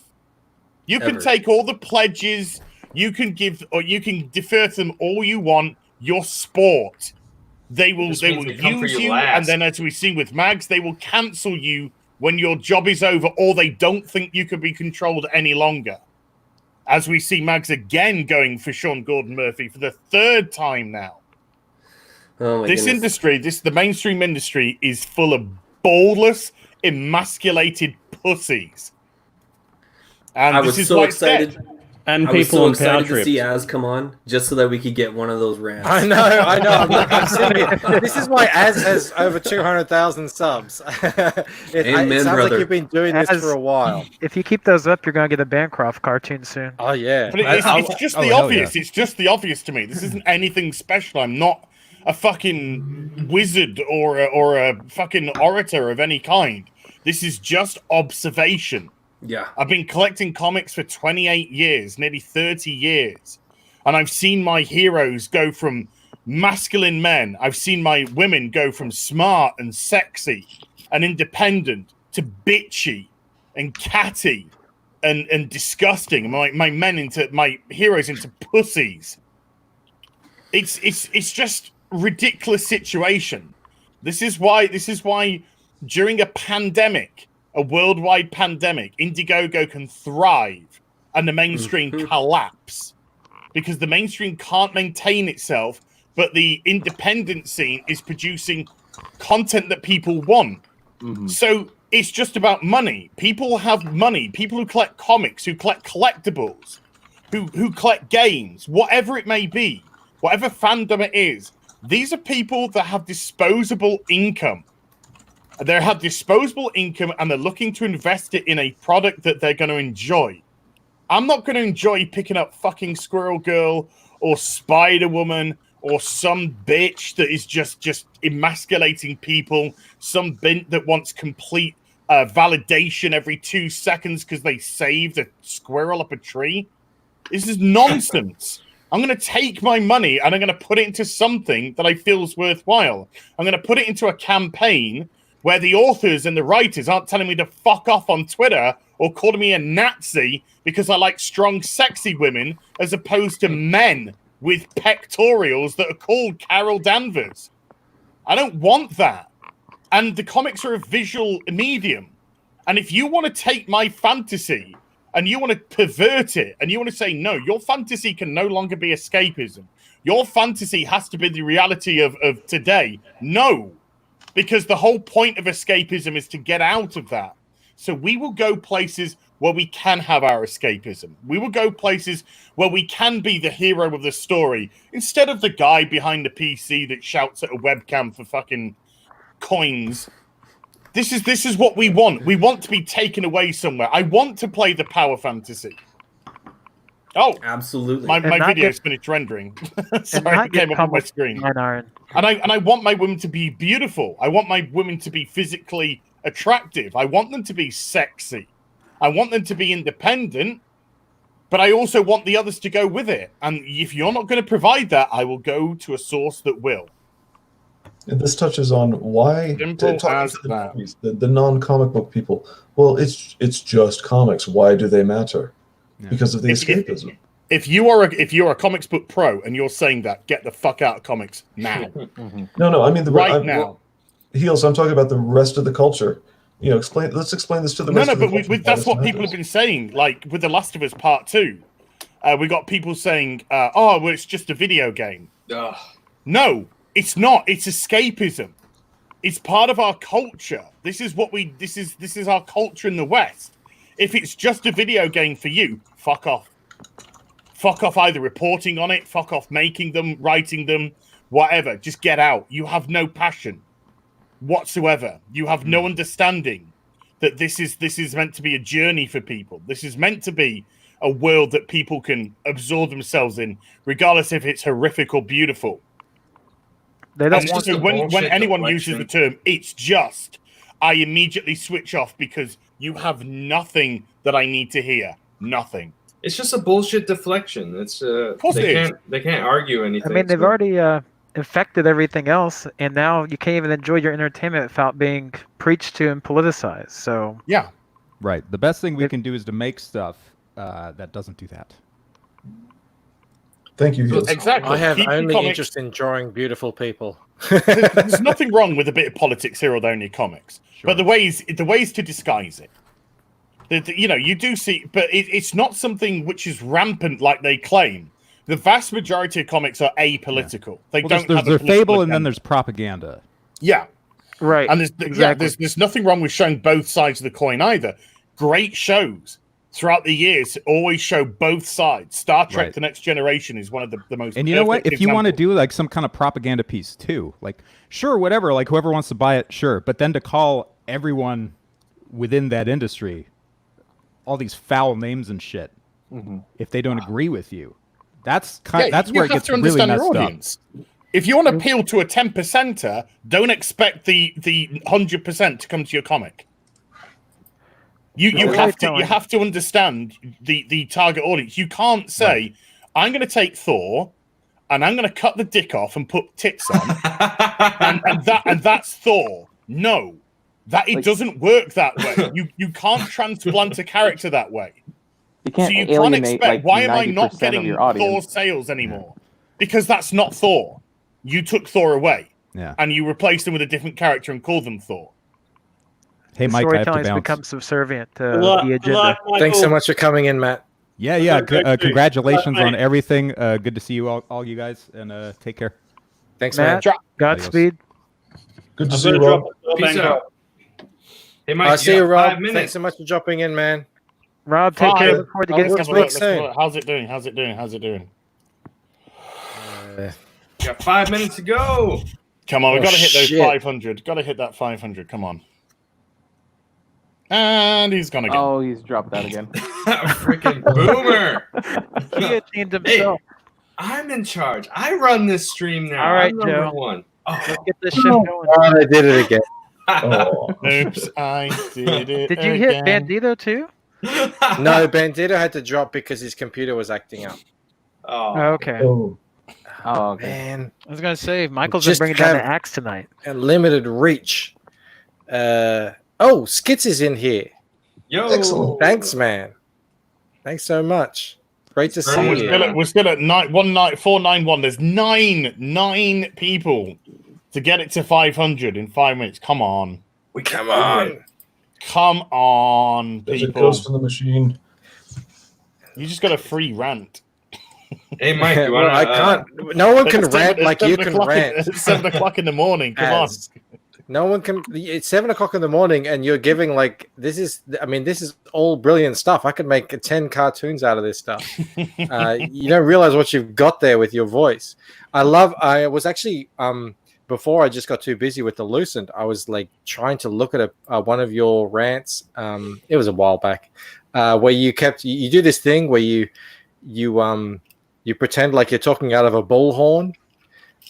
You can Ever. take all the pledges, you can give, or you can defer to them all you want. Your sport. They will This means they come for use you you, last. and then as we see with Mags, they will cancel you when your job is over, or they don't think you can be controlled any longer. As we see Mags again going for Sean Gordon Murphy for the third time now. Oh my This goodness. industry, the mainstream industry, is full of ballless, emasculated pussies. And I this was is so why it's dead. excited. I was so excited to see Az come on just so that we could get one of those rants. I know. I'm serious. This is why Az has over 200,000 subs. it Amen, sounds brother. like you've been doing this for a while. If you keep those up, you're gonna get a Bancroft cartoon soon. Oh yeah, But it's just the obvious. It's just the obvious to me. This isn't anything special. I'm not a fucking wizard or a fucking orator of any kind. This is just observation. Yeah. I've been collecting comics for 28 years, nearly 30 years. And I've seen my heroes go from masculine men. I've seen my women go from smart and sexy and independent to bitchy and catty and disgusting. My heroes into pussies. It's just ridiculous situation. This is why during a pandemic, a worldwide pandemic, Indiegogo can thrive and the mainstream collapse because the mainstream can't maintain itself, but the independent scene is producing content that people want. So it's just about money. People have money. People who collect comics, who collect collectibles, who collect games, whatever it may be, whatever fandom it is. These are people that have disposable income. They have disposable income and they're looking to invest it in a product that they're going to enjoy. I'm not going to enjoy picking up fucking Squirrel Girl or Spider Woman or some bitch that is just emasculating people, some bint that wants complete validation every 2 seconds because they saved a squirrel up a tree. This is nonsense. I'm going to take my money and I'm going to put it into something that I feel is worthwhile. I'm going to put it into a campaign where the authors and the writers aren't telling me to fuck off on Twitter or calling me a Nazi because I like strong, sexy women as opposed to men with pectorials that are called Carol Danvers. I don't want that. And the comics are a visual medium. And if you want to take my fantasy and you want to pervert it and you want to say, no, your fantasy can no longer be escapism. Your fantasy has to be the reality of today. No. Because the whole point of escapism is to get out of that. So we will go places where we can have our escapism. We will go places where we can be the hero of the story instead of the guy behind the PC that shouts at a webcam for fucking coins. This is what we want. We want to be taken away somewhere. I want to play the power fantasy. Oh, absolutely. My video's finished rendering. Sorry, it came up on my screen. And I want my women to be beautiful. I want my women to be physically attractive. I want them to be sexy. I want them to be independent. But I also want the others to go with it. And if you're not going to provide that, I will go to a source that will. And this touches on why the non-comic book people. Well, it's just comics. Why do they matter? Because of the escapism. If you're a comics book pro and you're saying that, get the fuck out of comics now. No, I mean right now. Heels. I'm talking about the rest of the culture. You know, let's explain this to the rest of the culture. That's what people have been saying. Like with The Last of Us Part 2, we got people saying, "Oh, well, it's just a video game." No, it's not. It's escapism. It's part of our culture. This is what we. This is our culture in the West. If it's just a video game for you, fuck off. Fuck off either reporting on it, fuck off making them, writing them, whatever. Just get out. You have no passion whatsoever. You have no understanding that this is meant to be a journey for people. This is meant to be a world that people can absorb themselves in, regardless if it's horrific or beautiful. They don't want so when anyone uses the term, it's just, I immediately switch off because you have nothing that I need to hear. Nothing. It's just a bullshit deflection. It's they can't argue anything. I mean, they've already infected everything else, and now you can't even enjoy your entertainment without being preached to and politicized. So yeah, right. The best thing we can do is to make stuff that doesn't do that. Thank you. Exactly. I have Keep only comics- interest in drawing beautiful people. There's nothing wrong with a bit of politics here, although in your comics. Sure. But the ways to disguise it. You know, you do see, but it's not something which is rampant like they claim. The vast majority of comics are apolitical. They Well, don't there's have a political fable, and then agenda. there's propaganda. Yeah, right. And exactly. there's nothing wrong with showing both sides of the coin either. Great shows throughout the years always show both sides. Star Trek: Right. The Next Generation is one of the most. And you know what? perfect If you want to examples. do like some kind of propaganda piece too, like sure, whatever, like whoever wants to buy it, sure. But then to call everyone within that industry all these foul names and shit, if they don't agree with you, that's that's where it gets really messed up. If you want to appeal to a 10%er, don't expect the 100% to come to your comic. You have to understand the target audience. You can't say, I'm going to take Thor and I'm going to cut the dick off and put tits on, and that's Thor. No, it doesn't work that way. You can't transplant a character that way. You can't so you can't alienate, expect. like, Why am I 90% not of getting your Thor audience. sales anymore? Because that's not Thor. You took Thor away, and you replaced him with a different character and called them Thor. Hey, Mike, I have to storytelling's bounce. become subservient to the agenda. Thanks so much for coming in, Matt. Yeah. Congratulations on everything. Good to see you all you guys, and take care. Thanks, Matt. man. Godspeed. Good to see you, Rob. Peace out. Hey, Mike, I see you, got Rob. 5 minutes. Thanks so much for dropping in, man. Rob, take care. Look forward to getting Let's some have a look, sleep let's have a soon. look. How's it doing? How's it doing? Got 5 minutes to go. Come on, we've Oh, got to hit those shit. 500. Got to hit that 500. Come on. And he's gone again. Oh, he's dropped out again. Freaking boomer. He attained himself. I'm in charge. I run this stream now. All right, I'm number Joe. one. Let's get this shit going. Oh, I did it again. Oops, I did it. Did you hit again. Bandito too? No, Bandito had to drop because his computer was acting up. Oh, okay. Oh. Oh, okay. Man. I was gonna say Michael's Just been bringing down the have- axe tonight. And limited reach. Skits is in here. Yo. Excellent. Thanks, man. Thanks so much. Great to see you. We're still at 491. There's nine people to get it to 500 in 5 minutes. Come on. Come on. Come on, There's a people. ghost in the machine. You just got a free rant. Hey, Mike, you Well, want I can't. No one can It's rant 7 like you o'clock can in- rant. It's 7 o'clock in the morning. Come on. As no one can. It's 7 o'clock in the morning, and you're giving like this is. I mean, this is all brilliant stuff. I could make 10 cartoons out of this stuff. You don't realize what you've got there with your voice. I was actually before I just got too busy with the Lucent. I was like trying to look at one of your rants. It was a while back, where you do this thing where you pretend like you're talking out of a bullhorn.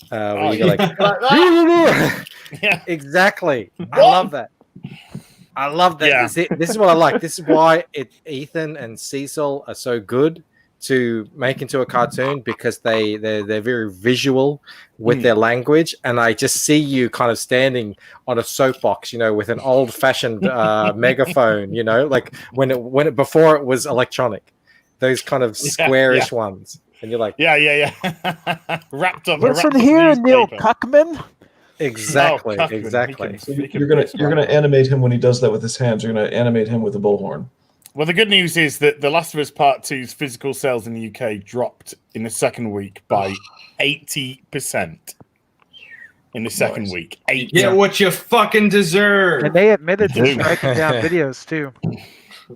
Where you go like, yeah, exactly. I love that. I love that. Yeah. This is what I like. This is why Ethan and Cecil are so good to make into a cartoon, because they're very visual with their language, and I just see you kind of standing on a soapbox, with an old fashioned megaphone, like when it before it was electronic. those kind of squarish ones, and you're like, yeah. wrapped up. Listen wrapped up here, Neil newspaper. Cuckman. exactly, Oh, Cuckman, exactly. So you're gonna animate him when he does that with his hands. You're gonna animate him with a bullhorn. Well, the good news is that The Last of Us Part 2's physical sales in the UK dropped in the second week by 80%. In the second week. Get what you fucking deserve. And they admitted to Dude. striking down videos too.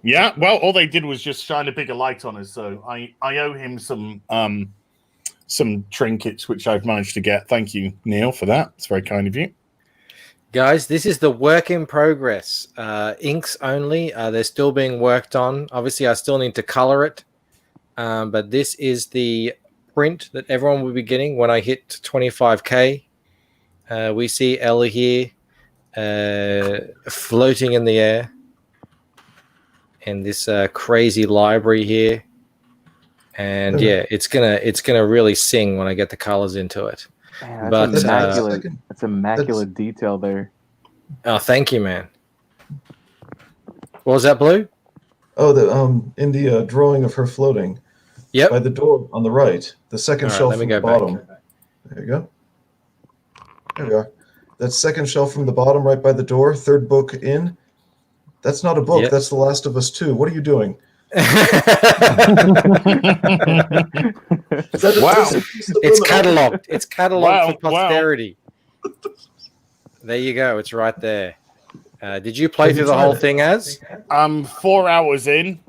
Yeah, well, all they did was just shine a bigger light on us. So I owe him some trinkets, which I've managed to get. Thank you, Neil, for that. It's very kind of you. Guys, this is the work in progress. Inks only. They're still being worked on. Obviously, I still need to color it. But this is the print that everyone will be getting when I hit 25K. We see Ella here floating in the air. And this crazy library here. And yeah, it's gonna really sing when I get the colors into it. Man, But that's immaculate. That's immaculate detail there. Oh, thank you, man. What was that, Blue? Oh, in the drawing of her floating. Yep. By the door on the right, the second All right, shelf let me from go the bottom. There you go. There we are. That second shelf from the bottom, right by the door, third book in. That's not a book. Yep. That's The Last of Us 2. What are you doing? Wow. It's cataloged. It's cataloged for Wow. posterity. There you go. It's right there. Did you play through the whole thing as? I'm 4 hours in.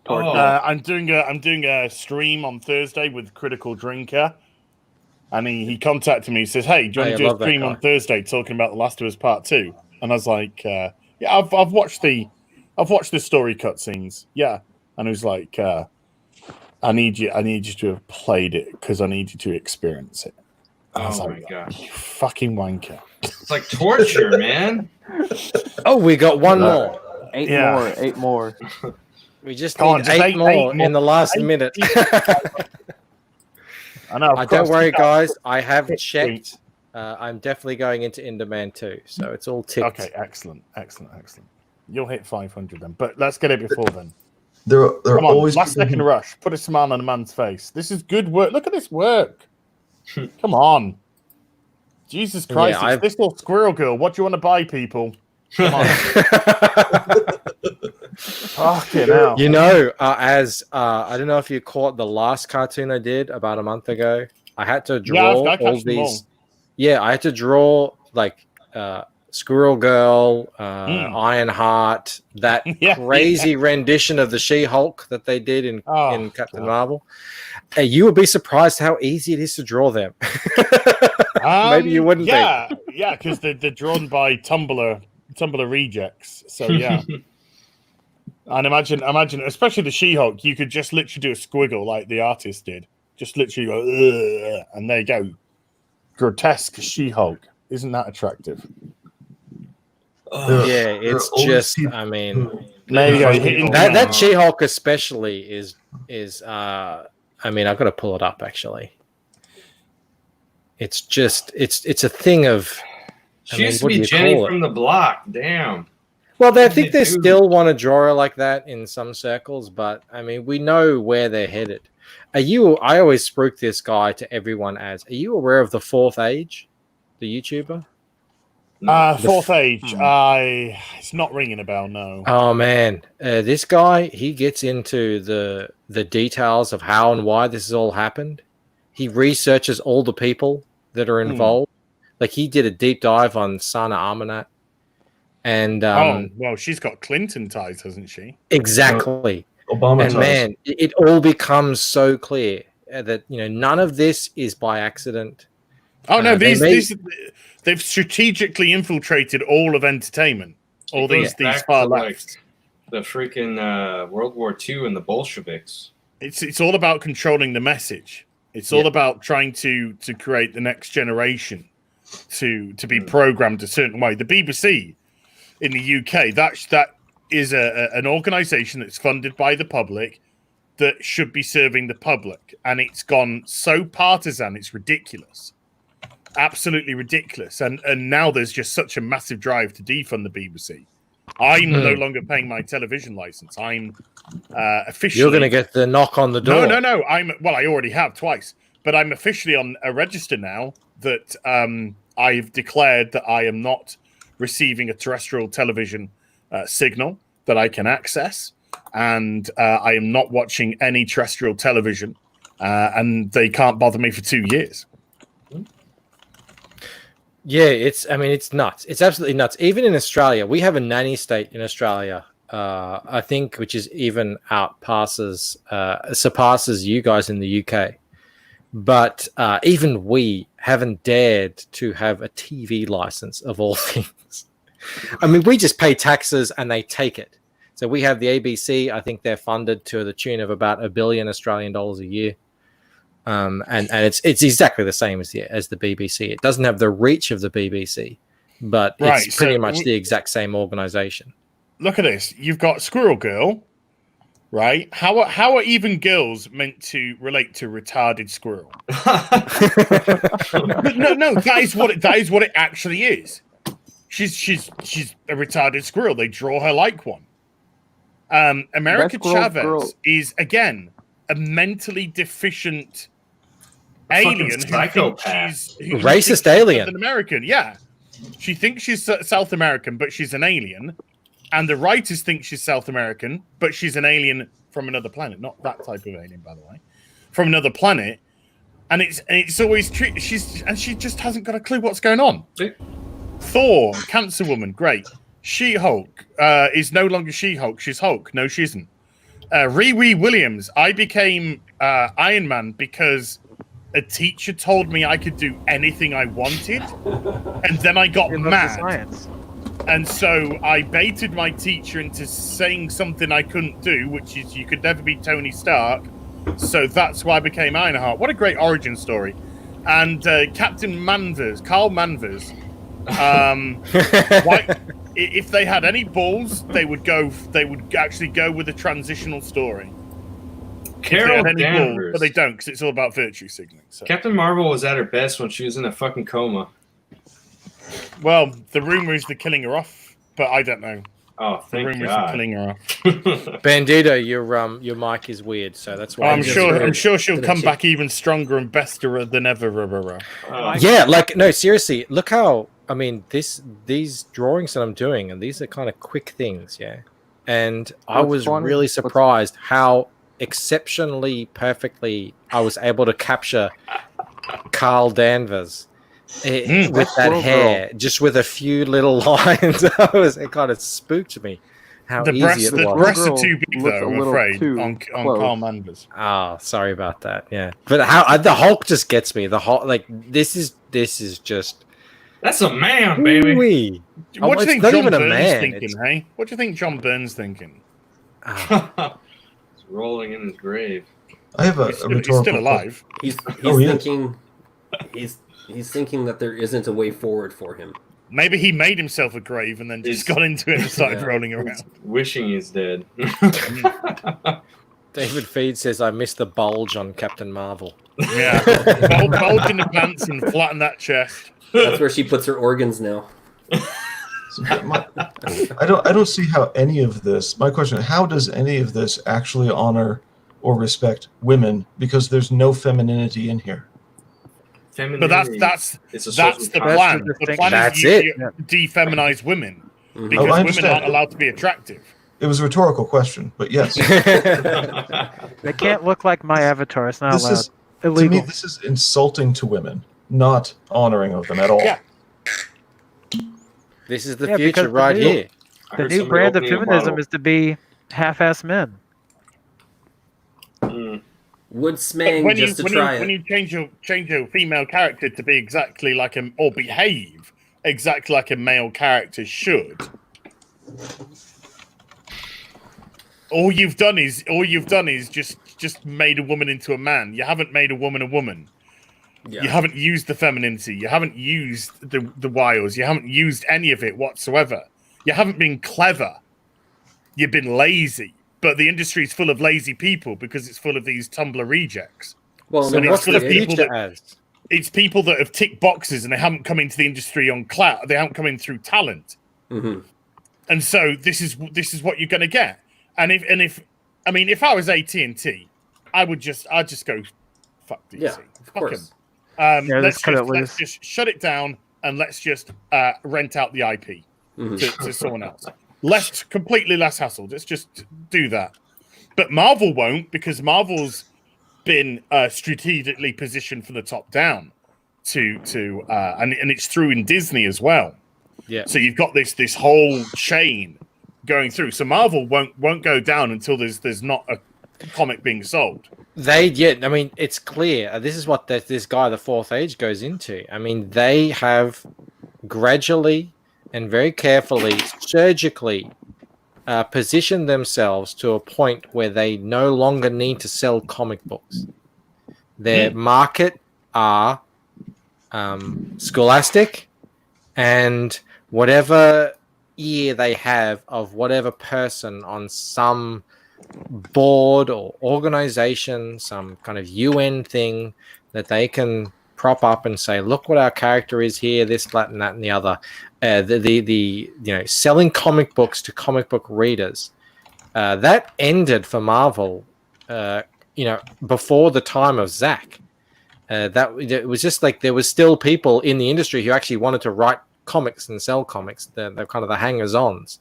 Oh. I'm doing a stream on Thursday with Critical Drinker, and he contacted me. He says, "Hey, do you want to do a stream on Thursday talking about The Last of Us Part 2?" And I was like, "Yeah, I've watched the story cutscenes. Yeah." And he was like, "I need you to have played it because I need you to experience it." And I was Oh like, my gosh. "You fucking wanker!" It's like torture, man. Oh, we got one more. Eight more. We just Come on, need just eight more in the last minute. I know. Don't worry, guys. I have checked. I'm definitely going into Enderman 2, so it's all ticked. Okay, excellent. You'll hit 500 then, but let's get it before then. There Come on, always last people second who- rush. Put a smile on a man's face. This is good work. Look at this work. Come on. Jesus Christ, Yeah, it's this little squirrel girl. What do you want to buy, people? Come on. Fucking hell. You know, I don't know if you caught the last cartoon I did about a month ago. I had to draw I catch all them all. these. Yeah, I had to draw like Squirrel Girl, Ironheart, that crazy rendition of the She-Hulk that they did in Captain Marvel. You would be surprised how easy it is to draw them. Maybe you wouldn't Yeah, because they're drawn by Tumblr rejects. So yeah. And imagine, especially the She-Hulk, you could just literally do a squiggle like the artist did. Just literally go, "Ugh," and there you go. Grotesque She-Hulk. Isn't that attractive? Yeah, it's just, I mean, There you go, you're hitting that She-Hulk especially is I mean, I've got to pull it up actually. It's just, it's a thing of. She used to be Jenny from the block. Damn. Well, I think they still want to draw her like that in some circles, but I mean, we know where they're headed. I always spruik this guy to everyone as, are you aware of the Fourth Age, the YouTuber? Fourth Age. It's not ringing a bell, no. Oh man, this guy, he gets into the details of how and why this has all happened. He researches all the people that are involved. Like he did a deep dive on Sana Amanat. And well, she's got Clinton ties, hasn't she? Exactly. Obama and ties. man, it all becomes so clear that none of this is by accident. Oh no, they've strategically infiltrated all of entertainment. All these back far to, left. like, the freaking World War II and the Bolsheviks. It's all about controlling the message. It's all about trying to create the next generation to be programmed a certain way. The BBC in the UK, that is an organisation that's funded by the public that should be serving the public, and it's gone so partisan, it's ridiculous. Absolutely ridiculous. And now there's just such a massive drive to defund the BBC. I'm no Hmm. longer paying my television license. I'm officially. You're going to get the knock on the door. No. I already have twice, but I'm officially on a register now that I've declared that I am not receiving a terrestrial television signal that I can access, and I am not watching any terrestrial television, and they can't bother me for 2 years. Yeah, it's nuts. It's absolutely nuts. Even in Australia, we have a nanny state in Australia, I think, which is even surpasses you guys in the UK. But even we haven't dared to have a TV license of all things. I mean, we just pay taxes and they take it. So we have the ABC. I think they're funded to the tune of about $1 billion Australian dollars a year. And it's exactly the same as the BBC. It doesn't have the reach of the BBC, but it's pretty much the exact same organization. Look at this. You've got Squirrel Girl, right? How are even girls meant to relate to retarded squirrel? no, that is what it actually is. She's a retarded squirrel. They draw her like one. America Chavez is again a mentally deficient alien who thinks she's racist alien. An American, yeah. She thinks she's South American, but she's an alien. And the writers think she's South American, but she's an alien from another planet. Not that type of alien, by the way. From another planet. And it's always she just hasn't got a clue what's going on. Thor, Cancer Woman, great. She-Hulk is no longer She-Hulk. She's Hulk. No, she isn't. Riri Williams. I became Iron Man because a teacher told me I could do anything I wanted, and then I got mad. And so I baited my teacher into saying something I couldn't do, which is you could never be Tony Stark. So that's why I became Ironheart. What a great origin story. And Captain Manvers, Carl Manvers. If they had any balls, they would actually go with a transitional story. Carol balls, Danvers. but they don't, because it's all about virtue signaling. So. Captain Marvel was at her best when she was in a fucking coma. Well, the rumor is they're killing her off, but I don't know. Oh, thank the rumor God. is killing her off. Bandito, your mic is weird, so that's why. I'm sure she'll come back even stronger and bester than ever. Yeah, like no, seriously, look how these drawings that I'm doing, and these are kind of quick things, yeah. And I was really surprised how exceptionally perfectly I was able to capture Carl Danvers with that hair, just with a few little lines. It kind of spooked me. How easy it was. The breasts are too big, though, I'm afraid, on Carl Manvers. Oh, sorry about that. Yeah, but how the Hulk just gets me. The Hulk, like this is just. That's a man, baby. Wee. What do you think not John even a Byrne's man. thinking, hey? What do you think John Byrne's thinking? He's rolling in his grave. I have a rhetorical. He's still alive. He's thinking that there isn't a way forward for him. Maybe he made himself a grave and then just got into it and started rolling around. Wishing he's dead. David Feed says, I missed the bulge on Captain Marvel. Yeah. Bulge in the pants and flatten that chest. That's where she puts her organs now. I don't see how any of this. My question: how does any of this actually honor or respect women? Because there's no femininity in here. But that's the plan. The plan is you defeminize women because women aren't allowed to be attractive. It was a rhetorical question, but yes. They can't look like my avatar. It's not This allowed. is Illegal. to me. This is insulting to women, not honoring of them at all. Yeah. This is the Yeah, future because right here. The new brand of feminism is to be half-ass men. Would smang When just to try when it. you change your female character to be exactly like or behave exactly like a male character should, all you've done is just made a woman into a man. You haven't made a woman a woman. Yeah. You haven't used the femininity. You haven't used the wiles. You haven't used any of it whatsoever. You haven't been clever. You've been lazy. But the industry is full of lazy people because it's full of these Tumblr rejects. Well, and what's the future it's people that have ticked boxes and they haven't come into the industry on clout. They haven't come in through talent. Mm-hmm. And so this is what you're going to get. And if I was AT&T, I'd just go fuck DC. Yeah, of course. Let's just shut it down and let's just rent out the IP to someone else. Completely less hassle. Let's just do that. But Marvel won't, because Marvel's been strategically positioned for the top down and it's through in Disney as well. Yeah. So you've got this whole chain going through. So Marvel won't go down until there's not a comic being sold. It's clear. This is what this guy, the Fourth Age, goes into. I mean, they have gradually and very carefully, surgically positioned themselves to a point where they no longer need to sell comic books. Their market are Scholastic and whatever ear they have of whatever person on some board or organization, some kind of UN thing that they can prop up and say, look what our character is here, this, that, and that, and the other. Selling comic books to comic book readers, that ended for Marvel, before the time of Zach. It was just like there was still people in the industry who actually wanted to write comics and sell comics. They're kind of the hangers-ons.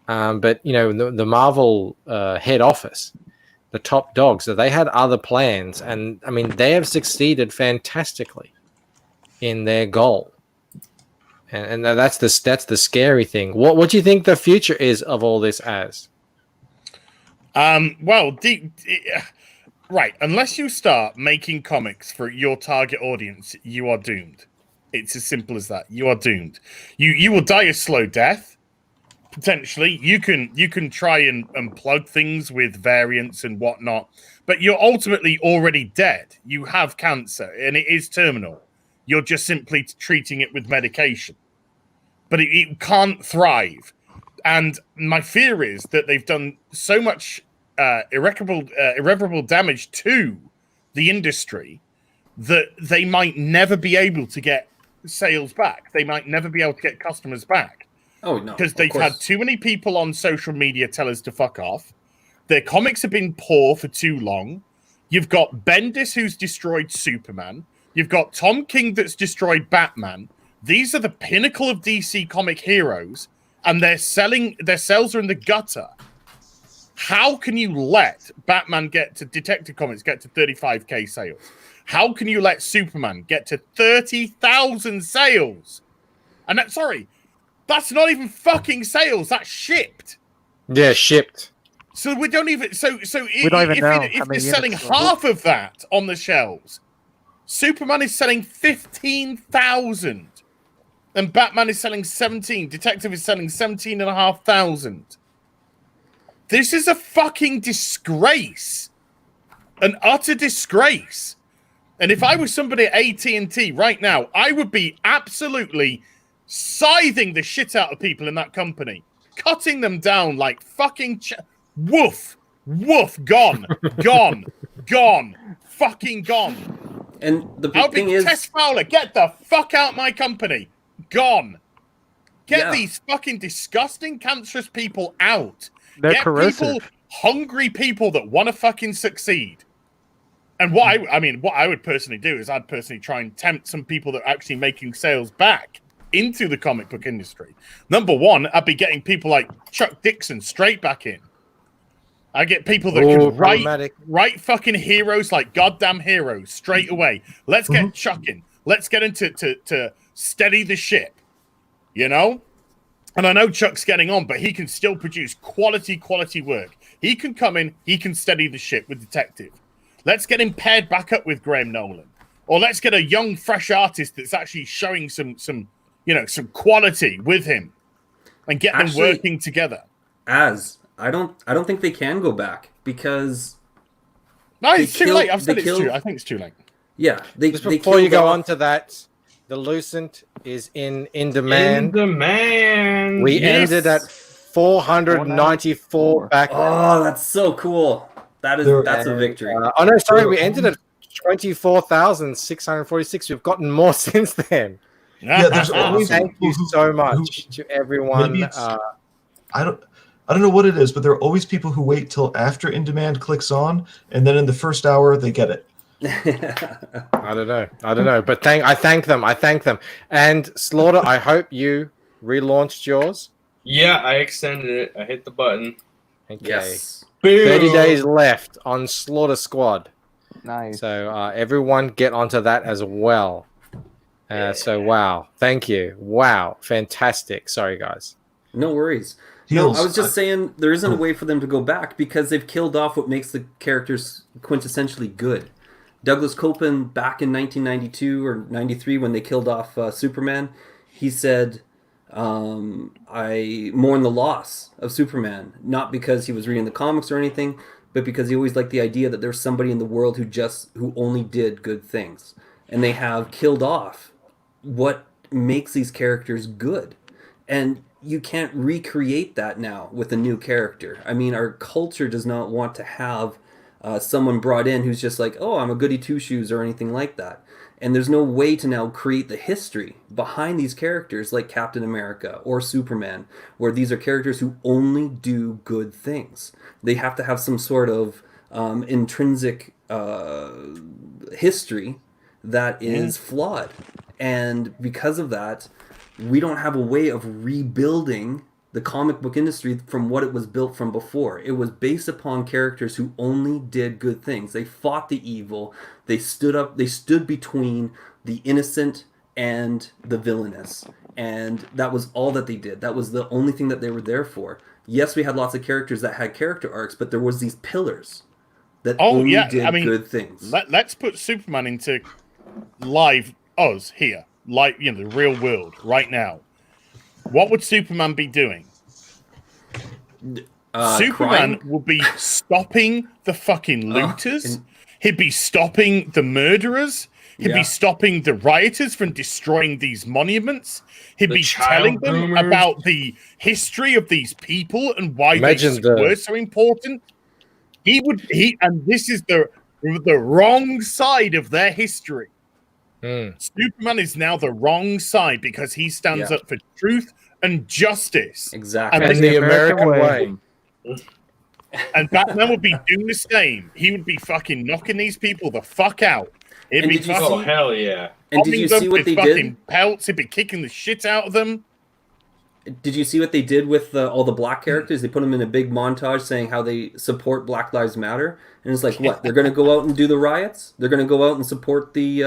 But the Marvel head office, the top dogs, so they had other plans, and I mean they have succeeded fantastically in their goal. And that's the scary thing. What do you think the future is of all this as? Right, unless you start making comics for your target audience, you are doomed. It's as simple as that. You are doomed. You will die a slow death. Potentially, you can try and plug things with variants and whatnot, but you're ultimately already dead. You have cancer, and it is terminal. You're just simply treating it with medication, but it can't thrive. And my fear is that they've done so much irreparable damage to the industry that they might never be able to get sales back. They might never be able to get customers back. Oh, no. Because they've had too many people on social media tell us to fuck off. Their comics have been poor for too long. You've got Bendis who's destroyed Superman. You've got Tom King that's destroyed Batman. These are the pinnacle of DC comic heroes, and their sales are in the gutter. How can you let Batman Detective Comics get to 35k sales? How can you let Superman get to 30,000 sales? And that's not even fucking sales. That's shipped. Yeah, shipped. So we don't even. So we don't even know. If they're selling half of that on the shelves, Superman is selling 15,000, and Batman is selling 17. Detective is selling 17,500. This is a fucking disgrace, an utter disgrace. And if I was somebody at AT&T right now, I would be absolutely scything the shit out of people in that company, cutting them down like fucking woof, gone, fucking gone. And the big thing is, Tess Fowler, get the fuck out my company, gone. Get these fucking disgusting, cancerous people out. They're Get corrosive. hungry people that want to fucking succeed. And what I would personally do is I'd personally try and tempt some people that are actually making sales back into the comic book industry. Number one, I'd be getting people like Chuck Dixon straight back in. I get people that can write fucking heroes like goddamn heroes straight away. Let's get Chuck in. Let's get him to steady the ship. You know? And I know Chuck's getting on, but he can still produce quality work. He can come in, he can steady the ship with Detective. Let's get him paired back up with Graham Nolan. Or let's get a young, fresh artist that's actually showing some quality with him and get them working together. I don't think they can go back because no, it's too late. I've said it's too. I think it's too late. Yeah, before you go on to that, the Lucent is in demand. In demand. We ended at 494 backers. Oh, that's so cool. That's a victory. We ended at 24,646. We've gotten more since then. Yeah, there's always thank you so much to everyone I don't know what it is, but there are always people who wait till after In Demand clicks on, and then in the first hour they get it. I don't know, but I thank them. And Slaughter, I hope you relaunched yours. Yeah, I extended it. I hit the button. Okay. Yes. 30 days left on Slaughter Squad. Nice. So everyone get onto that as well. So wow, thank you. Wow, fantastic. Sorry, guys. No worries. Heels. No, I was just saying there isn't a way for them to go back because they've killed off what makes the characters quintessentially good. Douglas Copeland, back in 1992 or 93 when they killed off Superman, he said, I mourn the loss of Superman, not because he was reading the comics or anything, but because he always liked the idea that there's somebody in the world who only did good things. And they have killed off what makes these characters good. And you can't recreate that now with a new character. I mean, our culture does not want to have someone brought in who's just like, oh, I'm a goody two-shoes or anything like that. And there's no way to now create the history behind these characters like Captain America or Superman, where these are characters who only do good things. They have to have some sort of intrinsic history that is flawed. And because of that, we don't have a way of rebuilding the comic book industry from what it was built from before. It was based upon characters who only did good things. They fought the evil. They stood between the innocent and the villainous. And that was all that they did. That was the only thing that they were there for. Yes, we had lots of characters that had character arcs, but there was these pillars that only did good things. Let's put Superman into live us here, like the real world right now. What would Superman be doing? Superman would be stopping the fucking looters. He'd be stopping the murderers. He'd be stopping the rioters from destroying these monuments. He'd be telling them about the history of these people and why they were so important. And this is the wrong side of their history. Superman is now the wrong side because he stands up for truth and justice. Exactly. And the American way. And Batman would be doing the same. He would be fucking knocking these people the fuck out. He'd be oh, hell yeah. And did you see what they did? Pelts. He'd be kicking the shit out of them. Did you see what they did with all the black characters? They put them in a big montage saying how they support Black Lives Matter. And it's like, what? They're going to go out and do the riots? They're going to go out and support the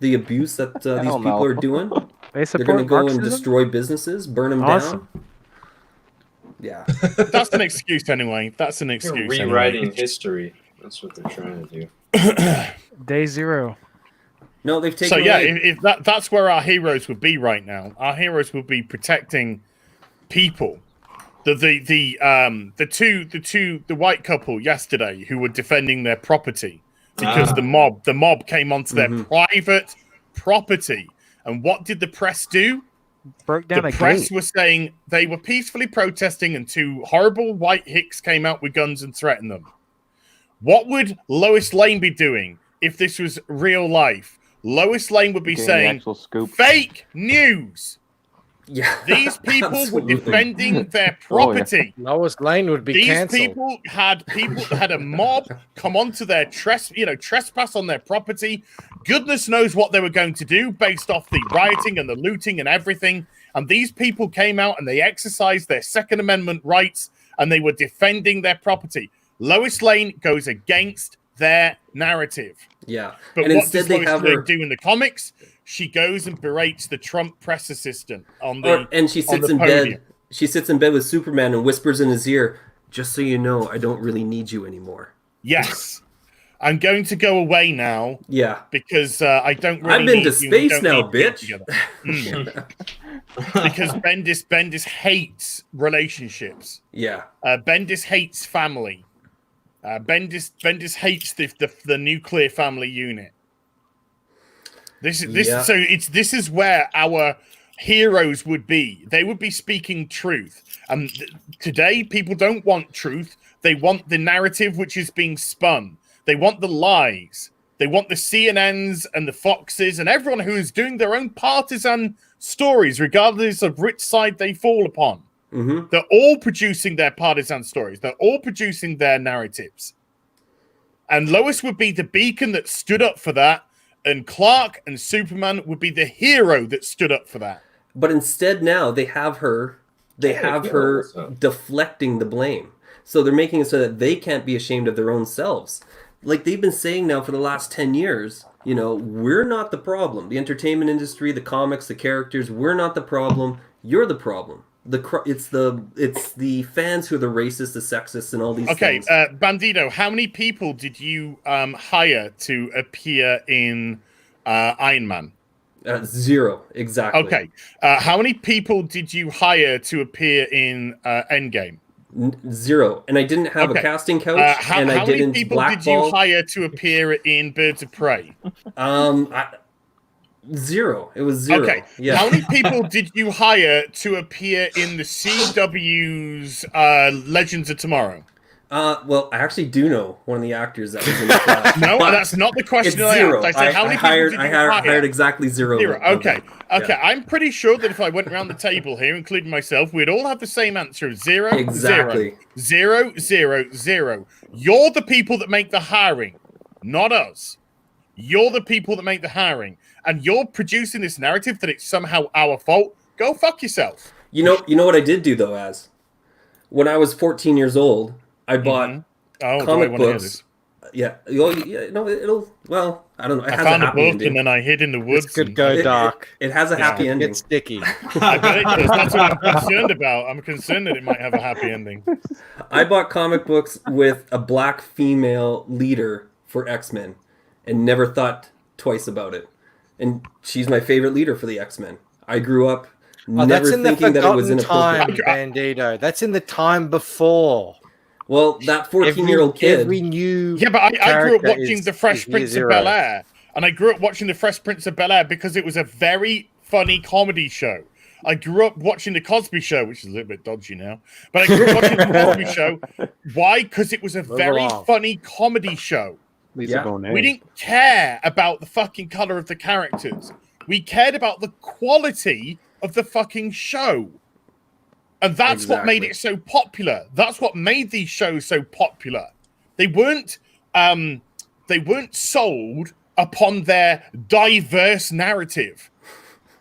abuse that these people are doing? They're going to go Marxism? and destroy businesses, burn them down? Yeah. That's an excuse anyway. That's an excuse. They're rewriting history. That's what they're trying to do. Day zero. No, they've taken. So yeah, away. if that's where our heroes would be right now. Our heroes would be protecting people. The white couple yesterday who were defending their property because the mob came onto their private property. And what did the press do? Broke down the a press gate. was saying they were peacefully protesting and two horrible white hicks came out with guns and threatened them. What would Lois Lane be doing if this was real life? Lois Lane would be saying, fake news. Yeah, these people were defending their property. Lois Lane would be These cancelled. people had a mob come onto their trespass on their property. Goodness knows what they were going to do based off the rioting and the looting and everything. And these people came out and they exercised their Second Amendment rights and they were defending their property. Lois Lane goes against their narrative. Yeah, But and what instead does they Lois have Lane her. do in the comics? She goes and berates the Trump press assistant on the And she on sits the in podium. bed. She sits in bed with Superman and whispers in his ear, "Just so you know, I don't really need you anymore." Yes. I'm going to go away now. Yeah. Because I don't really I've been need to you. We space don't now, need to be bitch. together. Because Bendis hates relationships. Yeah. Bendis hates family. Bendis hates the nuclear family unit. This is where our heroes would be. They would be speaking truth. And today, people don't want truth. They want the narrative which is being spun. They want the lies. They want the CNNs and the Foxes and everyone who is doing their own partisan stories, regardless of which side they fall upon. Mm-hmm. They're all producing their partisan stories. They're all producing their narratives. And Lois would be the beacon that stood up for that, and Clark and Superman would be the hero that stood up for that. But instead now they have her what's up? deflecting the blame. So they're making it so that they can't be ashamed of their own selves. Like they've been saying now for the last 10 years, we're not the problem. The entertainment industry, the comics, the characters, we're not the problem. You're the problem. It's the fans who are the racists, the sexists, and all these things. Bandito, how many people did you hire to appear in Iron Man? 0, exactly. Okay. How many people did you hire to appear in Endgame? 0. And I didn't have a casting couch, and I didn't How many people did you hire to appear in Birds of Prey? 0. It was 0. Okay. Yeah. How many people did you hire to appear in the CW's Legends of Tomorrow? Well, I actually do know one of the actors that was in the class. No, that's not the question. It's 0. I said, how many people did you hire? I hired exactly 0. 0. Okay. Yeah. I'm pretty sure that if I went around the table here, including myself, we'd all have the same answer of 0, Exactly. 0, 0, 0, 0. You're the people that make the hiring, not us. You're the people that make the hiring, and you're producing this narrative that it's somehow our fault. Go fuck yourself. You know what I did do though, as when I was 14 years old, I bought comic books. Yeah. It'll. Well, I don't know. It I has found a a happy book ending. and then I hid in the woods. Could go dark. It has a happy ending. It's sticky. I bet it does. That's what I'm concerned about. I'm concerned that it might have a happy ending. I bought comic books with a black female leader for X-Men and never thought twice about it. And she's my favorite leader for the X-Men. I grew up never that's in thinking the that it was forgotten inappropriate. time, Bandito. That's in the time before. Well, that 14-year-old kid. Every new Yeah, but I grew up character watching is- The Fresh is year Prince of zero. Bel-Air. And I grew up watching The Fresh Prince of Bel-Air because it was a very funny comedy show. I grew up watching The Cosby Show, which is a little bit dodgy now. But I grew up watching The Cosby Show. Why? Because it was a very along. funny comedy show. Lisa Bonet. We didn't care about the fucking color of the characters. We cared about the quality of the fucking show. And that's what made it so popular. That's what made these shows so popular. They weren't sold upon their diverse narrative.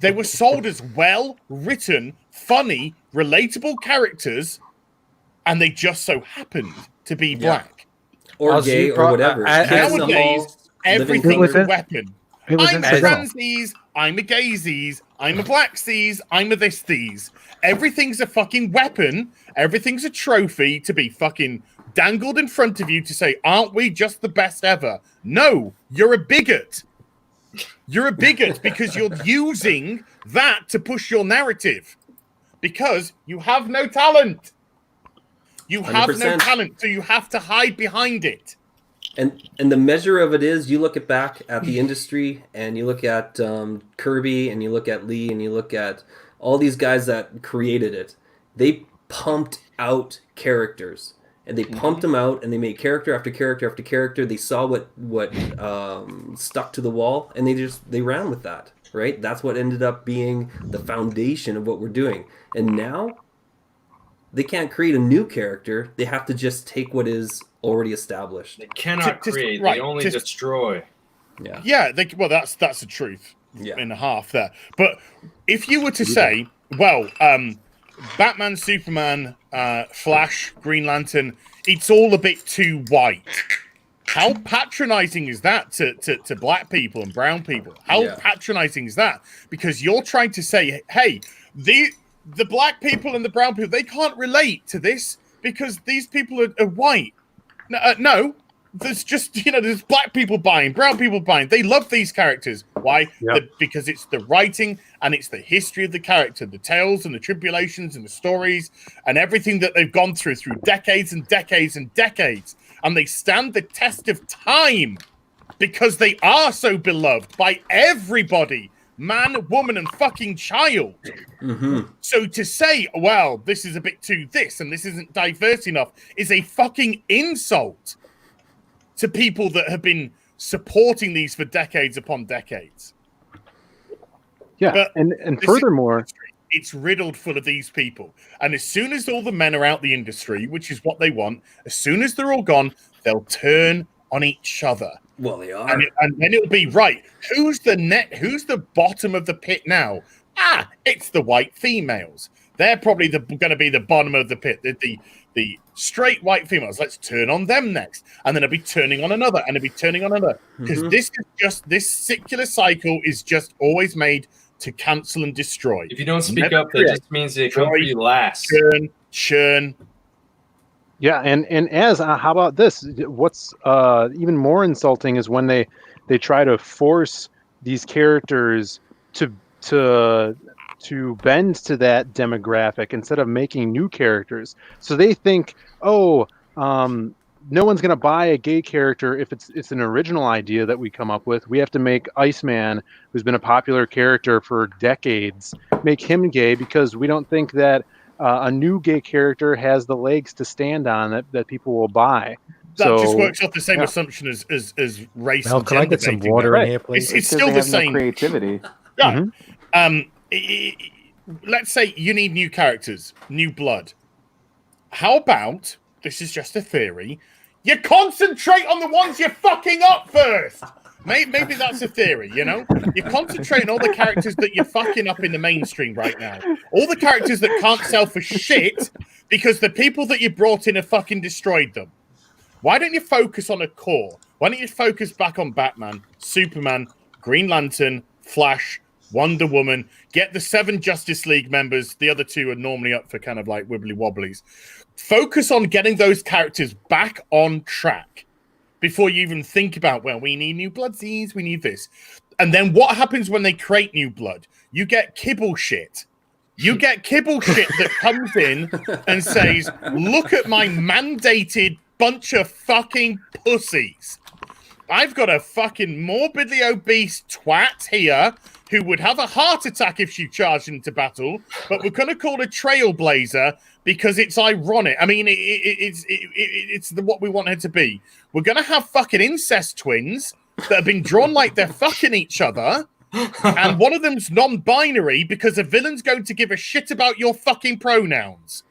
They were sold as well-written, funny, relatable characters, and they just so happened to be black. Or gay or whatever. Nowadays, everything's a weapon. It was I'm a incidental. transies, I'm a gaysies, I'm a blacksies, I'm a thisties. Everything's a fucking weapon. Everything's a trophy to be fucking dangled in front of you to say, aren't we just the best ever? No, you're a bigot. You're a bigot because you're using that to push your narrative. Because you have no talent. You have no 100%. talent, so you have to hide behind it. And the measure of it is you look back at the industry and you look at Kirby and you look at Lee and you look at all these guys that created it. They pumped out characters and they pumped them out and they made character after character after character. They saw what stuck to the wall and they ran with that, right? That's what ended up being the foundation of what we're doing. And now they can't create a new character. They have to just take what is already established. They cannot create. They only destroy. Yeah. Yeah, that's the truth. Yeah. In half there. But if you were to say, well, Batman, Superman, Flash, Green Lantern, it's all a bit too white. How patronizing is that to black people and brown people? How patronizing is that? Because you're trying to say, hey, the black people and the brown people, they can't relate to this because these people are white. No, there's just, there's black people buying, brown people buying. They love these characters. Why? Because it's the writing and it's the history of the character, the tales and the tribulations and the stories and everything that they've gone through decades and decades and decades. And they stand the test of time because they are so beloved by everybody. Man, woman, and fucking child. Mm-hmm. So to say, well, this is a bit too this and this isn't diverse enough is a fucking insult to people that have been supporting these for decades upon decades. Yeah, But and this is furthermore, it's riddled full of these people. And as soon as all the men are out the industry, which is what they want, as soon as they're all gone, they'll turn on each other. Well, they are. And then it'll be, right, who's the bottom of the pit now? It's the white females. They're probably going to be the bottom of the pit. The straight white females. Let's turn on them next. And then it'll be turning on another, and it'll be turning on another. Because this circular cycle is just always made to cancel and destroy. If you don't speak up, that just means they come for you last. Churn. Yeah, and as how about this? What's even more insulting is when they try to force these characters to bend to that demographic instead of making new characters. So they think, no one's going to buy a gay character if it's an original idea that we come up with. We have to make Iceman, who's been a popular character for decades, make him gay because we don't think that a new gay character has the legs to stand on that people will buy. That just works off the same assumption as race. Mel, and can I get some gender water dating. in here, please? It's still the same creativity. Yeah. Let's say you need new characters, new blood. How about, this is just a theory, you concentrate on the ones you're fucking up first. Maybe that's a theory, you know? You concentrate on all the characters that you're fucking up in the mainstream right now. All the characters that can't sell for shit because the people that you brought in have fucking destroyed them. Why don't you focus on a core? Why don't you focus back on Batman, Superman, Green Lantern, Flash, Wonder Woman, get the 7 Justice League members. The other 2 are normally up for kind of like wibbly wobblies. Focus on getting those characters back on track before you even think about, well, we need new bloodsies, we need this. And then what happens when they create new blood? You get kibble shit. You get kibble shit that comes in and says, look at my mandated bunch of fucking pussies. I've got a fucking morbidly obese twat here who would have a heart attack if she charged into battle, but we're going to call her Trailblazer because it's ironic. I mean, it's what we want her to be. We're going to have fucking incest twins that have been drawn like they're fucking each other, and one of them's non-binary because a villain's going to give a shit about your fucking pronouns.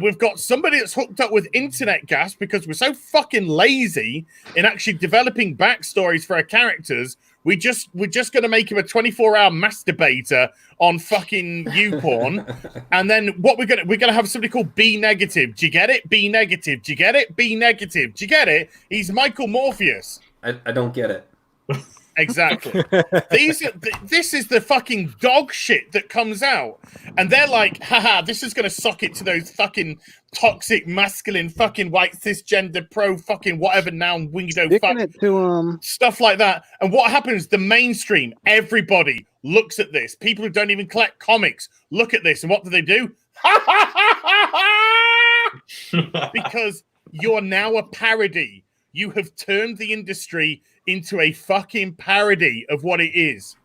We've got somebody that's hooked up with internet gas because we're so fucking lazy in actually developing backstories for our characters. We're just going to make him a 24-hour masturbator on fucking YouPorn, and then what we're gonna have somebody called B negative. Do you get it? B negative. Do you get it? B negative. Do you get it? He's Michael Morpheus. I don't get it. Exactly. This is the fucking dog shit that comes out. And they're like, haha, this is going to sock it to those fucking toxic, masculine, fucking white, cisgender, pro, fucking whatever noun, window, fuck. It to, stuff like that. And what happens? The mainstream, everybody looks at this. People who don't even collect comics look at this. And what do? Because you're now a parody. You have turned the industry into a fucking parody of what it is.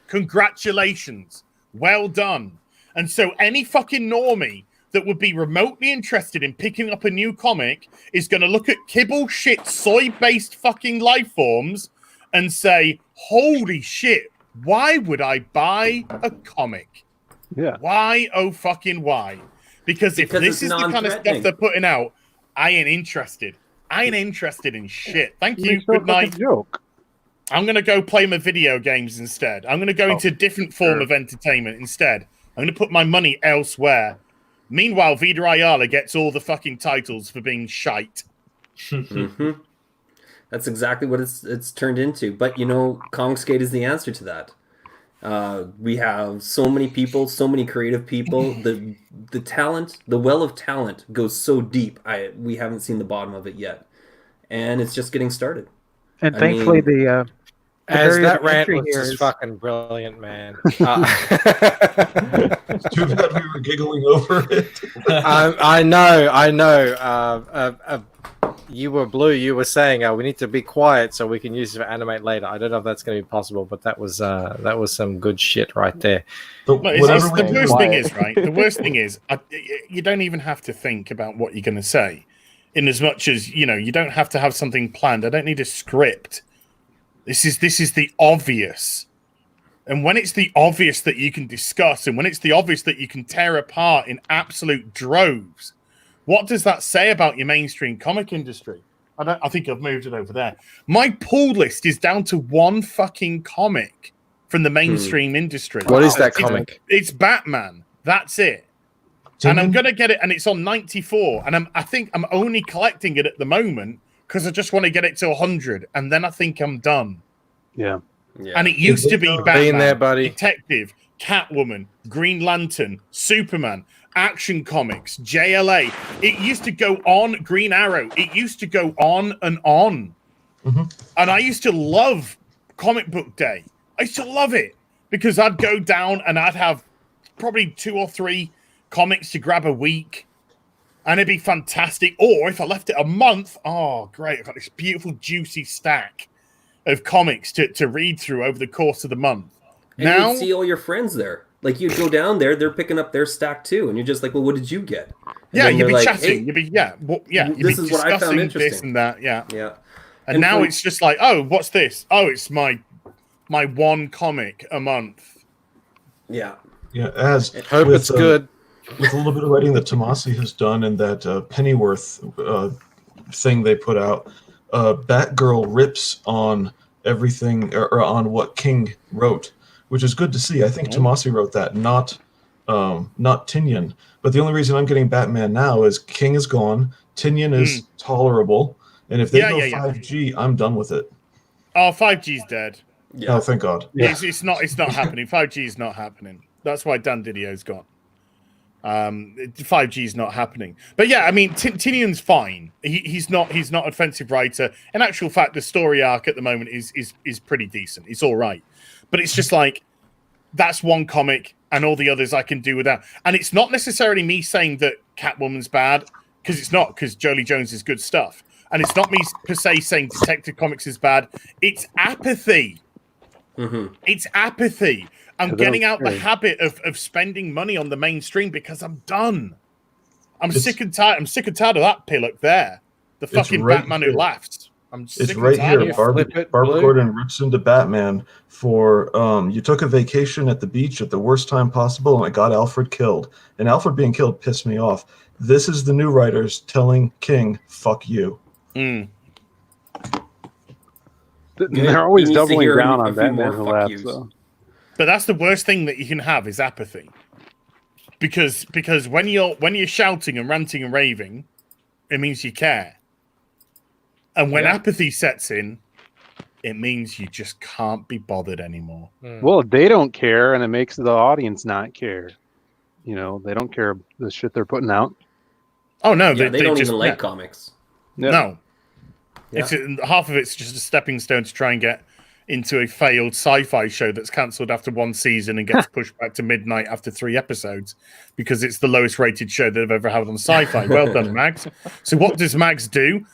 Congratulations. Well done. And so any fucking normie that would be remotely interested in picking up a new comic is going to look at kibble shit soy-based fucking life forms and say, holy shit, why would I buy a comic? Yeah. Why, oh fucking why? Because if this is the kind of stuff they're putting out, I ain't interested. I ain't interested in shit. Thank you. Good night. Joke. I'm going to go play my video games instead. I'm going to go into a different form of entertainment instead. I'm going to put my money elsewhere. Meanwhile, Vida Ayala gets all the fucking titles for being shite. Mm-hmm. That's exactly what it's turned into. But, you know, Kongsgate is the answer to that. We have so many people, so many creative people. The talent, the well of talent goes so deep. We haven't seen the bottom of it yet, and it's just getting started. And thankfully, the as barrier that of rant entry was here just is fucking brilliant, man. Too bad we were giggling over it. I know. You were Blue. You were saying we need to be quiet so we can use it for animate later. I don't know if that's going to be possible, but that was some good shit right there. But the worst thing is, right? The worst thing is, you don't even have to think about what you're going to say, in as much as you don't have to have something planned. I don't need a script. This is the obvious. And when it's the obvious that you can discuss, and when it's the obvious that you can tear apart in absolute droves, what does that say about your mainstream comic industry? I think I've moved it over there. My pull list is down to one fucking comic from the mainstream industry. What is that comic? It's Batman. That's it. And I'm gonna get it, and it's on 94. And I think I'm only collecting it at the moment because I just want to get it to 100, and then I think I'm done. Yeah. And it used to be Batman, Being there, buddy. Detective, Catwoman, Green Lantern, Superman, Action Comics, JLA. It used to go on, Green Arrow. It used to go on and on. And I used to love Comic Book Day. I used to love it because I'd go down and I'd have probably 2 or 3 comics to grab a week. And it'd be fantastic. Or if I left it a month, oh, great. I've got this beautiful, juicy stack of comics to read through over the course of the month. And you'd see all your friends there. Like, you'd go down there, they're picking up their stack too. And you're just like, well, what did you get? And Yeah, then you'd they're be like, chatting. "Hey, You'd be, you'd this be is what I found discussing interesting." this and that. Yeah. Yeah. And And now for- it's just like, oh, what's this? Oh, it's my one comic a month. Yeah. Yeah, as Hope it's good. With a little bit of writing that Tomasi has done and that Pennyworth thing they put out, Batgirl rips on everything or on what King wrote, which is good to see. I think Tomasi wrote that, not Tinian. But the only reason I'm getting Batman now is King is gone, Tinian is tolerable, and if they go 5G, I'm done with it. Oh, 5G's dead. Oh, thank God. It's not happening. 5G is not happening. That's why Dan Didio's gone. 5G is not happening. But yeah, I mean, Tinian's fine. He's not an offensive writer. In actual fact, the story arc at the moment is pretty decent. It's all right. But it's just like, that's one comic and all the others I can do without. And it's not necessarily me saying that Catwoman's bad, because it's not, because Jolie Jones is good stuff. And it's not me per se saying Detective Comics is bad. It's apathy. It's apathy. I'm getting out the habit of spending money on the mainstream because I'm done. I'm sick and tired. I'm sick and tired of that pillock there. The fucking right Batman here. who laughs. I'm sick It's and right tired here. of it. Barbara Gordon rips into Batman for you took a vacation at the beach at the worst time possible and it got Alfred killed. And Alfred being killed pissed me off. This is the new writers telling King, fuck you. They're always doubling down on Batman who laughs, though. But that's the worst thing that you can have is apathy. Because when you're shouting and ranting and raving, it means you care. And when apathy sets in, it means you just can't be bothered anymore. Well, they don't care, and it makes the audience not care. You know, they don't care the shit they're putting out. Oh no, Yeah, they don't just even like comics. No. Yeah. Half of it's just a stepping stone to try and get into a failed sci-fi show that's cancelled after 1 season and gets pushed back to midnight after 3 episodes because it's the lowest rated show they've ever had on sci-fi. Well done, Mags. So what does Mags do?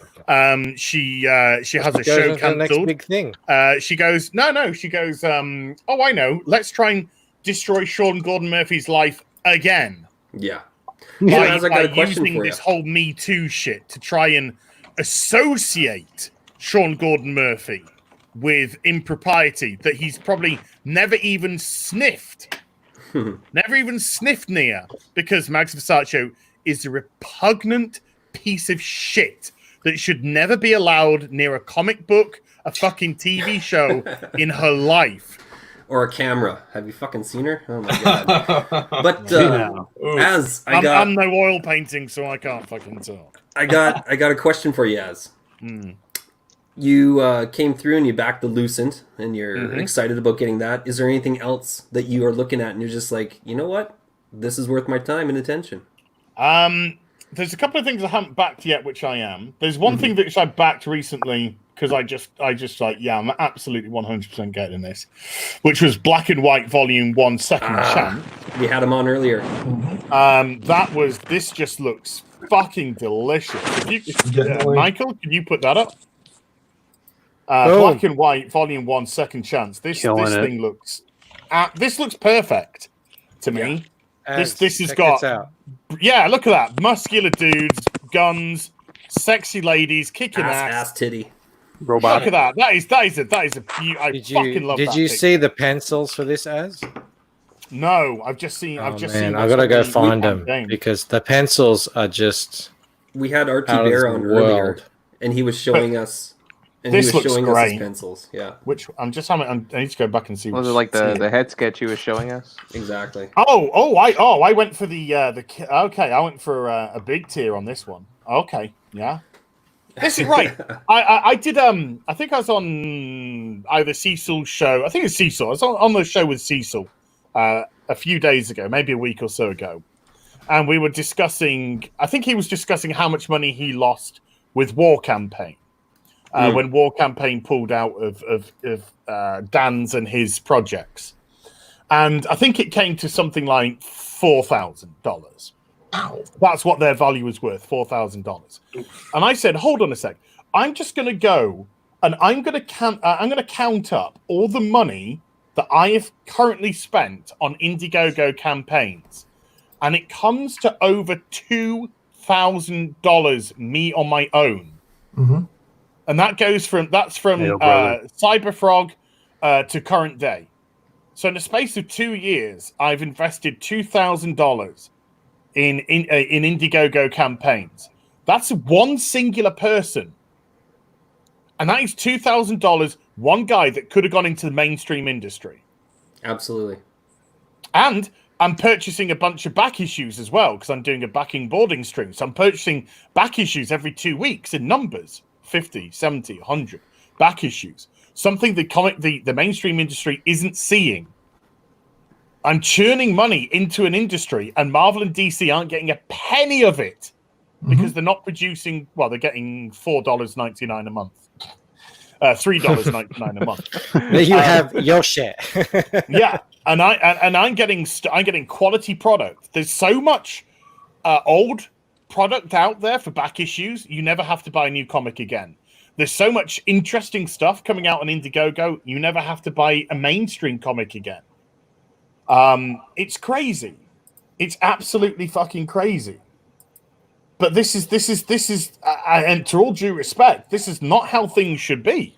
She has a show cancelled. Big thing. She goes, no. She goes, oh, I know. Let's try and destroy Sean Gordon Murphy's life again. Yeah. By I got a question using for you. this whole Me Too shit to try and associate Sean Gordon Murphy with impropriety that he's probably never even sniffed. Never even sniffed near, because Mags Versace is a repugnant piece of shit that should never be allowed near a comic book, a fucking TV show in her life. Or a camera. Have you fucking seen her? Oh my god. But I'm no oil painting, so I can't fucking talk. I got a question for you, Az. You came through and you backed the Lucent, and you're excited about getting that. Is there anything else that you are looking at and you're just like, you know what? This is worth my time and attention? There's a couple of things I haven't backed yet, which I am. There's one thing which I backed recently because I just like, yeah, I'm absolutely 100% getting this, which was Black and White Volume 1 Second Chance. We had him on earlier. This just looks fucking delicious. Michael, can you put that up? Black and White Volume 1 Second Chance. This thing looks perfect to me. This has got look at that, muscular dudes, guns, sexy ladies kicking ass, titty. Robot. Look at that. That is a beauty. I fucking love that. Did you picture. see the pencils for this as? No, I've just seen. Oh seen. man, I what's gotta on go the find campaign. them because the pencils are just. We had RT out of Bear the on world. earlier, and he was showing us. And This he was looks showing great. us his pencils. Yeah. Which I'm just having. I need to go back and see. Was which- it like see the head sketch he was showing us? Exactly. I went for I went for a big tier on this one. Okay, yeah. This is right. I did I think I was on either Cecil's show. I think it's Cecil. I was on the show with Cecil a few days ago, maybe a week or so ago, and we were discussing. I think he was discussing how much money he lost with War Campaign when War Campaign pulled out of Dan's and his projects, and I think it came to something like $4,000. That's what their value was worth, $4,000. And I said, hold on a sec. I'm just going to go and I'm going to count up all the money that I have currently spent on Indiegogo campaigns, and it comes to over $2,000 me on my own. Mm-hmm. And that goes from Cyberfrog to current day. So in the space of 2 years, I've invested $2,000 in Indiegogo campaigns. That's one singular person. And that is $2,000, one guy that could have gone into the mainstream industry. Absolutely. And I'm purchasing a bunch of back issues as well, because I'm doing a backing boarding stream. So I'm purchasing back issues every 2 weeks in numbers, 50, 70, 100 back issues. Something the mainstream industry isn't seeing. I'm churning money into an industry, and Marvel and DC aren't getting a penny of it because they're not producing. Well, they're getting $4.99 a month, $3.99 a month. There you have your share. Yeah, and I'm getting quality product. There's so much old product out there for back issues. You never have to buy a new comic again. There's so much interesting stuff coming out on Indiegogo. You never have to buy a mainstream comic again. It's crazy. It's absolutely fucking crazy. But this is, and to all due respect, this is not how things should be.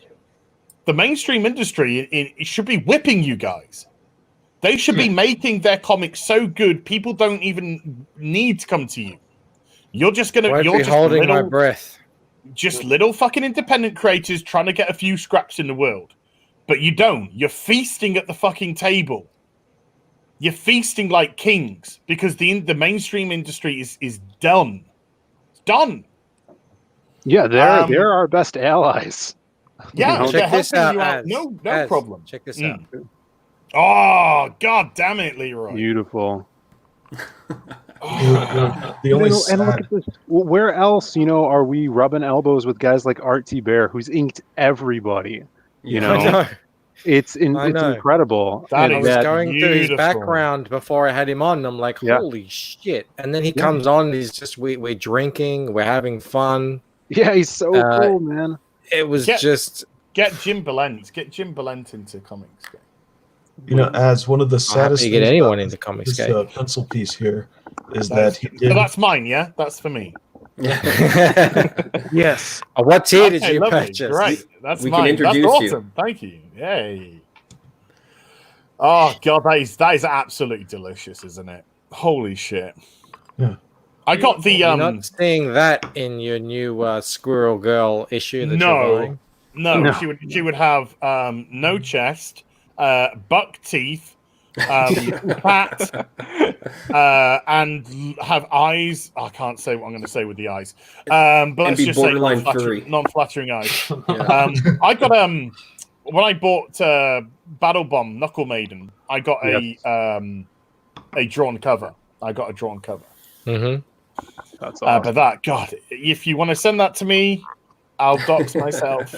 The mainstream industry it should be whipping you guys. They should be making their comics so good people don't even need to come to you. You're just gonna. Won't You're be just holding my breath. Just little fucking independent creators trying to get a few scraps in the world, but you don't. You're feasting at the fucking table. You're feasting like kings because the mainstream industry is done. It's done. Yeah, they're our best allies. Yeah, You know? they're Check this helping out, you out. Az. No Az, problem. Check this out. Oh, god damn it, Leroy. Beautiful. The only And look at this. Where else, are we rubbing elbows with guys like RT Bear, who's inked everybody? You know, I know. It's I know. incredible. That I is was going through his beautiful. background before I had him on. And I'm like, Yeah. holy shit! And then he Yeah. comes on. And he's just we're drinking, we're having fun. Yeah, he's so cool, man. It was Get Jim Balent. Get Jim Balent into comics. As one of the I'll happily saddest get things anyone about into comics this game. pencil piece here is that he did. So that's mine, yeah? That's for me. Yes. What tier did Okay, you lovely. purchase? Great. That's We can mine. That's introduce you. awesome. Thank you. Yay. Oh god, that is absolutely delicious, isn't it? Holy shit. Yeah. I got the You're not seeing that in your new Squirrel Girl issue that you're buying? No, she would have no chest, buck teeth, fat, and have eyes. I can't say what I'm going to say with the eyes, but let's be just say borderline furry. non-flattering eyes. Yeah. I got when I bought Battle Bomb Knuckle Maiden, I got a drawn cover. I got a drawn cover. Mm-hmm. That's awesome. But that, God, if you want to send that to me, I'll dox myself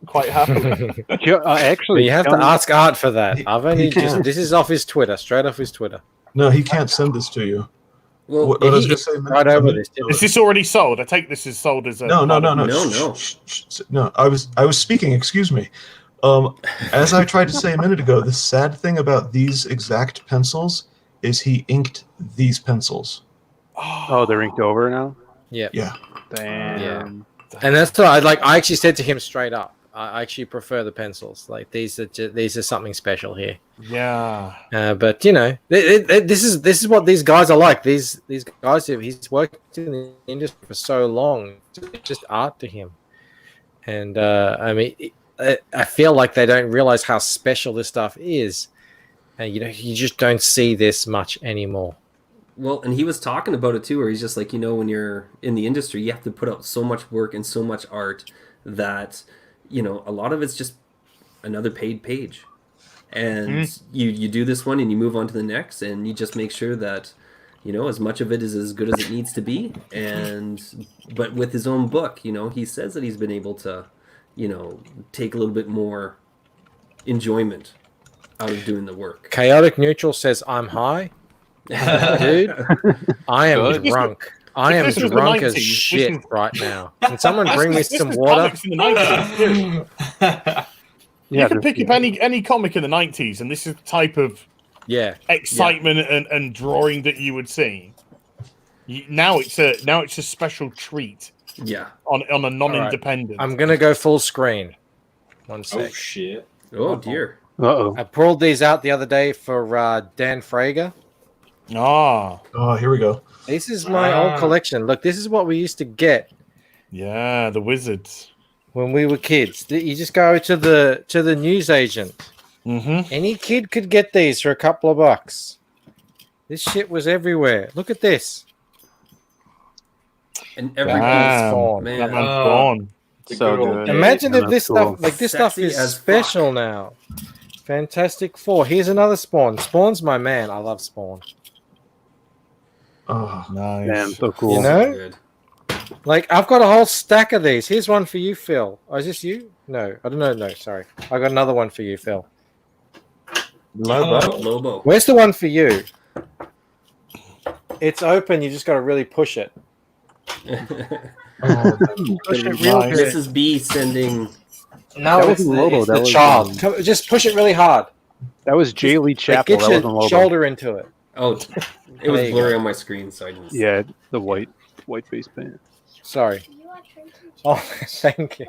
quite happily. Actually, you have to ask Art for that. I've only just this is off his Twitter, straight off his Twitter. No, he can't send this to you. Well, What I was going to say, right over this. Is this already sold? I take this as sold as a No. No. No, I was speaking. Excuse me. As I tried to say a minute ago, the sad thing about these exact pencils is he inked these pencils. Oh, they're inked over now? Yeah. Yeah. Damn. Yeah. And that's what I actually said to him straight up. I actually prefer the pencils. Like these are something special here. Yeah. But you know, this is what these guys are like. These guys, he's worked in the industry for so long. It's just art to him. And I mean, I feel like they don't realize how special this stuff is. And you know, you just don't see this much anymore. Well, and he was talking about it too, where he's just like, you know, when you're in the industry, you have to put out so much work and so much art that, you know, a lot of it's just another paid page. And you do this one and you move on to the next, and you just make sure that, you know, as much of it is as good as it needs to be. And but with his own book, you know, he says that he's been able to, you know, take a little bit more enjoyment out of doing the work. Chaotic Neutral says I'm high. Dude, I am drunk. I am drunk as shit right now. Can someone bring me some water? You can pick up any comic in the 90s, and this is the type of excitement and drawing that you would see. Now it's a special treat. Yeah. On a non-independent. I'm gonna go full screen. One sec. Oh shit. Oh dear. Uh-oh. I pulled these out the other day for Dan Frager. Oh, here we go. This is my old collection. Look, this is what we used to get. Yeah, the Wizards. When we were kids, you just go to the newsagent. Mm-hmm. Any kid could get these for a couple of bucks. This shit was everywhere. Look at this. And every Spawn. man, that man's gone. So good. Imagine if this That's stuff, cool. like this stuff, Sexy is as special now. Fantastic Four. Here's another Spawn. Spawn's my man. I love Spawn. Oh, nice. Damn, so cool. You know, good. like I've got a whole stack of these. Here's one for you, Phil. Oh, is this you? No, I don't know. No, sorry. I got another one for you, Phil. Lobo. Where's the one for you? It's open. You just got to really push it. Push it real good. Mrs. B sending. No, That it's wasn't the, Lobo, it's that the was, child. Just push it really hard. That was J. Lee Like, Chapel. get That wasn't your Lobo. shoulder into it. Oh, it There was you blurry go. on my screen, so I didn't. Yeah, the white face paint. Sorry. Oh, thank you.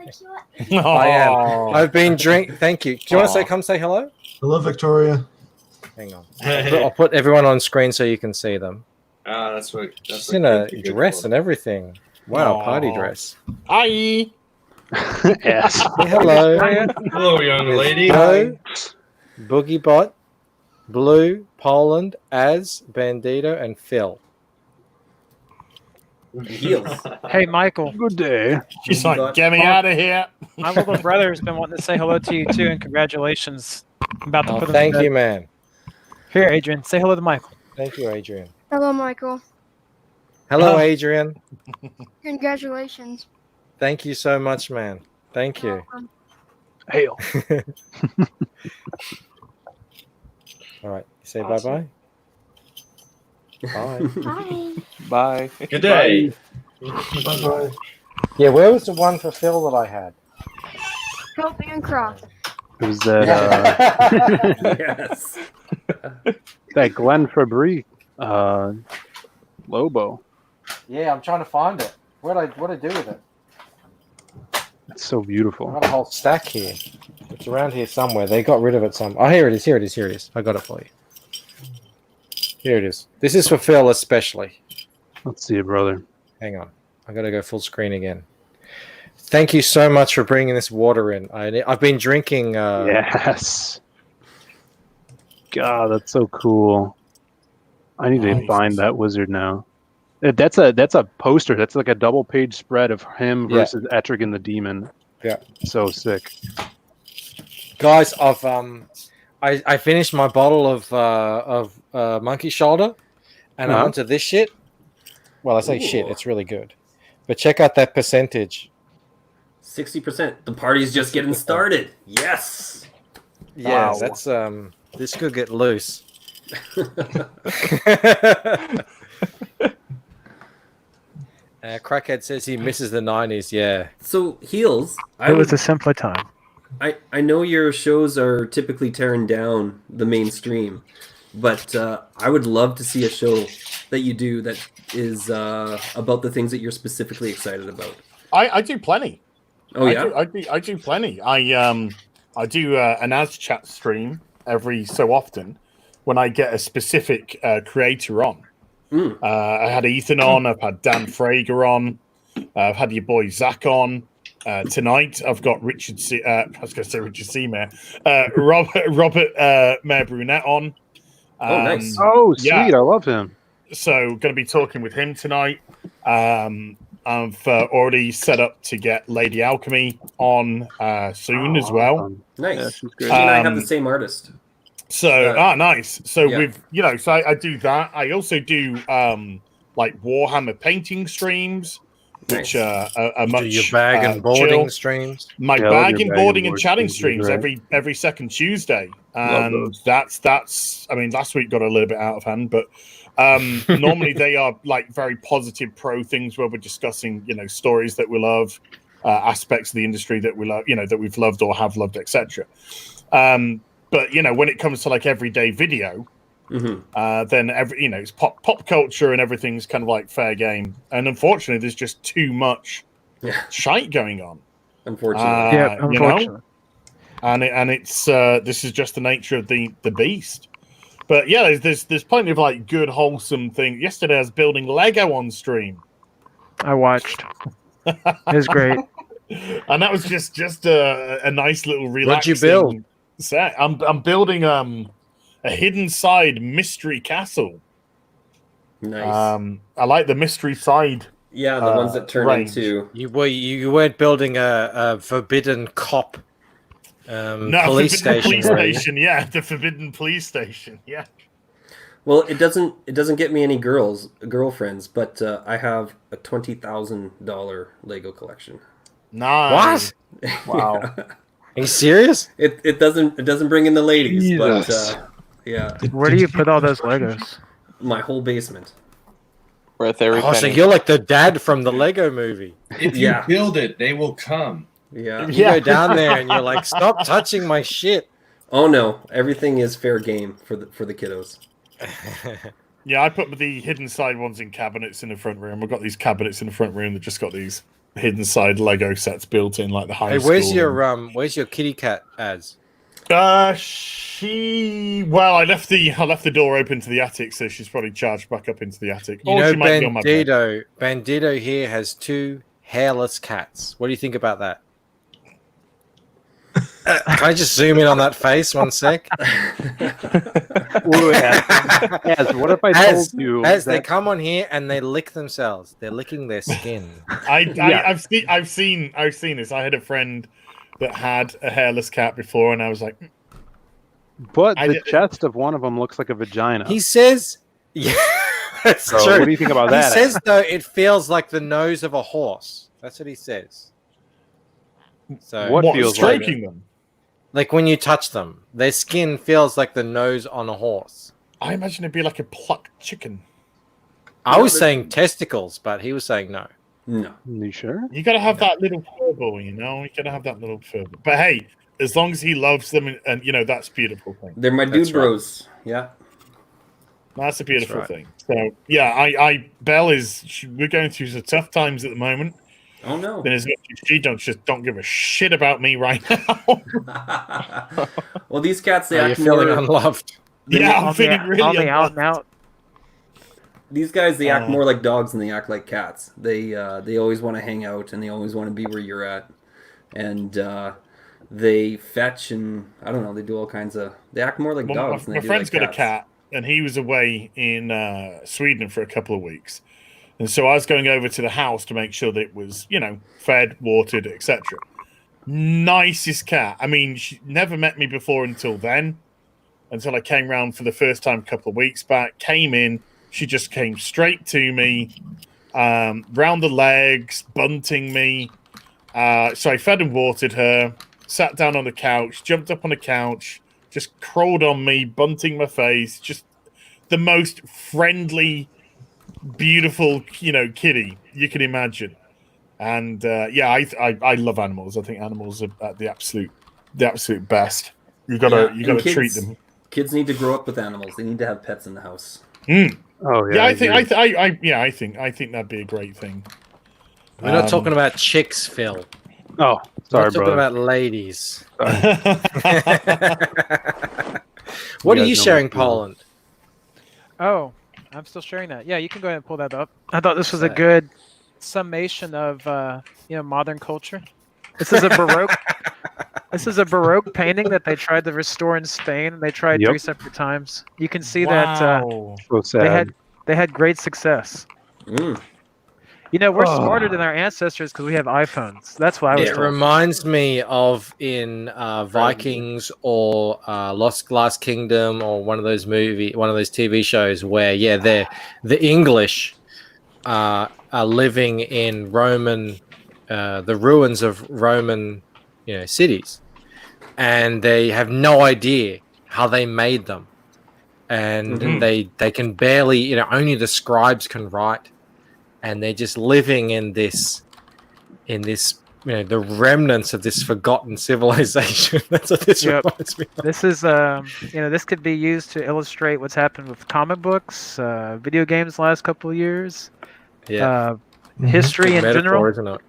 I am. I've been drink. Thank you. Do you want to say? Come say hello. Hello, Victoria. Hang on. I'll put everyone on screen so you can see them. That's what. That's She's what in a kids are good dress for. and everything. Wow, Aw. party dress. Hi. Yes. Say hello. Hello, young lady. Joe, Boogie Bot, Blue, Poland, Az, Bandito, and Phil. Heels. Hey, Michael. Good day. She's like, get me out of here. My little brother has been wanting to say hello to you too, and congratulations. I'm about to Oh, put him thank to bed. you, man. Here, Adrian, say hello to Michael. Thank you, Adrian. Hello, Michael. Hello, Adrian. Congratulations. Thank you so much, man. Thank you. Hail. All right. Say Awesome. bye-bye. Bye. Hi. Bye. Good day. Bye-bye. Yeah, where was the one for Phil that I had? Help and Croft. It was that Yes. that Glenn Fabry Lobo. Yeah, I'm trying to find it. What'd I do with it? It's so I beautiful. got a whole stack here. It's around here somewhere. They got rid of it some. Oh, here it is. Here it is. Here it is. I got it for you. Here it is. This is for Phil especially. Let's see it, brother. Hang on. I got to go full screen again. Thank you so much for bringing this water in. I've been drinking. Yes. God, that's so cool. I need to find that wizard now. That's a poster. That's like a double page spread of him Yeah. versus Etrigan the Demon. Yeah. So sick. Guys, I finished my bottle of monkey shoulder, and I'm Uh-huh. onto this shit. Well, I say shit. Ooh. It's really good. But check out that percentage. 60%. The party's just getting started. Yes. Yeah, Wow. that's this could get loose. Crackhead says he misses the 90s. Yeah. So Heels, It was a simpler time. I know your shows are typically tearing down the mainstream, but I would love to see a show that you do that is about the things that you're specifically excited about. I do plenty. Oh yeah, I do plenty. I do an As chat stream every so often when I get a specific creator on. I had Ethan on. I've had Dan Frager on. I've had your boy Zach on. Tonight I've got Richard. I was going to say Richard Seamer. Robert Mayor Brunette on. Oh, nice. Oh, sweet. I love him. So going to be talking with him tonight. I've already set up to get Lady Alchemy on soon as well. Nice. Yeah, she's She great. and I have the same artist. So nice. So yeah. with so I do that. I also do like Warhammer painting streams, which are much Do your bag and boarding chill. streams. My Yeah, I love bag your and bag boarding and and board chatting streams, streams right? every second Tuesday, Love and those. that's. I mean, last week got a little bit out of hand, but normally they are like very positive pro things where we're discussing stories that we love, aspects of the industry that we love, that we've loved or have loved, etc. But when it comes to like everyday video, then it's pop culture and everything's kind of like fair game. And unfortunately, there's just too much shite going on. Unfortunately, unfortunately. And it's this is just the nature of the beast. But yeah, there's plenty of like good wholesome things. Yesterday, I was building Lego on stream. I watched. It was great. And that was just a nice little relaxing. What'd you build? Set. I'm building a hidden side mystery castle. Nice. I like the mystery side. Yeah, the ones that turn range. into. You weren't building a forbidden cop police forbidden station. police were you? station. Yeah, the forbidden police station. Yeah. Well, it doesn't get me any girlfriends, but I have a $20,000 Lego collection. Nice. What? Wow. Are you serious? It doesn't bring in the ladies, Jesus. but yeah. Where do you put all those Legos? My whole basement. Right there. Oh, so you're like the dad from the Lego movie. If you build it, they will come. Yeah. You go down there and you're like, stop touching my shit. Oh no, everything is fair game for the kiddos. Yeah, I put the hidden side ones in cabinets in the front room. I've got these cabinets in the front room that just got these hidden side Lego sets built in, like the high Hey, school. where's your kitty cat ads? I left the door open to the attic, so she's probably charged back up into the attic. You Or know, she might be on my bed. Bandito here has 2 hairless cats. What do you think about that? Can I just zoom in on that face 1 sec? Ooh, yes. What if I told you as they that- come on here and they lick themselves? They're licking their skin. I've seen this. I had a friend that had a hairless cat before, and I was like, But the chest of one of them looks like a vagina. He says, "Yeah, that's So true." what do you think about that? He says though it feels like the nose of a horse. That's what he says. So What feels like stroking them? Like when you touch them, their skin feels like the nose on a horse. I imagine it'd be like a plucked chicken. I was saying testicles, but he was saying no. No. You sure? You gotta have that little furball, you gotta have that little furball. But hey, as long as he loves them, and that's a beautiful thing. They're my dude bros. Yeah. That's a beautiful right. thing. So yeah, Belle we're going through some tough times at the moment. Oh no. And as much as she don't give a shit about me right now. Well, these cats they Are you act feeling more unloved? Yeah, I'm feeling really on the out unloved. and out. These guys they act more like dogs than they act like cats. They always want to hang out and they always want to be where you're at, and they fetch and I don't know. They do all kinds of. They act more like dogs. Than My they friend's do like got a cats. cat, and he was away in Sweden for a couple of weeks, and so I was going over to the house to make sure that it was, fed, watered, etc. Nicest cat. I mean, she never met me before until then, until I came round for the first time a couple of weeks back. Came in, she just came straight to me, round the legs, bunting me. So I fed and watered her. Sat down on the couch, jumped up on the couch, just crawled on me, bunting my face. Just the most friendly, beautiful, kitty you can imagine. And I love animals. I think animals are the absolute best. You gotta treat them. Kids need to grow up with animals. They need to have pets in the house. Oh Yeah, I think that'd be a great thing. We're not talking about chicks, Phil. Oh, sorry, Not talking brother. about ladies. You What are guys you know sharing, what's going on. Poland? Oh, I'm still sharing that. Yeah, you can go ahead and pull that up. I thought this was a Say. good summation of modern culture. This is a baroque. This is a baroque painting that they tried to restore in Spain. They tried 3 separate times. You can see that Wow. So sad. they had great success. You know, we're smarter than our ancestors because we have iPhones. That's what I was It told. reminds me of in Vikings or Lost Glass Kingdom or one of those TV shows where the English are living in Roman, the ruins of Roman, cities, and they have no idea how they made them, and they can barely, only the scribes can write, and they're just living in this the remnants of this forgotten civilization. That's what this reminds me of. This is this could be used to illustrate what's happened with comic books, video games the last couple of years. Yeah. History in Metaphor, general. isn't it?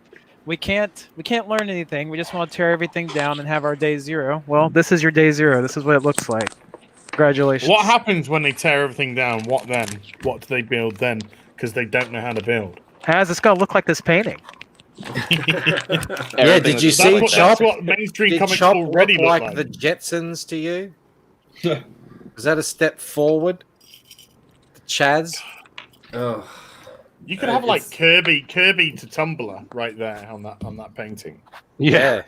We can't learn anything. We just want to tear everything down and have our day zero. Well, this is your day zero. This is what it looks like. Congratulations. What happens when they tear everything down? What then? What do they build then? Because they don't know how to build. It's gonna look like this painting. Yeah, did you see Chop? That's what mainstream Did comics Chop already look look like the Jetsons to you? Was that a step forward? The Chaz? Oh, You could have like Kirby to Tumblr right there on that painting. Yeah.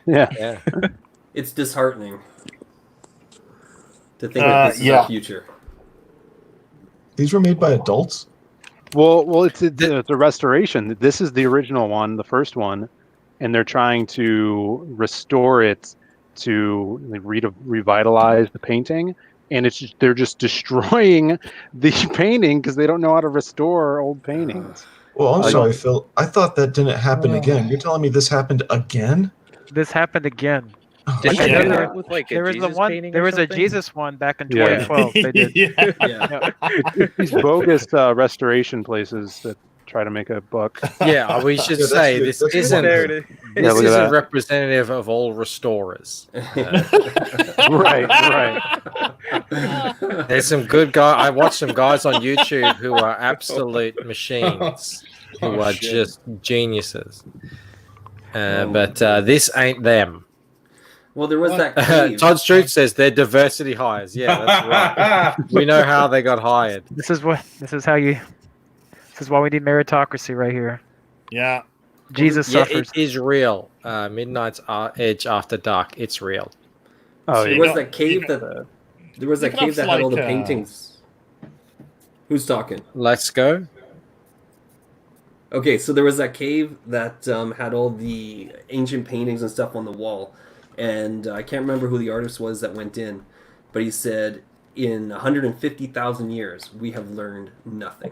It's disheartening to think that this is our future. These were made by adults? Well, it's a restoration. This is the original one, the first one, and they're trying to restore it to revitalize the painting. And they're just destroying the painting because they don't know how to restore old paintings. Well, I'm sorry, Phil. I thought that didn't happen again. You're telling me this happened again? This happened again. Did I you know do there- that with like a there was Jesus the one. painting There or was a something? Jesus one back in Yeah. 2012. They did. These bogus restoration places that try to make a buck. Yeah, we should say this isn't representative of all restorers. Right. There's some good guys. I watched some guys on YouTube who are absolute machines, who are just geniuses. But this ain't them. Well, there was that cave. Todd Struth says they're diversity hires. Yeah, that's right. We know how they got hired. This is why we need meritocracy right here. Yeah. Jesus suffers. It is real. Midnight's Edge After Dark. It's real. Oh, There was that cave that had all the paintings. Who's talking? Let's go. Okay, so there was that cave that had all the ancient paintings and stuff on the wall, and I can't remember who the artist was that went in, but he said, in 150,000 years, we have learned nothing.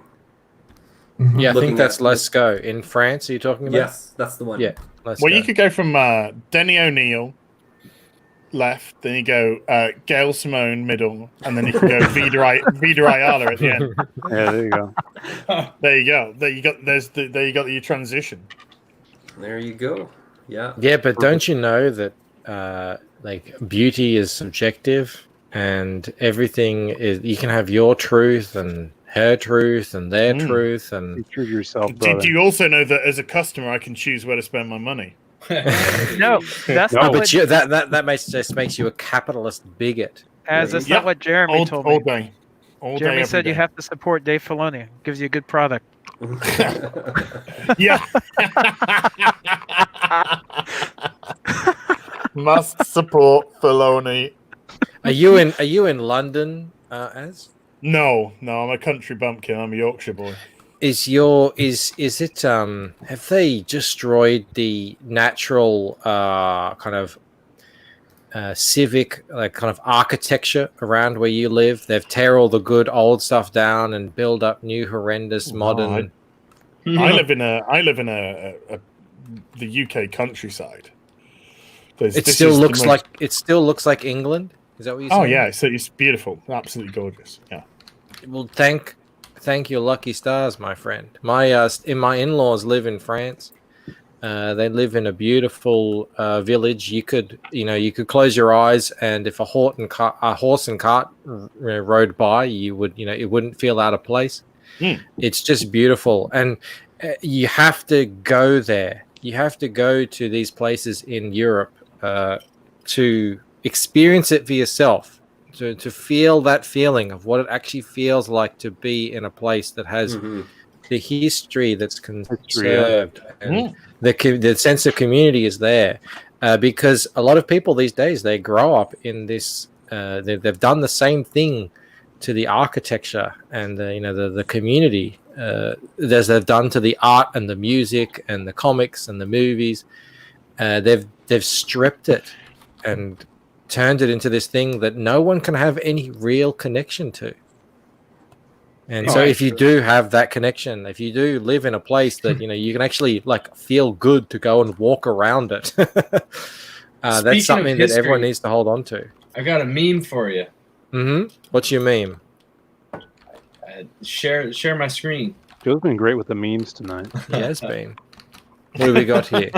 Yeah, I think that's Let's Go. In France, are you talking about? Yes, that's the one. Yeah, Let's Well, Go. you could go from Denny O'Neill left, then you go Gail Simone middle, and then you can go Vida Ayala at the end. Yeah, there you go. There you go. There you got your transition. There you go. Yeah. Yeah, but don't you know that like beauty is subjective, and everything is, you can have your truth and her truth and their truth, and you true yourself. Do you also know that as a customer, I can choose where to spend my money? No, that's not but what. that makes you a capitalist bigot. That's not what Jeremy told me. All day. Jeremy every said you day. have to support Dave Filoni. Gives you a good product. Yeah. Must support Filoni. Are you in London, Az? No, I'm a country bumpkin. I'm a Yorkshire boy. Is it have they destroyed the natural kind of civic kind of architecture around where you live? They've tear all the good old stuff down and build up new horrendous modern. I live in the UK countryside. It still looks like England. Is that what you're saying? Oh yeah, it's beautiful, absolutely gorgeous. Yeah. Well, thank your lucky stars, my friend. My in-laws live in France, They live in a beautiful village. You could close your eyes, and if a horse and cart rode by, you would, it wouldn't feel out of place. It's just beautiful, and you have to go there. You have to go to these places in Europe to experience it for yourself, to feel that feeling of what it actually feels like to be in a place that has the history that's conserved, and the sense of community is there. Because a lot of people these days, they grow up in this. They've done the same thing to the architecture and the community as they've done to the art and the music and the comics and the movies. They've stripped it and turned it into this thing that no one can have any real connection to. And so if you do have that connection, if you do live in a place that you can actually like feel good to go and walk around it, that's something that everyone needs to hold on to. I got a meme for you. What's your meme? Share my screen. Joe's been great with the memes tonight. He has been. What do we got here?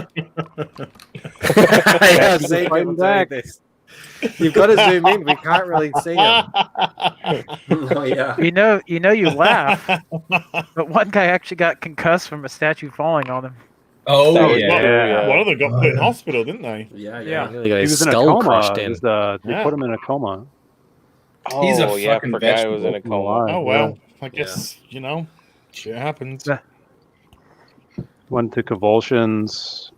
You've got to zoom in. We can't really see him. Oh yeah. You laugh, but one guy actually got concussed from a statue falling on him. Oh yeah. One of them got put in hospital, didn't they? Yeah. He got his was in a skull coma. crushed in. They put him in a coma. He's a yeah, fucking forgot I vegetable. was in a coma. Oh well, I guess shit happens. Went to convulsions.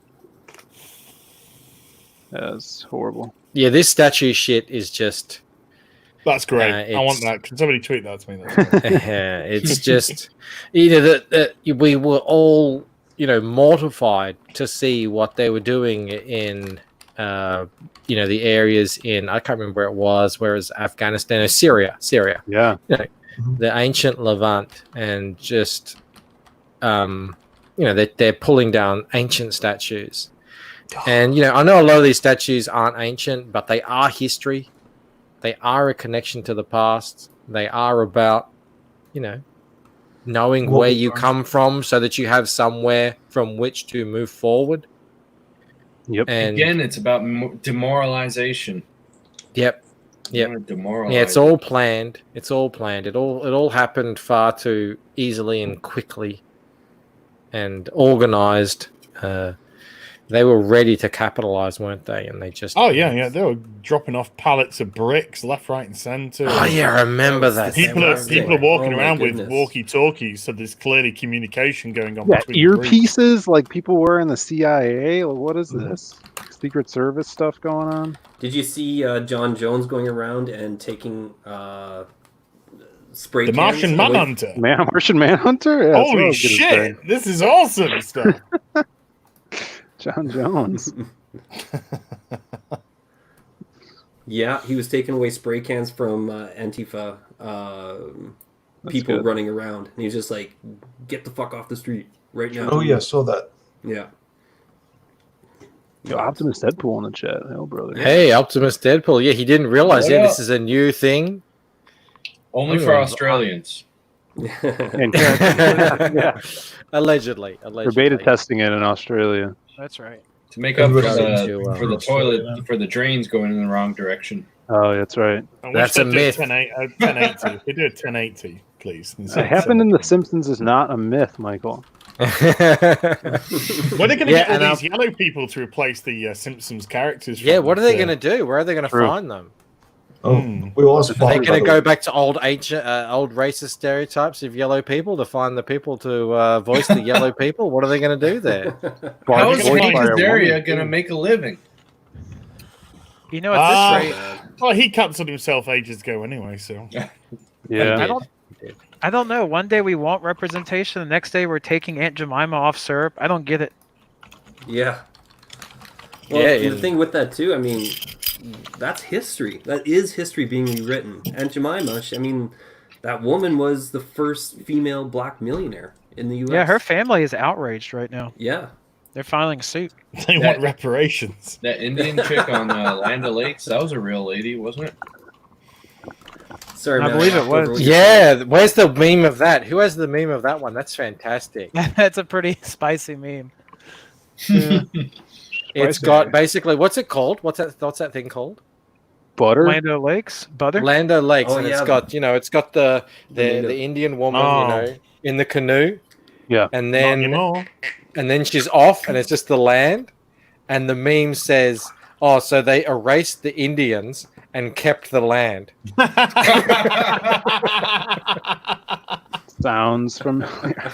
That's horrible. Yeah, this statue shit is just. That's great. I want that. Can somebody tweet that to me? That's great. It's just, that we were all, mortified to see what they were doing in, the areas in, I can't remember where it was, whereas Afghanistan or Syria. Yeah. The ancient Levant, and just, they're pulling down ancient statues. And, I know a lot of these statues aren't ancient, but they are history. They are a connection to the past. They are about, knowing where you come from so that you have somewhere from which to move forward. Yep. And again, it's about demoralization. Yep. Yeah, it's all planned. It all happened far too easily and quickly and organized. They were ready to capitalize, weren't they? And they just... Oh, yeah. They were dropping off pallets of bricks left, right, and centre. Oh, yeah, I remember that. People are walking around with walkie-talkies, so there's clearly communication going on. Yeah, between earpieces like people were in the CIA. Like, what is this? Secret Service stuff going on? Did you see John Jones going around and taking spray The cans Martian away- Manhunter. Martian Manhunter? Yeah, that's what I Holy was gonna shit! say. This is awesome stuff. John Jones. Yeah, he was taking away spray cans from Antifa people good. running around. And he was just like, get the fuck off the street right now. Oh yeah, saw that. Yeah. Yo, Optimus Deadpool in the chat. Oh, brother. Hey, Optimus Deadpool. Yeah, he didn't realize. Yeah, this is a new thing. Only for Australians. Yeah. Allegedly. We're beta testing it in Australia. That's right. To make up for Everybody the toilet, for the drains going in the wrong direction. Oh, that's right. I wish That's a they'd do myth. 1080. They do a 1080, please. It happened in The Simpsons is not a myth, Michael. When are they going to get all and these yellow people to replace the Simpsons characters? Yeah, from what are they the- going to do? Where are they going to True. find them? Oh, we lost. Are they going to go back to old racist stereotypes of yellow people to find the people to voice the yellow people? What are they going to do there? How is voiced Hank by a Azaria woman. going to make a living? At this rate, Well, he cancelled himself ages ago anyway, so. Yeah. I don't know. One day we want representation, the next day we're taking Aunt Jemima off syrup. I don't get it. Yeah. Well, Yeah, the thing with that too, I mean, that's history. That is history being rewritten. Aunt Jemima, that woman was the first female black millionaire in the U.S. Yeah, her family is outraged right now. Yeah. They're filing suit. They want reparations. That Indian chick on Land O'Lakes, that was a real lady, wasn't it? Sorry, I man, believe it knocked over was. what you're Yeah, where's the meme of that? Who has the meme of that one? That's fantastic. That's a pretty spicy meme. It's got basically what's it called? What's that thing called? Butter. Lando Lakes, butter. Lando Lakes, Oh, and yeah. it's got the native. Indian woman, Oh. in the canoe. Yeah. And Not then anymore. and then she's off, and it's just the land. And the meme says, "Oh, so they erased the Indians and kept the land." Sounds familiar.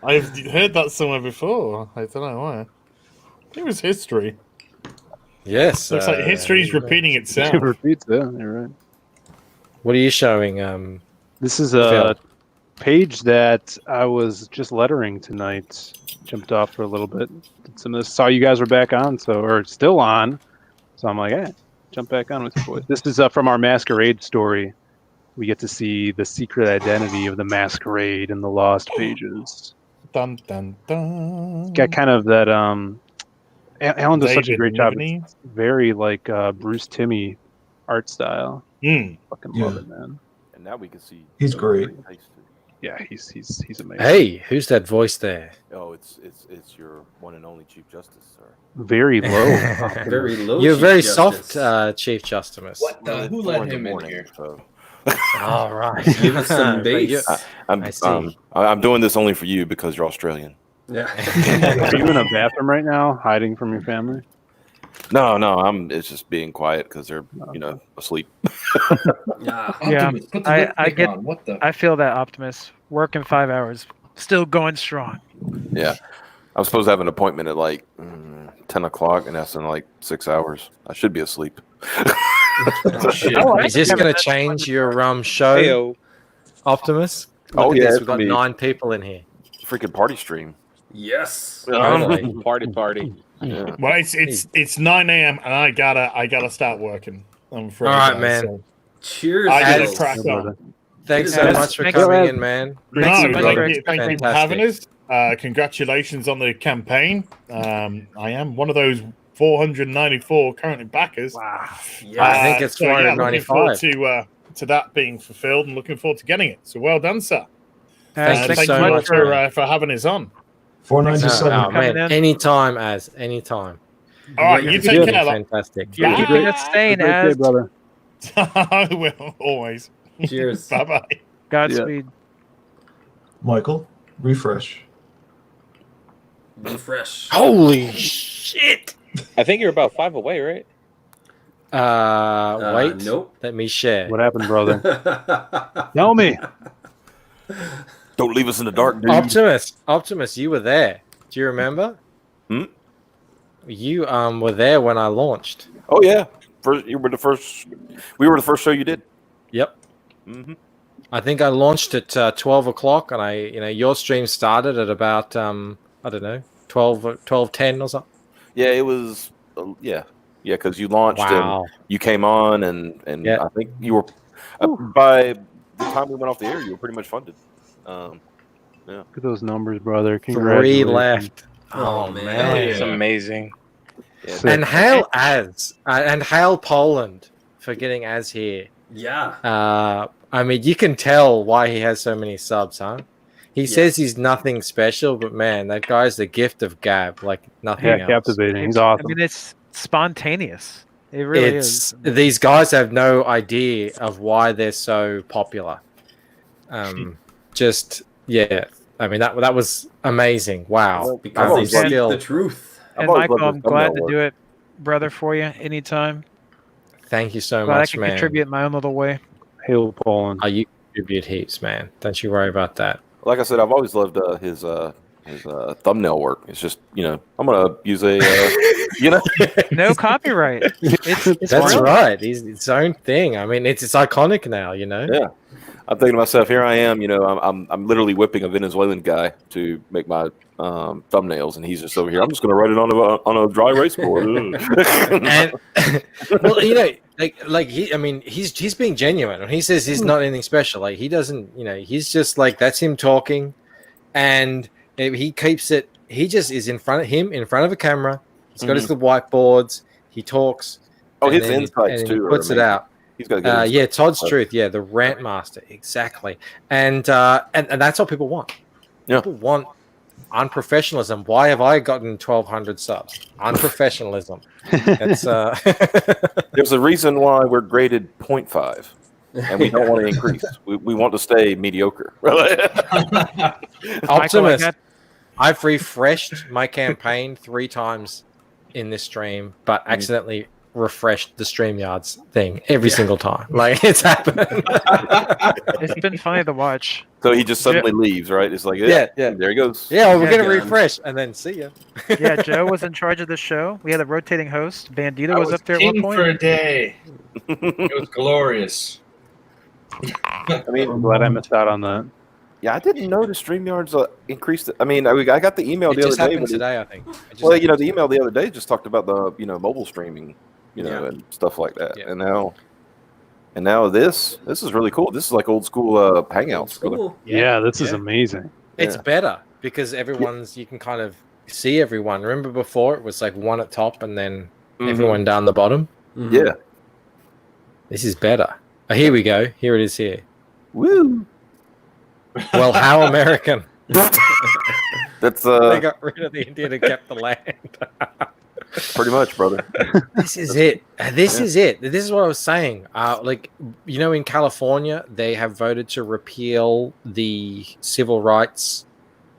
I've heard that somewhere before. I don't know why. It was history. Yes, Looks like history's repeating itself. It repeats, yeah, you're right. What are you showing? This is Phil? a page that I was just lettering tonight. Jumped off for a little bit. Did some of this. Saw you guys were back on, or still on. So I'm like, hey, jump back on with you boys. This is from our Masquerade story. We get to see the secret identity of the Masquerade in the Lost pages. Dun dun dun. Got kind of that. Alan does such a David great job. Linney? It's very like Bruce Timmey art style. Fucking love it, man. And now we can see. He's great. Yeah, he's amazing. Hey, who's that voice there? Oh, it's your one and only Chief Justice, sir. Very low. Very low. You're Chief very Justice. soft, Chief Justice. What the- who let him in here? So. All right. Give us some But bass. you- I see. I'm doing this only for you because you're Australian. Yeah. Are you in a bathroom right now, hiding from your family? No, it's just being quiet because they're asleep. Yeah, Optimus, put the I lipstick get. on. What the? I feel that, Optimus. Working 5 hours, still going strong. Yeah, I'm supposed to have an appointment at like 10 o'clock, and that's in like 6 hours. I should be asleep. Is this going to change your show, Heyo. Optimus? Look Oh at yeah, this. it's We've got gonna be 9 people in here. freaking party stream. Yes. Party. Yeah. Well, it's 9 a.m. and I gotta start working. I'm afraid. All right, guys, man. so Cheers. I gotta Alex. crack on. Thanks so Yes. much for Thanks, coming man. in, man. No, Thank you, thank you for having us. Congratulations on the campaign. I am one of those 494 currently backers. Wow. Yeah, I think it's 495. Looking forward to that being fulfilled and looking forward to getting it. So well done, sir. Thank you thank so you much, for having us on. 497. Oh, man. Anytime, anytime. All right, you take care. Fantastic. You're keeping us sane, as brother. I will always. Cheers. Bye bye. Godspeed. Michael, refresh. Refresh. Holy shit! I think you're about 5 away, right? Wait. Nope. Let me share. What happened, brother? Tell me. Don't leave us in the dark, dude. Optimus, you were there. Do you remember? Hmm? You were there when I launched. Oh yeah, we were the first show you did. Yep. Mm-hmm. I think I launched at 12 o'clock, and your stream started at about I don't know, 12:10 or something. Yeah, it was. Yeah, because you launched Wow. and you came on, and Yeah. I think you were by the time we went off the air, you were pretty much funded. Yeah. Look at those numbers, brother. 3 Congratulations. left. Oh, man. It's amazing. Yeah. And hail and hail Poland for getting Az here. Yeah. I mean, you can tell why he has so many subs, huh? He says he's nothing special, but man, that guy's the gift of gab, like nothing else. Captivating. He's awesome. I mean, it's spontaneous. It really is. These guys have no idea of why they're so popular. Just yeah, I mean that was amazing. Wow, Because they speak the truth. And Michael, I'm glad to do it, brother, for you anytime. Thank you so Glad much, I can man. contribute in my own little way. Hail Poland. Oh, you contribute heaps, man. Don't you worry about that. Like I said, I've always loved his thumbnail work. It's just I'm gonna use a No copyright. It's That's brilliant. right. He's its own thing. I mean, it's iconic now. Yeah. I'm thinking to myself, here I am, I'm literally whipping a Venezuelan guy to make my thumbnails, and he's just over here. I'm just going to write it on a dry erase board. And well, he's being genuine. When he says he's not anything special, like he doesn't, he's just like that's him talking, and he keeps it. He just is in front of a camera. He's got his little whiteboards. He talks. Oh, and his then insights he too are puts it amazing. out. He's got to get Yeah, Todd's Truth. Yeah, the rant master. Exactly. And that's what people want. Yeah. People want unprofessionalism. Why have I gotten 1,200 subs? Unprofessionalism. It's There's a reason why we're graded 0.5, and we don't want to increase. We want to stay mediocre. Optimus. I've refreshed my campaign 3 times in this stream, but accidentally refreshed the StreamYards thing every single time. Like, it's happened. It's been funny to watch. So he just suddenly leaves, right? It's like, Yeah. there he goes. Yeah, well, we're going to refresh and then see ya. Yeah, Joe was in charge of the show. We had a rotating host. Bandito was up there at one king point. for a day. It was glorious. I mean, I'm glad I missed out on that. Yeah, I didn't know the StreamYards increased. I mean, I got the email It the other just day. happened but today, I think. Well, the email the other day just talked about the mobile streaming, and stuff like that. And now this is really cool. This is like old school Hangouts. Cool. Yeah, this is amazing. It's better because you can kind of see everyone. Remember before it was like one at top and then everyone down the bottom? Yeah. This is better. Oh, here we go. Here it is here. Woo! Well, how American. That's They got rid of the Indian and kept the land. pretty much, brother. This is it. This is it. This is what I was saying. In California, they have voted to repeal the civil rights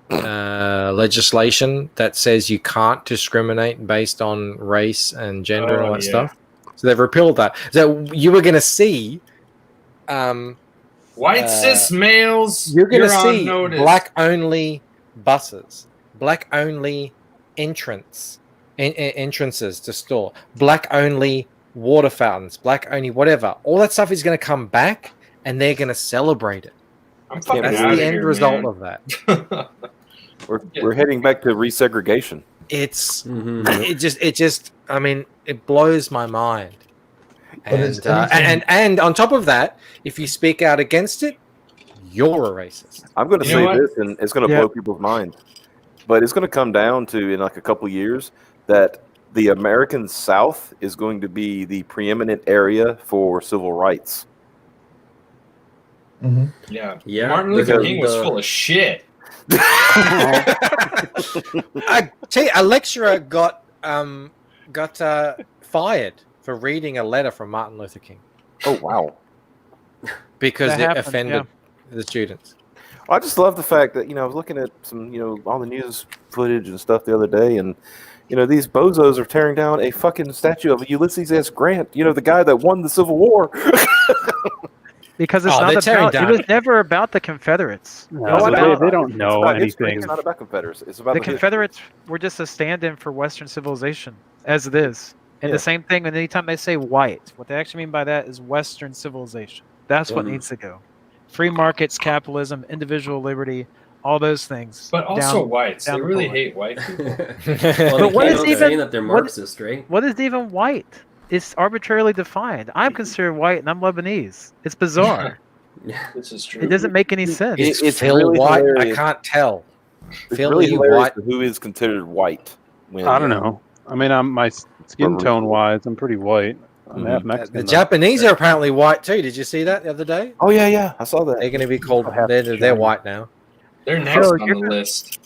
legislation that says you can't discriminate based on race and gender and all that stuff. So they've repealed that. So you were going to see White cis males. You're going to see on notice. black-only buses, black-only entrances to store, black-only water fountains, black-only whatever. All that stuff is going to come back, and they're going to celebrate it. I'm fucking That's outta the end here, result man. of that. We're heading back to resegregation. It's it just I mean, it blows my mind. But it's And on top of that, if you speak out against it, you're a racist. I'm going to You know say what? this, and it's going to blow people's minds, but it's going to come down to in like a couple years that the American South is going to be the preeminent area for civil rights. Yeah. Yeah, Martin Luther because King was full of shit. I tell you, a lecturer got fired for reading a letter from Martin Luther King. Oh wow! Because That it happened, offended the students. I just love the fact that I was looking at some all the news footage and stuff the other day, and these bozos are tearing down a fucking statue of Ulysses S. Grant. The guy that won the Civil War. Because it's they're not tearing about. down. It was never about the Confederates. They don't know anything. It's not about Confederates. It's about The Confederates were just a stand-in for Western civilization, as it is. And the same thing. And anytime they say white, what they actually mean by that is Western civilization. That's what needs to go. Free markets, capitalism, individual liberty, all those things. But also down- whites. They down the really board. hate white people. But what is even saying that they're what- Marxist, right? What is even white? It's arbitrarily defined. I'm considered white and I'm Lebanese. It's bizarre. This is true. It doesn't make any sense. It's Phil really White. hilarious. I can't tell. It's Phil really hilarious White. who is considered white. When, I don't know. I mean, I'm my skin tone wise, I'm pretty white. I'm half Mexican. The though. Japanese are apparently white too. Did you see that the other day? Oh yeah, I saw that. They're going to be called. They're white now. They're next Phil, on you're the gonna- list.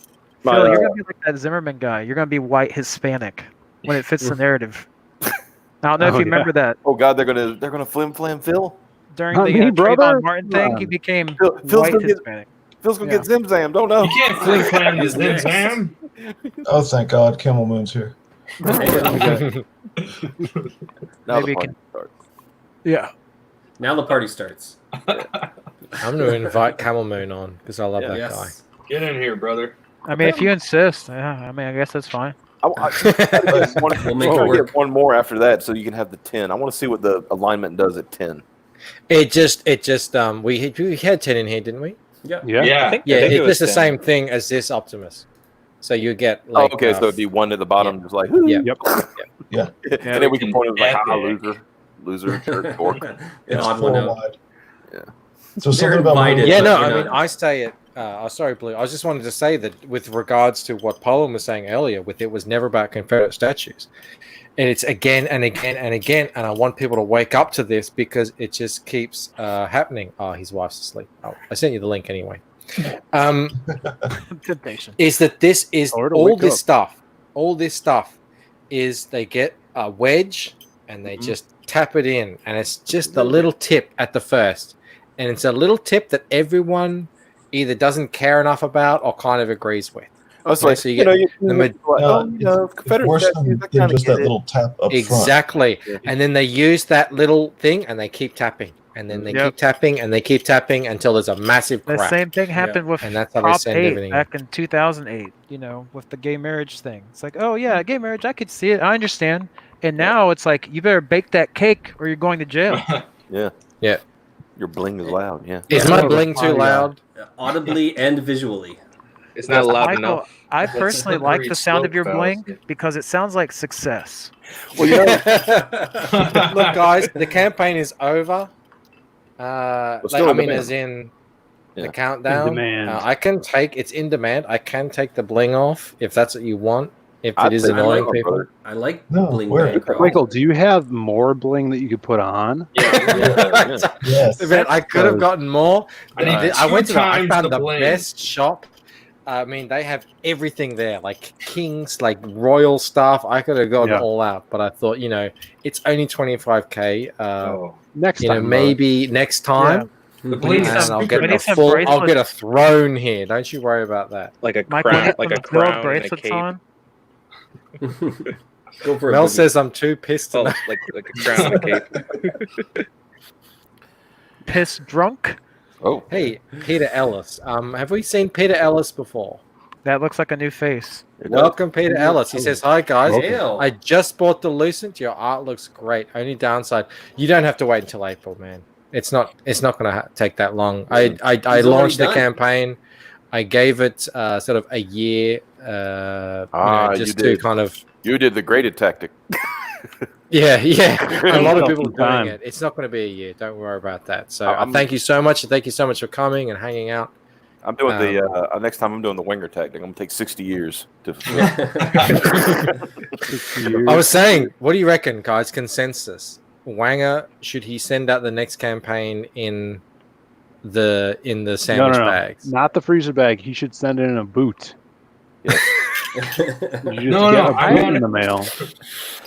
Phil, you're gonna be like that Zimmerman guy. You're gonna be white Hispanic when it fits the narrative. I don't know if you remember that Oh god, they're gonna flim Phil. during Not the me, brother. Trayvon Martin thing. He became Phil's white gonna get- Hispanic. Phil's gonna Yeah. get Zim Zam. Don't know. You can't fling flam his Zim Zam. Oh, thank God, Camel Moon's here. Now Maybe the you party can- starts. Yeah. Now the party starts. I'm going to invite Camel Moon on because I love that guy. Yes. Get in here, brother. I mean, if you insist, yeah. I mean, I guess that's fine. We'll make it work. Get one more after that, so you can have the 10. I want to see what the alignment does at 10. It just we had 10 in here, didn't we? Yeah. Yeah. I think It's it just was the 10. same thing as this Optimus. So you get like oh, okay, so it'd be one at the bottom, just like yeah. Yep. Yeah. and then we can point it like, Epic. loser, jerk, dork. An It's odd one full out. wide. Yeah. So They're something about invited. Yeah, but no, you're I mean, not- I stay at. Sorry, Blue. I was just wanted to say that with regards to what Poland was saying earlier, with it was never about Confederate statues, and it's again and again and again. And I want people to wake up to this because it just keeps happening. Oh, his wife's asleep. Oh, I sent you the link anyway. Temptation. Is that this is Or to all wake this up. stuff? All this stuff is they get a wedge and they just tap it in, and it's just a little tip at the first, and it's a little tip that everyone either doesn't care enough about or kind of agrees with. Oh, it's Okay, like, so you know, you like, oh, you know, It's Confederate worse statues, I than kind of just get that it. little tap up front. Exactly. And then they use that little thing and they keep tapping, and then they keep tapping and they keep tapping until there's a massive The crack. same thing happened with and that's how they Prop send 8 everything in. back in 2008, you know, with the gay marriage thing. It's like, oh, yeah, gay marriage, I could see it. I understand. And now it's like, you better bake that cake or you're going to jail. Yeah. Yeah. Your bling is loud. Yeah. Is my bling too loud? Audibly and visually. It's not loud Michael, enough. I That's personally like slippery the sound of slope your fallacy. bling because it sounds like success. Well, you know, look, guys, the campaign is over. still I in mean, demand. as in Yeah. the countdown. In demand. I can take it's in demand. I can take the bling off if that's what you want. If I'd it is take annoying it off, people. brother. I like No, bling where? Bancroft. Michael, do you have more bling that you could put on? Yes. Man, I could have gotten more. I need I went to I two found times the the bling. best shop. I mean, they have everything there, like kings, like royal stuff. I could have gone Yeah. all out, but I thought, you know, it's only 25K. Next You know, time, maybe next time. The bling's And I'll get we a need some full. I'll get a bracelets. throne here. Don't you worry about that. Like a Michael, crown, need like a some gold crown and a bracelets cape. on. Go for it. Mel Boogie. says I'm too pissed. Oh, tonight. like a crown and a cape. Piss drunk. Oh. Hey, Peter Ellis. Have we seen Peter Ellis before? That looks like a new face. Welcome, Peter Ellis. He says, "Hi guys, Hail. I just bought the Lucent. Your art looks great. Only downside, you don't have to wait until April, man. It's not going to take that long. I already launched the done. campaign. I gave it sort of a year, just to did. kind of You did the graded tactic. yeah. A lot of people are Some time. doing it. It's not going to be a year. Don't worry about that. So I'm- thank you so much. Thank you so much for coming and hanging out. I'm doing the next time I'm doing the winger tactic. I'm gonna take 60 years to fulfill. I was saying, what do you reckon, guys? Consensus. Wanger, should he send out the next campaign in the sandwich bags? Not the freezer bag. He should send it in a boot. You just No, get no, a I boot want in the mail.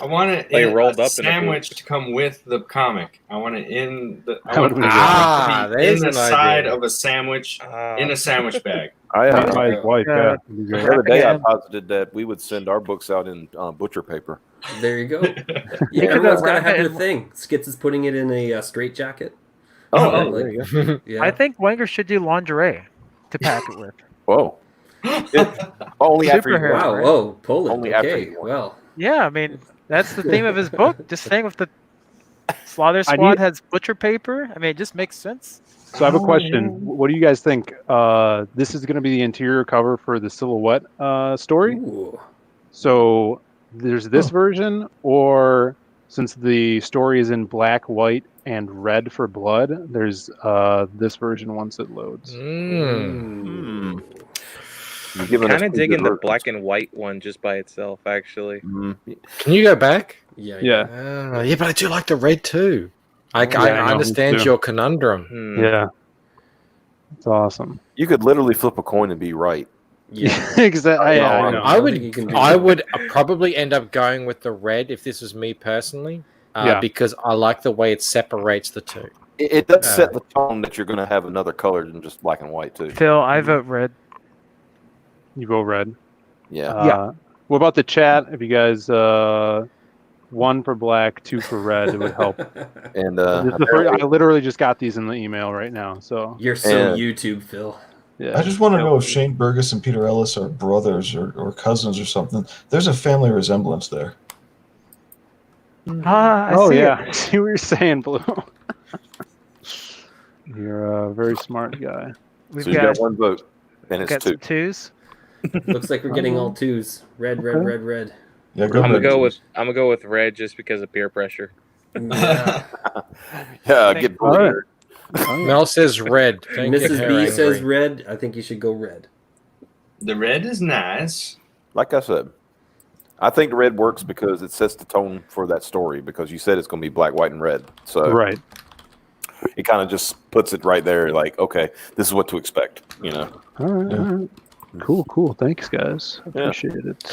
I want it Like in rolled a up in a sandwich to come with the comic. I want it in the. I That want would it be to be there's in the an side idea. of a sandwich in a sandwich bag. Made by his wife, yeah. It'd be The great. other day I posited that we would send our books out in butcher paper. There you go. could Yeah, everyone's got to wrap have it their in- thing. Skits is putting it in a straight jacket. Oh, there you go. Yeah. I think Wenger should do lingerie to pack it with. Whoa. Only after you Superhero. Wow. right? Whoa. Poland. Only after Okay. you Well. Yeah, I mean, that's the theme of his book. Just saying with the Slaughter I Squad need- has butcher paper. I mean, it just makes sense. So I have a question. What do you guys think? This is going to be the interior cover for the Silhouette story. Ooh. So there's this version, or since the story is in black, white, and red for blood, there's this version once it loads. Mm. You're giving us Kind of two digging good the versions. black and white one just by itself, actually. Can you go back? Yeah. Yeah. Yeah, but I do like the red too. I Yeah, I know, me understand too. your conundrum. Hmm. Yeah. It's awesome. You could literally flip a coin and be right. Yeah. Exactly. Yeah, I know. I think you can do would that. probably end up going with the red if this was me personally, Yeah. because I like the way it separates the two. It does set the tone that you're going to have another color than just black and white too. Phil, I vote red. You go red. Yeah. What about the chat? If you guys 1 for black, 2 for red, it would help. And This is the first, I literally just got these in the email right now. So You're so And- YouTube, Phil. yeah. I just want to know if Shane Burgess and Peter Ellis are brothers or cousins or something. There's a family resemblance there. I Oh see yeah. it. I see what you're saying, Blue. You're a very smart guy. We've So you got one vote, and it's got two. some twos. Looks like we're getting all twos. Red, red, red, red. Yeah, I'm gonna red, go please. with red just because of peer pressure. Yeah. Yeah, get All right. bullied. Mel says red. Don't get Mrs. her B angry. says red. I think you should go red. The red is nice. Like I said, I think the red works because it sets the tone for that story. Because you said it's going to be black, white, and red. So Right. it kind of just puts it right there. Like, okay, this is what to expect. You know. All right, all right. Cool. Thanks, guys. I Yeah. appreciate it.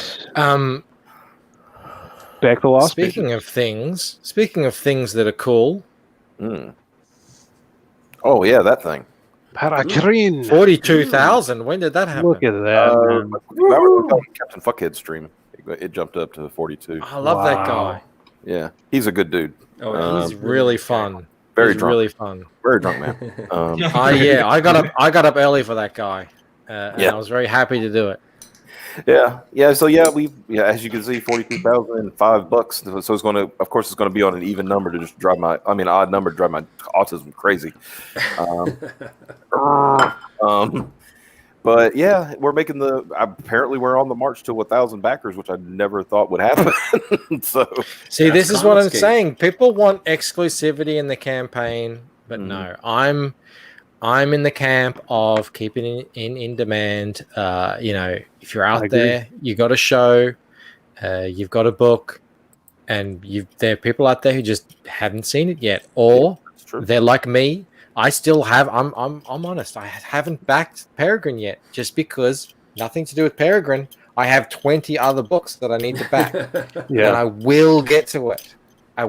Back to Lost. Speaking of things that are cool. Oh yeah, that thing. Paragreen. 42,000. When did that happen? Look at that, man. That was Captain Fuckhead stream. It jumped up to 42. I love that guy. Yeah, he's a good dude. He's really fun. Very He's drunk. really fun. Very drunk man. I got up early for that guy. And I was very happy to do it. Yeah. So as you can see, $42,005. So it's going to, of course, it's going to be on an even number to just drive odd number to drive my autism crazy. But yeah, apparently we're on the march to 1,000 backers, which I never thought would happen. So see, this is what I'm saying. People want exclusivity in the campaign, but no, I'm in the camp of keeping it in demand. If you're out there, you got a show, you've got a book, and there are people out there who just haven't seen it yet, or they're like me. I still have. I'm honest. I haven't backed Peregrine yet, just because nothing to do with Peregrine. I have 20 other books that I need to back, and I will get to it. But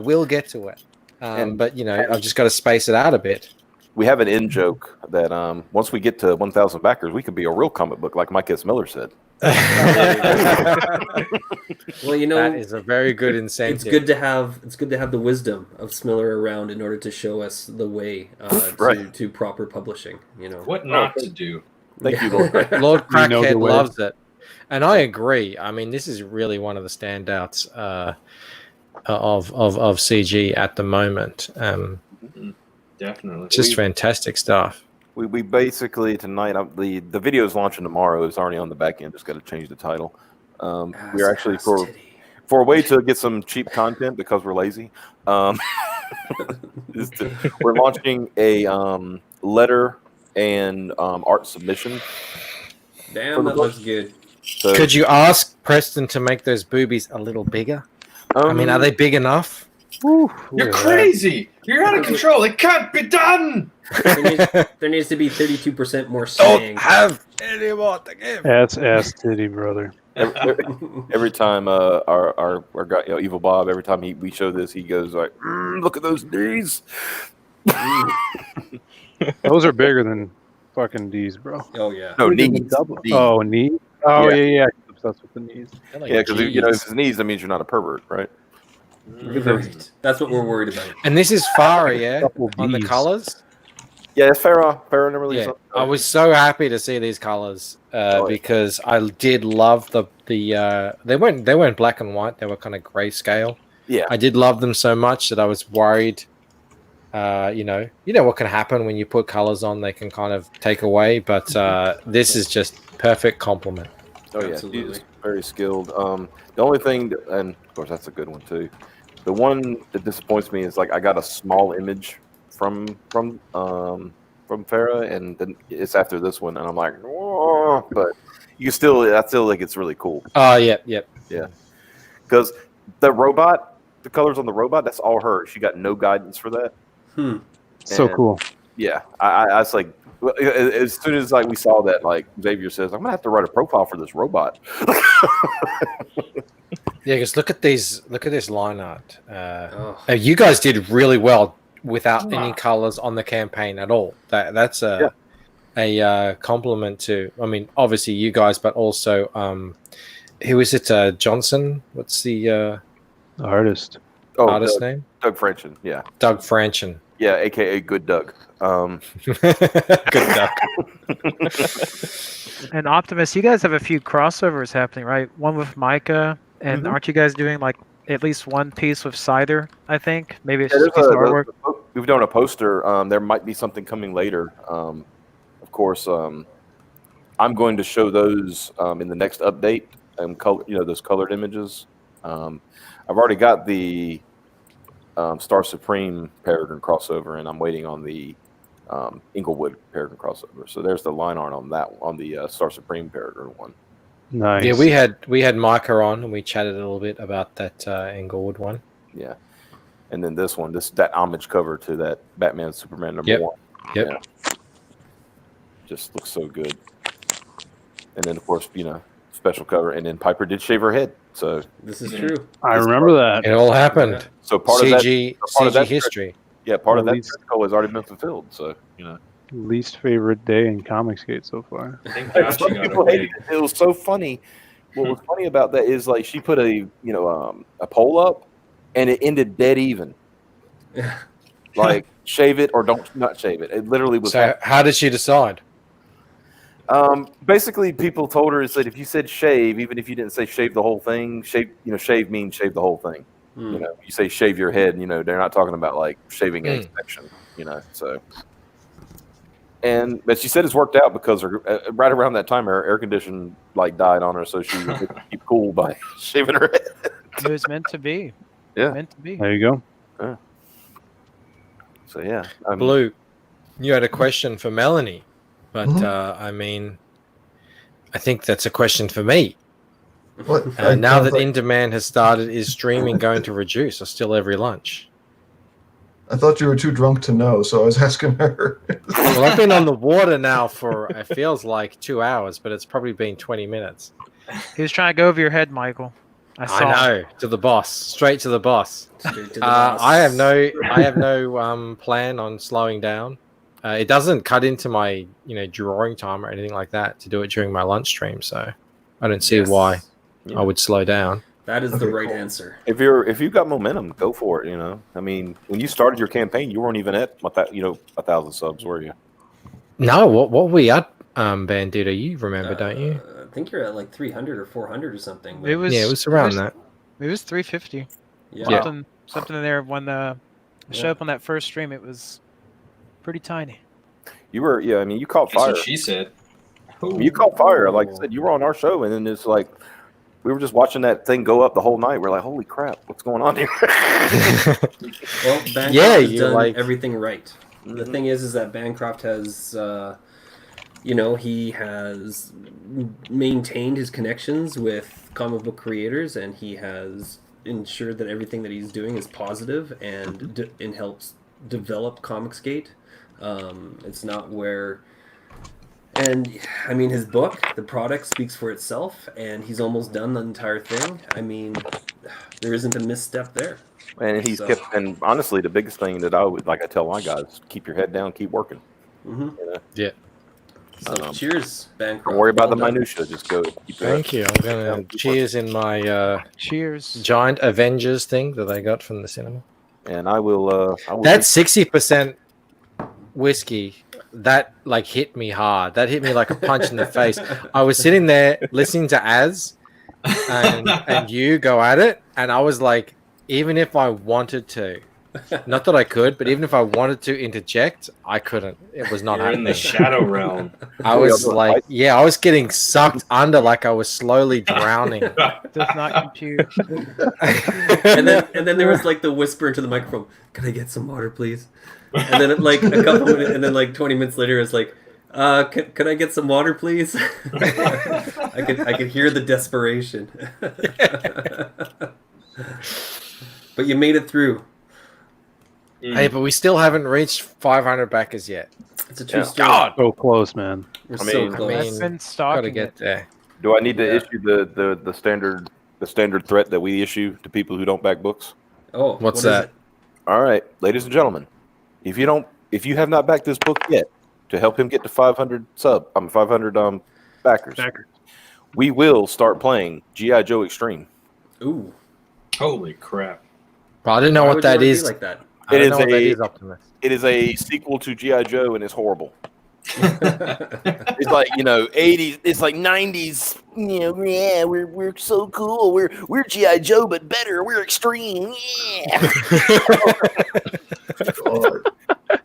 I've just got to space it out a bit. we have an in joke that once we get to 1,000 backers, we could be a real comic book, like Mike S. Miller said. Well, that is a very good incentive. It's good to have the wisdom of Smiller around in order to show us the way to proper publishing. What not to do. Thank you, Lord. Lord Crackhead loves it, and I agree. I mean, this is really one of the standouts of CG at the moment. Definitely, just fantastic stuff. We basically tonight, the video is launching tomorrow. It's already on the back end. Just got to change the title. We're actually for a way to get some cheap content because we're lazy. We're launching a letter and art submission. Damn, that looks good. So, could you ask Preston to make those boobies a little bigger? I mean, are they big enough? You're crazy. You're out of control. It can't be done. There needs to be 32% more saying. Don't have any more to give. That's ass titty, brother. Every time our guy, Evil Bob, every time we show this, he goes like, "Look at those knees." Those are bigger than fucking D's, bro. Oh yeah. No, knees. Oh, knees. Oh yeah. I'm obsessed with the knees. Yeah, because if it's knees, that means you're not a pervert, right? Right. That's what we're worried about. And this is Farah, yeah, on the colors. Yeah, it's Farah. Farah never leaves. Yeah, I was so happy to see these colors because I did love the they weren't black and white. They were kind of grayscale. Yeah, I did love them so much that I was worried. You know what can happen when you put colors on; they can kind of take away. But this is just perfect complement. Oh yeah, Absolutely. he's very skilled. The only thing, and of course that's a good one too. The one that disappoints me is like I got a small image from Farah, and then it's after this one, and I'm like, whoa, but I still think it's really cool. Oh yeah, because the robot, the colors on the robot, that's all her. She got no guidance for that. So cool. Yeah, I was like, as soon as we saw that, like Xavier says, I'm gonna have to write a profile for this robot. Yeah, because look at this line art. You guys did really well without any colors on the campaign at all. That's a compliment to. I mean, obviously you guys, but also who is it? Johnson? What's the artist? Artist name? Doug Franchen. Yeah. Doug Franchen. Yeah, aka Good Doug. Good Doug. And Optimus, you guys have a few crossovers happening, right? One with Micah, and aren't you guys doing like at least one piece with Cider? I think maybe it's just a piece of artwork. We've done a poster. There might be something coming later. Of course, I'm going to show those in the next update. Those colored images. I've already got the Star Supreme Peregrine crossover, and I'm waiting on the Inglewood Peregrine crossover. So there's the line art on that, on the Star Supreme Peregrine one. Nice. Yeah, we had Micah on, and we chatted a little bit about that Inglewood one. Yeah, and then this one, that homage cover to that Batman Superman number Yep. 1. Yep. Yeah. Just looks so good. And then of course, special cover, and then Piper did shave her head. So This is true. I remember that. It all happened. So part of CG that history. Yeah, part of At that least- goal has already been fulfilled. So Least favorite day in Comicsgate so far. I think Some Josh got people a hated it. It was so funny. What was funny about that is like she put a poll up, and it ended dead even. Like shave it or not shave it. It literally was. So how did she decide? Basically, people told her is that if you said shave, even if you didn't say shave the whole thing, shave means shave the whole thing. You say shave your head. They're not talking about like shaving a section. So. But she said it's worked out because right around that time her air condition died on her, so she was able to keep cool by shaving her head. It was meant to be. Yeah. Meant to be. There you go. Yeah. So yeah, Blue, you had a question for Melanie, but I think that's a question for me. What? Now that In Demand has started, is streaming going to reduce or still every lunch? I thought you were too drunk to know, so I was asking her. Well, I've been on the water now for it feels like 2 hours, but it's probably been 20 minutes. He was trying to go over your head, Michael. I saw know, him. to the boss, straight to the boss. Straight to the boss. I have no plan on slowing down. It doesn't cut into my drawing time or anything like that to do it during my lunch stream, so I don't see why I would slow down. That is the right answer. If you've got momentum, go for it. I mean, when you started your campaign, you weren't even at 1,000 subs, were you? No, what were we at, Bandito? You remember, don't you? I think you're at like 300 or 400 or something. It was around that. It was 350. Yeah. Something in there when I showed up on that first stream. It was pretty tiny. You were, I mean, you caught That's fire. what she said. You caught fire. Like I said, you were on our show, and then it's like we were just watching that thing go up the whole night. We're like, holy crap, what's going on here? Well, Bancroft has done everything right. The thing is that Bancroft has, he has maintained his connections with comic book creators, and he has ensured that everything that he's doing is positive and helps develop Comicsgate. It's not where... And, I mean, his book, the product, speaks for itself, and he's almost done the entire thing. I mean, there isn't a misstep there. And he's kept, and honestly, the biggest thing that I tell my guys, keep your head down, keep working. Yeah. So, cheers, Bancroft. Don't worry about the Well done. minutia. Just go. Keep your Thank you. I'm gonna cheers in my cheers giant Avengers thing that I got from the cinema. And I will. That's 60% whiskey. That hit me hard. That hit me like a punch in the face. I was sitting there listening to Az and you go at it, and I was like, even if I wanted to, not that I could, but even if I wanted to interject, I couldn't. It was not You're happening. in the shadow realm. I was like, I was getting sucked under like I was slowly drowning. Does not compute. and then there was like the whisper into the microphone, "Can I get some water, please?" And then like a couple minutes, and then like 20 minutes later, it's like, "Can I get some water, please?" I could hear the desperation. But you made it through. Hey, but we still haven't reached 500 backers yet. It's a true story. God. So close, man. We're I so mean, close. I've been stalking Gotta get it. there. Do I need to issue the standard threat that we issue to people who don't back books? Oh, What's what is that? it? All right, ladies and gentlemen, if you have not backed this book yet to help him get to 500 backers, we will start playing G.I. Joe Extreme. Ooh, holy crap! Well, I didn't know Why what would you that wanna be is. like that? I don't know what that is, Optimus. It is a sequel to G.I. Joe, and it's horrible. It's like 80s. It's like 90s. Yeah, we're so cool. We're G.I. Joe, but better. We're extreme. Yeah.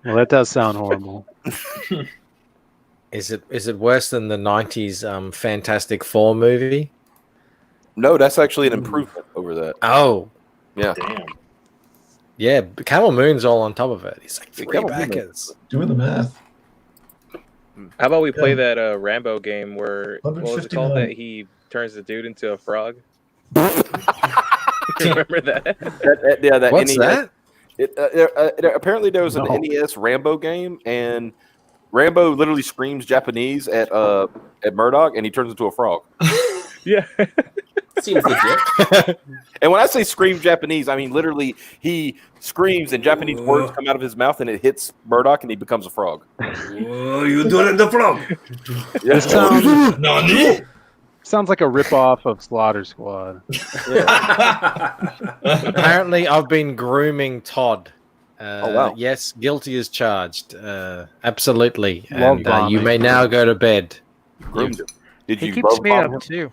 Well, that does sound horrible. Is it worse than the 90s Fantastic Four movie? No, that's actually an improvement over that. Oh, yeah. Damn. Yeah, Camel Moon's all on top of it. He's like 3 Camel Moon. backers. Doing the math. How about we play that Rambo game where what was it 159. called that he turns the dude into a frog? Remember that? That What's NES, that? Apparently, there was an NES Rambo game, and Rambo literally screams Japanese at Murdoch, and he turns into a frog. Yeah. Seems legit. And when I say scream Japanese, I mean literally he screams and Japanese words come out of his mouth and it hits Murdoch and he becomes a frog. Whoa, you doing the frog? This sounds like a ripoff of Slaughter Squad. Apparently, I've been grooming Todd. Wow. Yes, guilty as charged. Absolutely. Love And you bombing. may now go to bed. Groomed him. Did He you keeps love me bomb up him? too.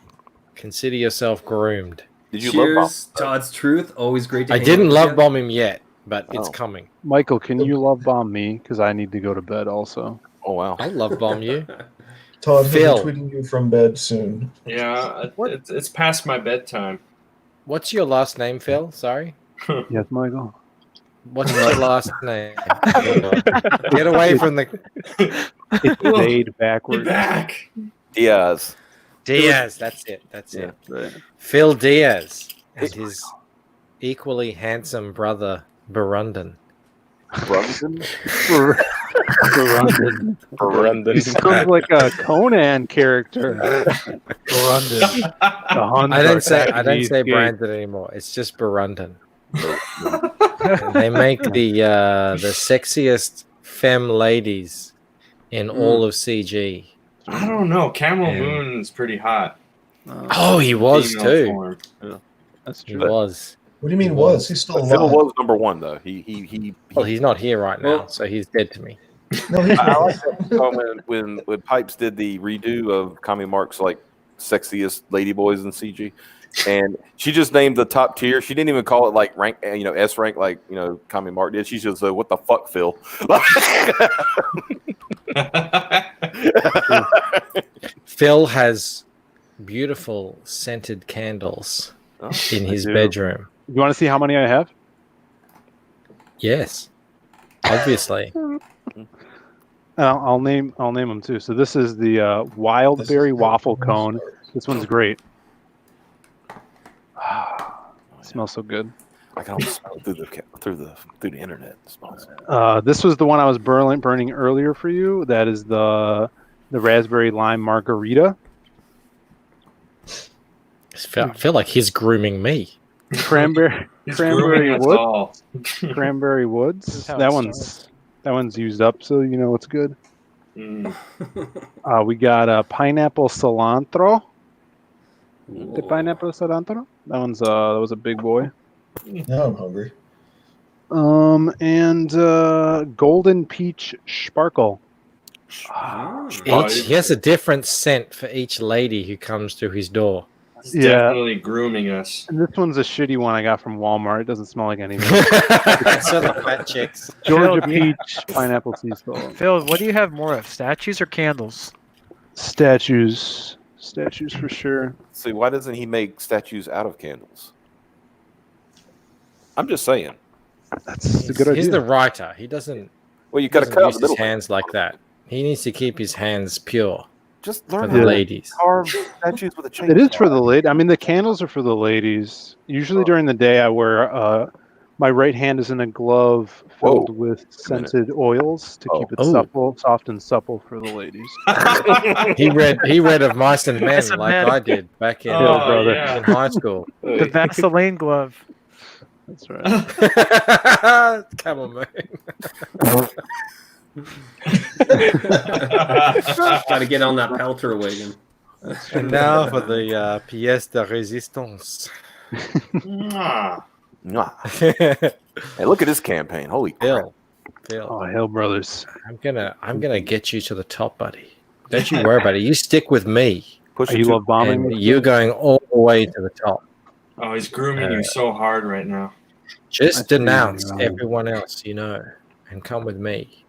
Consider yourself groomed. Did you love bomb? Cheers, Todd's Truth. Always great to I hang didn't out with love you. bomb him yet, but it's coming. Michael, can you love bomb me? Because I need to go to bed also. Oh wow. I'll love bomb you. Todd, Phil. he'll be tweeting you from bed soon. Yeah, it's past my bedtime. What's your last name, Phil? Sorry. Yes, Michael. What's your last name? Get away from the It's made backwards. Back. Diaz. Diaz. That's it. That's Yeah, it. right. Phil Diaz and his equally handsome brother Burundan. Brunson? Burundan. He sounds like a Conan character. Burundan. I don't say Brandon anymore. It's just Burundan. They make the sexiest femme ladies in all of CG. I don't know. Camel And- Moon is pretty hot. Oh, he was Female too. form. Yeah, that's He true. was. What do you mean was? He's still Phil alive. was number one though. He Well, he's not here right now, Well- so he's dead to me. No, he's I like that song when Pipes did the redo of Kami Mark's like sexiest ladyboys in CG, and she just named the top tier. She didn't even call it like rank, S rank like Kami Mark did. She just said, "What the fuck, Phil?" Phil has beautiful scented candles in his do. bedroom. You want to see how many I have? Yes, obviously. I'll name them too. So this is the wild berry waffle cone. This one's great. It smells so good. I can almost smell it through the internet. It smells. This was the one I was burning earlier for you. That is the raspberry lime margarita. I feel like he's grooming me. Cranberry grooming us wood. all. Cranberry This woods. is how That it one's used up, so you know it's good. Mm. We got pineapple cilantro. The pineapple cilantro. That was a big boy. Now I'm hungry. And golden peach sparkle. He has a different scent for each lady who comes through his door. He's Yeah. definitely grooming us. And this one's a shitty one I got from Walmart. It doesn't smell like anything. So the fat chicks. Georgia Phil, yeah. peach pineapple sea salt. Phil, what do you have more of, statues or candles? Statues for sure. See, why doesn't he make statues out of candles? I'm just saying. That's a good idea. He's the writer. He doesn't. Well, you got to doesn't cut out use the his middle. hands like that. He needs to keep his hands pure Just for learn the how to ladies. carve statues with a chainsaw. It is for the lady. I mean, the candles are for the ladies. Usually during the day, I wear my right hand is in a glove filled with scented oils to keep it soft and supple for the ladies. He read of Mice and Men Mice and like Men. I did back in, Yeah. in high school. The Vaseline glove. That's right. Camel Moon. Got to get on that Pelter wagon. And now for the pièce de résistance. Mwah. Mwah. Hey, look at this campaign. Holy crap. Phil, Oh, Hill Brothers. I'm gonna get you to the top, buddy. Don't you worry about it. You stick with me. Push Are it you to- love bombing? And me? you're going all the way to the top. Oh, he's grooming you so hard right now. Just see, denounce everyone else you know and come with me.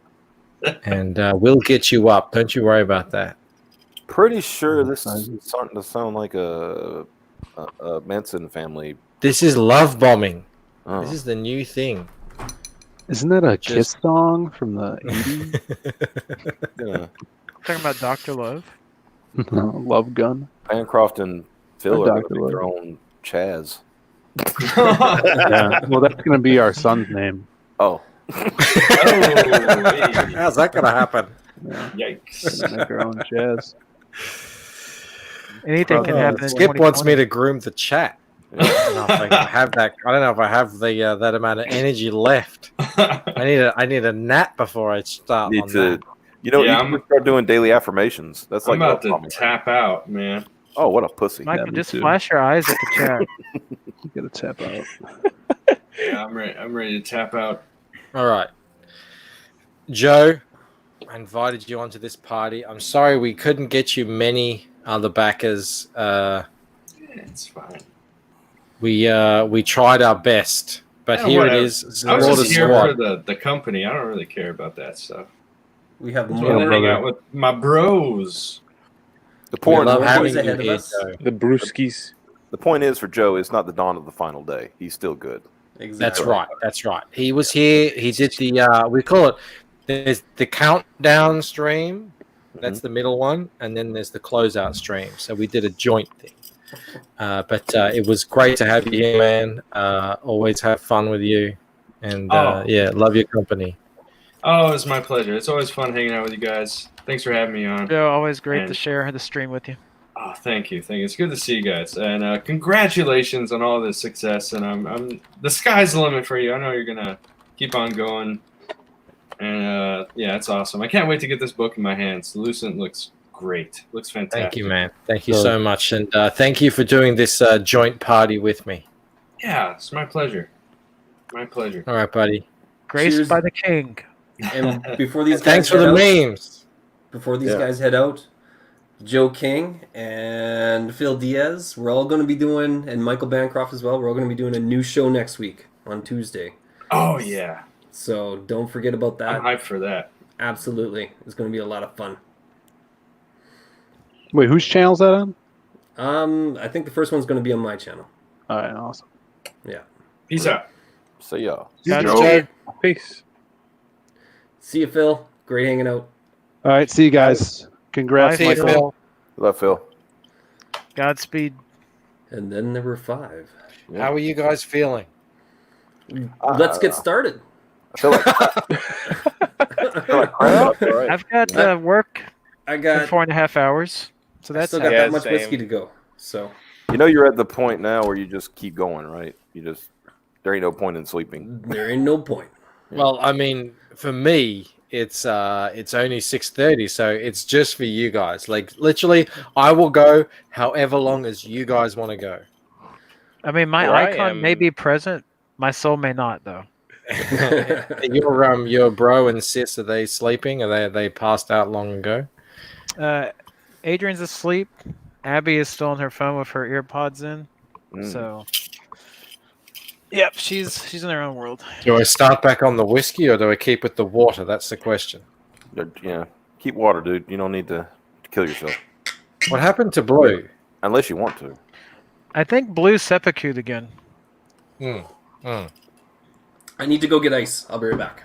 And we'll get you up. Don't you worry about that. Pretty sure this is starting to sound like a Manson family. This is love bombing. Oh. This is the new thing. Isn't that a Just- Kiss song from the 80s? Yeah. Talking about Dr. Love. Love Gun. Bancroft and Phil Or are going Dr. to Love. make their own Chaz. Yeah. Well, that's going to be our son's name. Oh. How's that gonna happen? Yikes! Make our own jazz. Anything can happen in Skip wants 2020. me to groom the chat. I don't know if I can have that. I don't know if I have the that amount of energy left. I need a nap before I start Need on to, that. you know, Yeah, you can start doing daily affirmations. That's I'm like about to tap out, man. Oh, what a pussy! Michael, just flash your eyes at the chat. You gotta tap out. Yeah, I'm ready. I'm ready to tap out. All right, Joe, I invited you onto this party. I'm sorry we couldn't get you many other backers. It's fine. We tried our best, but Yeah, here whatever. it is. I was Slaughter just here Squad. for the company. I don't really care about that stuff. We have Just more want to hang out with my bros. The point, love more having boys you ahead of here, us. Joe. The brewskis. The point is for Joe, it's not the dawn of the final day. He's still good. Exactly. That's right. That's right. He was here. He did the we call it. There's the countdown stream. That's the middle one, and then there's the closeout stream. So we did a joint thing. But it was great to have you here, man. Always have fun with you, and yeah, love your company. Oh, it's my pleasure. It's always fun hanging out with you guys. Thanks for having me on. Joe, always great to And- share the stream with you. Oh, thank you. It's good to see you guys, and congratulations on all this success. And I'm the sky's the limit for you. I know you're gonna keep on going, and yeah, it's awesome. I can't wait to get this book in my hands. Lucent looks great. Looks fantastic. Thank you, man. Thank you so much, and thank you for doing this joint party with me. Yeah, it's my pleasure. My pleasure. All right, buddy. Graced Cheers. by the king. And before these guys Thanks for head the out, memes. Before these guys head out, Joe King and Phil Diaz, we're all going to be doing, and Michael Bancroft as well, we're all going to be doing a new show next week on Tuesday. Oh yeah. So don't forget about that. I'm hyped for that. Absolutely. It's going to be a lot of fun. Wait, whose channel's that on? I think the first one's going to be on my channel. All right, awesome. Yeah. Peace out. See y'all. Peace. See you, Phil. Great hanging out. All right, see you guys. Congrats, Bye, Michael. Phil. Love Phil. Godspeed. And then there were 5. How are you guys feeling? Let's get started. I feel like, I've got work I in got 4.5 hours, so I that's still got happy. that much whiskey to go. So you know, you're at the point now where you just keep going, right? There ain't no point in sleeping. there ain't no point. Well, I mean, for me, it's only 6:30, so it's just for you guys. Like literally, I will go however long as you guys want to go. I mean, my Where I icon may am- be present, my soul may not, though. Your bro and sis, are they sleeping? Are they passed out long ago? Adrian's asleep. Abby is still on her phone with her earpods in. Mm. So, yep, she's in her own world. Do I start back on the whiskey or do I keep with the water? That's the question. Yeah, keep water, dude. You don't need to kill yourself What happened to Blue? unless you want to. I think Blue seppuku'd again. I need to go get ice. I'll be right back.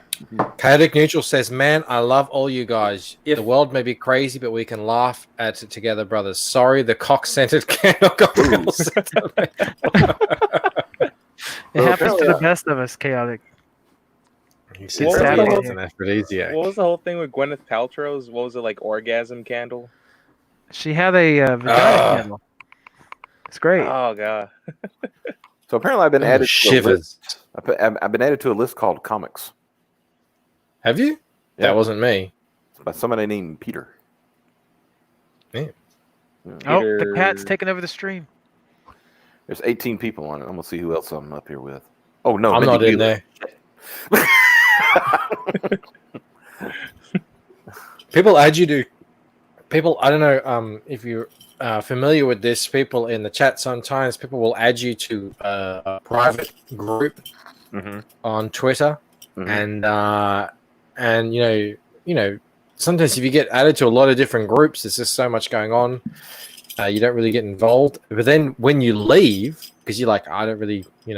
Chaotic Neutral says, "Man, I love all you guys. If- The world may be crazy, but we can laugh at it together, brothers. Sorry, the cock-scented candle got real sentimental." It happens to the best of us, Chaotic. He It's says sad that to it's hear. an aphrodisiac. What was the whole thing with Gwyneth Paltrow's? What was it, like, orgasm candle? She had a vagina candle. It's great. Oh god. So apparently, I've been Oh, added to a shivers. list. I've been added to a list called comics. Have you? Yeah. That wasn't me. It's by somebody named Peter. Yeah. Oh, the Peter- cat's taking over the stream. There's 18 people on it. I'm gonna see who else I'm up here with. Oh no, I'm Mindy not in Wheeler. there. People add you to people. I don't know if you're familiar with this. People in the chat sometimes people will add you to a private group on Twitter, and you know sometimes if you get added to a lot of different groups, there's just so much going on. You don't really get involved. But then when you leave, because you're like, I don't really, do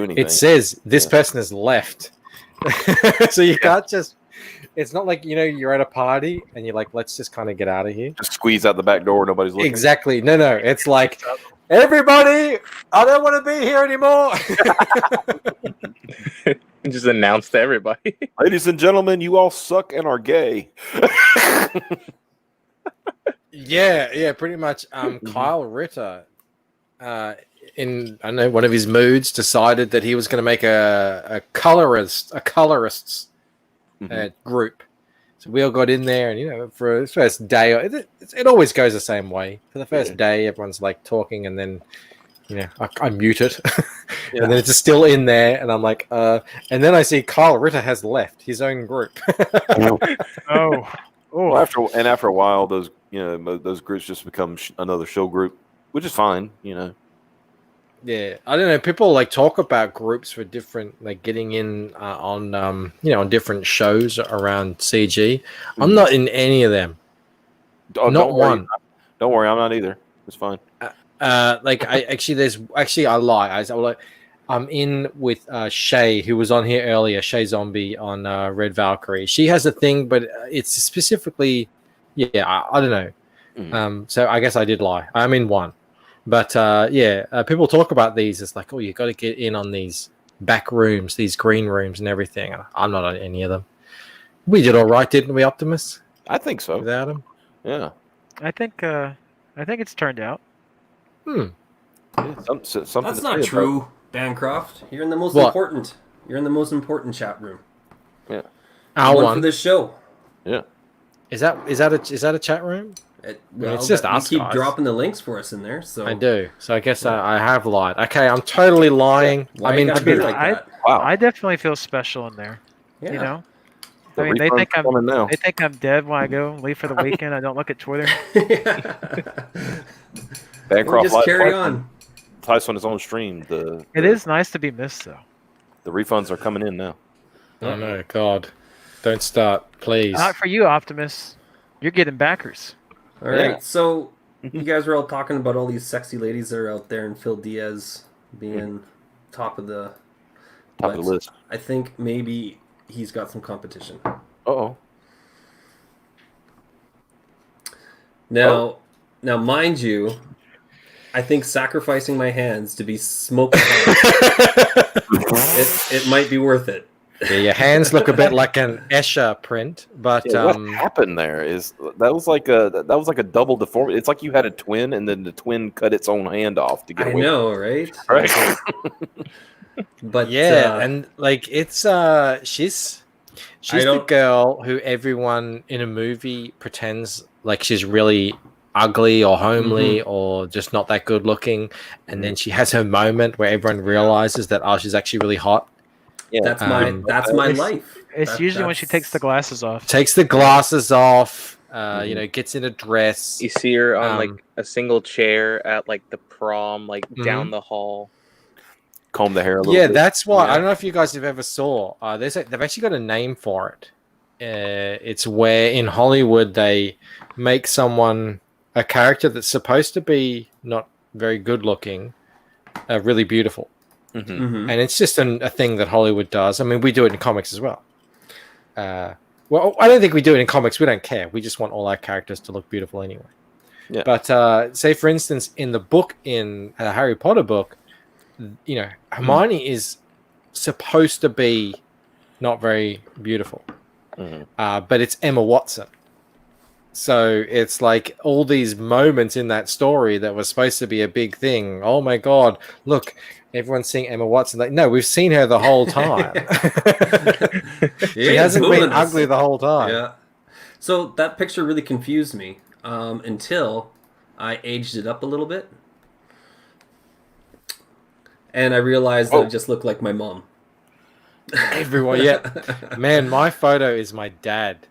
anything. it says this person has left. So you can't just, it's not like, you're at a party and you're like, let's just kind of get out of here. Just squeeze out the back door. Nobody's looking. Exactly. No. It's like, everybody, I don't want to be here anymore. Just announced to everybody. Ladies and gentlemen, you all suck and are gay. Yeah, pretty much. Kyle Ritter, in I don't know, one of his moods, decided that he was going to make a colorists group. So we all got in there, and for the first day, it always goes the same way. For the first day, everyone's like talking, and then I mute it, and then it's just still in there, and I'm like, and then I see Kyle Ritter has left his own group. Well, after a while, those those groups just become another show group, which is fine. Yeah, I don't know. People like talk about groups for different, like getting in on on different shows around CG. I'm not in any of them. Oh, Not one. Don't worry, I'm not either. It's fine. Like I lie. I'm in with Shay, who was on here earlier. Shay Zombie on Red Valkyrie. She has a thing, but it's specifically, I don't know. So I guess I did lie. I'm in one, but people talk about these. It's like, oh, you got to get in on these back rooms, these green rooms, and everything. I'm not on any of them. We did all right, didn't we, Optimus? I think so. Without him, I think it's turned out. Something That's not true, Bancroft. You're in the most What? important. You're in the most important chat room. Yeah. Our One one for this show. Yeah. Is that a chat room? It's just you us keep guys. dropping the links for us in there. So I do. So I guess I have lied. Okay, I'm totally lying. Why I you mean, gotta to be be like that? I definitely feel special in there. Yeah. You know? The I mean, they refund's think coming now. I'm dead when I go and leave for the weekend. I don't look at Twitter. Bancroft just Live carry Tyson- on. Tyson on his own stream. It is nice to be missed, though. The refunds are coming in now. Oh no, God! Don't start, please. Not for you, Optimus. You're getting backers. All right, so you guys were all talking about all these sexy ladies that are out there, and Phil Diaz being top of the list. I think maybe he's got some competition. Uh-oh. Now, mind you, I think sacrificing my hands to be smoking it might be worth it. Yeah, your hands look a bit like an Escher print, but What happened there is that was like a double deformity. It's like you had a twin, and then the twin cut its own hand off to get I away. know, right? Right. But yeah, and like it's she's the girl who everyone in a movie pretends like she's really ugly or homely or just not that good looking, and then she has her moment where everyone realizes that she's actually really hot. Yeah, that's my life. It's usually when she takes the glasses off. Takes the glasses off, gets in a dress. You see her on like a single chair at like the prom, like down Mhm. the hall. Comb the hair a little Yeah, bit. that's why. I don't know if you guys have ever saw. They've actually got a name for it. It's where in Hollywood they make someone a character that's supposed to be not very good looking, really beautiful. And it's just a thing that Hollywood does. I mean, we do it in comics as well. Well, I don't think we do it in comics. We don't care. We just want all our characters to look beautiful anyway. Yeah. But say, for instance, in the book, in a Harry Potter book, Hermione is supposed to be not very beautiful. But it's Emma Watson. So it's like all these moments in that story that was supposed to be a big thing. Oh my God, look, everyone's seeing Emma Watson. Like, no, we've seen her the whole time. She hasn't been ugly the whole time. Yeah. So that picture really confused me until I aged it up a little bit. And I realized that it just looked like my mom. Everyone, yeah. Man, my photo is my dad.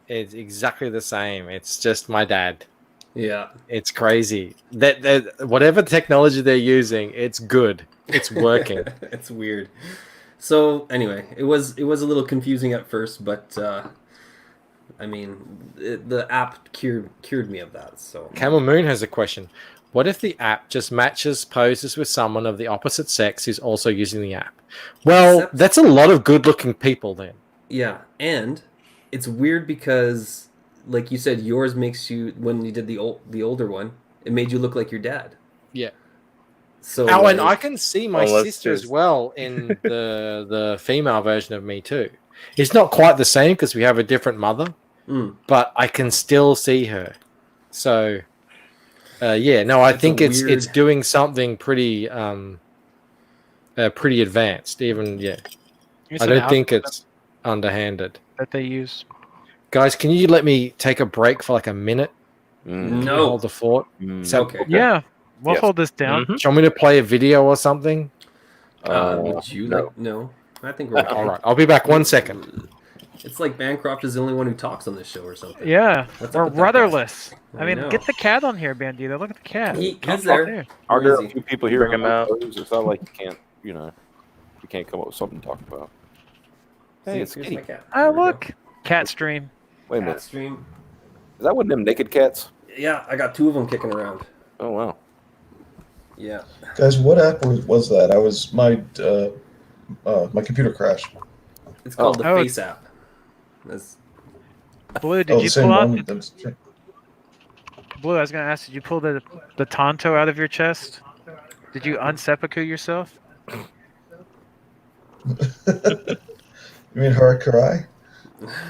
It's exactly the same. It's just my dad. Yeah. It's crazy. That whatever technology they're using, it's good. It's working. It's weird. So anyway, it was a little confusing at first, but I mean, the app cured me of that. So Camel Moon has a question. What if the app just matches poses with someone of the opposite sex who's also using the app? Well, that's a lot of good-looking people then. Yeah, and it's weird because, like you said, yours makes you, when you did the older one, it made you look like your dad. Yeah. So Oh, and like, I can see my let's sister as just- well in the female version of me too. It's not quite the same because we have a different mother, but I can still see her. So, yeah, no, I That's a think it's weird- doing something pretty pretty advanced. Even It's I an don't think algorithm it's underhanded. that they use. Guys, can you let me take a break for like a minute? No. Can we hold the fort. Okay. Yeah, we'll Yes. hold this down. Do you want me to play a video or something? Would you like? No, I think we're okay. All right, I'll be back 1 second. It's like Bancroft is the only one who talks on this show or something. Yeah, What's we're up with that guy? rudderless. I mean, know. get the cat on here, Bandito. Look at the cat. He's Come there. Are Where there is a he? few people here? Bring 'em out. It's not like you can't come up with something to talk about. Hey, it's Here's Kitty. my cat. Oh, look. Cat stream. Wait a Cat minute. stream. Is that one of them naked cats? Yeah, I got 2 of them kicking around. Oh wow. Yeah. Guys, what app was that? I was my computer crashed. It's called the Oh. Face app. That's... Blue, did Oh, you the same pull out? one. That's- Blue, I was going to ask, did you pull the Tonto out of your chest? Did you unseppuku yourself? You mean Harakarai?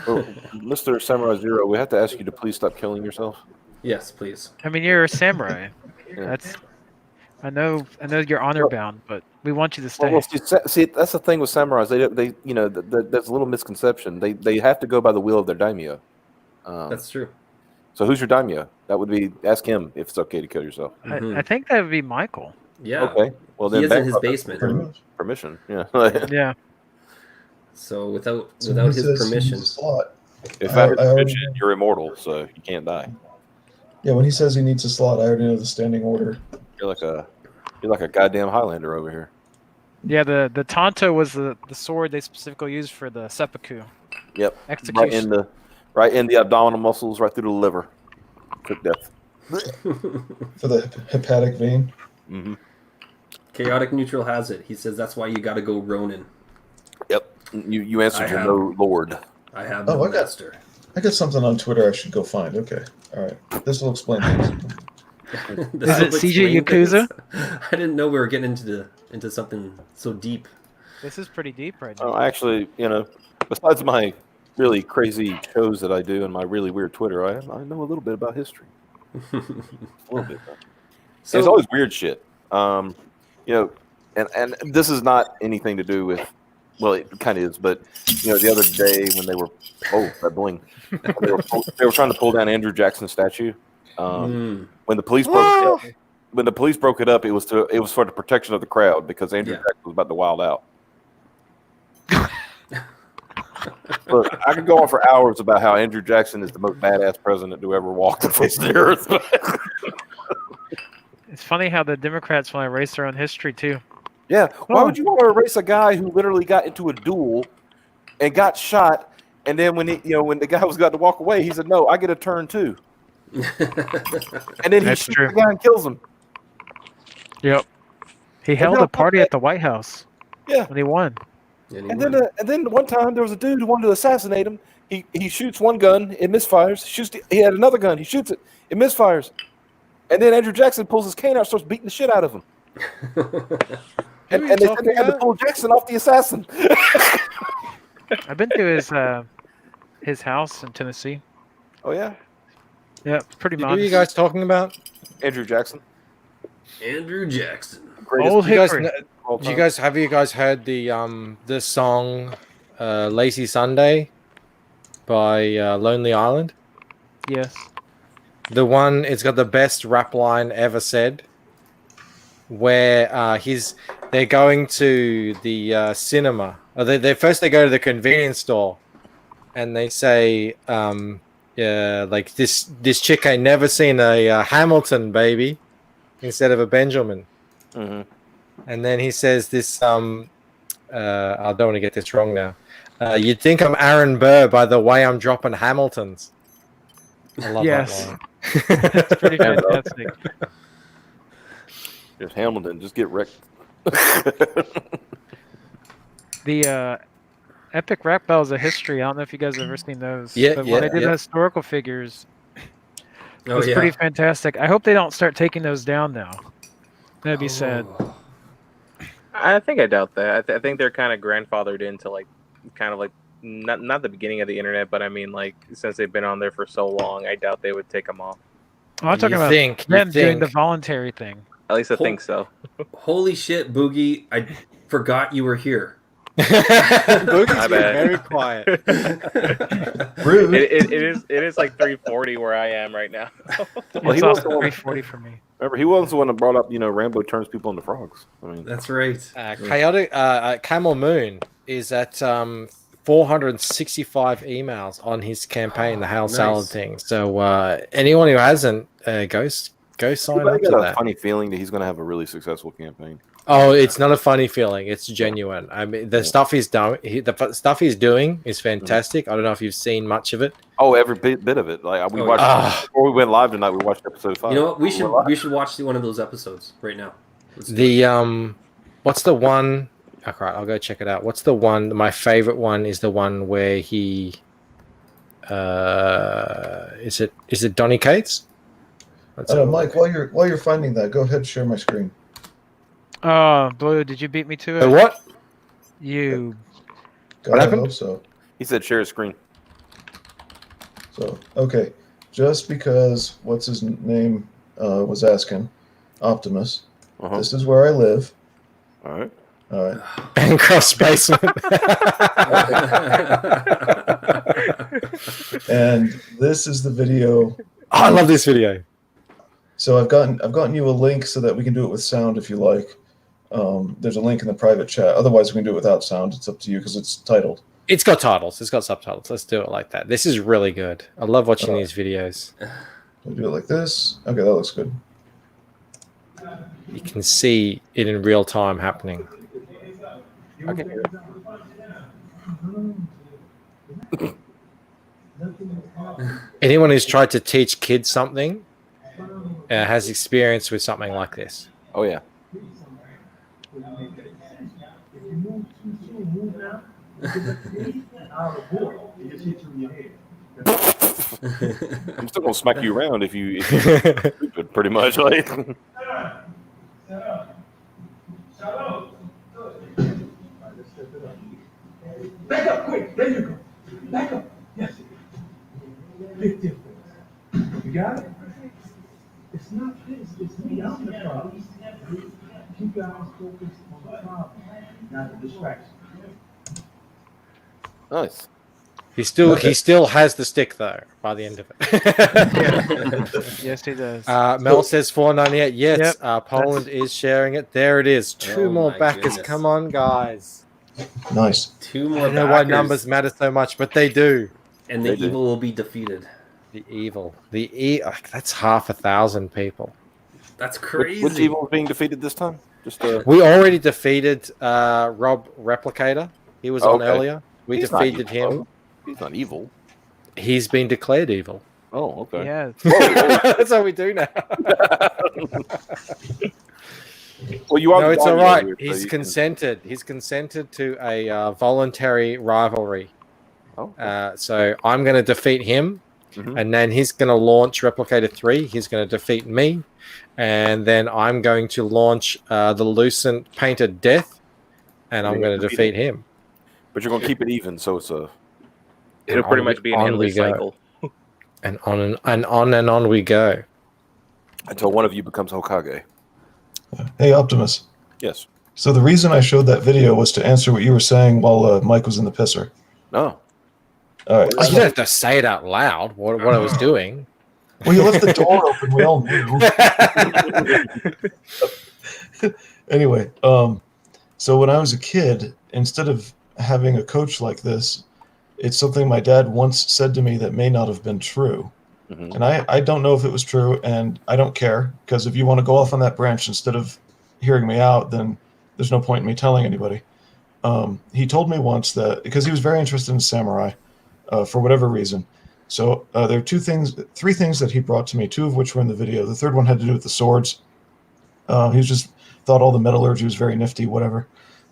Oh, Mr. Samurai Zero, we have to ask you to please stop killing yourself. Yes, please. I mean, you're a samurai. Yeah. That's. I know you're honor bound, but we want you to stay. Well, see, that's the thing with samurais. They there's a little misconception. They have to go by the will of their daimyo. That's true. So who's your daimyo? That would be ask him if it's okay to kill yourself. I think that would be Michael. Yeah. Okay. Well, He then is in his Bancroft basement. Permission. Yeah. Yeah. So without So without he his says he permission. needs a slot. If I I, already- you're immortal, so you can't die. Yeah, when he says he needs a slot, I already know the standing order. You're like a goddamn Highlander over here. Yeah, the Tonto was the sword they specifically used for the seppuku. Yep. Execution. Right in the abdominal muscles, right through the liver. Quick death. For the hepatic vein. Mm-hmm. Chaotic Neutral has it. He says that's why you got to go Ronin. Yep. You answered I your have- no lord. I have Oh, no I got- master. I got something on Twitter I should go find. Okay. All right. This will explain things. This Is it will CJ explain Yakuza? things. I didn't know we were getting into something so deep. This is pretty deep right now. Oh, actually, besides my really crazy shows that I do and my really weird Twitter, I know a little bit about history. A little bit. So- There's always weird shit. And this is not anything to do with. Well, it kind of is, but the other day when they were that bling, they were trying to pull down Andrew Jackson's statue. When the police broke it up, it was for the protection of the crowd because Andrew Jackson was about to wild out. Look, I could go on for hours about how Andrew Jackson is the most badass president to ever walk the face of the earth. It's funny how the Democrats want to erase their own history too. Yeah, why would you want to erase a guy who literally got into a duel and got shot, and then when the guy was about to walk away, he said, "No, I get a turn too," and then he That's shoots true. the guy and kills him. Yep. He held then a party at the White House. Yeah. When he won. And then one time there was a dude who wanted to assassinate him. He shoots one gun, it misfires. He had another gun, he shoots it, it misfires. And then Andrew Jackson pulls his cane out, starts beating the shit out of him. and they said they had to pull Jackson off the assassin. I've been to his house in Tennessee. Oh yeah. Yeah, it's pretty Who are modest. you guys talking about? Andrew Jackson. Andrew Jackson. Old Do you guys Hickory. have you guys heard the song "Lazy Sunday" by Lonely Island? Yes. The one, it's got the best rap line ever said, where they're going to the cinema. Or they first go to the convenience store, and they say, like this chick ain't never seen a Hamilton baby instead of a Benjamin. Mm-hmm. And then he says this. I don't want to get this wrong now. You'd think I'm Aaron Burr by the way I'm dropping Hamiltons. I love Yes. that line. It's pretty fantastic. Just Hamilton, just get wrecked. The epic rap battles of history. I don't know if you guys have ever seen those. Yeah, but yeah, when they did yeah. the historical figures, Oh, it's yeah. pretty fantastic. I hope they don't start taking those down now. That'd be sad. I think I doubt that. I think they're kind of grandfathered into like, kind of like not the beginning of the internet, but I mean like since they've been on there for so long, I doubt they would take them off. Oh, I'm talking about them doing the voluntary thing. At least I think so. Holy shit, Boogie! I forgot you were here. Boogie's been very quiet. Rude. It is like 3:40 where I am right now. Well, It's was also the one- 3:40 for me. Remember, he was the one that brought up, Rambo turns people into frogs. I mean, That's right. Chaotic Camel Moon is at 465 emails on his campaign, the Hail Nice. Salad thing. So anyone who hasn't, go sign I up to got a that. funny feeling that he's going to have a really successful campaign. Oh, it's not a funny feeling. It's genuine. I mean, the stuff he's done, the stuff he's doing is fantastic. I don't know if you've seen much of it. Oh, every bit of it. Like we Oh, watched yeah. before we went live tonight. We watched episode 5. You know what? We should watch one of those episodes right now. Let's do it. The what's the one? Okay, I'll go check it out. What's the one? My favorite one is the one where he. Is it Donny Cates? Mike, while you're finding that, go ahead and share my screen. Blue, did you beat me to it? The what? You. God, I hope so. He said share his screen. So, okay. Just because what's his name was asking, Optimus, this is where I live. All right. All right. Bancroft's basement. And this is the video. I love this video. So I've gotten you a link so that we can do it with sound if you like. There's a link in the private chat. Otherwise, we can do it without sound. It's up to you because it's titled. It's got titles. It's got subtitles. Let's do it like that. This is really good. I love watching these videos. We'll do it like this. Okay, that looks good. You can see it in real time happening. Okay. Anyone who's tried to teach kids something has experience with something like this. Oh yeah. I'm still gonna smack you around if you're stupid, pretty much. Like. Back up, quick. There you go. Back up. Yes. Big difference. You got it? It's not this. It's me. I'm the problem. You guys focus on the problem, not the distraction. Nice. He still has the stick though by the end of it. Yes, he does. Mel says 498. Yes, Yep. Poland is sharing it. There it is. Two Oh more my backers. goodness. Come on, guys. Nice. Two I more don't know why backers, numbers matter so much, but they do. and the evil will be defeated. The evil. That's 5,000 people. That's crazy. Which evil is being defeated this time? Just We already defeated Rob Replicator. He was on Okay. earlier. We He's not defeated evil, him. though. He's not evil. He's been declared evil. Oh, okay. Yeah. That's how we do now. Well, you are. No, it's the all guy right. here, so He's you can- consented. He's consented to a voluntary rivalry. Oh. So I'm going to defeat him, Mhm. and then he's going to launch Replicator 3. He's going to defeat me, and then I'm going to launch the Lucent Painted Death, and I'm You're going gonna to defeat him. But you're gonna keep it even, so it's a. It'll pretty much be an on we endless go. cycle. And on we go. Until one of you becomes Hokage. Hey, Optimus. Yes. So the reason I showed that video was to answer what you were saying while Mike was in the pisser. No. All right. Oh, you don't have to say it out loud. What I was doing. Well, you left the door open. We all knew. Anyway, so when I was a kid, instead of having a coach like this, it's something my dad once said to me that may not have been true. Mhm. And I don't know if it was true, and I don't care, because if you want to go off on that branch instead of hearing me out, then there's no point in me telling anybody. He told me once that, because he was very interested in samurai, for whatever reason. So there are three things that he brought to me, two of which were in the video. The third one had to do with the swords. He was just thought all the metallurgy was very nifty, whatever.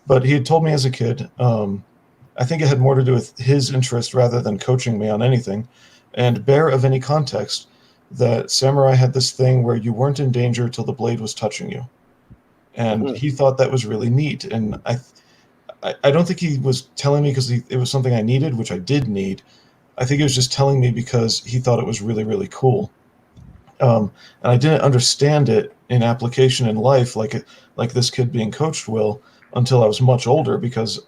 But he had told me as a kid, I think it had more to do with his interest rather than coaching me on anything, and bare of any context, that samurai had this thing where you weren't in danger till the blade was touching you. and he thought that was really neat. And I don't think he was telling me because it was something I needed, which I did need. I think he was just telling me because he thought it was really, really cool. And I didn't understand it in application in life like this kid being coached will until I was much older, because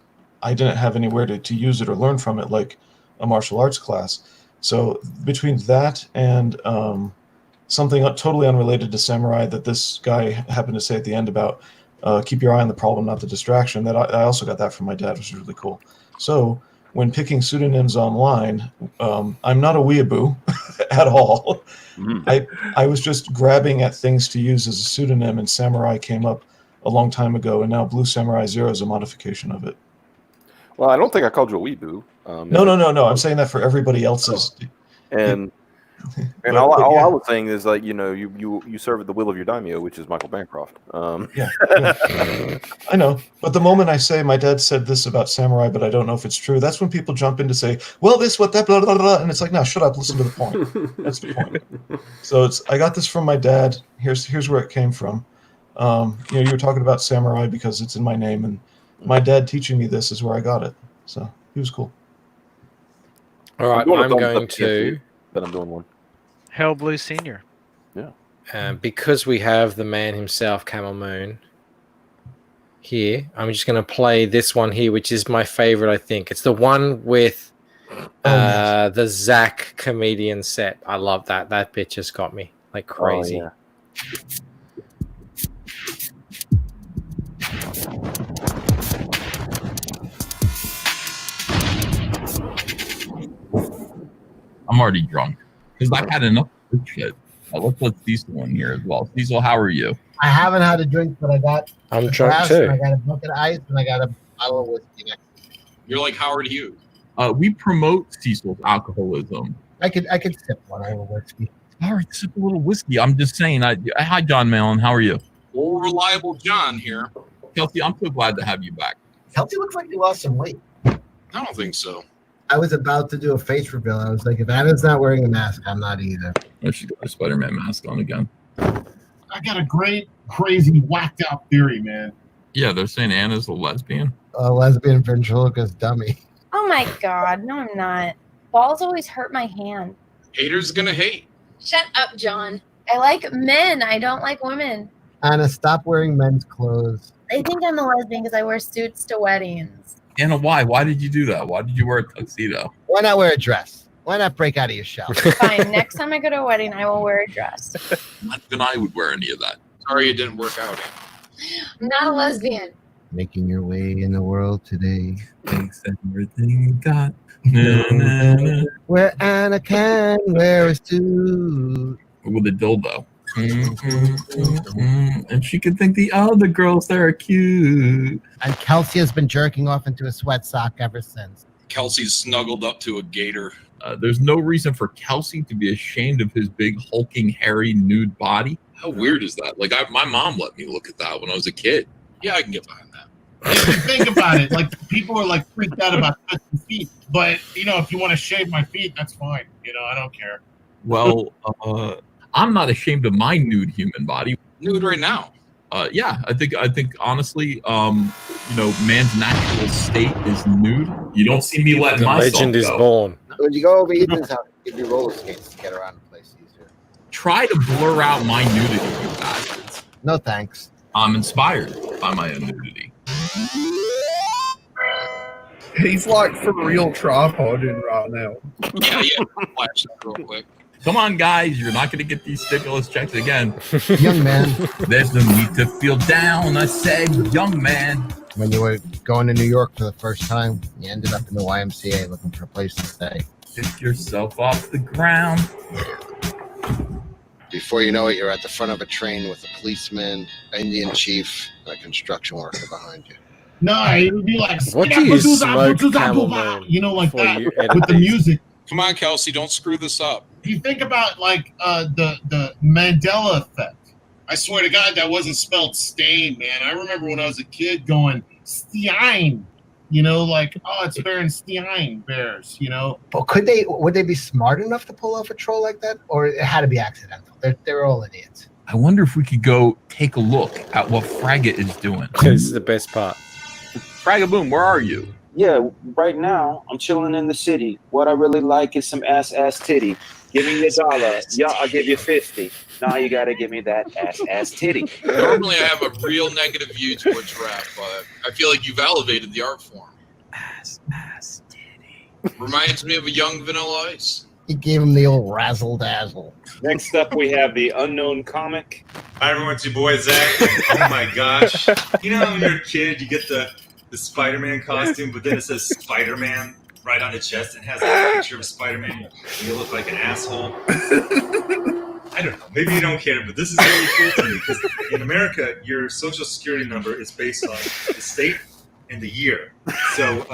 I didn't have anywhere to use it or learn from it like a martial arts class. So between that and something totally unrelated to samurai that this guy happened to say at the end about keep your eye on the problem, not the distraction, that I also got that from my dad, which is really cool. So when picking pseudonyms online, I'm not a weeaboo at all. I was just grabbing at things to use as a pseudonym, and Samurai came up a long time ago, and now Blue Samurai Zero is a modification of it. Well, I don't think I called you a weeboo. No. I'm saying that for everybody else's. And But all yeah. I was saying is, like, you serve at the will of your daimyo, which is Michael Bancroft. Yeah. I know. But the moment I say my dad said this about samurai, but I don't know if it's true, that's when people jump in to say, well, this, what, that, blah, blah, blah. And it's like, no, shut up, listen to the point. That's the point. So I got this from my dad. Here's where it came from. You were talking about samurai because it's in my name, and my dad teaching me this is where I got it. So he was cool. All right, I'm going to. But I'm doing one. Hell Blue Senior. Yeah. Because we have the man himself, Camel Moon, here, I'm just going to play this one here, which is my favorite, I think. It's the one with the Zach comedian set. I love that. That bitch just got me like crazy. Oh, I'm already drunk because I've had enough of this shit. Let's let Cecil in here as well. Cecil, how are you? I haven't had a drink, but I got I'm a drunk glass, too. and I got a bucket of ice, and I got a bottle of whiskey next. You're like Howard Hughes. We promote Cecil's alcoholism. I could sip one over whiskey. All right, sip a little whiskey. I'm just saying. Hi, John Malin. How are you? Old reliable John here. Kelsey, I'm so glad to have you back. Kelsey looks like you lost some weight. I don't think so. I was about to do a face reveal. I was like, if Anna's not wearing a mask, I'm not either. I should got a Spider-Man mask on again. I got a great, crazy, whacked out theory, man. Yeah, they're saying Anna's a lesbian. A lesbian ventriloquist dummy. Oh my god, no I'm not. Balls always hurt my hand. Haters gonna hate. Shut up, John. I like men. I don't like women. Anna, stop wearing men's clothes. They think I'm a lesbian because I wear suits to weddings. Anna, why? Why did you do that? Why did you wear a tuxedo? Why not wear a dress? Why not break out of your shell? Fine, next time I go to a wedding, I will wear a dress. Not even I would wear any of that. Sorry it didn't work out. I'm not a lesbian. Making your way in the world today. Thanks everything you got. Na, na, na. Where Anna can wear a suit. With a dildo. And she could think the other girls that are cute. And Kelsey has been jerking off into a sweat sock ever since. Kelsey's snuggled up to a gator. There's no reason for Kelsey to be ashamed of his big, hulking, hairy, nude body. How weird is that? Like, my mom let me look at that when I was a kid. Yeah, I can get behind that. If you think about it, like, people are like freaked out about touching feet. But, if you want to shave my feet, that's fine. I don't care. Well, I'm not ashamed of my nude human body. Nude right now. Yeah, I think honestly, man's natural state is nude. You don't see me letting The myself legend is go. born. When you go over Ethan's house, give you roller skates to get around the place easier. Try to blur out my nudity, you bastards. No thanks. I'm inspired by my own nudity. He's like for real tripoding right now. Yeah. Flash that real quick. Come on, guys, you're not going to get these stimulus checks again. Young man. There's no need to feel down, I said, young man. When you were going to New York for the first time, you ended up in the YMCA looking for a place to stay. Pick yourself off the ground. Before you know it, you're at the front of a train with a policeman, Indian chief, and a construction worker behind you. No, it would be like, What do you smoke, Camel Moon, like before that, you edit with the these? music. Come on, Kelsey, don't screw this up. If you think about the Mandela effect, I swear to God that wasn't spelled stain, man. I remember when I was a kid going Stein, it's Berenstein Bears, But would they be smart enough to pull off a troll like that? Or it had to be accidental? They're all idiots. I wonder if we could go take a look at what Fraggot is doing. This is the best part. Fragaboom, where are you? Yeah, right now I'm chilling in the city. What I really like is some ass titty. Give me $1. Yeah, I'll give you 50. Now you gotta give me that ass titty. Normally, I have a real negative view towards rap, but I feel like you've elevated the art form. Ass titty. Reminds me of a young Vanilla Ice. He gave him the old razzle dazzle. Next up, we have the unknown comic. Hi everyone, it's your boy Zach. Oh my gosh. You know when you're a kid, you get the Spider-Man costume, but then it says Spider-Man right on the chest and has a picture of Spider-Man. You look like an asshole. I don't know. Maybe you don't care, but this is really cool to me because in America, your social security number is based on the state and the year. So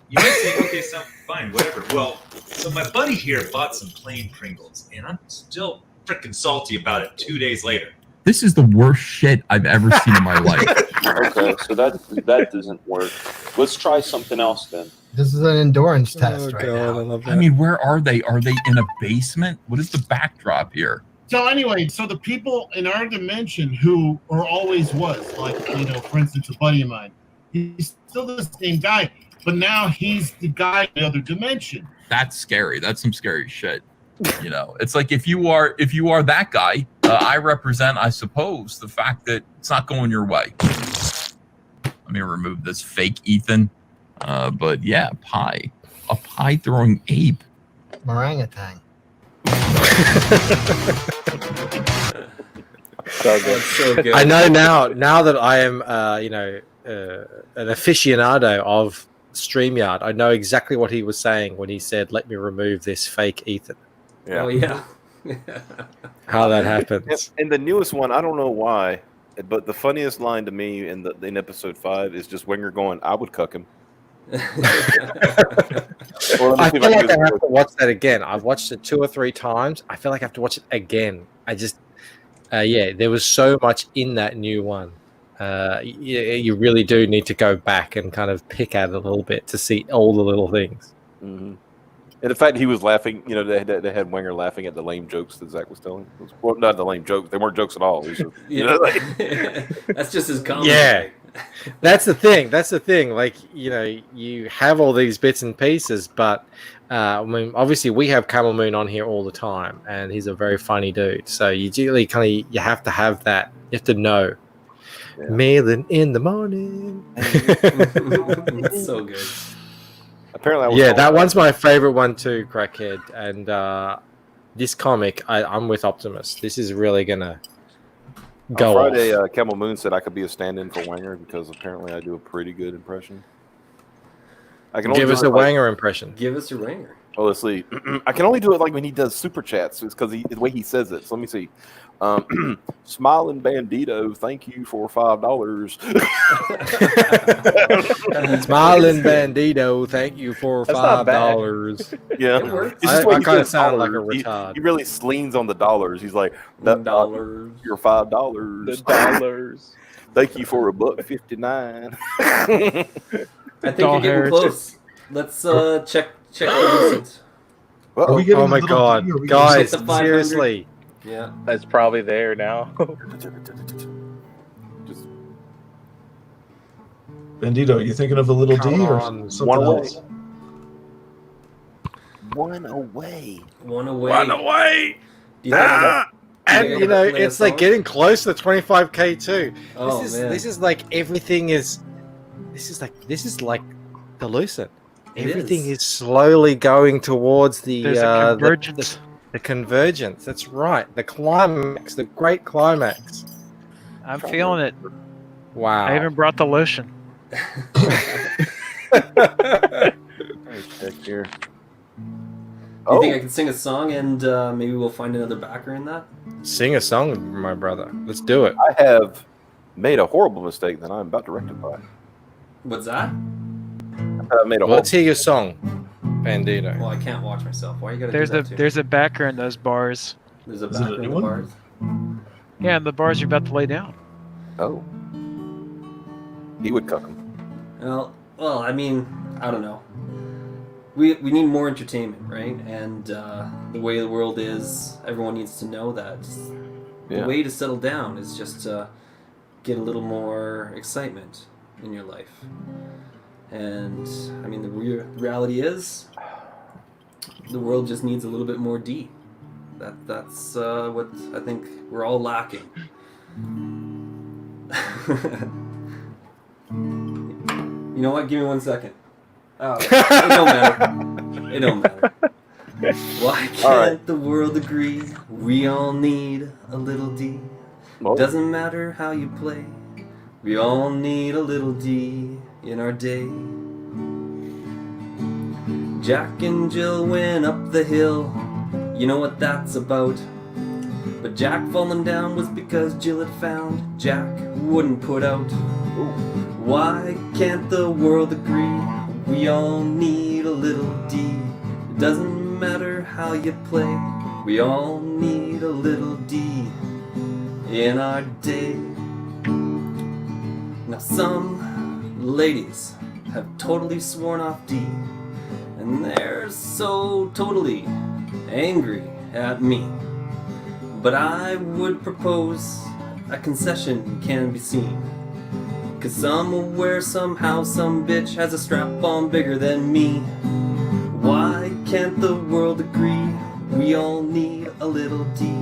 you might say, okay, so fine, whatever. Well, so my buddy here bought some plain Pringles, and I'm still freaking salty about it 2 days later. This is the worst shit I've ever seen in my life. Okay, so that doesn't work. Let's try something else then. This is an endurance test right now. I love that. I mean, where are they? Are they in a basement? What is the backdrop here? So anyway, so the people in our dimension who or always was, like, you know, for instance, a buddy of mine, he's still the same guy, but now he's the guy in the other dimension. That's scary. That's some scary shit. You know, it's like if you are that guy, I represent, I suppose, the fact that it's not going your way. Let me remove this fake Ethan. But yeah, a pie throwing ape. Orangutan. So good. I know now that I am, an aficionado of StreamYard. I know exactly what he was saying when he said, "Let me remove this fake Ethan." Oh yeah. How that happens. And the newest one, I don't know why, but the funniest line to me in episode 5 is just Winger going, "I would cuck him." I feel like I have to watch that again. I've watched it 2 or 3 times. I feel like I have to watch it again. I just, there was so much in that new one. You really do need to go back and kind of pick at it a little bit to see all the little things. Mm-hmm. And the fact he was laughing, you know, they had Winger laughing at the lame jokes that Zach was telling. Well, not the lame jokes; they weren't jokes at all. It was just, you know, like, that's just his comedy. Yeah, that's the thing. That's the thing. Like, you know, you have all these bits and pieces, but I mean, obviously, we have Camel Moon on here all the time, and he's a very funny dude. So you really you have to have that. You have to know. Yeah. Mailing in the morning. It's so good. Apparently, that one's my favorite one too, Crackhead. And this comic, I'm with Optimus. This is really gonna go on Friday, off. Camel Moon said I could be a stand-in for Wanger because apparently I do a pretty good impression. I can give us a Wanger impression. Give us your Wanger. Oh, let's see. I can only do it like when he does super chats. It's because the way he says it. So let me see. Smiling Bandito, thank you for $5. Smiling Bandito, thank you for $5. Yeah, I kind of sound like a retard. He really leans on the dollars. He's like, that dollars, your $5. The dollars. Thank you for $1.59. I think you're getting close. Let's check the Lucent. Oh my god, guys! Seriously. Yeah, that's probably there now. Bandito, you thinking of a little D or something else? One away. And you know, it's like getting close to 25K too. Oh, this is like everything is. This is like the Lucent. Everything is slowly going towards the convergence. The convergence. That's right. The climax. The great climax. I'm feeling it. Wow. I even brought the lotion. Here. You think I can sing a song and maybe we'll find another backer in that? Sing a song, my brother. Let's do it. I have made a horrible mistake that I'm about to rectify. What's that? I made a Let's hear your song, Bandito. Well, I can't watch myself. Why you gotta There's do that there's a backer in those bars. There's a backer in the bars? Yeah, in the bars you're about to lay down. Oh. He would cuck him. Well, I mean, I don't know. We need more entertainment, right? And the way the world is, everyone needs to know that The way to settle down is just to get a little more excitement in your life. And I mean, the reality is, the world just needs a little bit more D. That's what I think we're all lacking. You know what? Give me 1 second. Oh, it don't matter. It don't matter. Why can't the world agree? We all need a little D. Doesn't matter how you play. We all need a little D in our day. Jack and Jill went up the hill. You know what that's about. But Jack falling down was because Jill had found Jack wouldn't put out. Why can't the world agree? We all need a little D. It doesn't matter how you play. We all need a little D in our day. Now some ladies have totally sworn off D, and they're so totally angry at me. But I would propose a concession can be seen. 'Cause somewhere, somehow, some bitch has a strap-on bigger than me. Why can't the world agree? We all need a little D.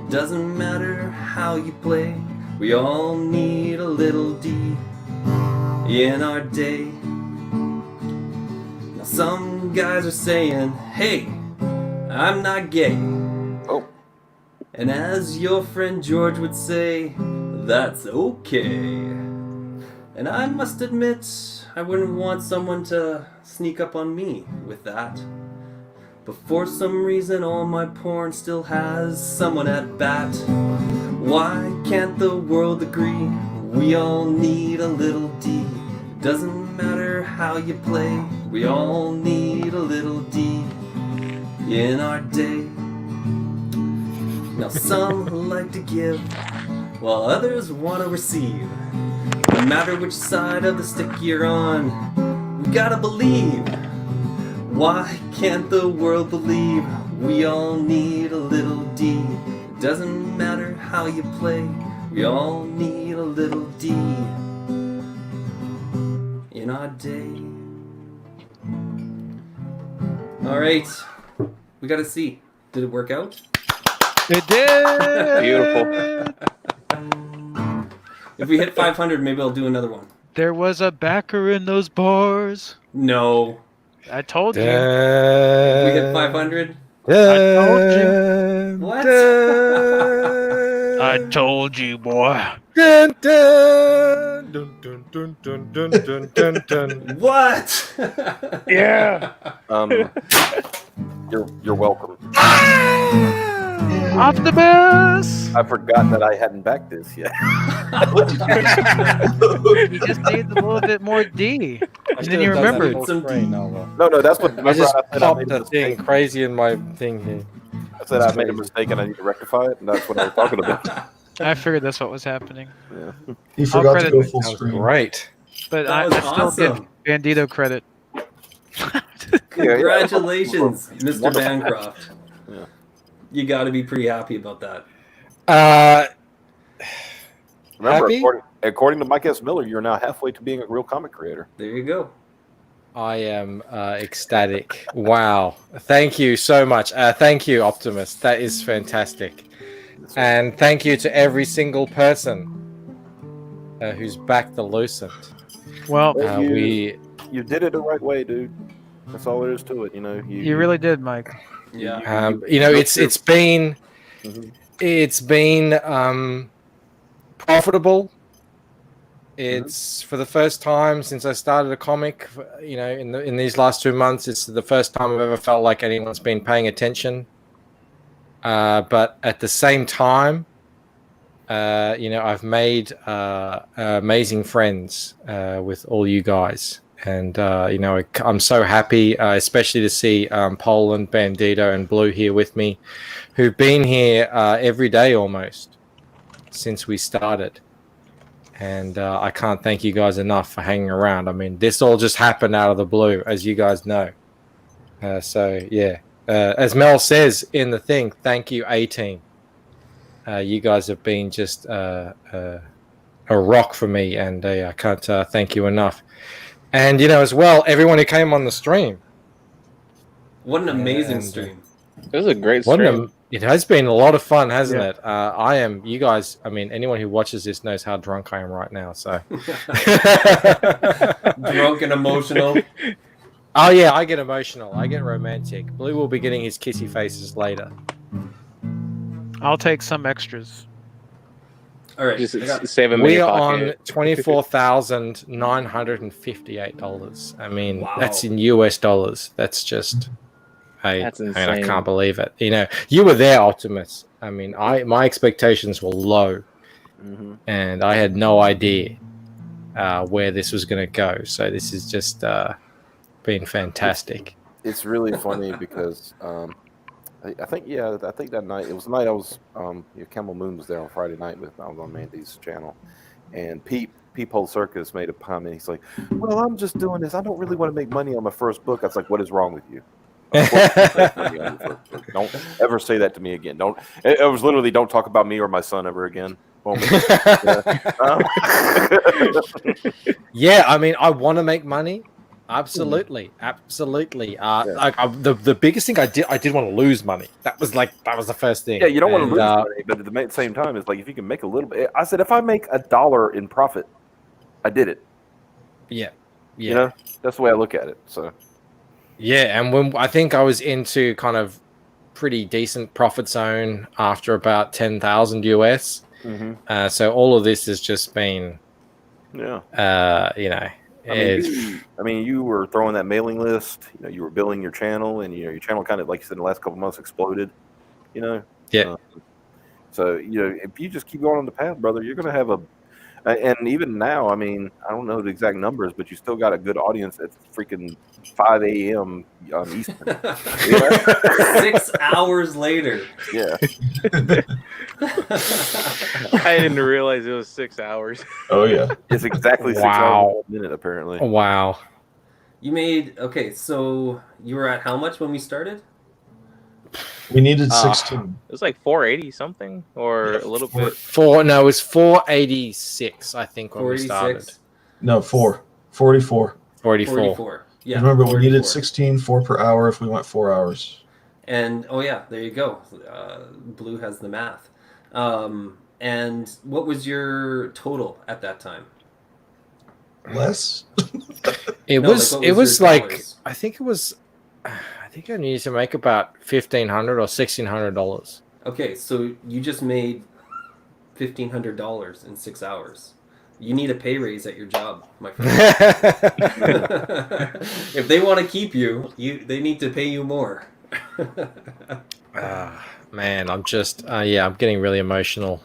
Doesn't matter how you play. We all need a little D in our day. Now some guys are saying, hey, I'm not gay. And as your friend George would say, that's okay. And I must admit, I wouldn't want someone to sneak up on me with that. But for some reason, all my porn still has someone at bat. Why can't the world agree? We all need a little D. Doesn't matter how you play. We all need a little D in our day. Now some like to give, while others want to receive. No matter which side of the stick you're on, we gotta believe. Why can't the world believe? We all need a little D. It doesn't matter how you play. We all need a little D in our day. Alright, we gotta see. Did it work out? It did! Beautiful. If we hit 500, maybe I'll do another one. There was a backer in those bars. No. I told you. If we hit 500? I told you. What? I told you, boy. Dun, dun, dun, dun, dun, dun, dun, dun, dun, dun. What? Yeah. You're welcome. Optimus! I forgot that I hadn't backed this yet. You just needs a little bit more D. And then you remembered. No, that's what. I just said I popped made a a thing mistake. crazy in my thing here. I said I made a mistake and I need to rectify it, and that's what I was talking about. I figured that's what was happening. Yeah. He I'll forgot to credit- go full Sounds screen. great. But That I was still awesome. give Bandito credit. Congratulations, Mr. Wonderful. Bancroft. Yeah. You gotta be pretty happy about that. Remember, Happy? according to Mike S. Miller, you're now halfway to being a real comic creator. There you go. I am ecstatic. Wow. Thank you so much. Thank you, Optimus. That is fantastic. And thank you to every single person who's backed the Lucent. Well, You did it the right way, dude. That's all there is to it. You know, you really did, Mike. Yeah. It's been profitable. It's for the first time since I started a comic. In these last 2 months, it's the first time I've ever felt like anyone's been paying attention. But at the same time, I've made amazing friends with all you guys. And, I'm so happy, especially to see Poland, Bandito, and Blue here with me, who've been here every day almost since we started. And I can't thank you guys enough for hanging around. I mean, this all just happened out of the blue, as you guys know. As Mel says in the thing, thank you, A-Team. You guys have been just a rock for me, and I can't thank you enough. And as well, everyone who came on the stream. What an amazing stream! It was a great stream. It has been a lot of fun, hasn't Yeah. it? You guys, anyone who watches this knows how drunk I am right now, so. Drunk and emotional. Oh, yeah, I get emotional. I get romantic. Blue will be getting his kissy faces later. I'll take some extras. All right. Just save them in We your are on pocket. $24,958. Wow. That's in US dollars. That's just... That's I insane. can't believe it. You were there, Optimus. My expectations were low, and I had no idea where this was going to go. So this has just been fantastic. It's really funny because I think that night it was the night I was Camel Moon was there on Friday night I was on Mandy's channel, and Peephole Circus made a comment. He's like, "Well, I'm just doing this. I don't really want to make money on my first book." I was like, "What is wrong with you? Don't ever say that to me again. Don't." It was literally, "Don't talk about me or my son ever again." Yeah, I want to make money. Absolutely. The biggest thing I did want to lose money. That was the first thing. Yeah, you don't want to lose money, but at the same time, it's like if you can make a little bit. I said, if I make $1 in profit, I did it. Yeah. That's the way I look at it. So. Yeah, and when I think I was into kind of pretty decent profit zone after about 10,000 US. So all of this has just been, you were throwing that mailing list. You were building your channel, and your channel kind of, like you said, in the last couple of months exploded. Yeah. So if you just keep going on the path, brother, you're gonna have and even now, I don't know the exact numbers, but you still got a good audience at freaking 5 a.m. Eastern. 6 hours later. Yeah. I didn't realize it was 6 hours. Oh yeah. It's exactly 6 hours a minute, apparently. Wow. You made so you were at how much when we started? We needed 16. It was like 480 something, or a little bit. It was 486, I think, when we started. No, 44. 44. Yeah. Remember, 44. we needed 4 per hour if we went 4 hours. And there you go. Blue has the math. And what was your total at that time? Less. It was I think I needed to make about $1,500 or $1,600. Okay, so you just made $1,500 in 6 hours. You need a pay raise at your job, my friend. If they want to keep you, they need to pay you more. Man, I'm just I'm getting really emotional.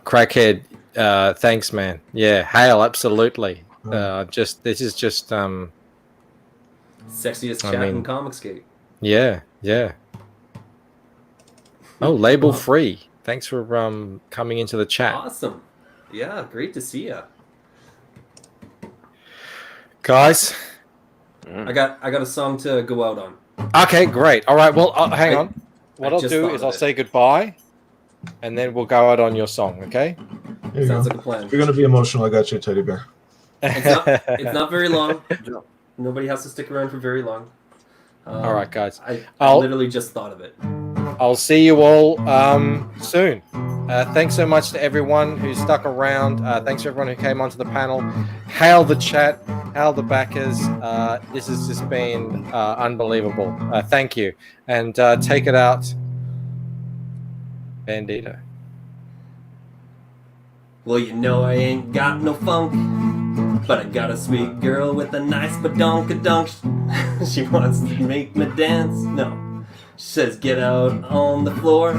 Crackhead, thanks, man. Yeah, hail, absolutely. This is just sexiest chat in Comicsgate. Yeah. Oh, label free. Thanks for coming into the chat. Awesome. Yeah, great to see you. Guys, I got a song to go out on. Okay, great. All right, well, hang on. What I'll do is I'll say goodbye, and then we'll go out on your song, okay? Sounds like a plan. If you're going to be emotional, I got you a teddy bear. It's not very long. Nobody has to stick around for very long. All right, guys. I literally just thought of it. I'll see you all soon. Thanks so much to everyone who stuck around. Thanks to everyone who came onto the panel. Hail the chat. Hail the backers. This has just been unbelievable. Thank you. And take it out, Bandito. Well, you know I ain't got no funk, but I got a sweet girl with a nice badonkadonk. She wants to make me dance. No. She says, get out on the floor,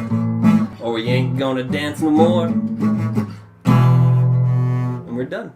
or we ain't gonna dance no more. And we're done.